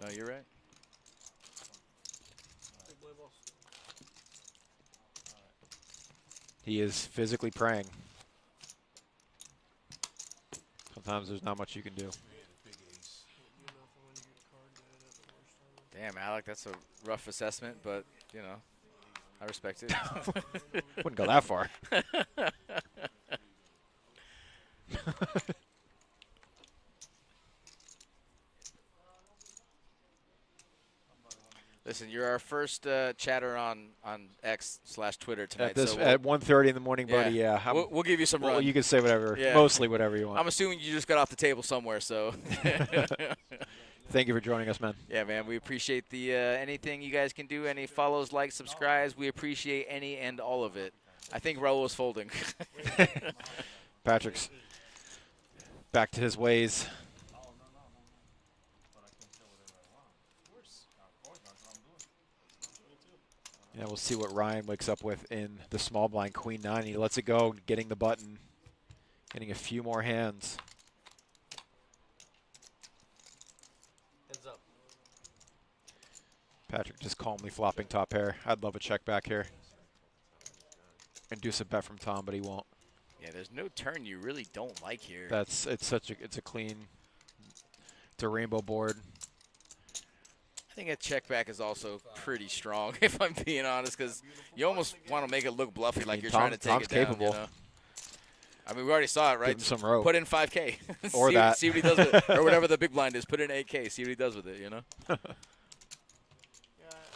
No, you're right. He is physically praying. Sometimes there's not much you can do. Damn, Alec, that's a rough assessment, but, you know, I respect it. Wouldn't go that far. Listen, you're our first chatter on X/Twitter tonight. At this so at 1:30 in the morning, buddy. Yeah, we'll give you some well, run. you can say whatever, Yeah. mostly whatever you want. I'm assuming you just got off the table somewhere, so. Thank you for joining us, man. Yeah, man, we appreciate the anything you guys can do, any follows, likes, subscribes. We appreciate any and all of it. I think Raul is folding. Patrick's back to his ways. Yeah, we'll see what Ryan wakes up with in the small blind, Queen 9. He lets it go, getting the button, getting a few more hands. Heads up. Patrick just calmly flopping top pair. I'd love a check back here. Induce a bet from Tom, but he won't. Yeah, there's no turn you really don't like here. It's a clean, it's a rainbow board. I think a check back is also pretty strong, if I'm being honest, because you almost want to make it look bluffy, like you're trying to take Tom's it down. capable. You know? I mean, we already saw it, right? Give him some rope. Put in 5K. Or that. See what he does with it. Or whatever the big blind is. Put in 8K. See what he does with it, you know? Yeah, I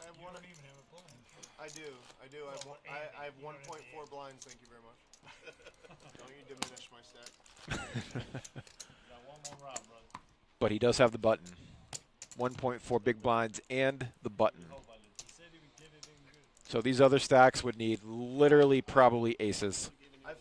have one. I do. I have 1.4 blinds. Thank you very much. Don't you diminish my stack. But he does have the button. 1.4 big blinds and the button. So these other stacks would need literally probably aces. I've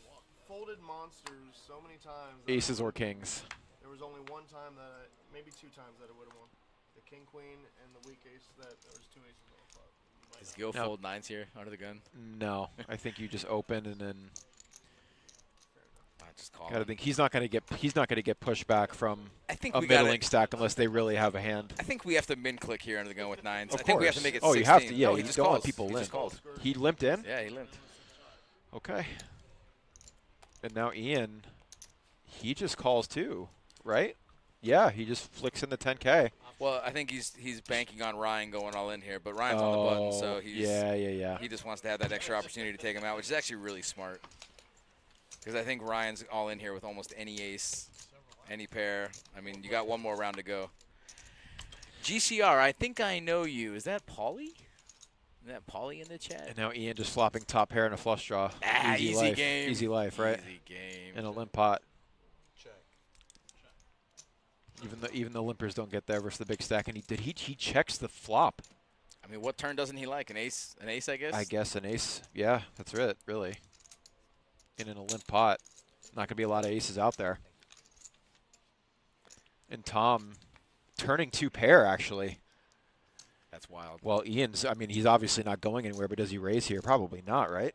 folded monsters so many times. that Aces or kings. There was only one time that maybe 2 times that I would have won. The king queen and the weak ace that there was 2 aces on the flop. Is Gil No. fold 9s here under the gun? No, I think you just open and then Just call gotta him. think he's not gonna get pushed back from I think a we gotta- middling stack unless they really have a hand. I think we have to min click here under the gun with 9s. Of I think we have to course. make it Oh, 16. you have to. Yeah, no, he you just don't calls. want people He limp. just called. He limped in. Yeah, he limped. Okay. And now Ian, he just calls too, right? Yeah, he just flicks in the 10K. Well, I think he's banking on Ryan going all in here, but Ryan's on the button, so he's yeah. he just wants to have that extra opportunity to take him out, which is actually really smart. Because I think Ryan's all in here with almost any ace, any pair. I mean, you got one more round to go. GCR, I think I know you. Is that Paulie? Is that Paulie in the chat? And now Ian just flopping top pair and a flush draw. Easy life. game. Easy life, right? Easy game. And a limp pot. Even the limpers don't get there versus the big stack, and he checks the flop. I mean, what turn doesn't he like? An ace, I guess. I guess an ace. Yeah, that's it. Really. And in a limp pot, not gonna be a lot of aces out there. And Tom turning 2 pair, actually. That's wild. Well, Ian's, I mean, he's obviously not going anywhere, but does he raise here? Probably not, right?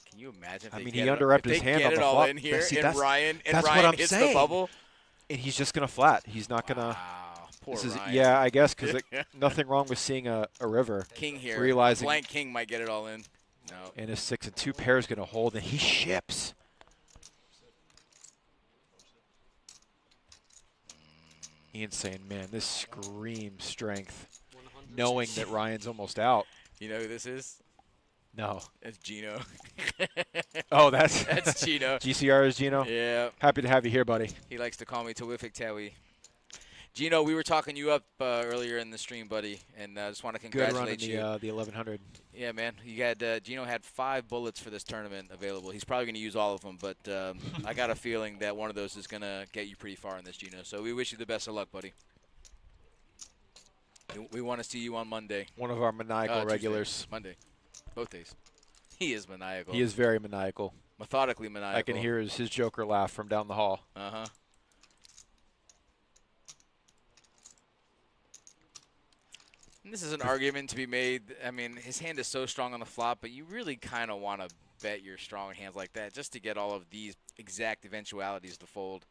Can you imagine? If I they mean, get he it, underwrapped if his they hand get on it the all flop. in here, See, and that's Ryan what I'm hits saying. the bubble. And he's just going to flat. He's not going to. Wow, poor This is, Ryan. yeah, I guess, because nothing wrong with seeing a river. King here. Realizing Blank king might get it all in. No. And his 6 and 2 pair is going to hold, and he ships. Ian's saying, man, this screams strength, knowing that Ryan's almost out. You know who this is? No. It's Gino. Oh, that's Gino. GCR is Gino? Yeah. Happy to have you here, buddy. He likes to call me Terrific Tawi. Gino, we were talking you up earlier in the stream, buddy, and I just want to congratulate Good run in the 1100. Yeah, man. You had Gino had 5 bullets for this tournament available. He's probably going to use all of them, but I got a feeling that one of those is going to get you pretty far in this, Gino. So we wish you the best of luck, buddy. We want to see you on Monday. One of our maniacal Tuesday. regulars. Monday. Both days. He is maniacal. He is very maniacal. Methodically maniacal. I can hear his Joker laugh from down the hall. Uh-huh. And this is an argument to be made. I mean, his hand is so strong on the flop, but you really kind of want to bet your strong hands like that just to get all of these exact eventualities to fold.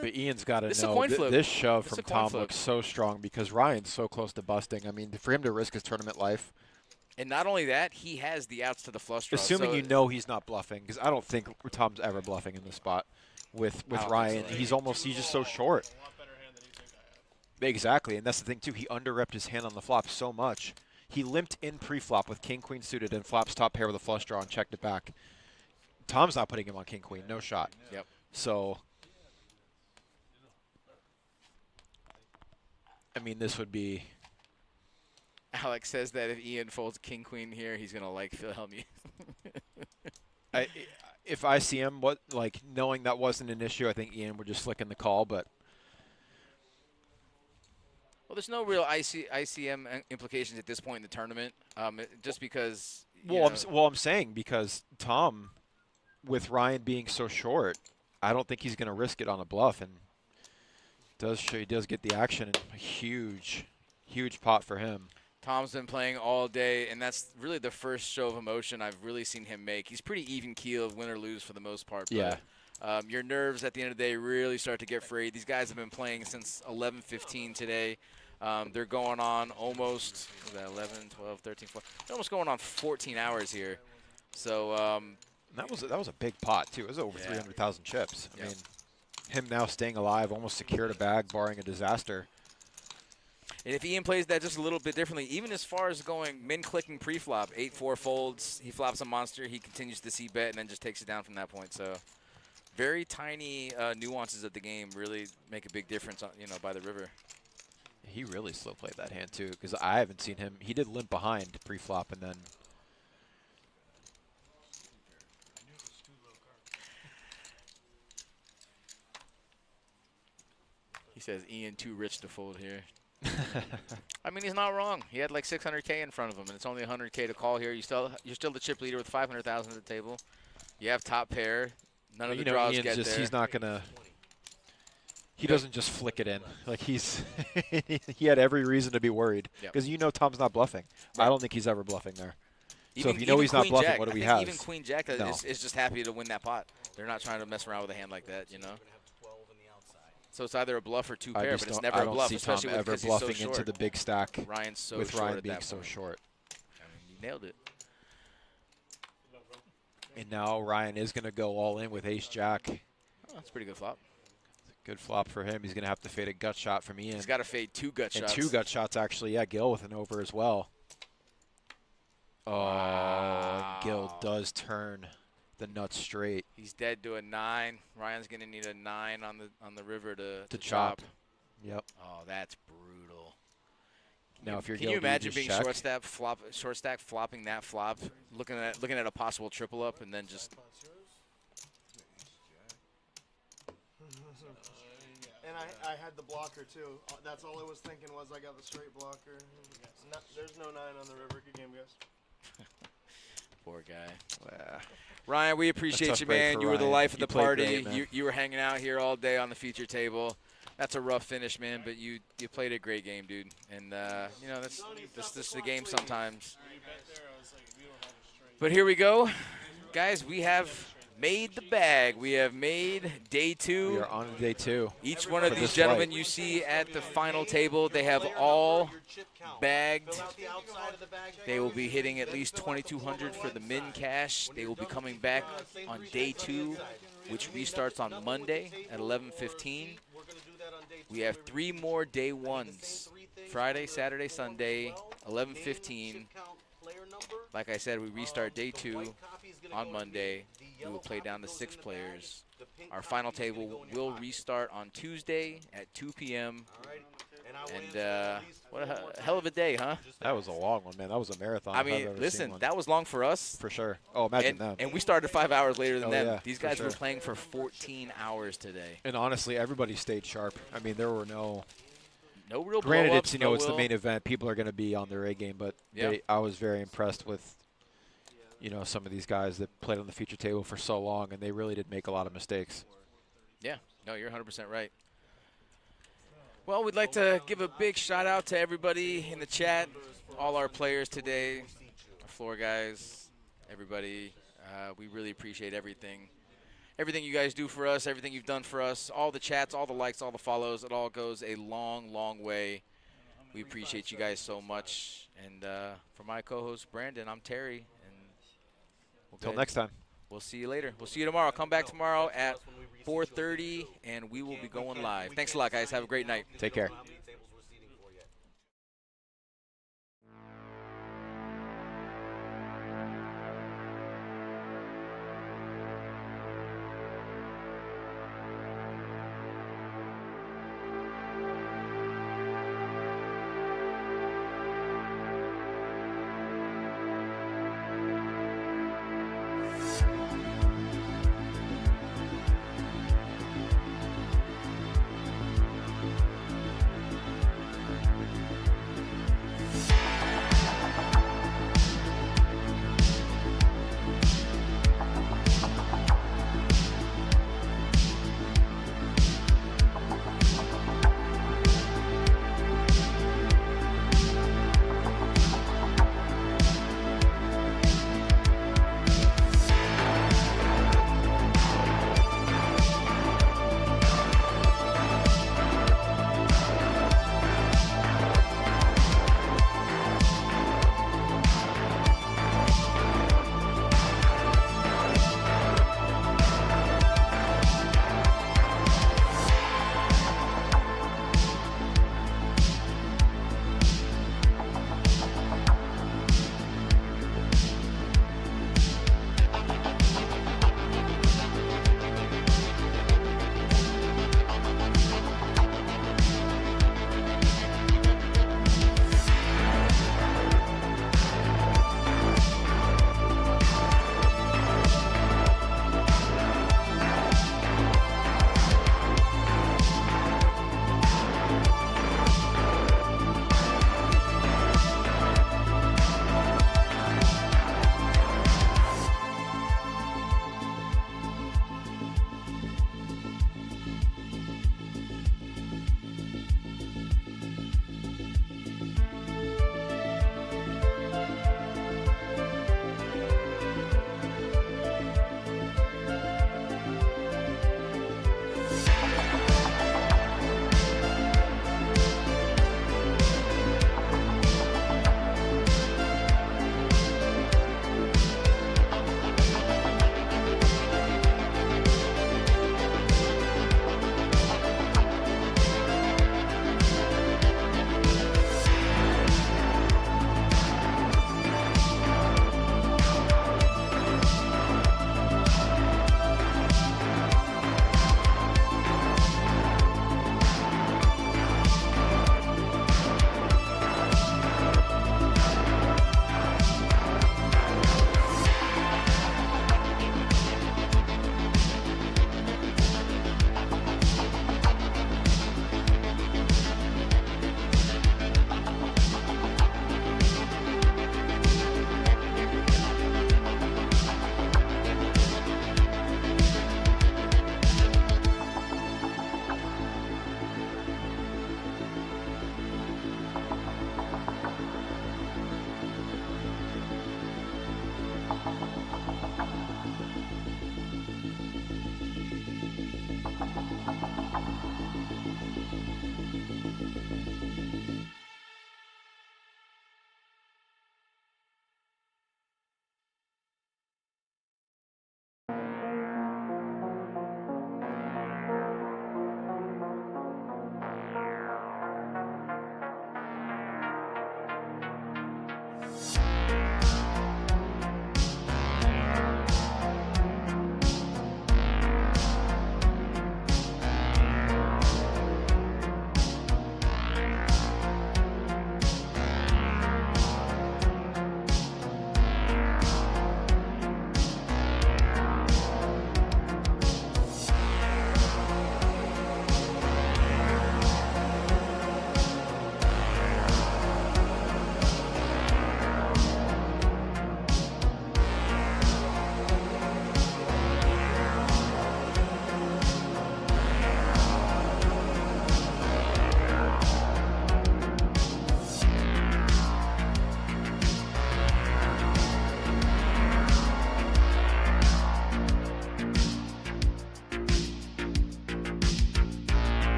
But Ian's got to know coin flip. This shove It's a from coin Tom flip. looks so strong because Ryan's so close to busting. I mean, for him to risk his tournament life. And not only that, he has the outs to the flush draw. Assuming so you know he's not bluffing, because I don't think Tom's ever bluffing in this spot with Ryan. So. He's just so short. Exactly, and that's the thing too. He underrepped his hand on the flop so much. He limped in pre-flop with king queen suited and flops top pair with a flush draw and checked it back. Tom's not putting him on king queen, no shot. Yep. So, I mean, this would be. Alex says that if Ian folds king queen here, he's gonna like Philhelmi. If I see him, knowing that wasn't an issue, I think Ian would just flick in the call, but. Well, there's no real ICM implications at this point in the tournament, just because. I'm saying because Tom, with Ryan being so short, I don't think he's going to risk it on a bluff, and he does get the action. And a huge pot for him. Tom's been playing all day, and that's really the first show of emotion I've really seen him make. He's pretty even keel, win or lose for the most part. Yeah. But, your nerves at the end of the day really start to get frayed. These guys have been playing since 11:15 today. They're going on almost 11, 12, 13, 14. They're almost going on 14 hours here. So that was a big pot too. It was over 300,000 chips. I mean, him now staying alive, almost secured a bag, barring a disaster. And if Ian plays that just a little bit differently, even as far as going min-clicking pre-flop, 8-4 folds, he flops a monster, he continues to see bet, and then just takes it down from that point. So very tiny nuances of the game really make a big difference, by the river. He really slow played that hand too, because I haven't seen him. He did limp behind pre-flop and then. He says Ian too rich to fold here. I mean, he's not wrong. He had like 600K in front of him, and it's only 100K to call here. You're still the chip leader with 500,000 at the table. You have top pair. None of the draws Ian's get just, there. He's not gonna. He doesn't just flick it in. Like he had every reason to be worried because Tom's not bluffing. Right. I don't think he's ever bluffing there. So if you know he's not bluffing, Jack, what do we have? Even Queen Jack is just happy to win that pot. They're not trying to mess around with a hand like that, So it's either a bluff or two pair, but it's never a bluff, especially ever because bluffing he's so into the big stack. Ryan's so with short Ryan at being that so point. short. I mean, you nailed it. And now Ryan is going to go all in with Ace Jack. Oh, that's a pretty good flop. Good flop for him. He's going to have to fade a gut shot from Ian. He's got to fade 2 gut shots. And 2 gut shots, actually. Yeah, Gil with an over as well. Oh, wow. And Gil does turn the nuts straight. He's dead to a 9. Ryan's going to need a 9 on the river to chop. Yep. Oh, that's brutal. Now, if you're Can Gil, you imagine do you being just check? short stack, flopping that flop, looking at a possible triple up, and then just. And I had the blocker too. That's all I was thinking was I got the straight blocker. There's no 9 on the river. Good game, guys. Poor guy. Ryan, we appreciate you, break man. for You were the Ryan. life of You the played party. great, man. You were hanging out here all day on the feature table. That's a rough finish, man. But you played a great game, dude. And you know that's the game sometimes. But here we go, guys. We have made the bag. We have made day 2. We are on to day 2. Each one of these gentlemen you see at the final table, they have all bagged. They will be hitting at least $2,200 for the min cash. They will be coming back on day 2, which restarts on Monday at 11:15. We have 3 more day 1s, Friday, Saturday, Sunday, 11:15. Like I said, we restart day 2 on Monday. We will play down to 6 players. Our final table will restart on Tuesday at 2 p.m. And what a hell of a day, huh? That was a long one, man. That was a marathon. I if I've mean, ever seen listen, one. that was long for us. For sure. Oh, imagine them. And we started 5 hours later than Oh, them. yeah, These for guys were sure. playing for 14 hours today. And honestly, everybody stayed sharp. I mean, there were no real Granted, blow-ups, it's no it's the will. main event. People are going to be on their A game, but Yeah. I was very impressed with some of these guys that played on the feature table for so long, and they really did make a lot of mistakes. Yeah, no, you're 100% right. Well, we'd like to give a big shout out to everybody in the chat, all our players today, our floor guys, everybody. We really appreciate everything. Everything you guys do for us, everything you've done for us, all the chats, all the likes, all the follows, it all goes a long, long way. We appreciate you guys so much. And for my co-host, Brandon, I'm Terry. And Until next time. We'll see you later. We'll see you tomorrow. Come back tomorrow at 4:30, and we will be going live. Thanks a lot, guys. Have a great night. Take care.